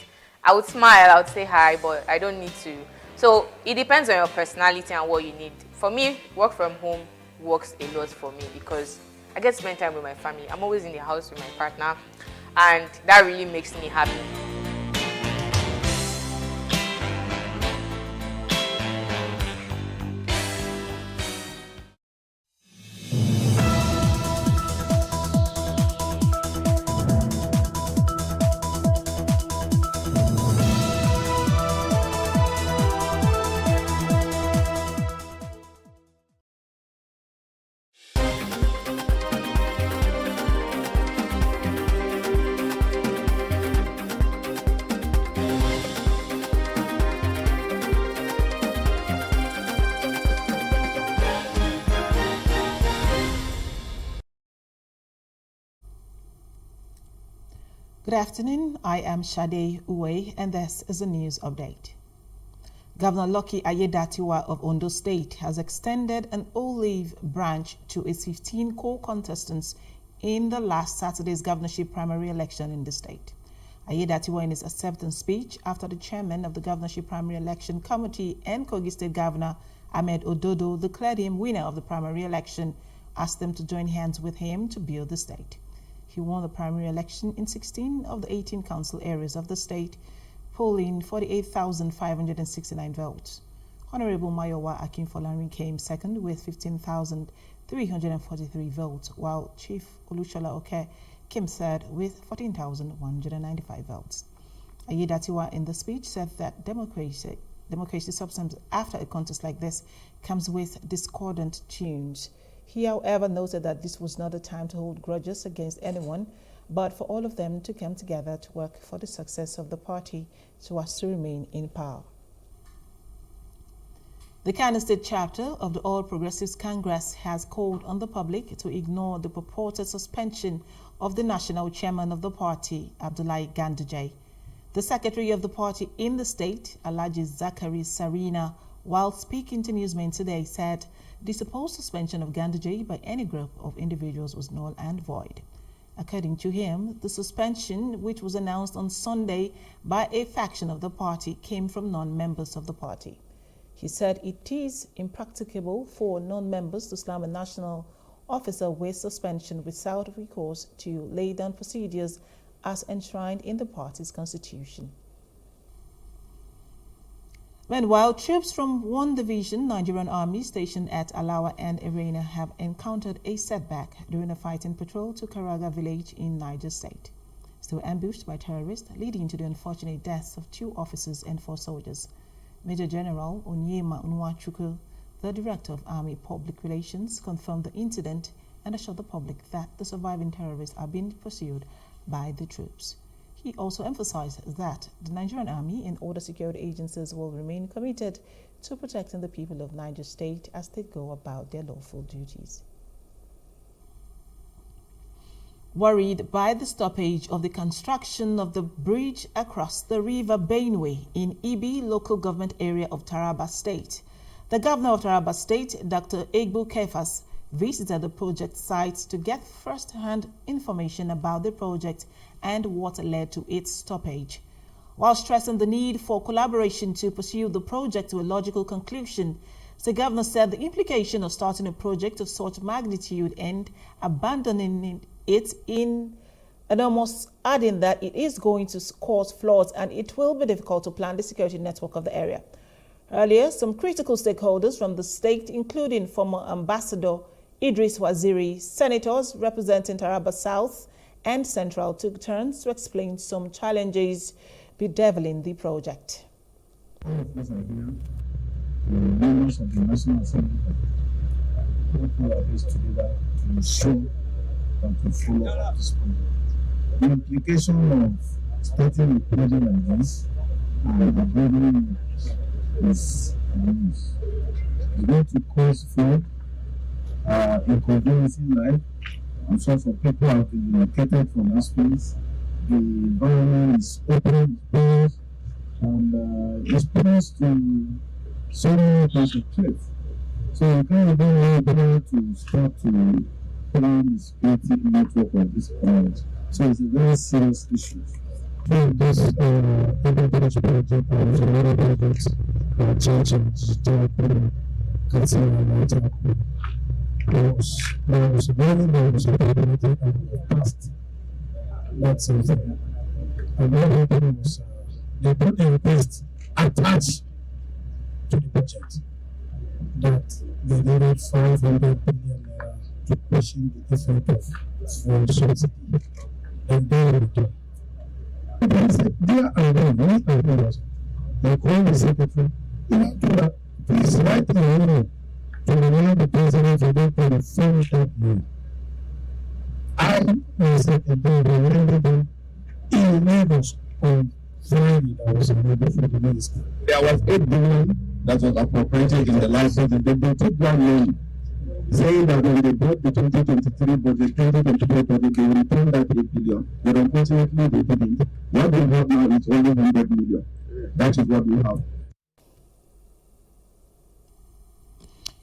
I would smile, I would say hi, but I don't need to. So it depends on your personality and what you need. For me, work from home works a lot for me because I get to spend time with my family. I'm always in the house with my partner, and that really makes me happy. Good afternoon, I am Shade Uwe and this is a news update. Governor Lucky Aiyedatiwa of Ondo State has extended an olive branch to its 15 core contestants in the last Saturday's governorship primary election in the state. Aiyedatiwa, in his acceptance speech after the chairman of the governorship primary election committee and Kogi State Governor Ahmed Ododo declared him winner of the primary election, asked them to join hands with him to build the state. He won the primary election in 16 of the 18 council areas of the state, polling 48,569 votes. Honorable Mayowa Akinfolari came second with 15,343 votes, while Chief Olushola Oke came third with 14,195 votes. Aiyedatiwa in the speech said that democracy sometimes after a contest like this comes with discordant tunes. He, however, noted that this was not a time to hold grudges against anyone, but for all of them to come together to work for the success of the party so as to remain in power. The Kano State chapter of the All Progressives Congress has called on the public to ignore the purported suspension of the national chairman of the party, Abdullahi Ganduje. The secretary of the party in the state, Alhaji Zakari Sarina, while speaking to newsmen today, said the supposed suspension of Ganduje by any group of individuals was null and void. According to him, the suspension, which was announced on Sunday by a faction of the party, came from non-members of the party. He said it is impracticable for non-members to slam a national officer with suspension without recourse to lay down procedures as enshrined in the party's constitution. Meanwhile, troops from 1 Division Nigerian Army stationed at Alawa and Arena have encountered a setback during a fighting patrol to Karaga village in Niger State. Still ambushed by terrorists, leading to the unfortunate deaths of 2 officers and 4 soldiers. Major General Onyema Nwachukwu, the Director of Army Public Relations, confirmed the incident and assured the public that the surviving terrorists are being pursued by the troops. He also emphasized that the Nigerian Army and other security agencies will remain committed to protecting the people of Niger State as they go about their lawful duties. Worried by the stoppage of the construction of the bridge across the river Benue in Ibi local government area of Taraba State, the governor of Taraba State, Dr. Egbu Kefas, visited the project site to get first-hand information about the project and what led to its stoppage. While stressing the need for collaboration to pursue the project to a logical conclusion, the governor said the implication of starting a project of such magnitude and abandoning it in and almost adding that it is going to cause floods and it will be difficult to plan the security network of the area. Earlier, some critical stakeholders from the state, including former Ambassador Idris Waziri, senators representing Taraba South and Central, took turns to explain some challenges bedeviling the project. All of us are here, the members of the National Assembly, put our heads together to ensure and to follow up this project. The implication of starting a project like this and abandoning is enormous. It's going to cause flood, inconveniencing life. I'm sure some people have been relocated from that space. The environment is open, exposed, and exposed to so many kinds of threats. So you can't even know to start to plan the security network of this project. So it's a very serious issue. This everybody's project was a lot of projects changing digital there was a possibility and the past. That's something. And what happened was they put a request attached to the budget that they needed 500 billion naira to cushion the effect of fuel subsidy. And they were done. They said, dear Iran, they called the secretary, please write an email to remind the president of the pay the same that I said again, remember them in Lagos on Friday. That was a meeting for the minister. There was 8 billion that was appropriated in the last budget. They took one loan, saying that when they brought the 2023 budget, 2024 budget, they will return that 8 billion. But unfortunately, they didn't. What we have now is only 100 million. That is what we have.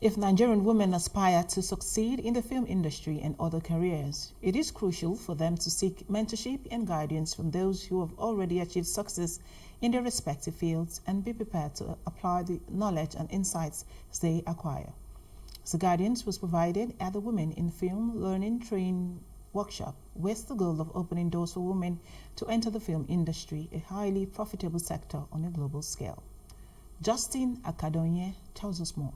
If Nigerian women aspire to succeed in the film industry and other careers, it is crucial for them to seek mentorship and guidance from those who have already achieved success in their respective fields and be prepared to apply the knowledge and insights they acquire. The guidance was provided at the Women in Film Learning Training Workshop with the goal of opening doors for women to enter the film industry, a highly profitable sector on a global scale. Justin Akadonye tells us more.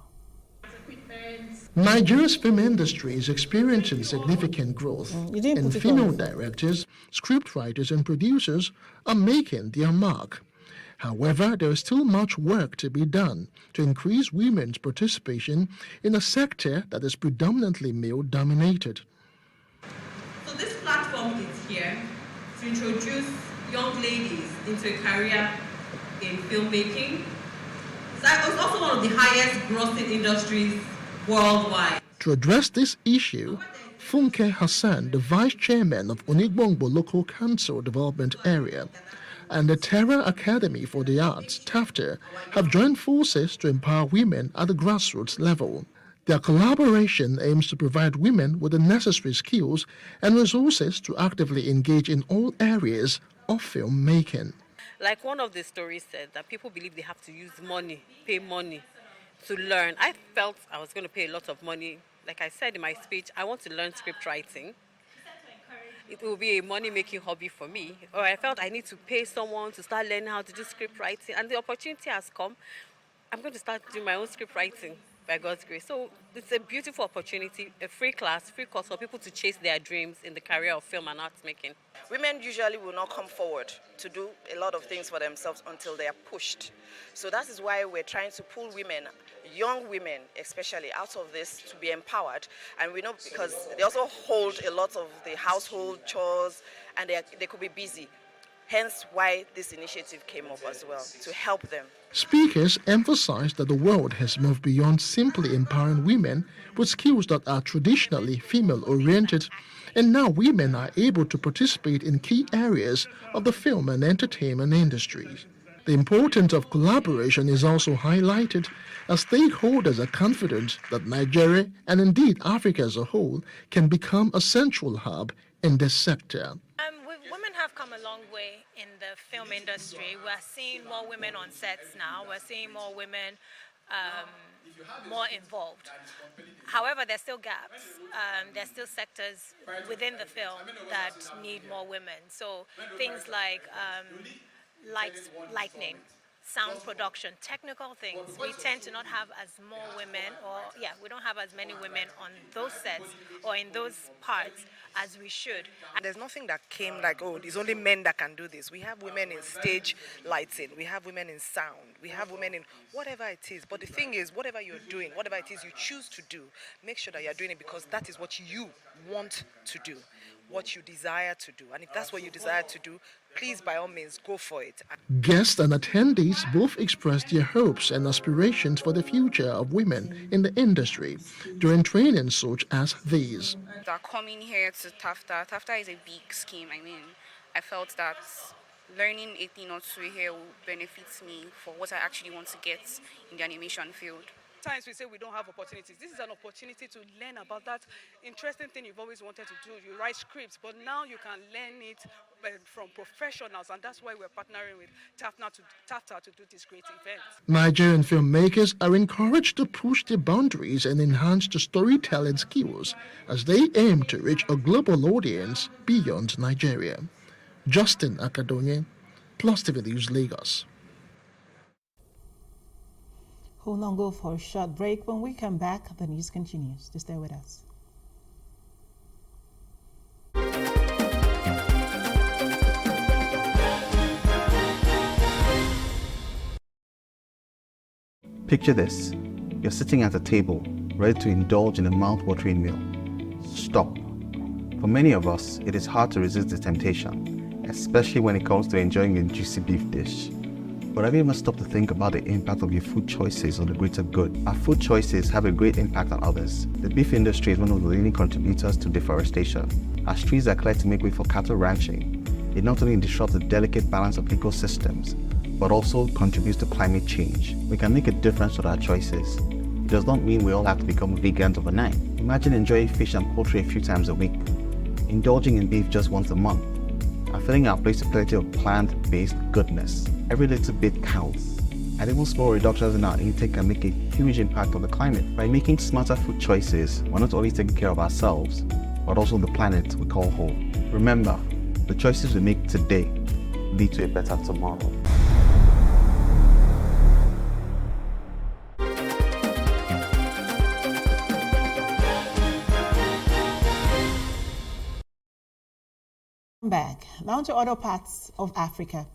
Nigeria's film industry is experiencing significant growth, and female directors, scriptwriters, and producers are making their mark. However, there is still much work to be done to increase women's participation in a sector that is predominantly male-dominated. So this platform is here to introduce young ladies into a career in filmmaking. It's also one of the highest grossing industries worldwide. To address this issue, Funke Hassan, the vice chairman of Onigbongbo Local Council Development Area, and the Terra Academy for the Arts, TAFTA, have joined forces to empower women at the grassroots level. Their collaboration aims to provide women with the necessary skills and resources to actively engage in all areas of filmmaking. Like one of the stories said, that people believe they have to use money, pay money to learn. I felt I was going to pay a lot of money. Like I said in my speech, I want to learn script writing. It will be a money-making hobby for me. Or I felt I need to pay someone to start learning how to do script writing. And the opportunity has come. I'm going to start doing my own script writing by God's grace. So it's a beautiful opportunity, a free class, free course for people to chase their dreams in the career of film and arts making. Women usually will not come forward to do a lot of things for themselves until they are pushed. So that is why we're trying to pull women, young women especially, out of this to be empowered. And we know because they also hold a lot of the household chores and they could be busy. Hence why this initiative came up as well, to help them. Speakers emphasized that the world has moved beyond simply empowering women with skills that are traditionally female-oriented, and now women are able to participate in key areas of the film and entertainment industries. The importance of collaboration is also highlighted as stakeholders are confident that Nigeria, and indeed Africa as a whole, can become a central hub in this sector. Women have come a long way in the film industry. We're seeing more women on sets now. We're seeing more women more involved. However, there's still gaps. There's still sectors within the film that need more women. So things like lighting, sound production, technical things. We tend to not have as more women, we don't have as many women on those sets or in those parts as we should. And there's nothing that came like, oh, it's only men that can do this. We have women in stage lighting, we have women in sound, we have women in whatever it is. But the thing is, whatever you're doing, whatever it is you choose to do, make sure that you're doing it because that is what you want to do, what you desire to do. And if that's what you desire to do, please, by all means, go for it. Guests and attendees both expressed their hopes and aspirations for the future of women in the industry during trainings such as these. Coming here to TAFTA, TAFTA is a big scheme. I felt that learning a thing or two here will benefit me for what I actually want to get in the animation field. Sometimes we say we don't have opportunities. This is an opportunity to learn about that interesting thing you've always wanted to do. You write scripts, but now you can learn it from professionals, and that's why we're partnering with TAFTA to do this great event. Nigerian filmmakers are encouraged to push the boundaries and enhance the storytelling skills as they aim to reach a global audience beyond Nigeria. Justin Akadonye, Plus TV News, Lagos. Hold on, go for a short break. When we come back, the news continues. Just stay with us. Picture this. You're sitting at a table, ready to indulge in a mouth-watering meal. Stop. For many of us, it is hard to resist the temptation, especially when it comes to enjoying a juicy beef dish. But have you ever stopped to think about the impact of your food choices on the greater good? Our food choices have a great impact on others. The beef industry is one of the leading contributors to deforestation. As trees are cleared to make way for cattle ranching, it not only disrupts the delicate balance of ecosystems, but also contributes to climate change. We can make a difference with our choices. It does not mean we all have to become vegans overnight. Imagine enjoying fish and poultry a few times a week, indulging in beef just once a month, and filling our plates with plenty of plant-based goodness. Every little bit counts, and even small reductions in our intake can make a huge impact on the climate. By making smarter food choices, we're not only taking care of ourselves, but also the planet we call home. Remember, the choices we make today lead to a better tomorrow. Back now to other parts of Africa.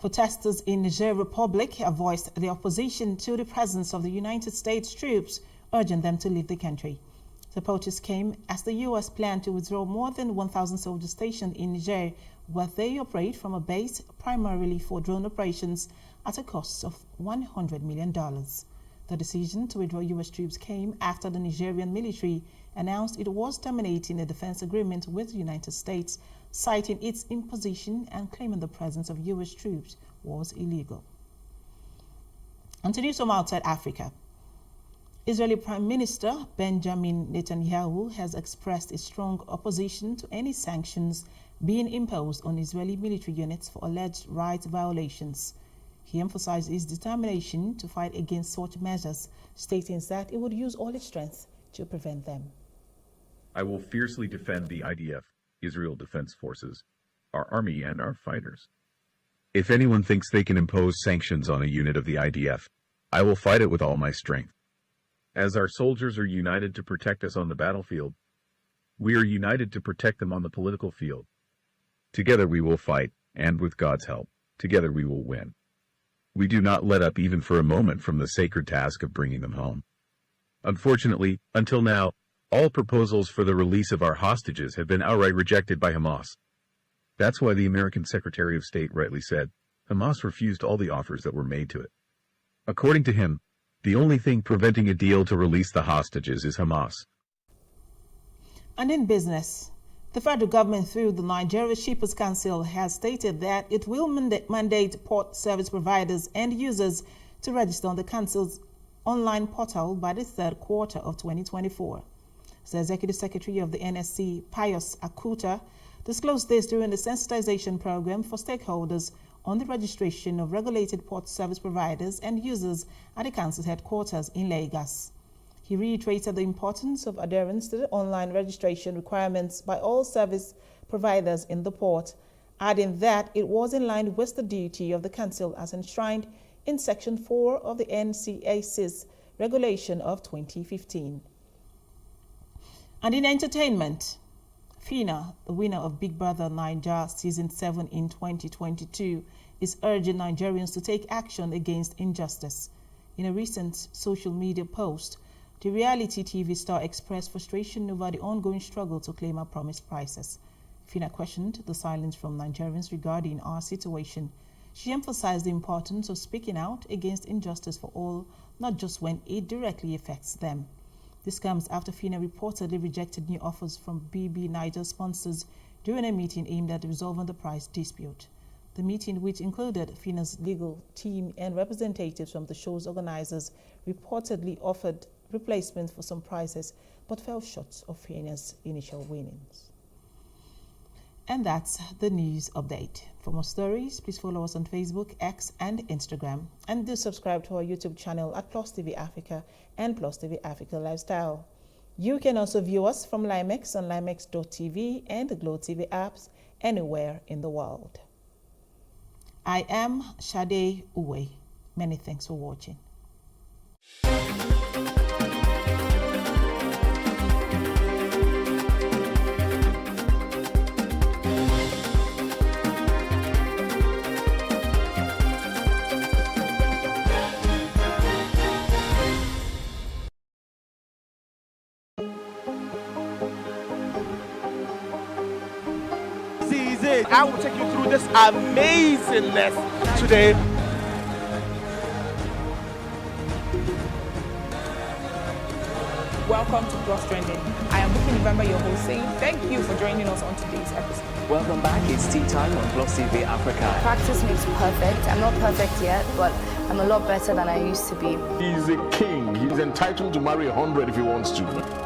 Protesters in Niger Republic have voiced their opposition to the presence of the United States troops, urging them to leave the country. The protests came as the U.S. planned to withdraw more than 1,000 soldiers stationed in Niger, where they operate from a base primarily for drone operations at a cost of $100 million. The decision to withdraw U.S. troops came after the Nigerian military announced it was terminating a defense agreement with the United States, citing its imposition and claiming the presence of U.S. troops was illegal. And to news from outside Africa. Israeli Prime Minister Benjamin Netanyahu has expressed a strong opposition to any sanctions being imposed on Israeli military units for alleged rights violations. He emphasized his determination to fight against such measures, stating that it would use all its strength to prevent them. I will fiercely defend the IDF, Israel Defense Forces, our army and our fighters. If anyone thinks they can impose sanctions on a unit of the IDF, I will fight it with all my strength. As our soldiers are united to protect us on the battlefield, we are united to protect them on the political field. Together we will fight, and with God's help, together we will win. We do not let up even for a moment from the sacred task of bringing them home. Unfortunately, until now, all proposals for the release of our hostages have been outright rejected by Hamas. That's why the American Secretary of State rightly said, Hamas refused all the offers that were made to it. According to him, the only thing preventing a deal to release the hostages is Hamas. And in business, the federal government through the Nigeria Shippers Council has stated that it will mandate port service providers and users to register on the council's online portal by the third quarter of 2024. The Executive Secretary of the NSC, Pius Akuta, disclosed this during the sensitization program for stakeholders on the registration of regulated port service providers and users at the council's headquarters in Lagos. He reiterated the importance of adherence to the online registration requirements by all service providers in the port, adding that it was in line with the duty of the council as enshrined in Section 4 of the NCAC's regulation of 2015. And in entertainment, FINA, the winner of Big Brother Naija Season 7 in 2022, is urging Nigerians to take action against injustice. In a recent social media post, the reality TV star expressed frustration over the ongoing struggle to claim her promised prices. FINA questioned the silence from Nigerians regarding our situation. She emphasized the importance of speaking out against injustice for all, not just when it directly affects them. This comes after FINA reportedly rejected new offers from BB Niger sponsors during a meeting aimed at resolving the price dispute. The meeting, which included FINA's legal team and representatives from the show's organizers, reportedly offered replacements for some prices but fell short of FINA's initial winnings. And that's the news update. For more stories, please follow us on Facebook, X, and Instagram. And do subscribe to our YouTube channel at Plus TV Africa and Plus TV Africa Lifestyle. You can also view us from Limex on limex.tv and the Glow TV apps anywhere in the world. I am Shade Uwe. Many thanks for watching. I will take you through this amazingness today. Welcome to Plus Trending. I am Buki November, your host, saying thank you for joining us on today's episode. Welcome back. It's tea time on Plus TV Africa. Practice makes perfect. I'm not perfect yet, but I'm a lot better than I used to be. He's a king. He's entitled to marry 100 if he wants to.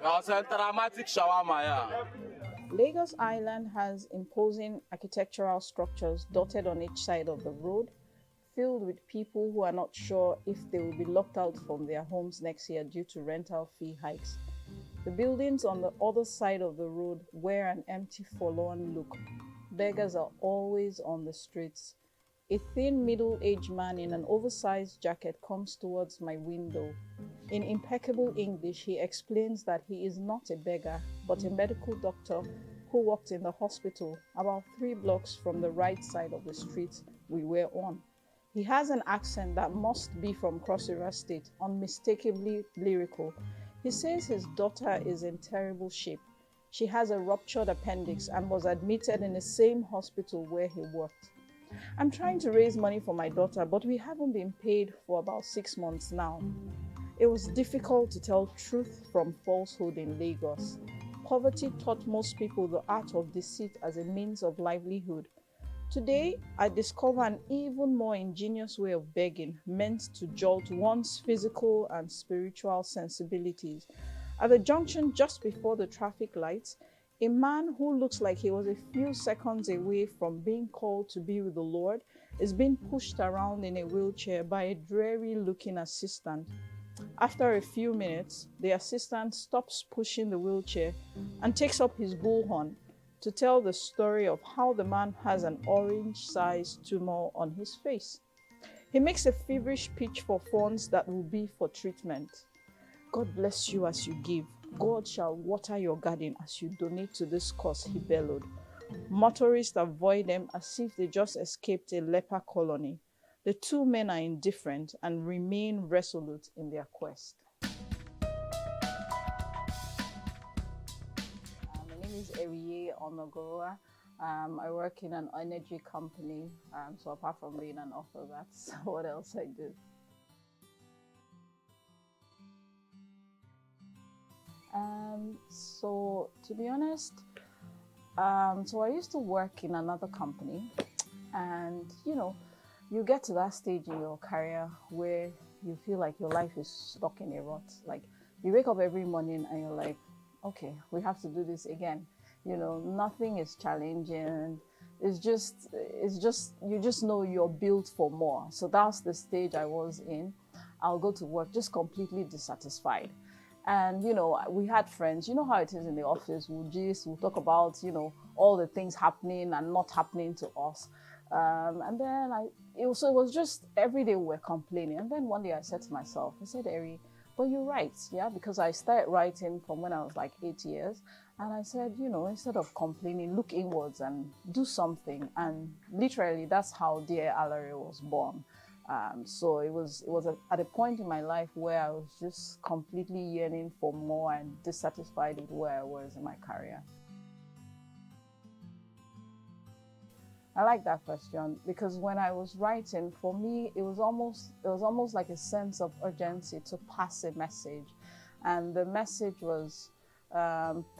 Dramatic shawarma, yeah. Lagos Island has imposing architectural structures dotted on each side of the road, filled with people who are not sure if they will be locked out from their homes next year due to rental fee hikes. The buildings on the other side of the road wear an empty, forlorn look. Beggars are always on the streets. A thin, middle-aged man in an oversized jacket comes towards my window. In impeccable English, he explains that he is not a beggar, but a medical doctor who worked in the hospital about 3 blocks from the right side of the street we were on. He has an accent that must be from Cross River State, unmistakably lyrical. He says his daughter is in terrible shape. She has a ruptured appendix and was admitted in the same hospital where he worked. I'm trying to raise money for my daughter, but we haven't been paid for about 6 months now. It was difficult to tell truth from falsehood in Lagos. Poverty taught most people the art of deceit as a means of livelihood. Today, I discover an even more ingenious way of begging, meant to jolt one's physical and spiritual sensibilities. At the junction just before the traffic lights, a man who looks like he was a few seconds away from being called to be with the Lord is being pushed around in a wheelchair by a dreary-looking assistant. After a few minutes, the assistant stops pushing the wheelchair and takes up his bullhorn to tell the story of how the man has an orange-sized tumor on his face. He makes a feverish pitch for funds that will be for treatment. God bless you as you give. God shall water your garden as you donate to this cause, he bellowed. Motorists avoid them as if they just escaped a leper colony. The 2 men are indifferent and remain resolute in their quest. My name is Eriye Onogoroa. I work in an energy company, so apart from being an author, that's what else I do. So to be honest, so I used to work in another company, and you get to that stage in your career where you feel like your life is stuck in a rut. Like you wake up every morning and you're like, okay, we have to do this again. Nothing is challenging. It's just you just know you're built for more. So that's the stage I was in. I'll go to work just completely dissatisfied. And, we had friends, you know how it is in the office, we'll talk about, all the things happening and not happening to us. And then it was just every day we were complaining. And then one day I said to myself, I said, Eri, but you write, yeah? Because I started writing from when I was like 8 years. And I said, instead of complaining, look inwards and do something. And literally, that's how Dear Alare was born. So it was at a point in my life where I was just completely yearning for more and dissatisfied with where I was in my career. I like that question because when I was writing, for me, it was almost like a sense of urgency to pass a message, and the message was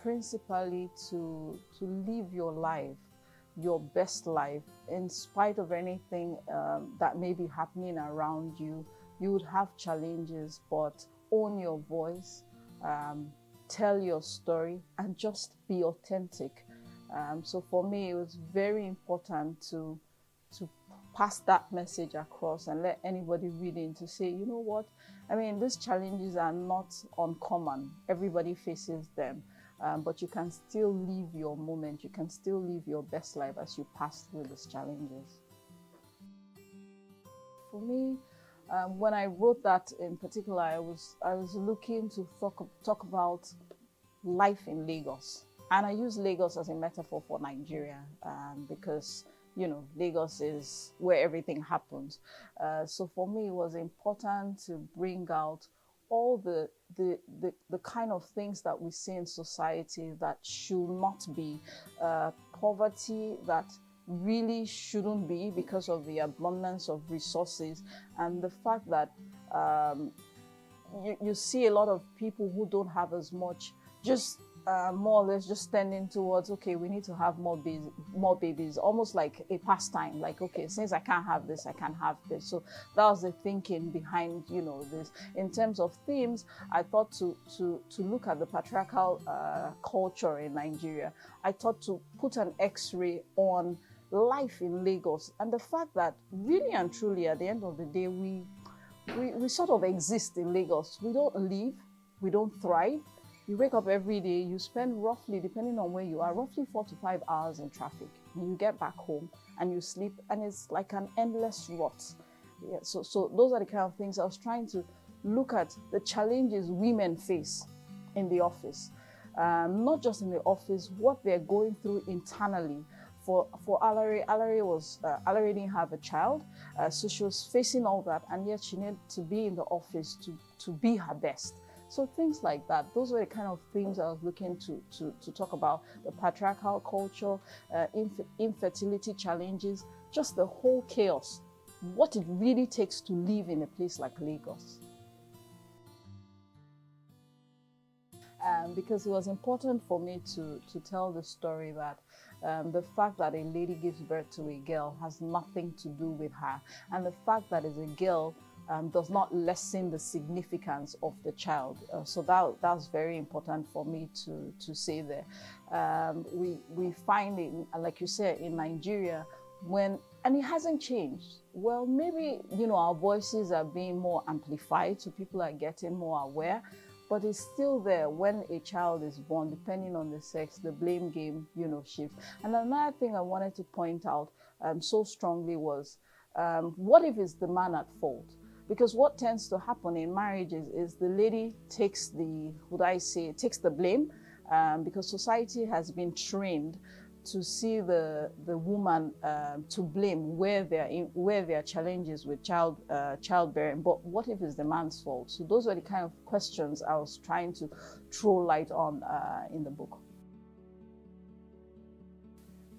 principally to live your life, your best life, in spite of anything that may be happening around you. You would have challenges, but own your voice, tell your story, and just be authentic. So for me, it was very important to pass that message across and let anybody reading to say, you know what, I mean, these challenges are not uncommon. Everybody faces them. But you can still live your moment. You can still live your best life as you pass through these challenges. For me, when I wrote that in particular, I was looking to talk about life in Lagos. And I use Lagos as a metaphor for Nigeria because, Lagos is where everything happens. So for me, it was important to bring out all the kind of things that we see in society that should not be, poverty that really shouldn't be because of the abundance of resources, and the fact that you see a lot of people who don't have as much just more or less just tending towards, okay, we need to have more babies, almost like a pastime. Like, okay, since I can't have this, I can have this. So that was the thinking behind, this. In terms of themes, I thought to look at the patriarchal culture in Nigeria. I thought to put an X-ray on life in Lagos and the fact that really and truly at the end of the day, we sort of exist in Lagos. We don't live, we don't thrive. You wake up every day, you spend roughly, depending on where you are, roughly 4 to 5 hours in traffic. And you get back home and you sleep, and it's like an endless rot. Yeah, so those are the kind of things I was trying to look at, the challenges women face in the office. Not just in the office, what they're going through internally. For Alari didn't have a child, so she was facing all that, and yet she needed to be in the office to be her best. So things like that, those were the kind of things I was looking to talk about, the patriarchal culture, infertility challenges, just the whole chaos, what it really takes to live in a place like Lagos. Because it was important for me to tell the story that the fact that a lady gives birth to a girl has nothing to do with her, and the fact that as a girl does not lessen the significance of the child. So that's very important for me to say there. We find it, like you said, in Nigeria, and it hasn't changed. Well, maybe, our voices are being more amplified, so people are getting more aware, but it's still there. When a child is born, depending on the sex, the blame game, shifts. And another thing I wanted to point out so strongly was, what if it's the man at fault? Because what tends to happen in marriages is the lady takes the blame, because society has been trained to see the woman to blame where there are challenges with childbearing. But what if it's the man's fault? So those were the kind of questions I was trying to throw light on in the book.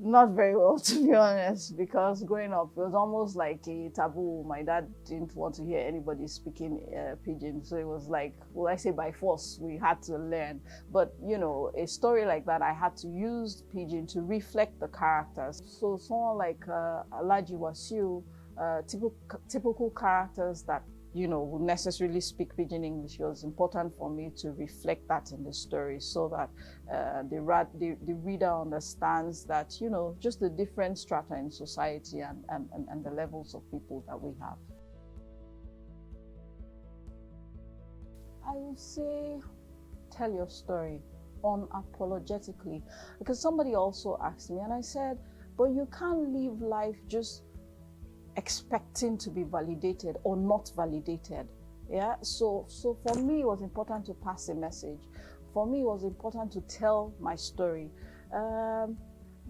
Not very well, to be honest, because growing up, it was almost like a taboo. My dad didn't want to hear anybody speaking Pidgin, so it was like, well, I say by force, we had to learn. But, a story like that, I had to use Pidgin to reflect the characters. So someone like Alhaji Wasiu, typical characters that would necessarily speak Pidgin English. It was important for me to reflect that in the story so that the reader understands that, just the different strata in society and the levels of people that we have. I would say, tell your story unapologetically. Because somebody also asked me, and I said, but you can't live life just expecting to be validated or not validated. Yeah, so for me it was important to pass a message. For me it was important to tell my story. The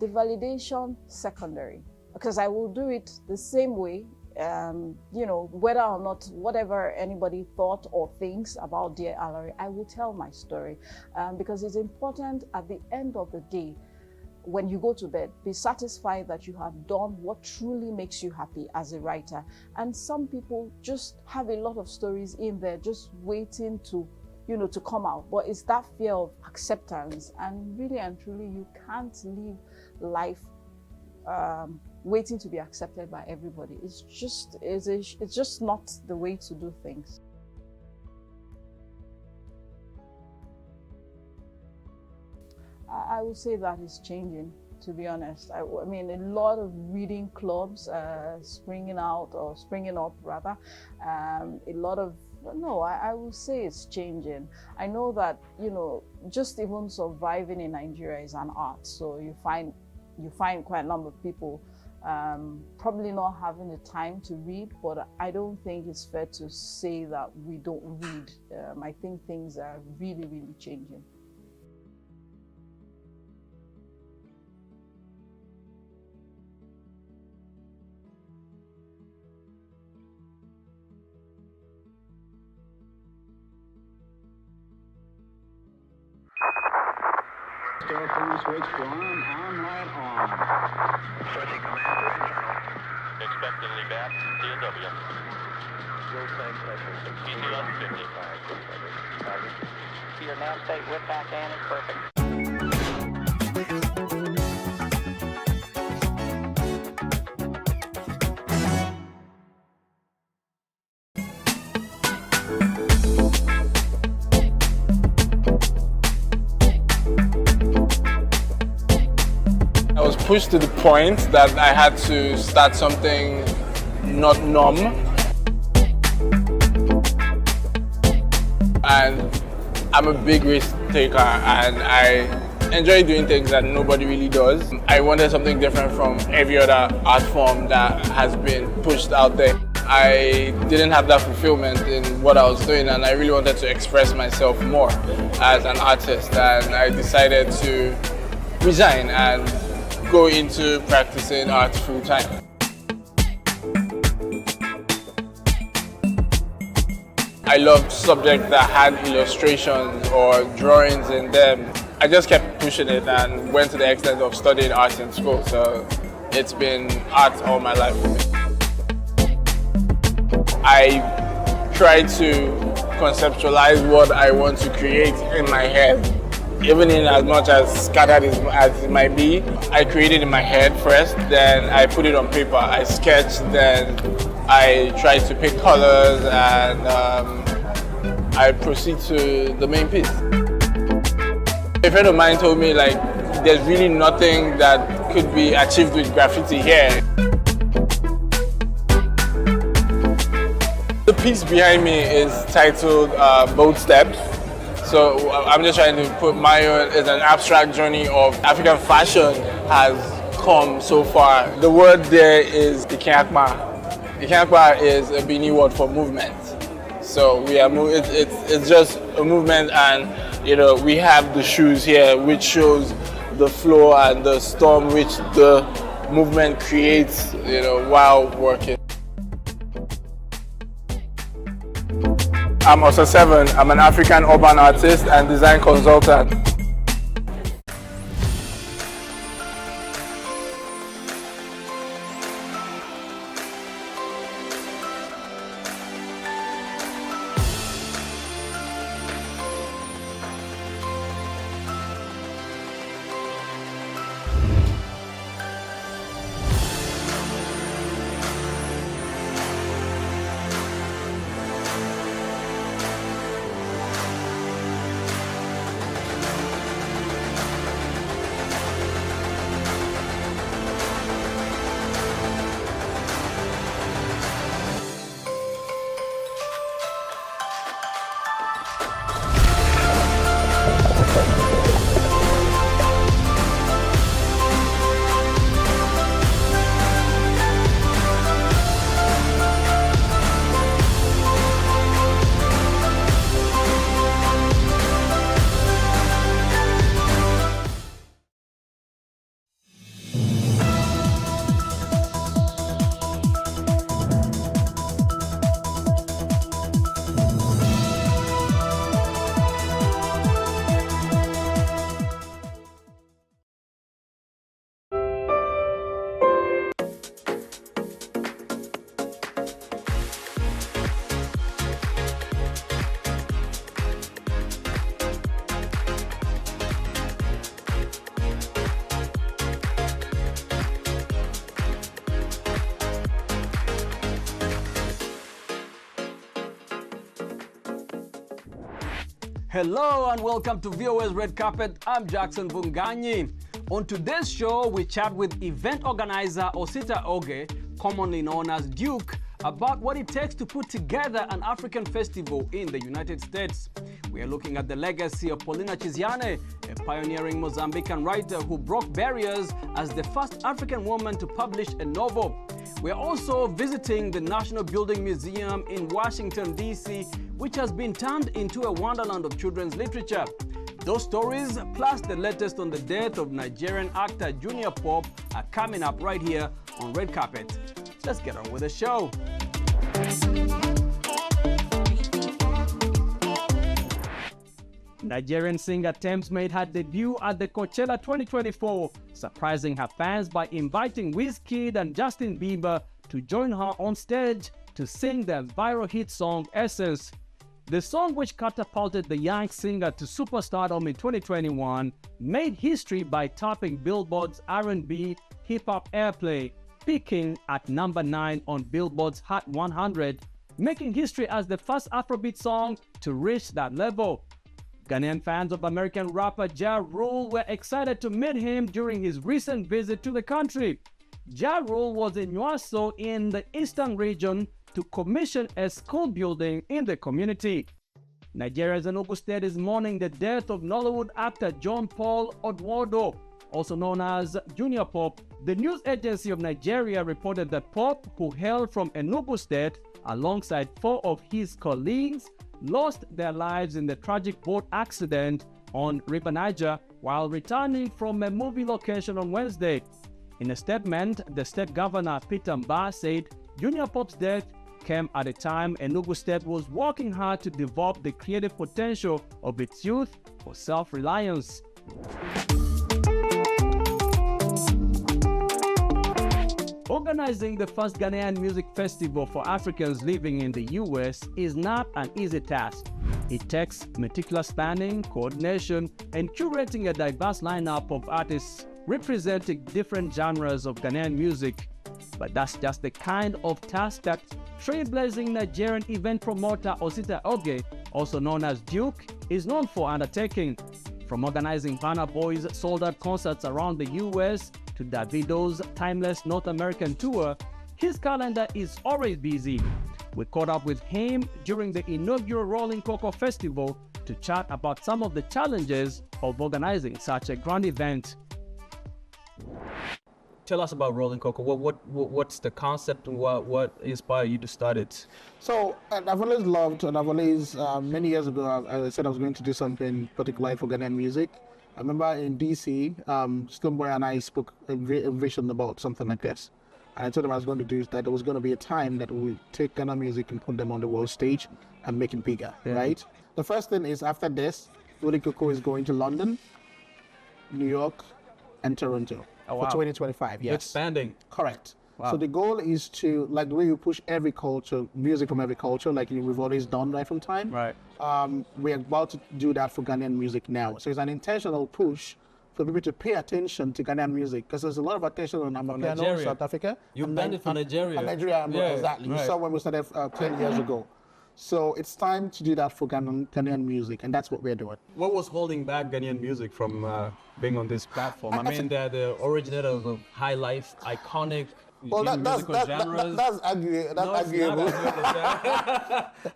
validation, secondary, because I will do it the same way, whether or not whatever anybody thought or thinks about Dear Alari, I will tell my story, because it's important at the end of the day, when you go to bed, be satisfied that you have done what truly makes you happy as a writer. And some people just have a lot of stories in there just waiting to come out. But it's that fear of acceptance. And really and truly, you can't live life waiting to be accepted by everybody. It's just not the way to do things. I would say that is changing, to be honest. I mean, a lot of reading clubs springing up rather. I would say it's changing. I know that, just even surviving in Nigeria is an art. So you find quite a number of people probably not having the time to read, but I don't think it's fair to say that we don't read. I think things are really, really changing. Switch on light on. Switching command to internal. Expectedly back, DW. Fuel tank pressure 60 on 50. Your nav state with back and is perfect. pushed to the point that I had to start something not numb. And I'm a big risk taker, and I enjoy doing things that nobody really does. I wanted something different from every other art form that has been pushed out there. I didn't have that fulfillment in what I was doing, and I really wanted to express myself more as an artist, and I decided to resign and go into practicing art full time. I loved subjects that had illustrations or drawings in them. I just kept pushing it and went to the extent of studying art in school, so it's been art all my life for me. I try to conceptualize what I want to create in my head. Even in as much as scattered as it might be, I create it in my head first, then I put it on paper. I sketch, then I try to pick colors, and I proceed to the main piece. A friend of mine told me, like, there's really nothing that could be achieved with graffiti here. The piece behind me is titled Bold Steps. So I'm just trying to put my own as an abstract journey of African fashion has come so far. The word there is Ikeakpa. Ikeakpa is a Bini word for movement. So we are it's just a movement, and you know, we have the shoes here which shows the flow and the storm which the movement creates, you know, while working. I'm Osa 7. I'm an African urban artist and design consultant. Hello and welcome to VOA's Red Carpet. I'm Jackson Vunganyi. On today's show, we chat with event organizer Osita Oge, commonly known as Duke, about what it takes to put together an African festival in the United States. We are looking at the legacy of Paulina Chiziane, a pioneering Mozambican writer who broke barriers as the first African woman to publish a novel. We are also visiting the National Building Museum in Washington, D.C., which has been turned into a wonderland of children's literature. Those stories, plus the latest on the death of Nigerian actor Junior Pope, are coming up right here on Red Carpet. Let's get on with the show. Nigerian singer Tems made her debut at the Coachella 2024, surprising her fans by inviting Wizkid and Justin Bieber to join her on stage to sing their viral hit song Essence. The song, which catapulted the young singer to superstardom in 2021, made history by topping Billboard's R&B hip-hop airplay, peaking at number 9 on Billboard's Hot 100, making history as the first Afrobeat song to reach that level. Ghanaian fans of American rapper Ja Rule were excited to meet him during his recent visit to the country. Ja Rule was in Nwaso in the eastern region to commission a school building in the community. Nigeria's Enugu State is mourning the death of Nollywood actor John Paul Odwodo, also known as Junior Pope. The news agency of Nigeria reported that Pope, who hailed from Enugu State, alongside 4 of his colleagues, lost their lives in the tragic boat accident on River Niger while returning from a movie location on Wednesday. In a statement, the state governor Peter Mbah said Junior Pope's death came at a time Enugu State was working hard to develop the creative potential of its youth for self-reliance. Organizing the first Ghanaian music festival for Africans living in the US is not an easy task. It takes meticulous planning, coordination, and curating a diverse lineup of artists representing different genres of Ghanaian music. But that's just the kind of task that trailblazing Nigerian event promoter Osita Oge, also known as Duke, is known for undertaking. From organizing Burna Boy's sold-out concerts around the US to Davido's timeless North American tour, his calendar is always busy. We caught up with him during the inaugural Rolling Cocoa Festival to chat about some of the challenges of organizing such a grand event. Tell us about Rolling Cocoa. What's the concept and what inspired you to start it? So I've always loved, and I've always, many years ago, I said I was going to do something particular for Ghanaian music. I remember in DC, Stonebwoy and I spoke a vision about something like this. And I told him I was going to do that. There was going to be a time that we would take Ghana music and put them on the world stage and make it bigger, right? The first thing is after this, Rolling Cocoa is going to London, New York, and Toronto for 2025. Yes, expanding. Correct. Wow. So the goal is to, like the way you push every culture, music from every culture, like we've always done right from time. Right. We're about to do that for Ghanaian music now. So it's an intentional push for people to pay attention to Ghanaian music, because there's a lot of attention on Amapiano, South Africa. You banned it for Nigeria. Nigeria, exactly. Right. You saw when we started 10 years ago. So it's time to do that for Ghanaian music, and that's what we're doing. What was holding back Ghanaian music from being on this platform? I mean, they're the originators of high life, iconic musical genres. That's arguable.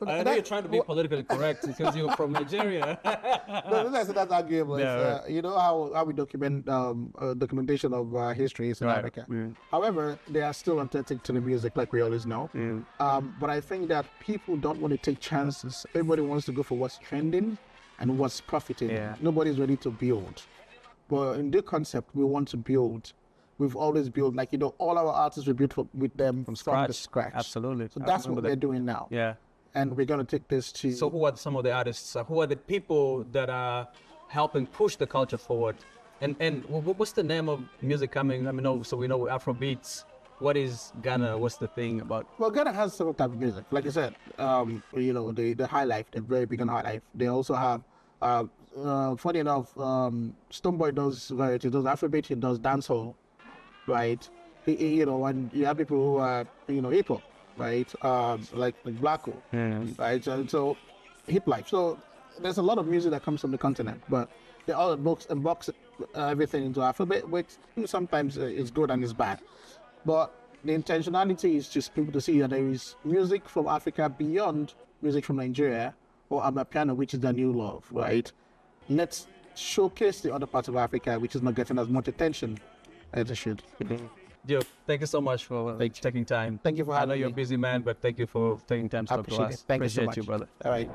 I know you're trying to be politically correct because you're from Nigeria. No, that's arguable. Yeah, you know how we document documentation of history in Africa. Yeah. However, they are still authentic to the music, like we always know. But I think that people don't want to take chances. Everybody wants to go for what's trending and what's profiting. Nobody's ready to build. But in the concept, we want to build. We've always built, like, you know, all our artists we built with them from scratch. Absolutely. So that's what we're doing now. Yeah. And we're going to take this to... So who are some of the artists? Who are the people that are helping push the culture forward? And what's the name of music coming? I mean, so we know Afrobeats. What is Ghana? What's the thing about? Well, Ghana has several types of music. Like I said, you know, the high life, they're very big on high life. They also have... funny enough, Stonebwoy does variety, does Afrobeat, he does dancehall, right? You know, and you have people who are, you know, hip hop, right? Like Blacko, right? So hip life. So there's a lot of music that comes from the continent, but they all box everything into alphabet, which sometimes is good and is bad. But the intentionality is just people to see that there is music from Africa beyond music from Nigeria or Amapiano, which is the new love, right? Let's showcase the other parts of Africa, which is not getting as much attention as it should. Duke, thank you so much for taking time. Thank you for having me. I know you're a busy man, but thank you for taking time to talk to us. Thank you so much. Appreciate you, brother. All right.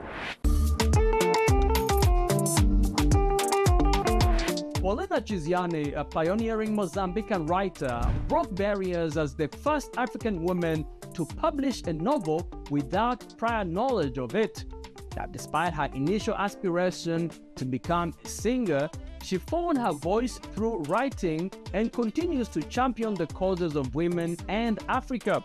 Paulina Chiziane, a pioneering Mozambican writer, broke barriers as the first African woman to publish a novel without prior knowledge of it. That despite her initial aspiration to become a singer, she found her voice through writing and continues to champion the causes of women and Africa.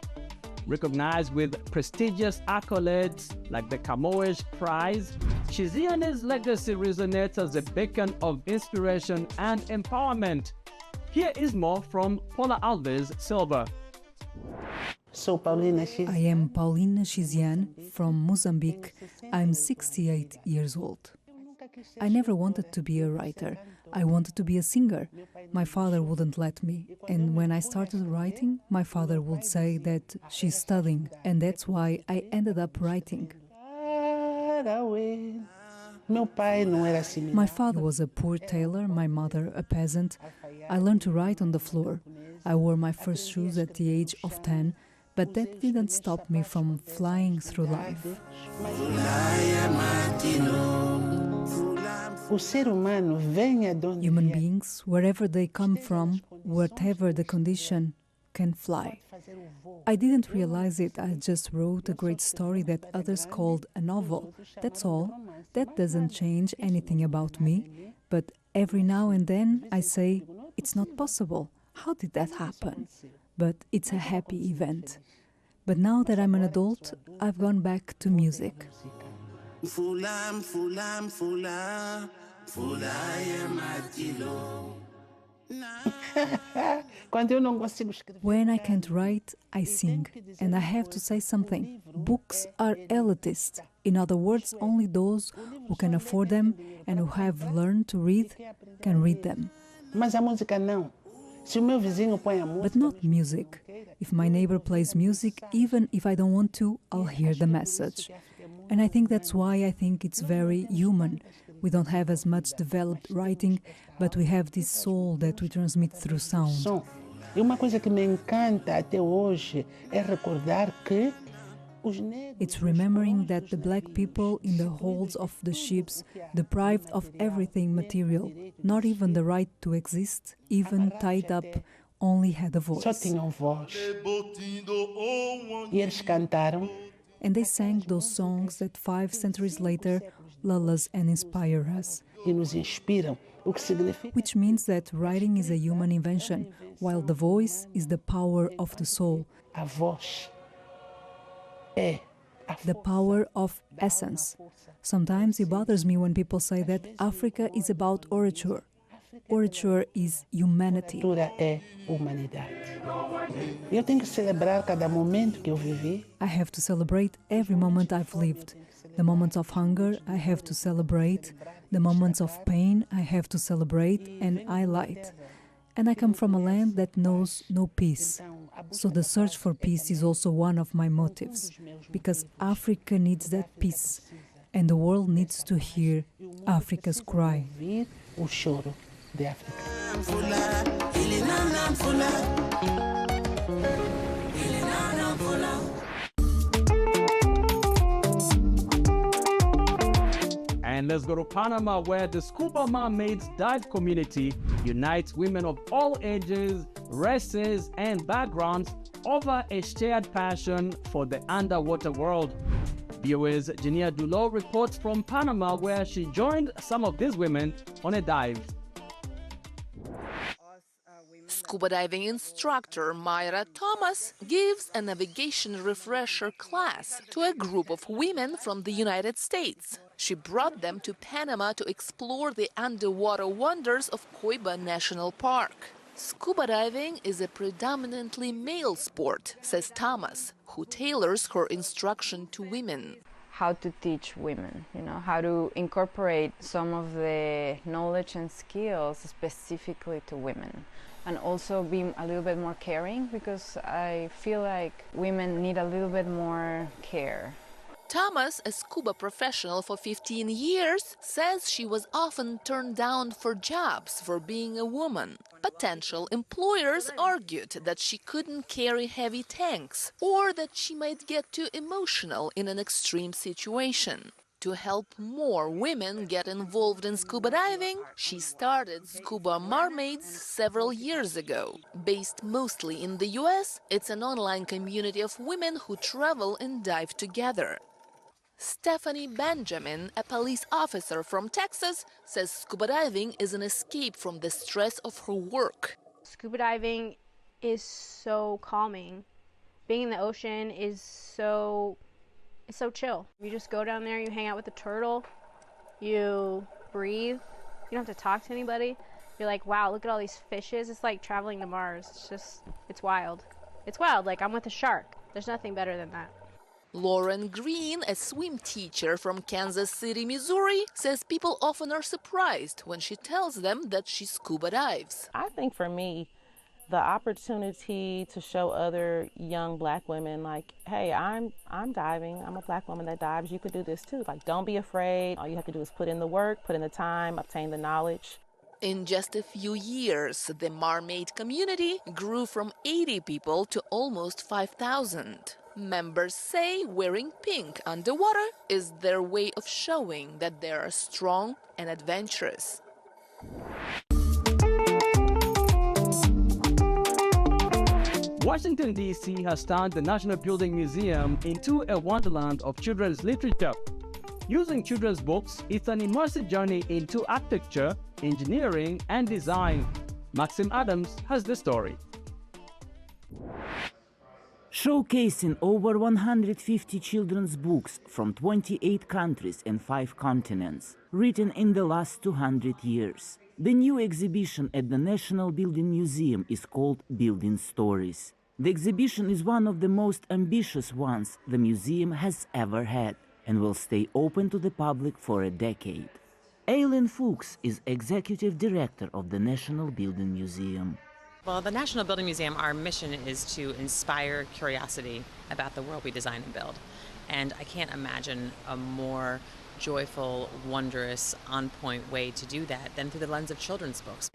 Recognized with prestigious accolades like the Camões Prize, Chiziane's legacy resonates as a beacon of inspiration and empowerment. Here is more from Paula Alves Silva. I am Paulina Chiziane from Mozambique. I'm 68 years old. I never wanted to be a writer. I wanted to be a singer. My father wouldn't let me. And when I started writing, my father would say that she's studying, and that's why I ended up writing. My father was a poor tailor, my mother a peasant. I learned to write on the floor. I wore my first shoes at the age of 10, but that didn't stop me from flying through life. Human beings, wherever they come from, whatever the condition, can fly. I didn't realize it. I just wrote a great story that others called a novel. That's all. That doesn't change anything about me. But every now and then I say, it's not possible. How did that happen? But it's a happy event. But now that I'm an adult, I've gone back to music. When I can't write, I sing. And I have to say something. Books are elitist. In other words, only those who can afford them and who have learned to read can read them. But not music. If my neighbor plays music, even if I don't want to, I'll hear the message. And I think that's why I think it's very human. We don't have as much developed writing, but we have this soul that we transmit through sound. It's remembering that the black people in the holds of the ships, deprived of everything material, not even the right to exist, even tied up, only had a voice. And they sang those songs that 5 centuries later lull us and inspire us. Which means that writing is a human invention, while the voice is the power of the soul. The power of essence. Sometimes it bothers me when people say that Africa is about orature. Orature is humanity. I have to celebrate every moment I've lived. The moments of hunger, I have to celebrate. The moments of pain, I have to celebrate and highlight. And I come from a land that knows no peace. So the search for peace is also one of my motives, because Africa needs that peace, and the world needs to hear Africa's cry. And let's go to Panama, where the Scuba Mermaids dive community unites women of all ages, races, and backgrounds over a shared passion for the underwater world. VOA's Jania Dulo reports from Panama, where she joined some of these women on a dive. Scuba diving instructor Myra Thomas gives a navigation refresher class to a group of women from the United States. She brought them to Panama to explore the underwater wonders of Coiba National Park. Scuba diving is a predominantly male sport, says Thomas, who tailors her instruction to women. How to teach women, how to incorporate some of the knowledge and skills specifically to women. And also be a little bit more caring, because I feel like women need a little bit more care. Thomas, a scuba professional for 15 years, says she was often turned down for jobs for being a woman. Potential employers argued that she couldn't carry heavy tanks or that she might get too emotional in an extreme situation. To help more women get involved in scuba diving, she started Scuba Mermaids several years ago. Based mostly in the US, it's an online community of women who travel and dive together. Stephanie Benjamin, a police officer from Texas, says scuba diving is an escape from the stress of her work. Scuba diving is so calming. Being in the ocean is so chill. You just go down there, you hang out with the turtle, you breathe, you don't have to talk to anybody. You're like, wow, look at all these fishes. It's like traveling to Mars. It's wild. It's wild, like I'm with a shark. There's nothing better than that. Lauren Green, a swim teacher from Kansas City, Missouri, says people often are surprised when she tells them that she scuba dives. I think for me, the opportunity to show other young Black women, like, hey, I'm diving. I'm a Black woman that dives. You could do this too. Like, don't be afraid. All you have to do is put in the work, put in the time, obtain the knowledge. In just a few years, the Marmaid community grew from 80 people to almost 5,000. Members say wearing pink underwater is their way of showing that they are strong and adventurous. Washington, D.C. has turned the National Building Museum into a wonderland of children's literature. Using children's books, it's an immersive journey into architecture, engineering, and design. Maxim Adams has the story. Showcasing over 150 children's books from 28 countries and 5 continents, written in the last 200 years. The new exhibition at the National Building Museum is called Building Stories. The exhibition is one of the most ambitious ones the museum has ever had and will stay open to the public for a decade. Aileen Fuchs is executive director of the National Building Museum. Well, the National Building Museum, our mission is to inspire curiosity about the world we design and build. And I can't imagine a more joyful, wondrous, on-point way to do that than through the lens of children's books.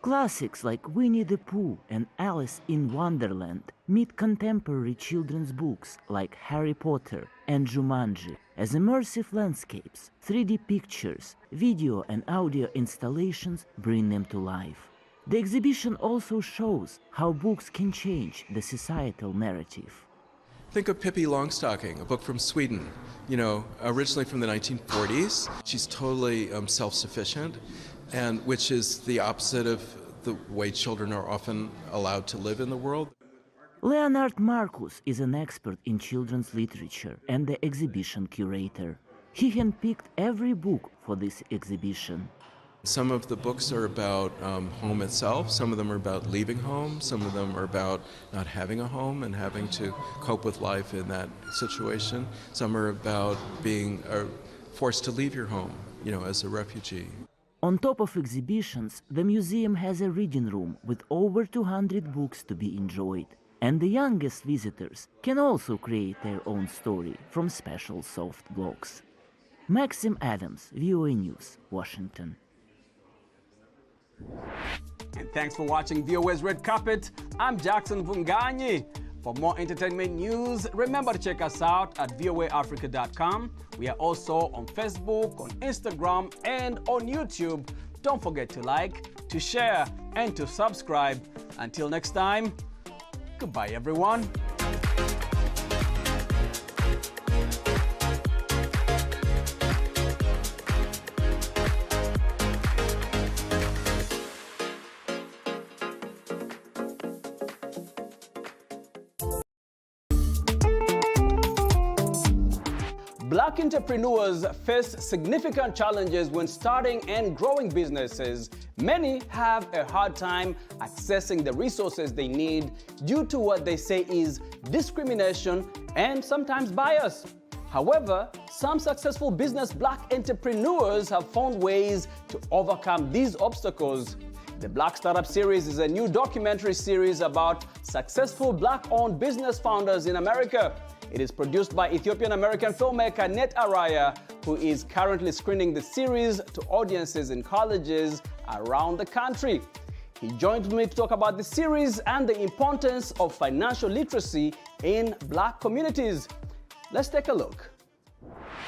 Classics like Winnie the Pooh and Alice in Wonderland meet contemporary children's books like Harry Potter and Jumanji as immersive landscapes, 3D pictures, video and audio installations bring them to life. The exhibition also shows how books can change the societal narrative. Think of Pippi Longstocking, a book from Sweden, originally from the 1940s. She's totally self-sufficient, and which is the opposite of the way children are often allowed to live in the world. Leonard Marcus is an expert in children's literature and the exhibition curator. He handpicked every book for this exhibition. Some of the books are about home itself, some of them are about leaving home, some of them are about not having a home and having to cope with life in that situation. Some are about being forced to leave your home, as a refugee. On top of exhibitions, the museum has a reading room with over 200 books to be enjoyed. And the youngest visitors can also create their own story from special soft blocks. Maxim Adams, VOA News, Washington. And thanks for watching VOA's Red Carpet. I'm Jackson Vunganyi. For more entertainment news, remember to check us out at voaafrica.com. We are also on Facebook, on Instagram, and on YouTube. Don't forget to like, to share, and to subscribe. Until next time, goodbye, everyone. Black entrepreneurs face significant challenges when starting and growing businesses. Many have a hard time accessing the resources they need due to what they say is discrimination and sometimes bias. However, some successful business Black entrepreneurs have found ways to overcome these obstacles. The Black Startup Series is a new documentary series about successful Black-owned business founders in America. It is produced by Ethiopian-American filmmaker Net Araya, who is currently screening the series to audiences in colleges around the country. He joined me to talk about the series and the importance of financial literacy in Black communities. Let's take a look.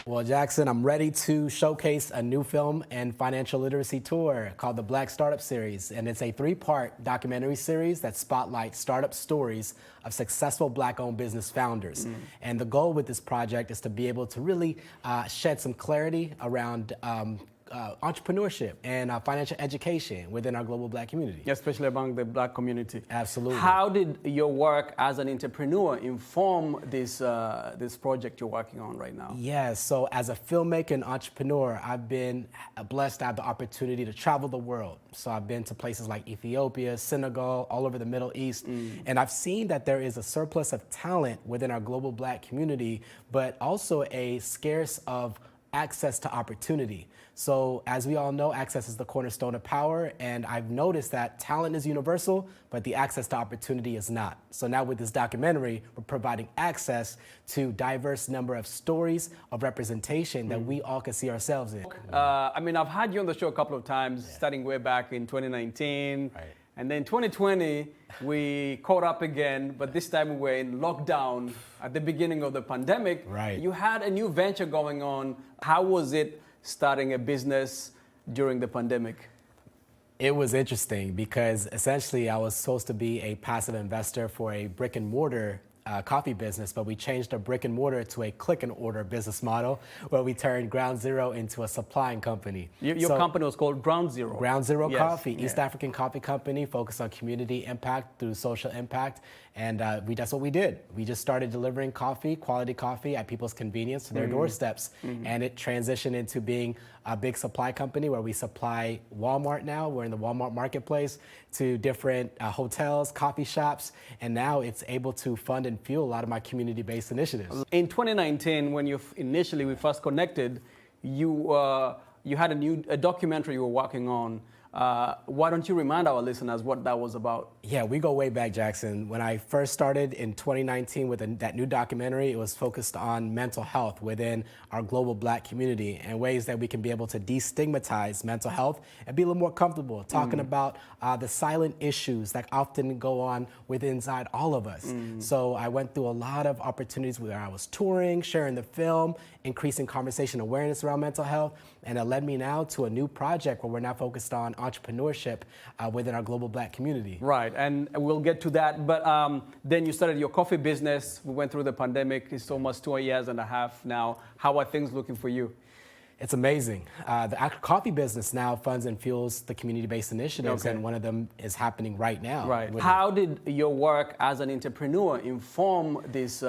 Well, Jackson, I'm ready to showcase a new film and financial literacy tour called the Black Startup Series. And it's a 3-part documentary series that spotlights startup stories of successful Black-owned business founders. And the goal with this project is to be able to really shed some clarity around entrepreneurship and financial education within our global Black community. Especially among the Black community. Absolutely. How did your work as an entrepreneur inform this project you're working on right now? Yes, so as a filmmaker and entrepreneur, I've been blessed to have the opportunity to travel the world. So I've been to places like Ethiopia, Senegal, all over the Middle East, and I've seen that there is a surplus of talent within our global Black community, but also a scarce of access to opportunity. So as we all know, access is the cornerstone of power, and I've noticed that talent is universal, but the access to opportunity is not. So now with this documentary, we're providing access to diverse number of stories of representation that we all can see ourselves in. I mean, I've had you on the show a couple of times, starting way back in 2019. Right. And then 2020, we caught up again, but this time we were in lockdown at the beginning of the pandemic. Right. You had a new venture going on. How was it starting a business during the pandemic? It was interesting because essentially I was supposed to be a passive investor for a brick and mortar coffee business, but we changed our brick and mortar to a click and order business model where we turned Ground Zero into a supplying company. Your company was called Ground Zero. Ground Zero Yes. Coffee, East African coffee company focused on community impact through social impact. And that's what we did. We just started delivering coffee, quality coffee at people's convenience to their doorsteps. And it transitioned into being a big supply company where we supply Walmart now. We're in the Walmart marketplace to different hotels, coffee shops. And now it's able to fund and fuel a lot of my community-based initiatives. In 2019, when we first connected, you had a documentary you were working on. Why don't you remind our listeners what that was about? Yeah, we go way back, Jackson. When I first started in 2019 with that new documentary, it was focused on mental health within our global Black community and ways that we can be able to destigmatize mental health and be a little more comfortable talking about the silent issues that often go on inside all of us. So I went through a lot of opportunities where I was touring, sharing the film, increasing conversation awareness around mental health, and it led me now to a new project where we're now focused on entrepreneurship within our global Black community. Right, and we'll get to that. But then you started your coffee business. We went through the pandemic. It's almost 2.5 years now. How are things looking for you? It's amazing. The coffee business now funds and fuels the community-based initiatives, and one of them is happening right now. Right. How did your work as an entrepreneur inform this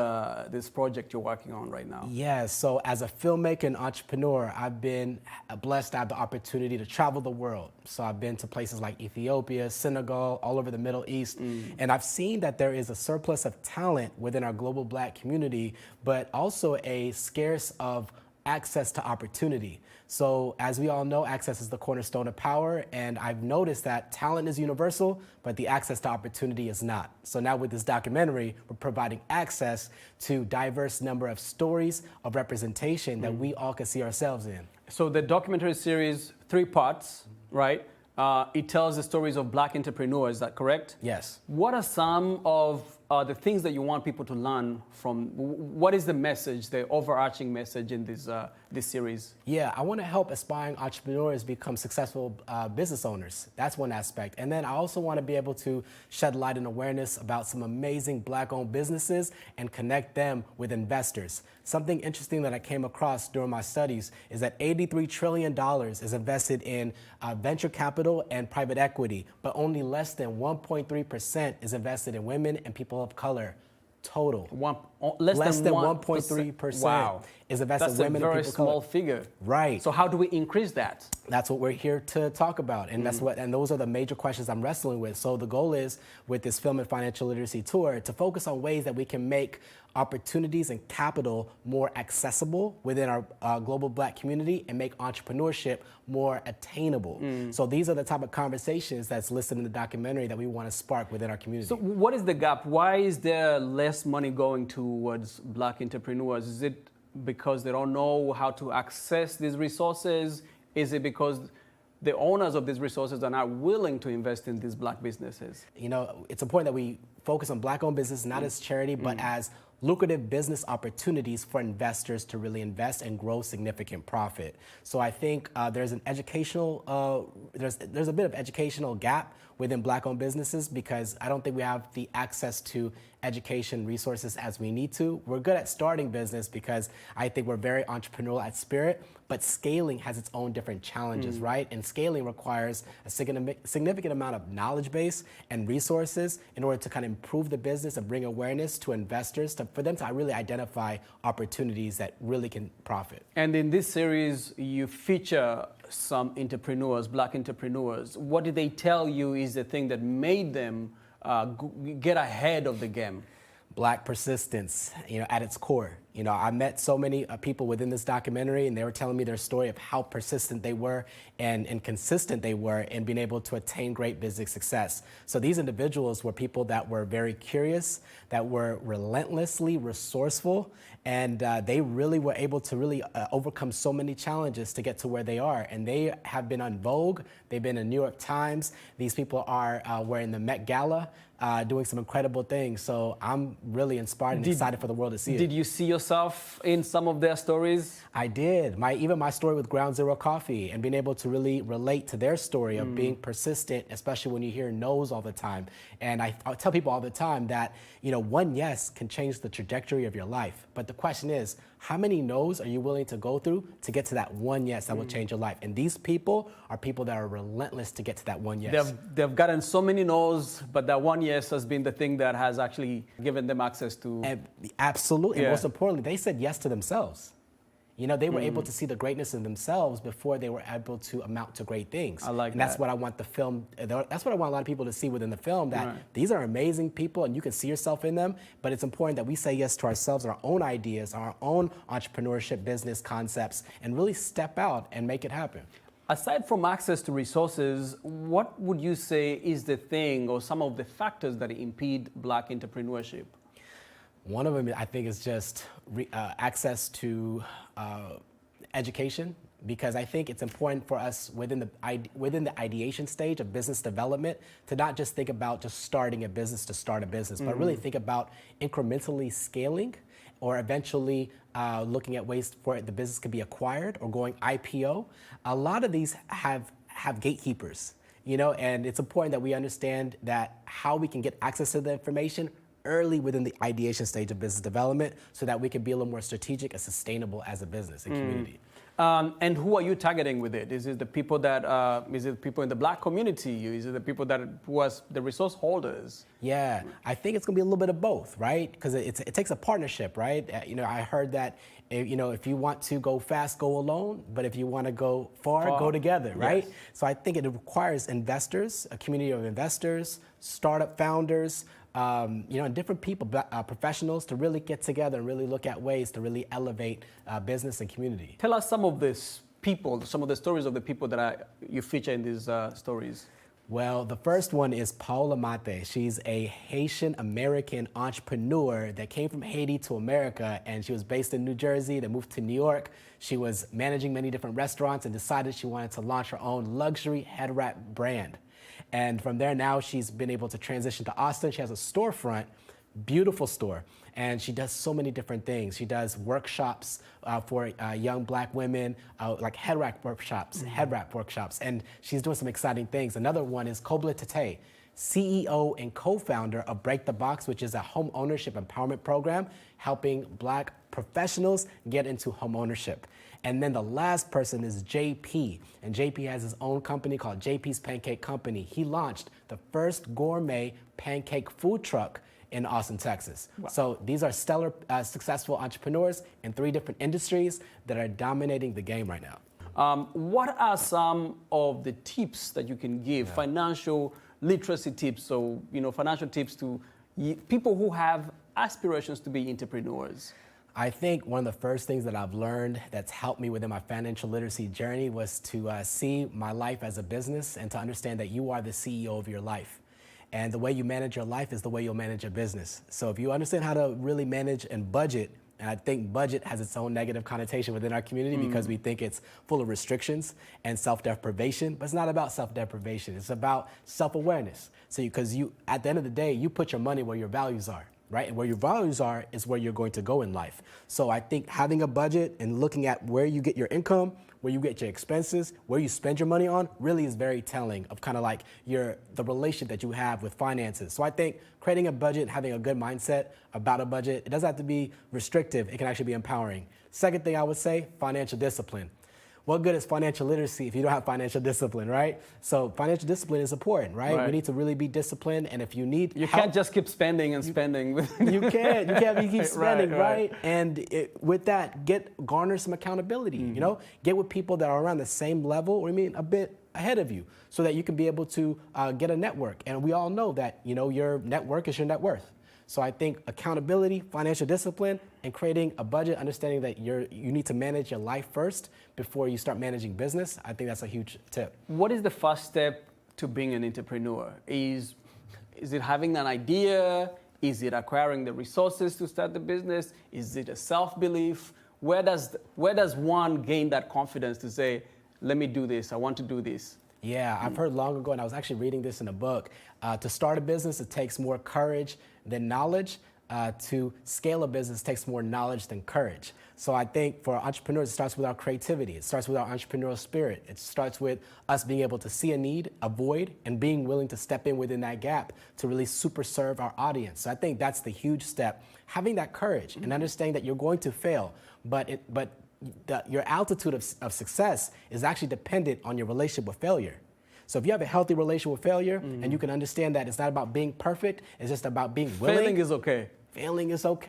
project you're working on right now? Yeah, so as a filmmaker and entrepreneur, I've been blessed to have the opportunity to travel the world. So I've been to places like Ethiopia, Senegal, all over the Middle East, and I've seen that there is a surplus of talent within our global Black community, but also a scarce of access to opportunity. So as we all know, access is the cornerstone of power, and I've noticed that talent is universal, but the access to opportunity is not. So now with this documentary, we're providing access to diverse number of stories of representation that we all can see ourselves in. So the documentary series, 3 parts, right? It tells the stories of Black entrepreneurs, is that correct? Yes. What are some of the things that you want people to learn from? What is the message, the overarching message in this series? Yeah, I want to help aspiring entrepreneurs become successful business owners. That's one aspect. And then I also want to be able to shed light and awareness about some amazing Black-owned businesses and connect them with investors. Something interesting that I came across during my studies is that $83 trillion is invested in venture capital and private equity, but only less than 1.3% is invested in women and people of color. Total. Less than 1.3% wow. is invested in women and people of color. That's a very small figure. Right. So how do we increase that? That's what we're here to talk about, and those are the major questions I'm wrestling with. So the goal is, with this Film and Financial Literacy Tour, to focus on ways that we can make opportunities and capital more accessible within our global Black community and make entrepreneurship more attainable. So these are the type of conversations that's listed in the documentary that we want to spark within our community. So what is the gap? Why is there less money going towards Black entrepreneurs? Is it because they don't know how to access these resources? Is it because the owners of these resources are not willing to invest in these Black businesses? You know, it's important that we focus on Black-owned business, not as charity, but as lucrative business opportunities for investors to really invest and grow significant profit. So I think there's an educational, there's a bit of educational gap within Black-owned businesses because I don't think we have the access to education resources as we need to. We're good at starting business because I think we're very entrepreneurial at spirit, but scaling has its own different challenges, right? And scaling requires a significant amount of knowledge base and resources in order to kind of improve the business and bring awareness to investors for them to really identify opportunities that really can profit. And in this series, you feature some entrepreneurs, Black entrepreneurs. What did they tell you is the thing that made them get ahead of the game? Black persistence, at its core. I met so many people within this documentary, and they were telling me their story of how persistent they were and consistent they were in being able to attain great business success. So these individuals were people that were very curious, that were relentlessly resourceful, and they really were able to really overcome so many challenges to get to where they are. And they have been on Vogue. They've been in New York Times. These people were in the Met Gala. Doing some incredible things. So I'm really inspired and excited for the world to see it. Did you see yourself in some of their stories? I did. Even my story with Ground Zero Coffee and being able to really relate to their story of being persistent, especially when you hear no's all the time. And I tell people all the time that, one yes can change the trajectory of your life. But the question is, how many no's are you willing to go through to get to that one yes that will change your life? And these people are people that are relentless to get to that one yes. They've gotten so many no's, but that one yes has been the thing that has actually given them access to... Absolutely. And most importantly, they said yes to themselves. They were able to see the greatness in themselves before they were able to amount to great things. I like and that's what I want the film, that's what I want a lot of people to see within the film, that these are amazing people and you can see yourself in them, but it's important that we say yes to ourselves, our own ideas, our own entrepreneurship business concepts, and really step out and make it happen. Aside from access to resources, what would you say is the thing or some of the factors that impede Black entrepreneurship? One of them, I think, is just access to education, because I think it's important for us within the ideation stage of business development to not just think about just starting a business to start a business, but really think about incrementally scaling or eventually looking at ways for the business could be acquired or going IPO. A lot of these have gatekeepers, and it's important that we understand that how we can get access to the information early within the ideation stage of business development so that we can be a little more strategic and sustainable as a business and community. And who are you targeting with it? Is it the people that, is it people in the Black community? Is it the people who are the resource holders? Yeah, I think it's gonna be a little bit of both, right? Because it takes a partnership, right? I heard that, if you want to go fast, go alone, but if you want to go far, go together, right? Yes. So I think it requires investors, a community of investors, startup founders, and different people, professionals, to really get together and really look at ways to really elevate business and community. Tell us some of these people, some of the stories of the people that you feature in these stories. Well, the first one is Paola Mate. She's a Haitian-American entrepreneur that came from Haiti to America, and she was based in New Jersey, then moved to New York. She was managing many different restaurants and decided she wanted to launch her own luxury head wrap brand. And from there, now she's been able to transition to Austin. She has a storefront, beautiful store, and she does so many different things. She does workshops for young Black women, like head wrap workshops, and she's doing some exciting things. Another one is Kobla Tate, CEO and co-founder of Break the Box, which is a home ownership empowerment program helping Black professionals get into home ownership. And then the last person is JP, and JP has his own company called JP's Pancake Company. He launched the first gourmet pancake food truck in Austin, Texas. Wow. So these are stellar, successful entrepreneurs in 3 different industries that are dominating the game right now. What are some of the tips that you can give, financial literacy tips, so financial tips to people who have aspirations to be entrepreneurs? I think one of the first things that I've learned that's helped me within my financial literacy journey was to see my life as a business and to understand that you are the CEO of your life. And the way you manage your life is the way you'll manage your business. So if you understand how to really manage and budget, and I think budget has its own negative connotation within our community because we think it's full of restrictions and self-deprivation, but it's not about self-deprivation. It's about self-awareness. So because at the end of the day, you put your money where your values are. right? And where your values are is where you're going to go in life. So I think having a budget and looking at where you get your income, where you get your expenses, where you spend your money on, really is very telling of kind of like the relationship that you have with finances. So I think creating a budget, having a good mindset about a budget, it doesn't have to be restrictive, it can actually be empowering. Second thing I would say, financial discipline. What good is financial literacy if you don't have financial discipline, right? So financial discipline is important, right? We need to really be disciplined, and if you need You help, can't just keep spending and spending. you can't keep spending, Right. And with that, garner some accountability, you know? Get with people that are around the same level, or a bit ahead of you, so that you can be able to get a network. And we all know that, your network is your net worth. So I think accountability, financial discipline, and creating a budget, understanding that you need to manage your life first before you start managing business, I think that's a huge tip. What is the first step to being an entrepreneur? Is it having an idea? Is it acquiring the resources to start the business? Is it a self-belief? Where does one gain that confidence to say, let me do this, I want to do this? Yeah, I've heard long ago, and I was actually reading this in a book, to start a business, it takes more courage than knowledge. To scale a business takes more knowledge than courage. So I think for entrepreneurs, it starts with our creativity. It starts with our entrepreneurial spirit. It starts with us being able to see a need, a void, and being willing to step in within that gap to really super serve our audience. So I think that's the huge step. Having that courage and understanding that you're going to fail, but your altitude of success is actually dependent on your relationship with failure. So if you have a healthy relationship with failure and you can understand that it's not about being perfect, it's just about being willing. Failing is okay. Failing is okay.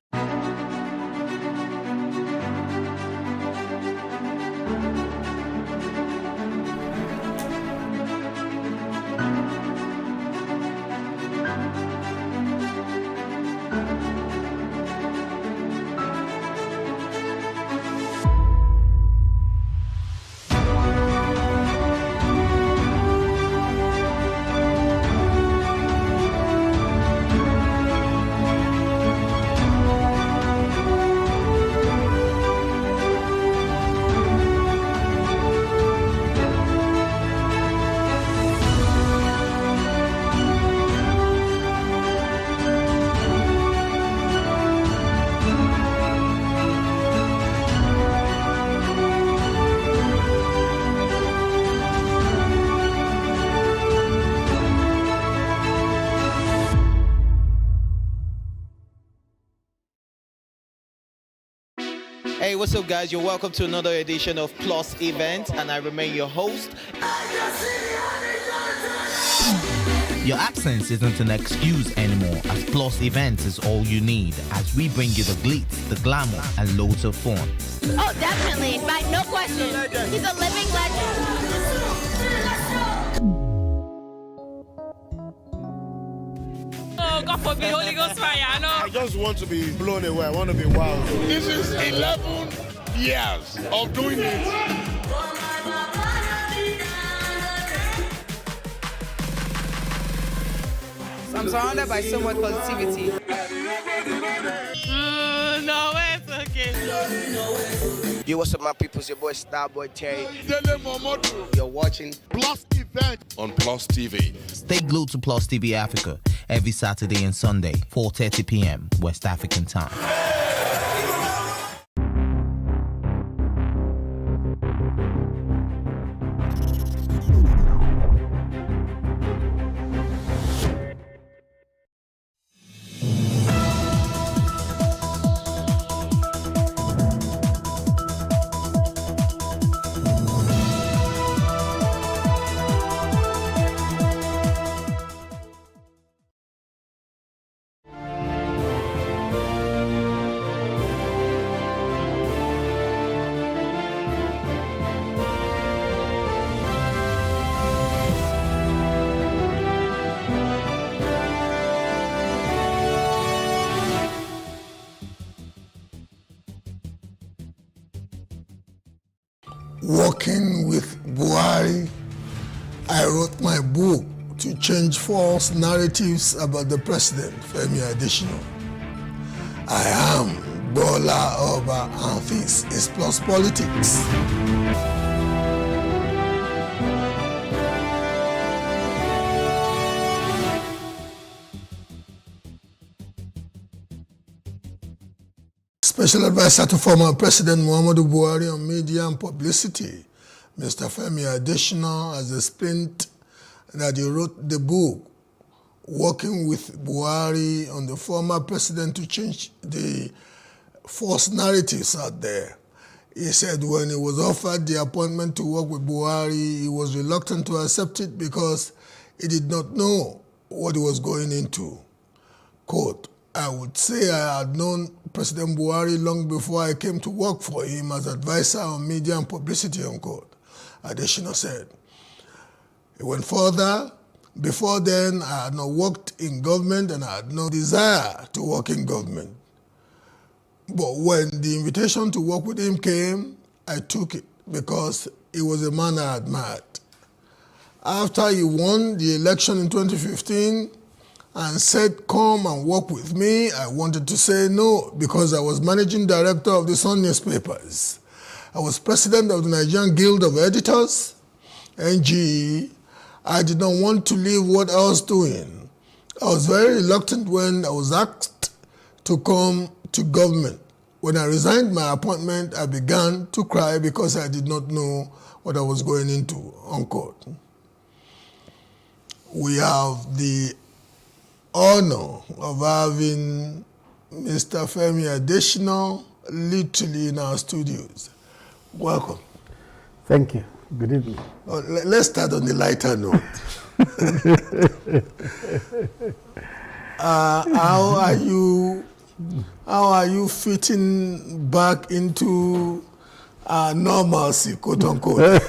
Hey, what's up, guys? You're welcome to another edition of Plus Event, and I remain your host. Your absence isn't an excuse anymore, as Plus Events is all you need, as we bring you the glitz, the glamour, and loads of fun. Oh, definitely. Like, no question. He's a living legend. Oh, God forbid, Holy Ghost fire, no. I just want to be blown away. I want to be wild. This is 11 years of doing it. I'm surrounded by so much positivity. No, it's okay. Yo, what's up, my people? It's your boy Starboy Terry. You're watching Plus Event on Plus TV. Stay glued to Plus TV Africa every Saturday and Sunday, 4:30 p.m. West African time. Working with Buhari, I wrote my book to change false narratives about the president, Femi Adesina. I am Bola Oba, and this is Plus Politics. Special Advisor to former President Muhammadu Buhari on Media and Publicity, Mr. Femi Adesina, has explained that he wrote the book working with Buhari on the former president to change the false narratives out there. He said when he was offered the appointment to work with Buhari, he was reluctant to accept it because he did not know what he was going into. Quote, I would say I had known President Buhari long before I came to work for him as advisor on media and publicity, unquote, Adesina said. He went further. Before then, I had not worked in government and I had no desire to work in government. But when the invitation to work with him came, I took it because he was a man I admired. After he won the election in 2015 and said, come and work with me, I wanted to say no because I was managing director of the Sun newspapers. I was president of the Nigerian Guild of Editors, NGE. I did not want to leave what I was doing. I was very reluctant when I was asked to come to government. When I resigned my appointment, I began to cry because I did not know what I was going into, unquote. We have the honor of having Mr. Femi Adesina literally in our studios. Welcome. Thank you. Good evening. Let's start on the lighter note. How are you fitting back into normalcy, quote unquote?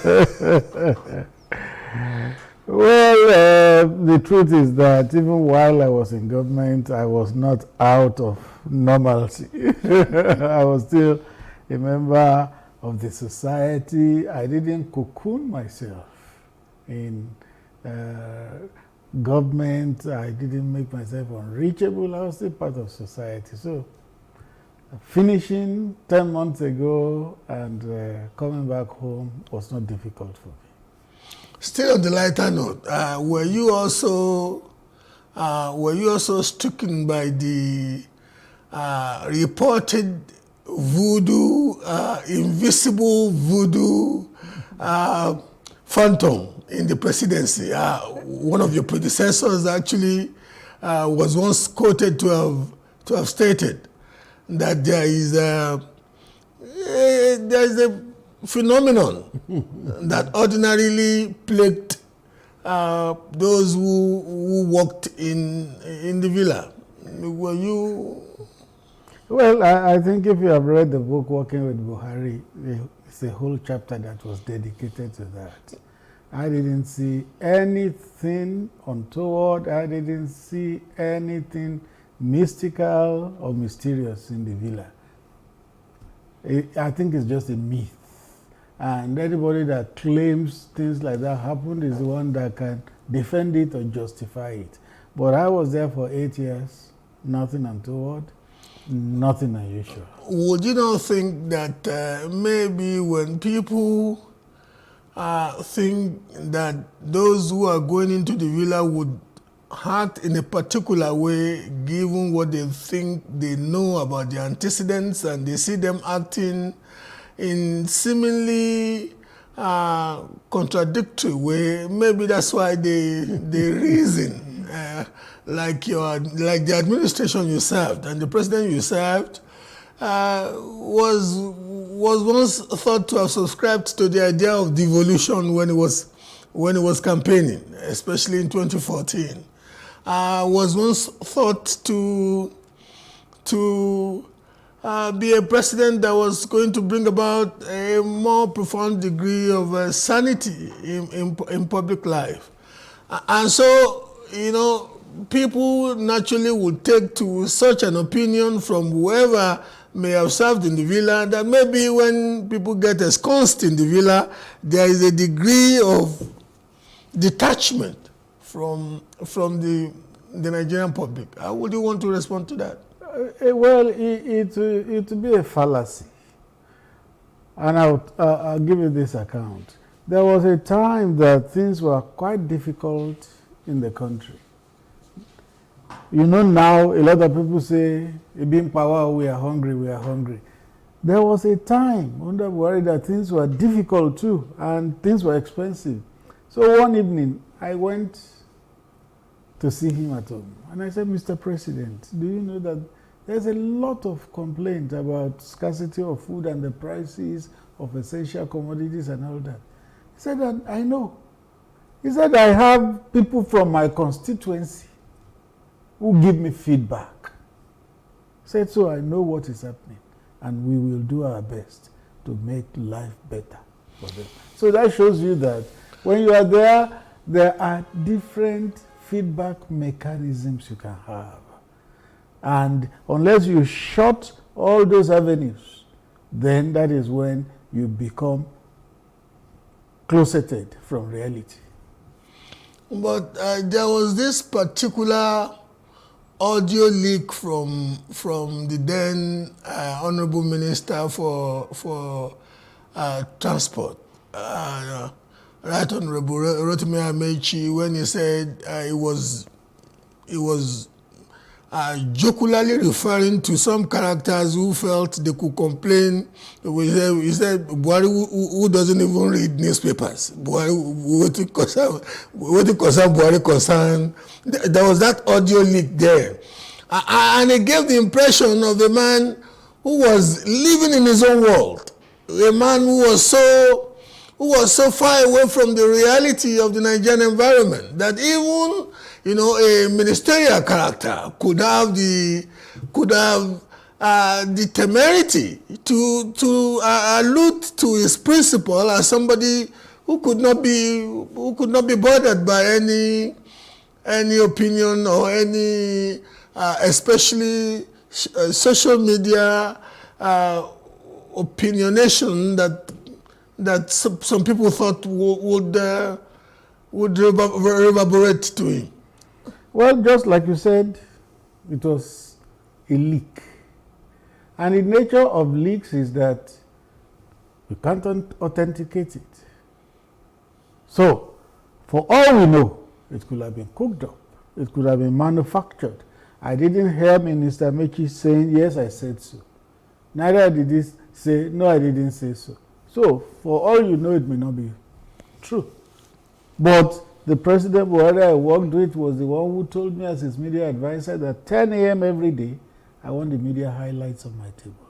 Well, the truth is that even while I was in government, I was not out of normalcy. I was still a member of the society. I didn't cocoon myself in government. I didn't make myself unreachable. I was still part of society. So finishing 10 months ago and coming back home was not difficult for me. Still on the lighter note, were you also stricken by the reported voodoo, invisible voodoo phantom in the presidency? One of your predecessors actually was once quoted to have stated that there is a phenomenon that ordinarily plagued those who worked in the villa. Were you? Well, I think if you have read the book Working with Buhari, it's a whole chapter that was dedicated to that. I didn't see anything untoward. I didn't see anything mystical or mysterious in the villa. I think it's just a myth. And anybody that claims things like that happened is the one that can defend it or justify it. But I was there for 8 years, nothing untoward, nothing unusual. Would you not think that maybe when people think that those who are going into the villa would act in a particular way, given what they think they know about the antecedents, and they see them acting in seemingly contradictory way, maybe that's why they reason like the administration you served and the president you served was once thought to have subscribed to the idea of devolution when it was campaigning, especially in 2014. Was once thought to be a president that was going to bring about a more profound degree of sanity in public life. And so, people naturally would take to such an opinion from whoever may have served in the villa that maybe when people get ensconced in the villa, there is a degree of detachment from the Nigerian public. How would you want to respond to that? Well, it will be a fallacy. And I'll give you this account. There was a time that things were quite difficult in the country. You know, now a lot of people say, "Being power, we are hungry, we are hungry." There was a time under Buhari that things were difficult too, and things were expensive. So one evening, I went to see him at home, and I said, "Mr. President, do you know that there's a lot of complaint about scarcity of food and the prices of essential commodities and all that?" He said, "I know." He said, "I have people from my constituency who give me feedback." He said, "So I know what is happening, and we will do our best to make life better for them." So that shows you that when you are there, there are different feedback mechanisms you can have. And unless you shut all those avenues, then that is when you become closeted from reality. But there was this particular audio leak from the then Honorable Minister for Transport, Right Honorable Rotimi Amechi, when he said he was jocularly referring to some characters who felt they could complain. He said Buhari who doesn't even read newspapers. Buhari, what concern Buhari concern. There was that audio leak there. And it gave the impression of a man who was living in his own world. A man who was so far away from the reality of the Nigerian environment that even, you know, a ministerial character could have the temerity to allude to his principle as somebody who could not be bothered by any opinion or any especially social media opinionation that some people thought would reverberate to him. Well, just like you said, it was a leak. And the nature of leaks is that you can't authenticate it. So, for all we know, it could have been cooked up. It could have been manufactured. I didn't hear Minister Amechi saying, "Yes, I said so." Neither did he say, "No, I didn't say so." So, for all you know, it may not be true. But the President Buhari I worked with was the one who told me as his media advisor that 10 a.m. every day, I want the media highlights on my table.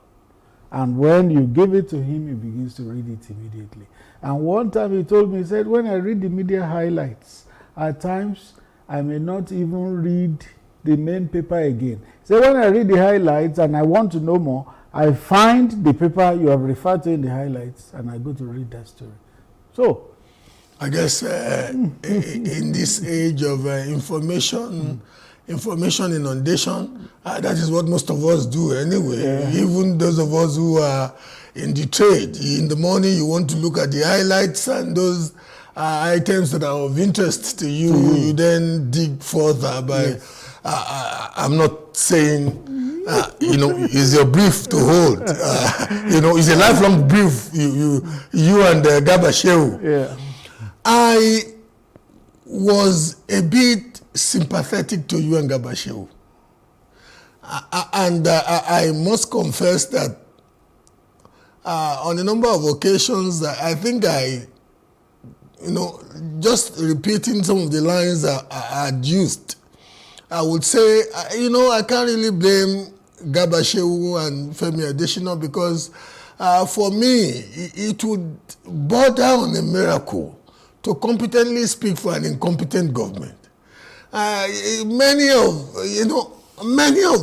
And when you give it to him, he begins to read it immediately. And one time he told me, he said, when I read the media highlights, at times I may not even read the main paper again. So when I read the highlights and I want to know more, I find the paper you have referred to in the highlights and I go to read that story. So, I guess in this age of information inundation, that is what most of us do anyway. Yeah. Even those of us who are in the trade. In the morning, you want to look at the highlights and those items that are of interest to you. You then dig further by. Yes. I'm not saying. It's your brief to hold. It's a lifelong brief. You and Garba Shehu. Yeah. I was a bit sympathetic to you and Garba Shehu. And I must confess that on a number of occasions, I think just repeating some of the lines I had used, I would say, I can't really blame Garba Shehu and Femi Adesina because for me, it would border on a miracle to competently speak for an incompetent government. Many of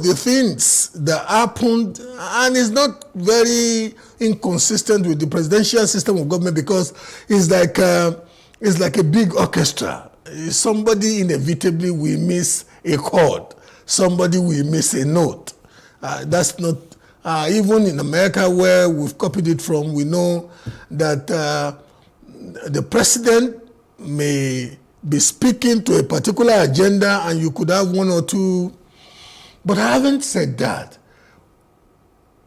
the things that happened, and it's not very inconsistent with the presidential system of government because it's like a big orchestra. Somebody inevitably will miss a chord. Somebody will miss a note. That's not, even in America where we've copied it from, we know that the president may be speaking to a particular agenda and you could have one or two. But having said that,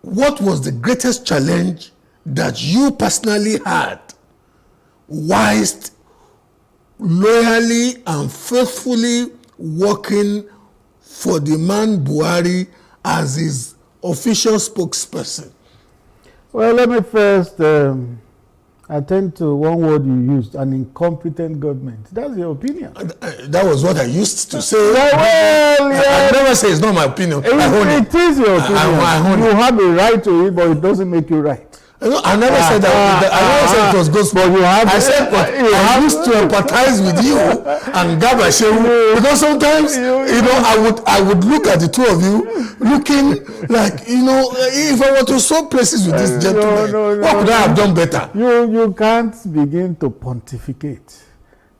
what was the greatest challenge that you personally had whilst loyally and faithfully working for the man Buhari as his official spokesperson? Well, let me first attend to one word you used, an incompetent government. That's your opinion. That was what I used to say. Well, I never say it's not my opinion. It is your opinion. You have a right to it, but it doesn't make you right. I never said that. I never said it was gospel. I said, but I used to empathize with you and Garba Shehu, because sometimes, I would look at the two of you, looking like, if I were to swap places with this gentleman, what could I have done better? You can't begin to pontificate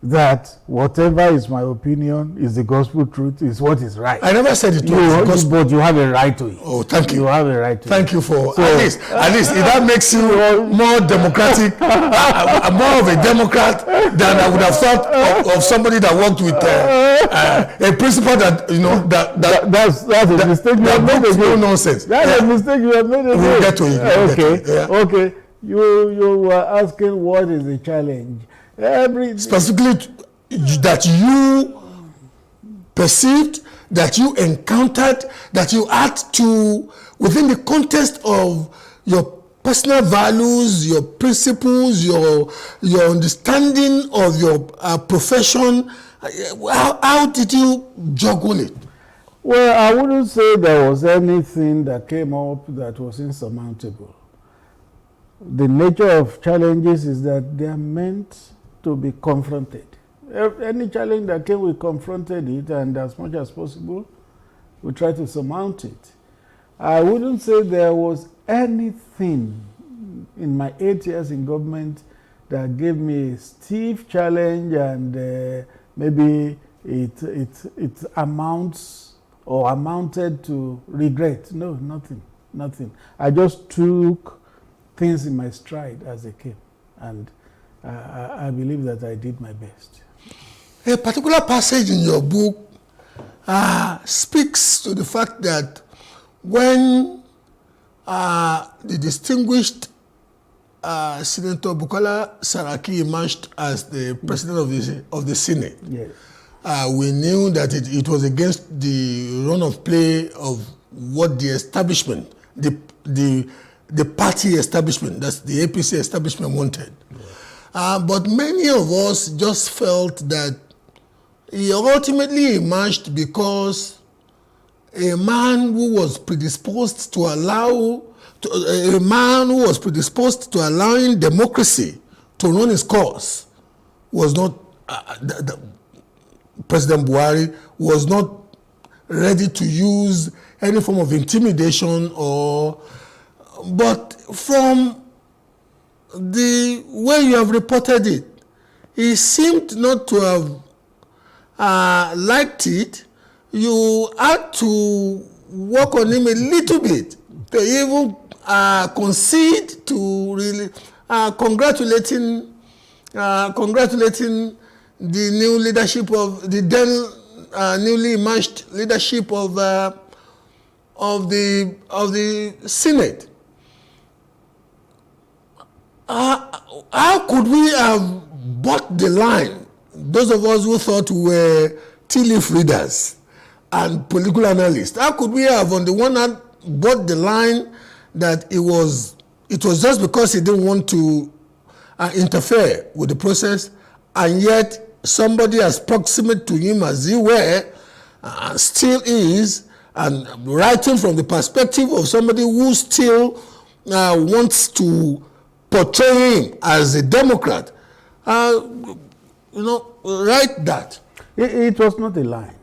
that whatever is my opinion is the gospel truth, is what is right. I never said it was gospel. But you have a right to it. Oh, thank you. You have a right to thank it. you for, at least, if that makes you more democratic, more of a Democrat than I would have thought of somebody that worked with a principal that, that's a mistake you have made. No nonsense. That's a mistake you have made. We'll get to it. Okay. You were asking what is the challenge. Specifically, that you perceived, that you encountered, that you had to, within the context of your personal values, your principles, your understanding of your profession. How did you juggle it? Well, I wouldn't say there was anything that came up that was insurmountable. The nature of challenges is that they are meant to be confronted. Any challenge that came, we confronted it, and as much as possible, we try to surmount it. I wouldn't say there was anything in my 8 years in government that gave me a stiff challenge and maybe it amounts or amounted to regret. No, nothing. I just took things in my stride as they came, and I believe that I did my best. A particular passage in your book speaks to the fact that when the distinguished Senator Bukola Saraki emerged as the president of the Senate, yes. We knew that it was against the run of play of what the establishment, the party establishment, that's the APC establishment, wanted. But many of us just felt that he ultimately emerged because a man who was predisposed to allowing democracy to run its course was not, President Buhari was not ready to use any form of intimidation but from the way you have reported it, he seemed not to have liked it. You had to work on him a little bit to even concede to really congratulating the new leadership of the then newly emerged leadership of the Senate. How could we have bought the line? Those of us who thought we were tea leaf readers and political analysts, how could we have, on the one hand, bought the line that it was just because he didn't want to interfere with the process, and yet somebody as proximate to him as he were, still is, and writing from the perspective of somebody who still wants to portray him as a Democrat, write that. It was not a line.